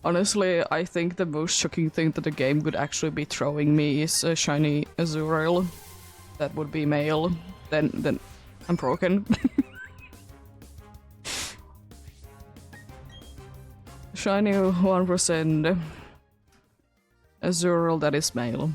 Honestly, I think the most shocking thing that the game could actually be throwing me is a shiny Azurill. That would be male. Then I'm broken. Shiny 1% Azurill that is male.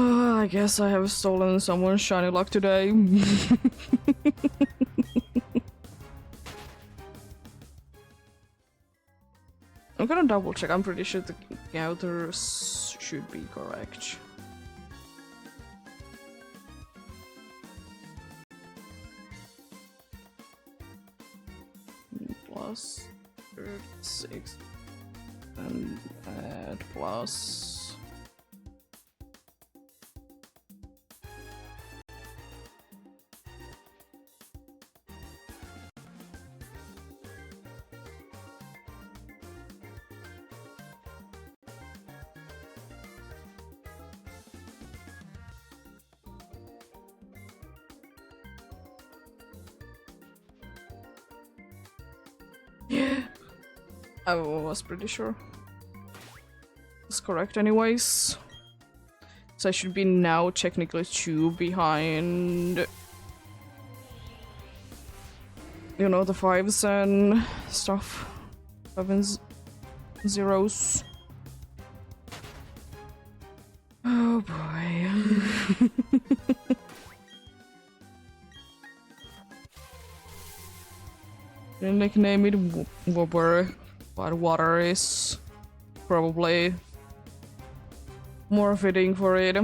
I guess I have stolen someone's shiny luck today. I'm gonna double check, I'm pretty sure the counters should be correct. Plus 36 and add plus. I was pretty sure. It's correct anyways. So I should be now technically 2 behind. You know, the 5s and stuff. 5 and zeros. Oh boy. I'll nickname it Whopper, but water is probably more fitting for it.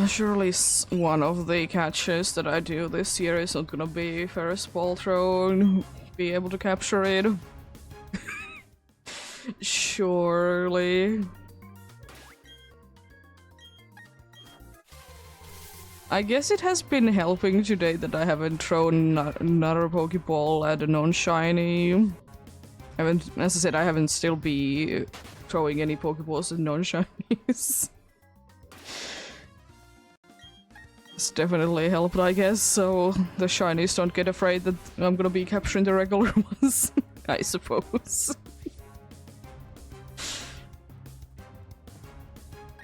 Surely one of the catches that I do this year is not gonna be Ferris ball throw and be able to capture it. Surely. I guess it has been helping today that I haven't thrown another Pokeball at a non-shiny. As I said, I haven't still be throwing any Pokeballs at non-shinies. It's definitely helped, I guess, so the shinies don't get afraid that I'm gonna be capturing the regular ones, I suppose.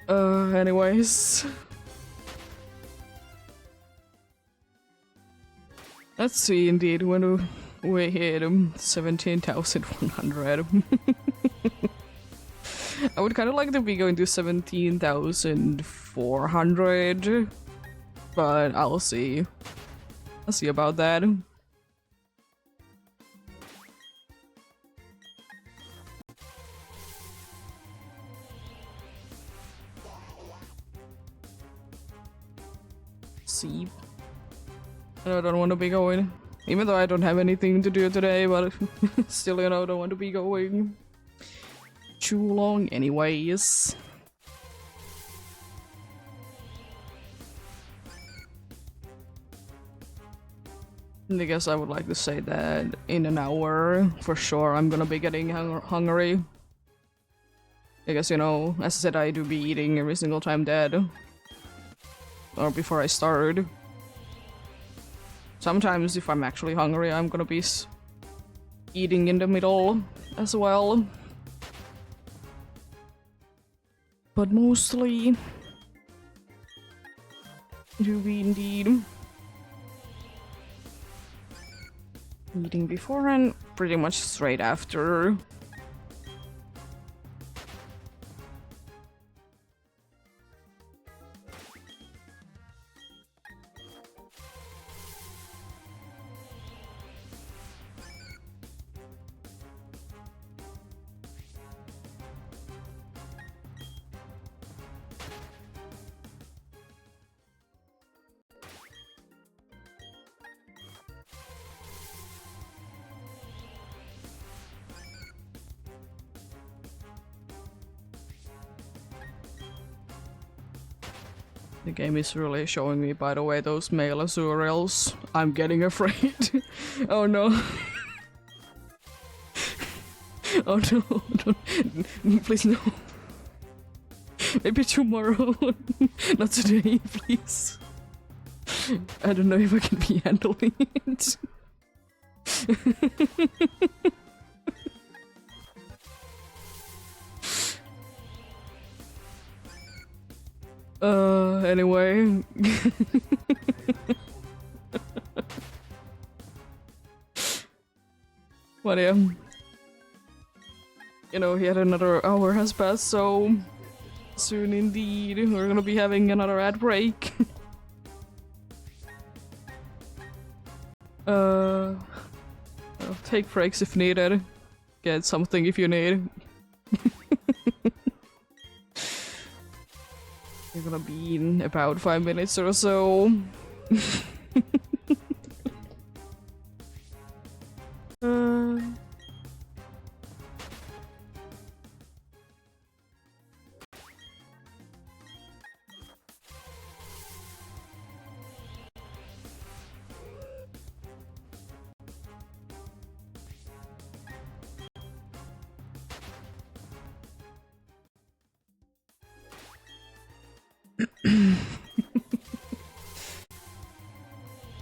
Anyways. Let's see, indeed, when we hit 17,100. I would kind of like to be going to 17,400, but I'll see. I'll see about that. See. I don't want to be going. Even though I don't have anything to do today, but still, you know, I don't want to be going too long anyways. And I guess I would like to say that in an hour, for sure, I'm gonna be getting hungry. I guess, you know, as I said, I do be eating every single time dead. Or before I start. Sometimes, if I'm actually hungry, I'm gonna be eating in the middle as well. But mostly, do we indeed eating before and pretty much straight after. The game is really showing me, by the way, those male Azuriels. I'm getting afraid. Oh no. Oh no, don't. Please no. Maybe tomorrow. Not today, please. I don't know if I can be handling it. Anyway. But yeah. You know, yet another hour has passed, so soon indeed we're gonna be having another ad break. I'll take breaks if needed. Get something if you need. You're gonna be in about 5 minutes or so.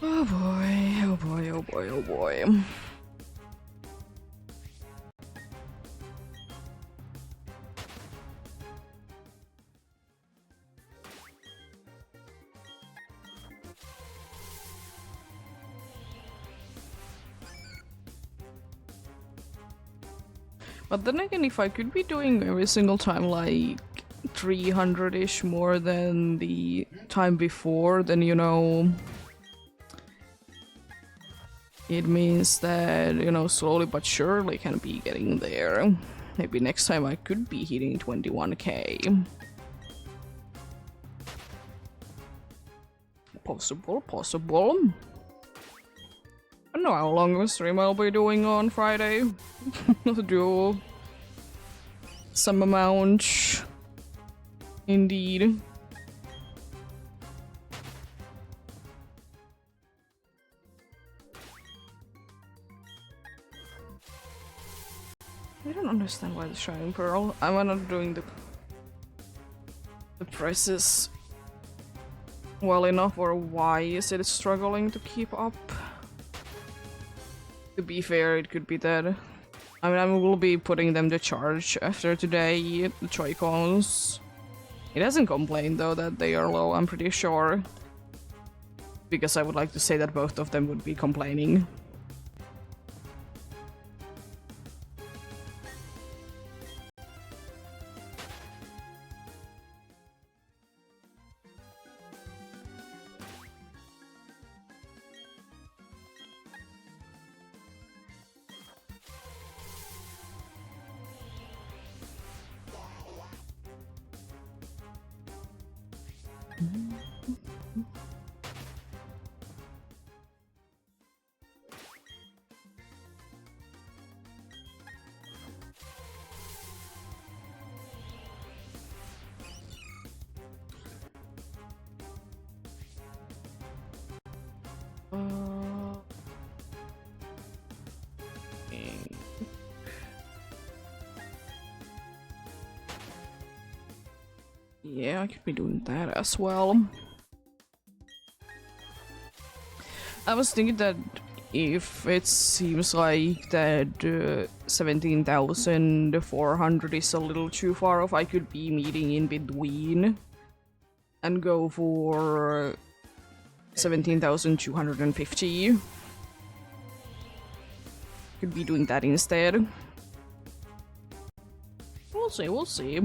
Oh boy, oh boy, oh boy, oh boy. But then again, if I could be doing every single time like 300-ish more than the time before, then you know, it means that, you know, slowly but surely can be getting there. Maybe next time I could be hitting 21k. Possible. I don't know how long of a stream I'll be doing on Friday. Not do some amount. Indeed. I don't understand why the Shining Pearl. I'm not doing the presses well enough, or why is it struggling to keep up? To be fair, it could be that. I mean, I will be putting them to charge after today, the Joy-Cons. It hasn't complained though that they are low, I'm pretty sure. Because I would like to say that both of them would be complaining. Yeah, I could be doing that as well. I was thinking that if it seems like that 17,400 is a little too far off, I could be meeting in between and go for 17,250. Could be doing that instead. We'll see, we'll see.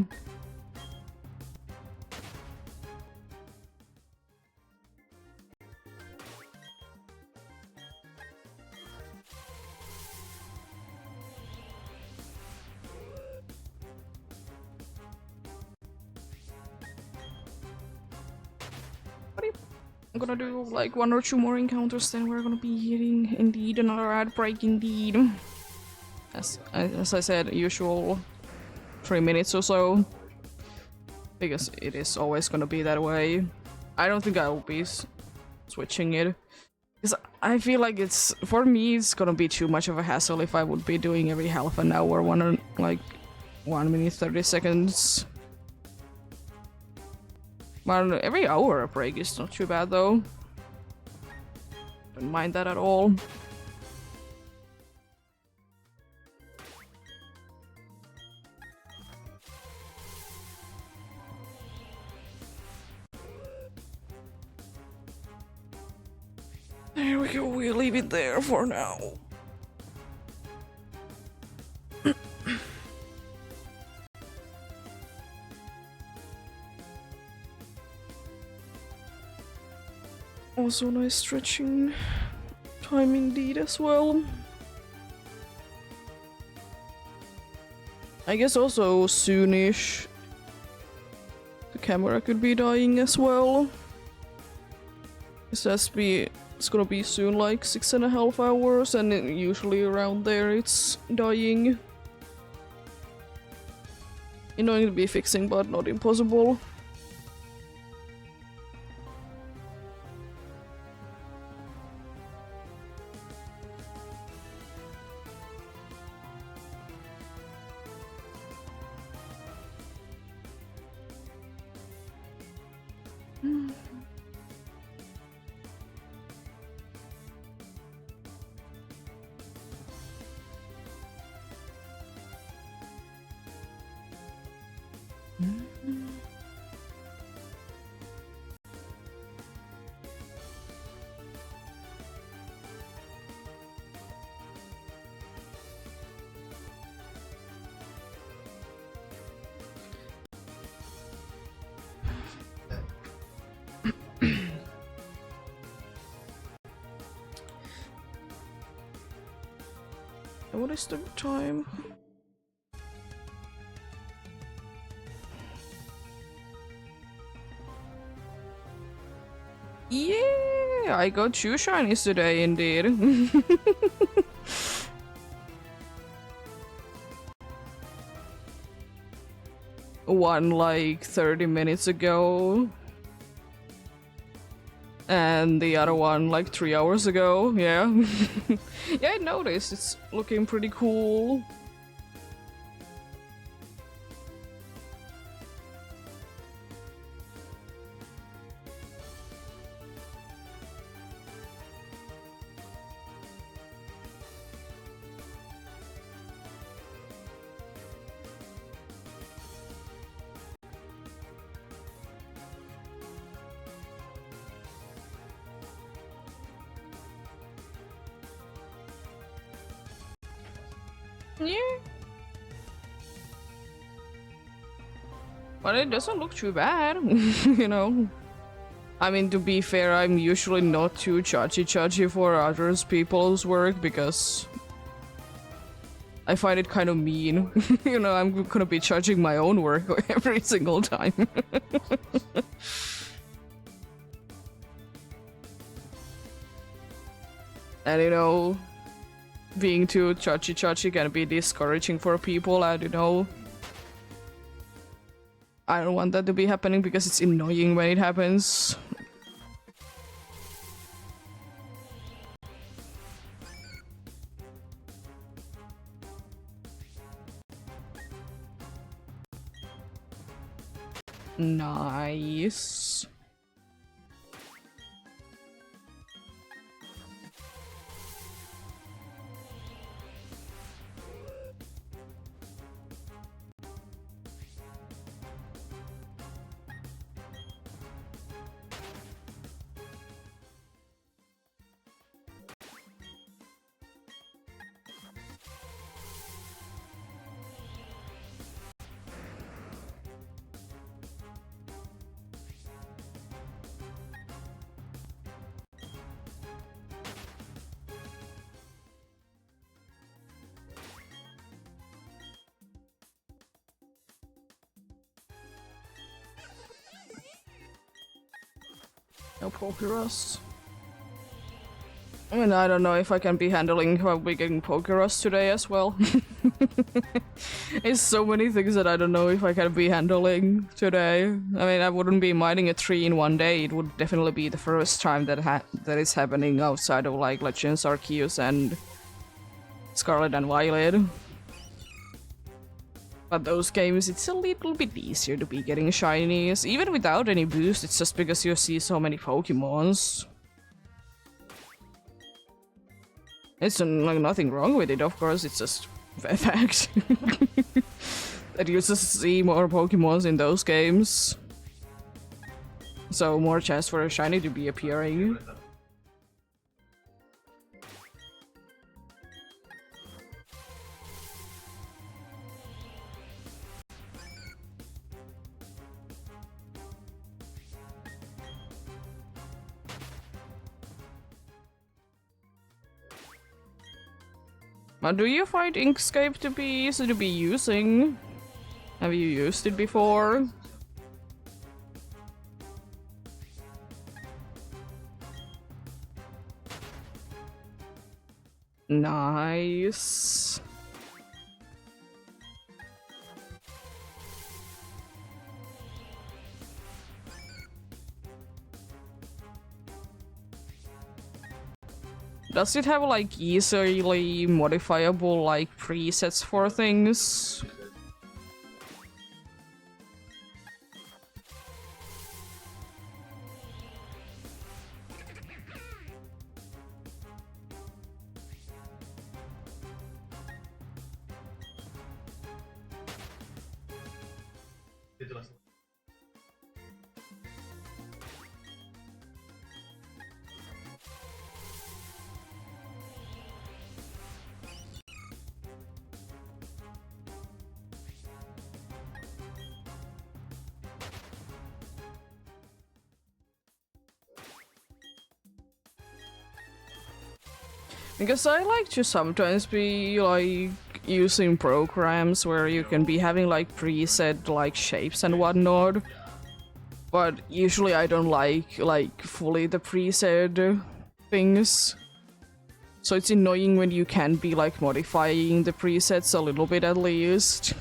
I'm gonna do like 1 or 2 more encounters, then we're gonna be hitting indeed another ad break indeed. As I said, usual 3 minutes or so. Because it is always gonna be that way. I don't think I will be switching it. Because I feel like it's, for me, it's gonna be too much of a hassle if I would be doing every half an hour, like 1 minute 30 seconds. But every hour a break is not too bad though. Don't mind that at all. There we go, we'll leave it there for now. Also nice stretching time indeed as well. I guess also soonish the camera could be dying as well. It's gonna be soon, like 6.5 hours, and usually around there it's dying. Annoying to be fixing, but not impossible. What is the time? Yeah. I got 2 shinies today, indeed. One like 30 minutes ago. And the other one like 3 hours ago, yeah. Yeah, I noticed. It's looking pretty cool. Yeah. But it doesn't look too bad, you know. I mean, to be fair, I'm usually not too judgy for others people's work because I find it kind of mean. You know, I'm gonna be judging my own work every single time. And you know, being too judgy can be discouraging for people, and you know, I don't want that to be happening because it's annoying when it happens. Nice. No Pokerus. I mean, I don't know if I can be handling probably getting Pokerus today as well. It's so many things that I don't know if I can be handling today. I mean, I wouldn't be mining a tree in one day. It would definitely be the first time that is happening outside of like Legends Arceus and Scarlet and Violet. But those games, it's a little bit easier to be getting shinies. Even without any boost, it's just because you see so many Pokemons. It's like nothing wrong with it, of course, it's just a fact. That you just see more Pokemons in those games. So more chance for a shiny to be appearing. Do you find Inkscape to be easy to be using? Have you used it before? Nice. Does it have like easily modifiable like presets for things? Because I like to sometimes be like using programs where you can be having like preset like shapes and whatnot. But usually I don't like fully the preset things. So it's annoying when you can be like modifying the presets a little bit at least.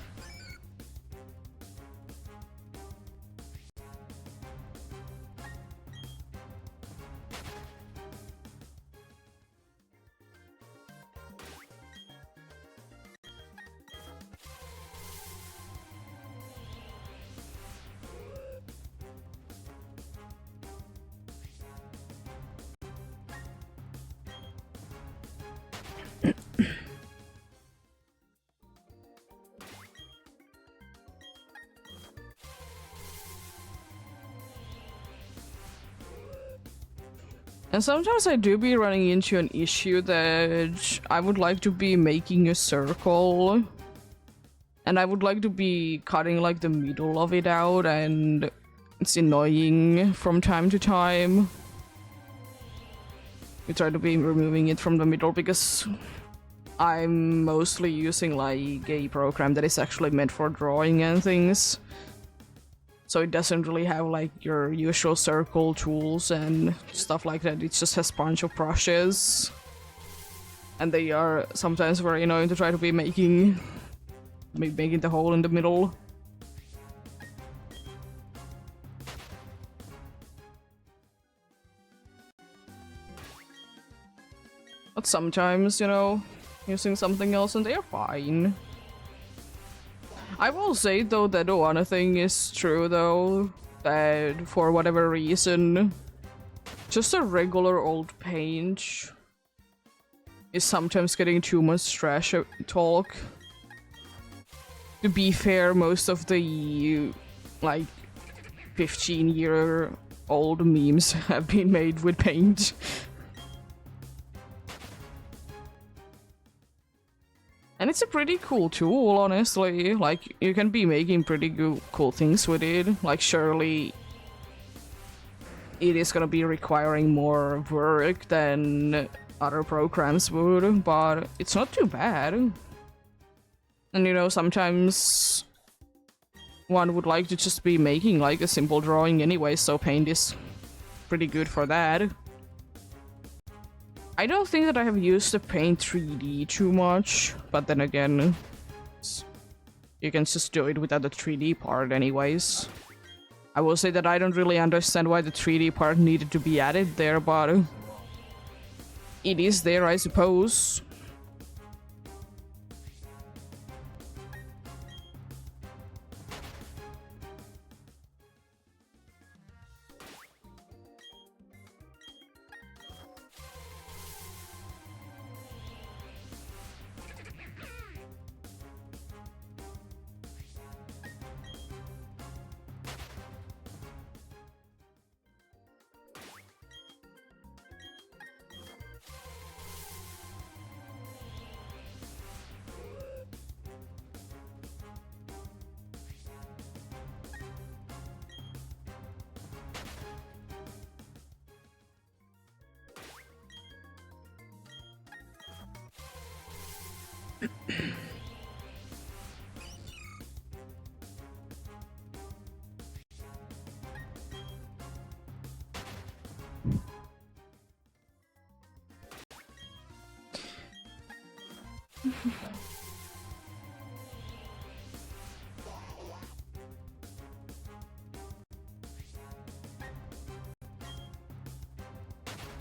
And sometimes I do be running into an issue that I would like to be making a circle. And I would like to be cutting like the middle of it out, and it's annoying from time to time. We try to be removing it from the middle because I'm mostly using like a program that is actually meant for drawing and things. So it doesn't really have like your usual circle tools and stuff like that. It just has a bunch of brushes. And they are sometimes very annoying to try to be making the hole in the middle. But sometimes, you know, using something else and they are fine. I will say though that one thing is true though, that for whatever reason, just a regular old paint is sometimes getting too much trash talk. To be fair, most of the like 15-year-old memes have been made with paint. And it's a pretty cool tool, honestly. Like, you can be making pretty cool things with it. Like, surely it is gonna be requiring more work than other programs would, but it's not too bad. And you know, sometimes one would like to just be making like a simple drawing anyway, so paint is pretty good for that. I don't think that I have used the Paint 3D too much, but then again, you can just do it without the 3D part anyways. I will say that I don't really understand why the 3D part needed to be added there, but it is there, I suppose.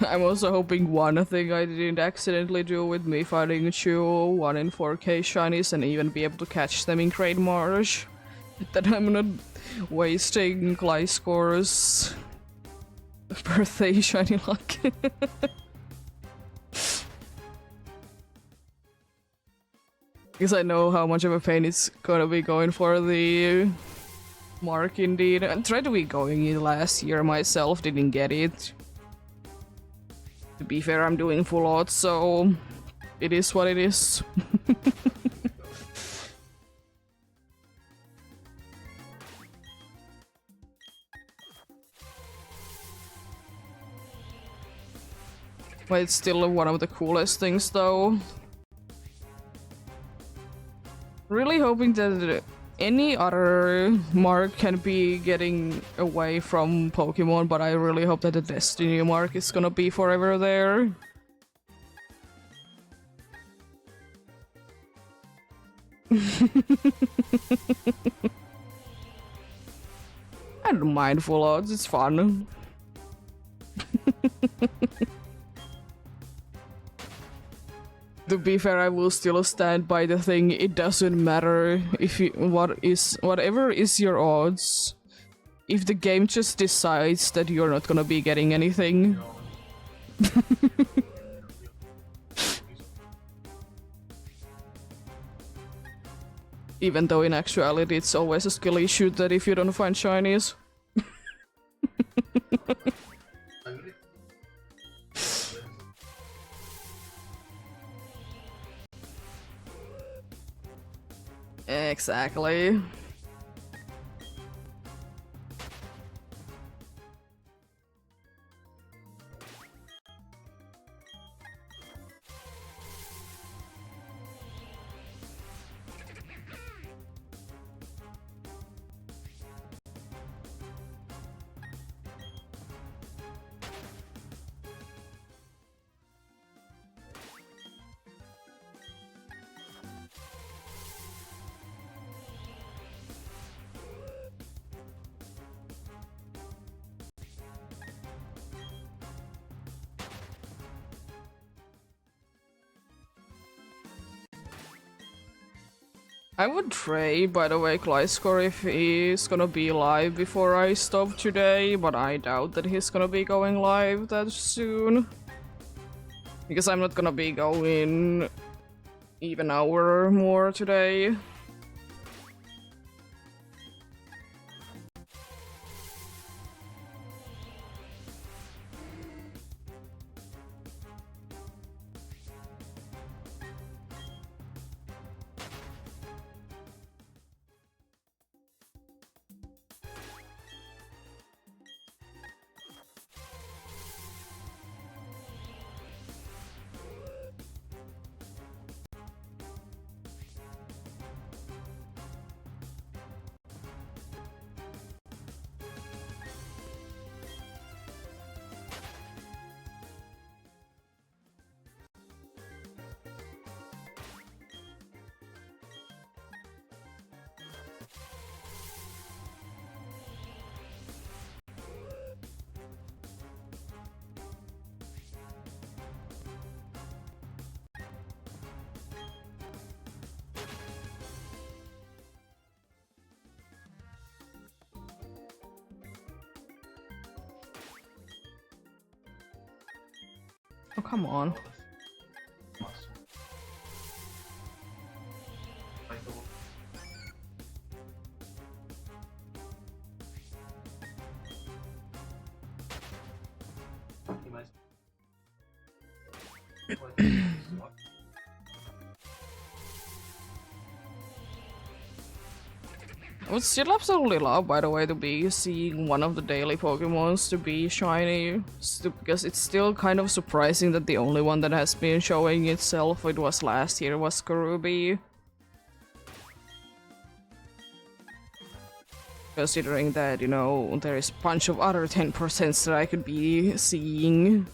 I'm also hoping one thing I didn't accidentally do with me fighting Chu, 1 in 4K shinies, and even be able to catch them in Great Marsh. That I'm not wasting Gliscor's birthday shiny luck. Because I know how much of a pain it's gonna be going for the mark indeed. I tried to be going it last year myself, didn't get it. To be fair, I'm doing full odds, so it is what it is. But it's still one of the coolest things, though. Really hoping that any other mark can be getting away from Pokemon, but I really hope that the Destiny mark is gonna be forever there. I don't mind full odds, it's fun. To be fair, I will still stand by the thing. It doesn't matter if you, whatever is your odds. If the game just decides that you're not gonna be getting anything. Even though in actuality it's always a skill issue that if you don't find shinies. Exactly. I would try, by the way, Gliscor if he's gonna be live before I stop today, but I doubt that he's gonna be going live that soon. Because I'm not gonna be going even an hour more today. Oh, come on. I would still absolutely love, by the way, to be seeing one of the daily Pokemons to be shiny, because it's still kind of surprising that the only one that has been showing itself, it was last year, was Karubi. Considering that, you know, there is a bunch of other 10% that I could be seeing.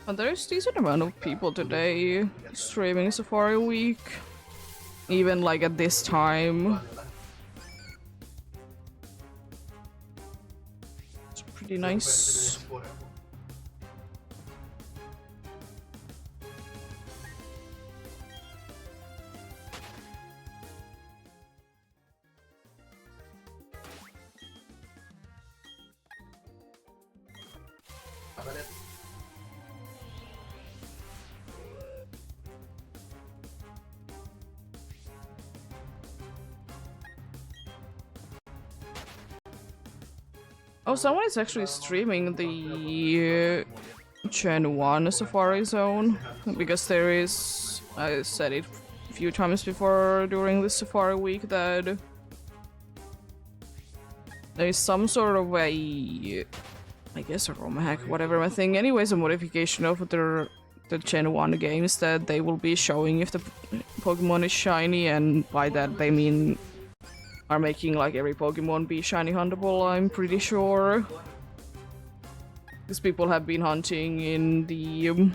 There's a decent amount of people today streaming Safari Week. even like at this time. It's pretty nice. Oh, someone is actually streaming the Gen 1 Safari Zone, because there is, I said it a few times before during the Safari week, that there is some sort of a, I guess a ROM hack, whatever my thing, anyways, a modification of the Gen 1 games that they will be showing if the Pokemon is shiny, and by that they mean are making like every Pokemon be shiny huntable, I'm pretty sure. Because people have been hunting in the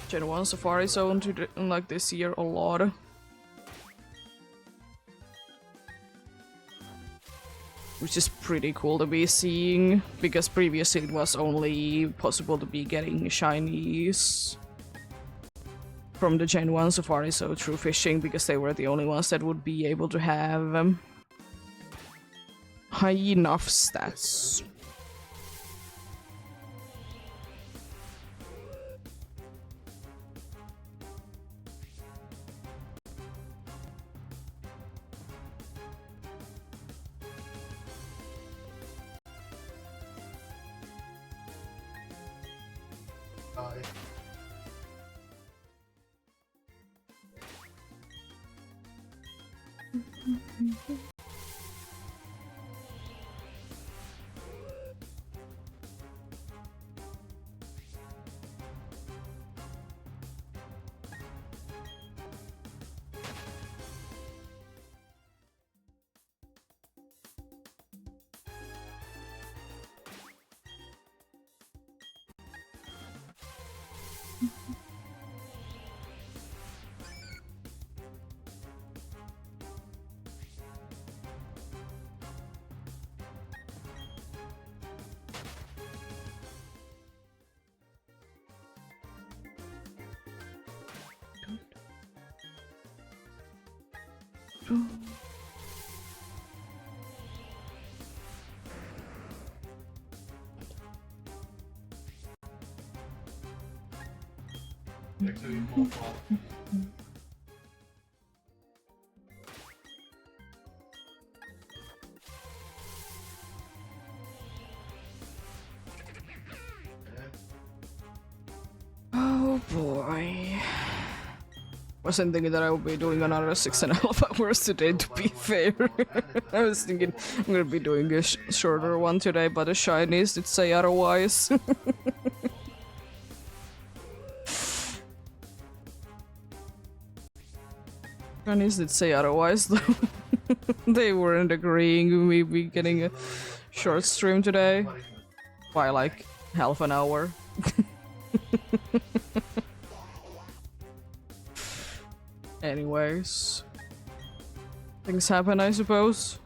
Gen 1 Safari Zone like this year a lot. Which is pretty cool to be seeing, because previously it was only possible to be getting shinies from the Gen 1 Safari, so through fishing, because they were the only ones that would be able to have high enough stats. Oh boy. Wasn't thinking that I would be doing another 6.5 hours today, to be fair. I was thinking I'm gonna be doing a shorter one today, but the shinies did say otherwise. Shinies did say otherwise, though. They weren't agreeing with me be getting a short stream today. By like half an hour. Anyways, things happen, I suppose.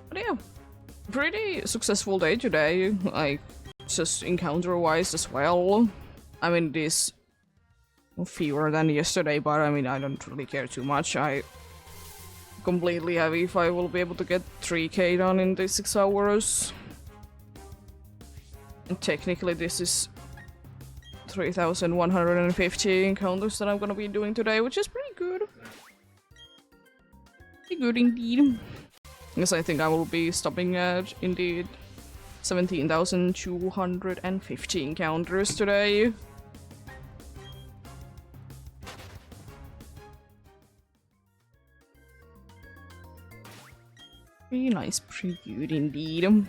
But yeah, pretty successful day today, like, just encounter-wise as well. I mean, this fewer than yesterday, but I mean, I don't really care too much. I completely heavy if I will be able to get 3k done in the 6 hours. And technically, this is 3,150 encounters that I'm gonna be doing today, which is pretty good. Pretty good indeed. Because I think I will be stopping at indeed 17,250 encounters today. Pretty nice, pretty good indeed.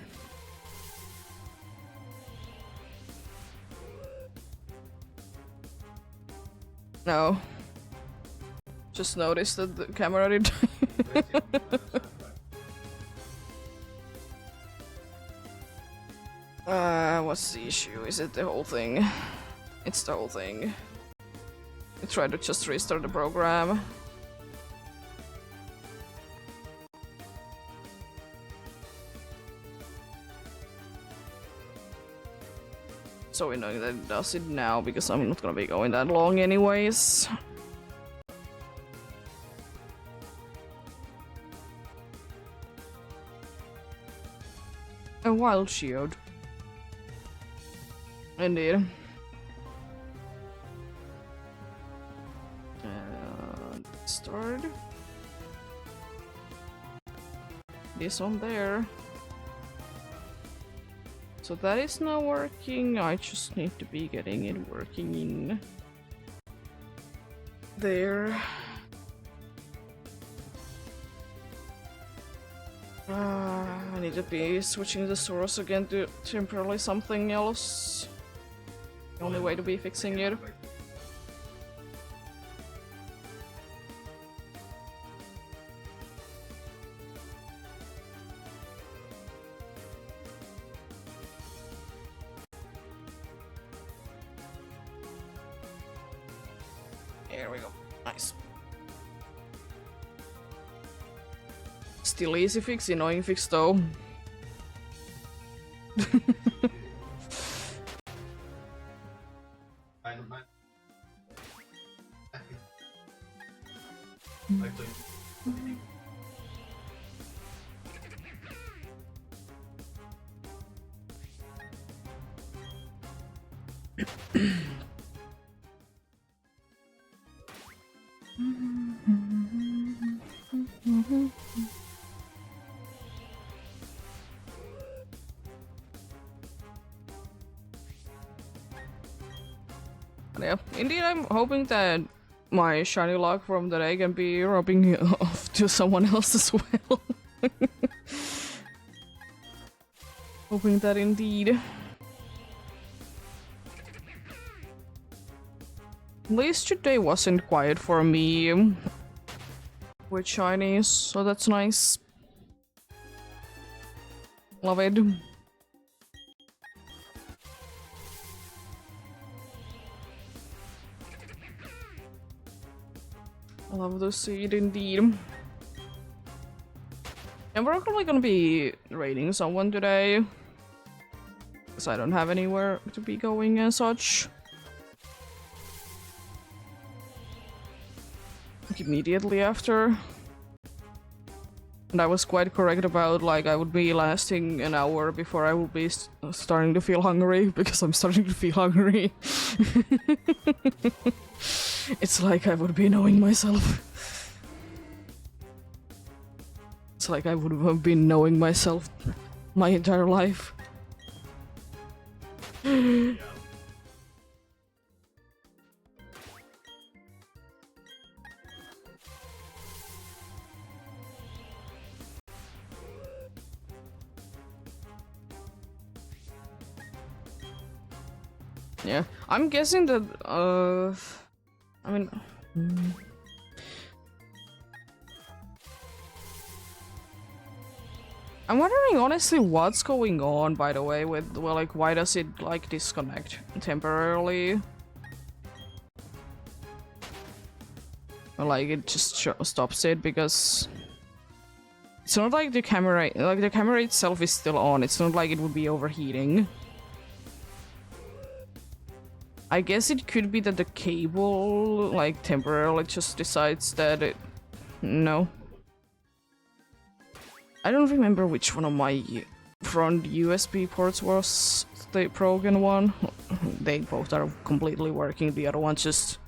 No. Just noticed that the camera did. What's the issue? Is it the whole thing? It's the whole thing. I tried to just restart the program. So annoying that it does it now, because I'm not gonna be going that long anyways. A wild shield. Indeed. Start. This one there. So that is not working. I just need to be getting it working in there. I need to be switching the source again to temporarily something else. The only way to be fixing it. There we go. Nice. Still easy fix, annoying fix though. Yeah, indeed, I'm hoping that my shiny luck from the day can be rubbing off to someone else as well. Hoping that indeed. At least today wasn't quiet for me with shinies, so that's nice. Love it. I love to see it indeed. And we're probably gonna be raiding someone today, because I don't have anywhere to be going and such. Like immediately after. And I was quite correct about, like, I would be lasting an hour before I would be starting to feel hungry, because I'm starting to feel hungry. It's like I would be knowing myself. It's like I would have been knowing myself my entire life. Yeah, I'm guessing that, I mean... I'm wondering honestly what's going on, by the way, with, well, like, why does it, like, disconnect temporarily? like it just stops it because it's not like the camera itself is still on. It's not like it would be overheating. I guess it could be that the cable like temporarily just decides that it no. I don't remember which one of my front USB ports was the broken one. They both are completely working. The other one just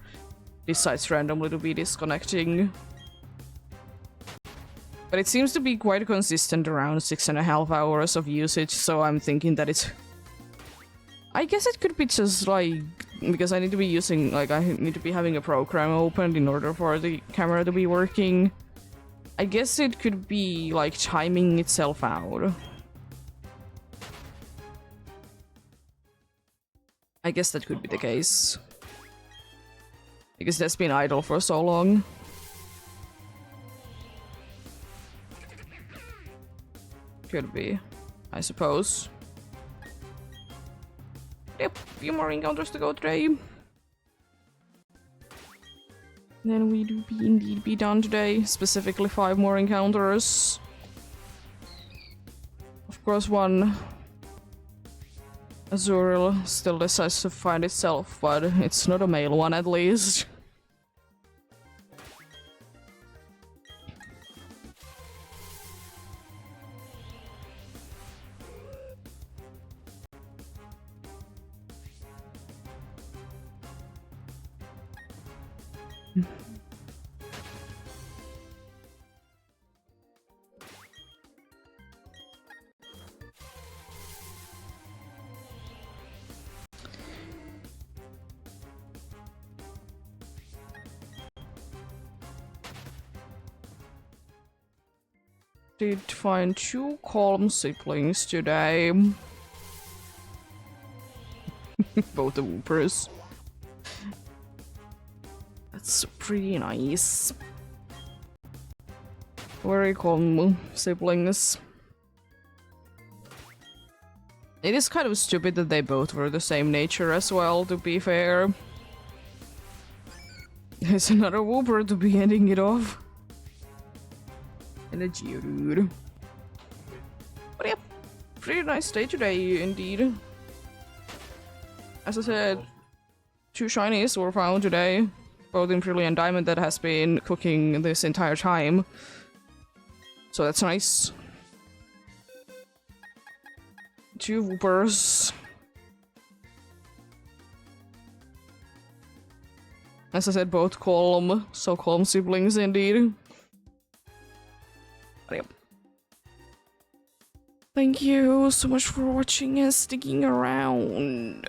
decides randomly to be disconnecting. But it seems to be quite consistent around 6.5 hours of usage, so I'm thinking that it's... I guess it could be just like... because I need to be using... like, I need to be having a program opened in order for the camera to be working. I guess it could be, like, timing itself out. I guess that could be the case. Because that's been idle for so long. Could be, I suppose. Yep, few more encounters to go today. Then we do indeed be done today. Specifically 5 more encounters. Of course, one Azurill still decides to find itself, but it's not a male one at least. Did find 2 calm siblings today. Both the whoopers. That's pretty nice. Very calm siblings. It is kind of stupid that they both were the same nature as well, to be fair. There's another whooper to be ending it off. And a Geodude. But yeah, pretty nice day today indeed. As I said, 2 shinies were found today, both in Brilliant Diamond that has been cooking this entire time. So that's nice. 2 whoopers. As I said, both calm, so calm siblings indeed. Yep. Thank you so much for watching and sticking around.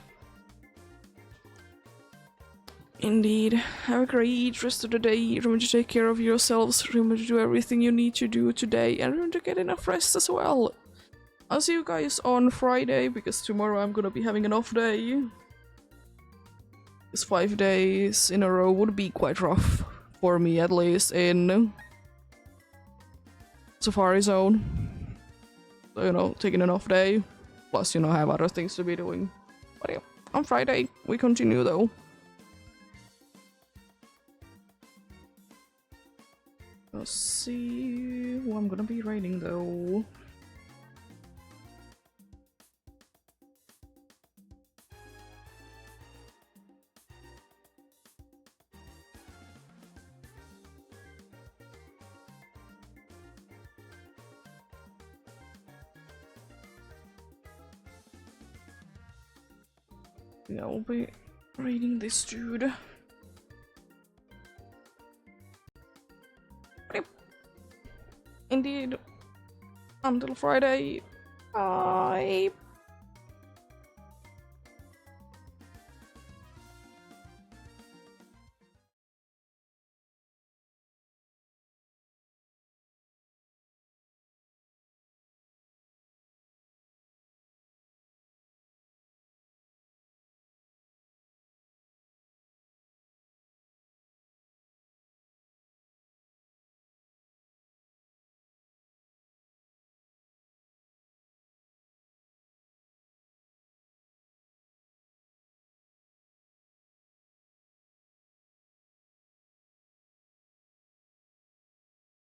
Indeed. Have a great rest of the day. Remember to take care of yourselves. Remember to do everything you need to do today. And remember to get enough rest as well. I'll see you guys on Friday, because tomorrow I'm gonna be having an off day. Because 5 days in a row would be quite rough. For me, at least, in Safari Zone. So, you know, taking an off day. Plus, you know, I have other things to be doing. But yeah, on Friday, we continue though. Let's see who I'm gonna be raiding though. Yeah, I'll be raiding this dude. Yep. Indeed. Until Friday. Bye.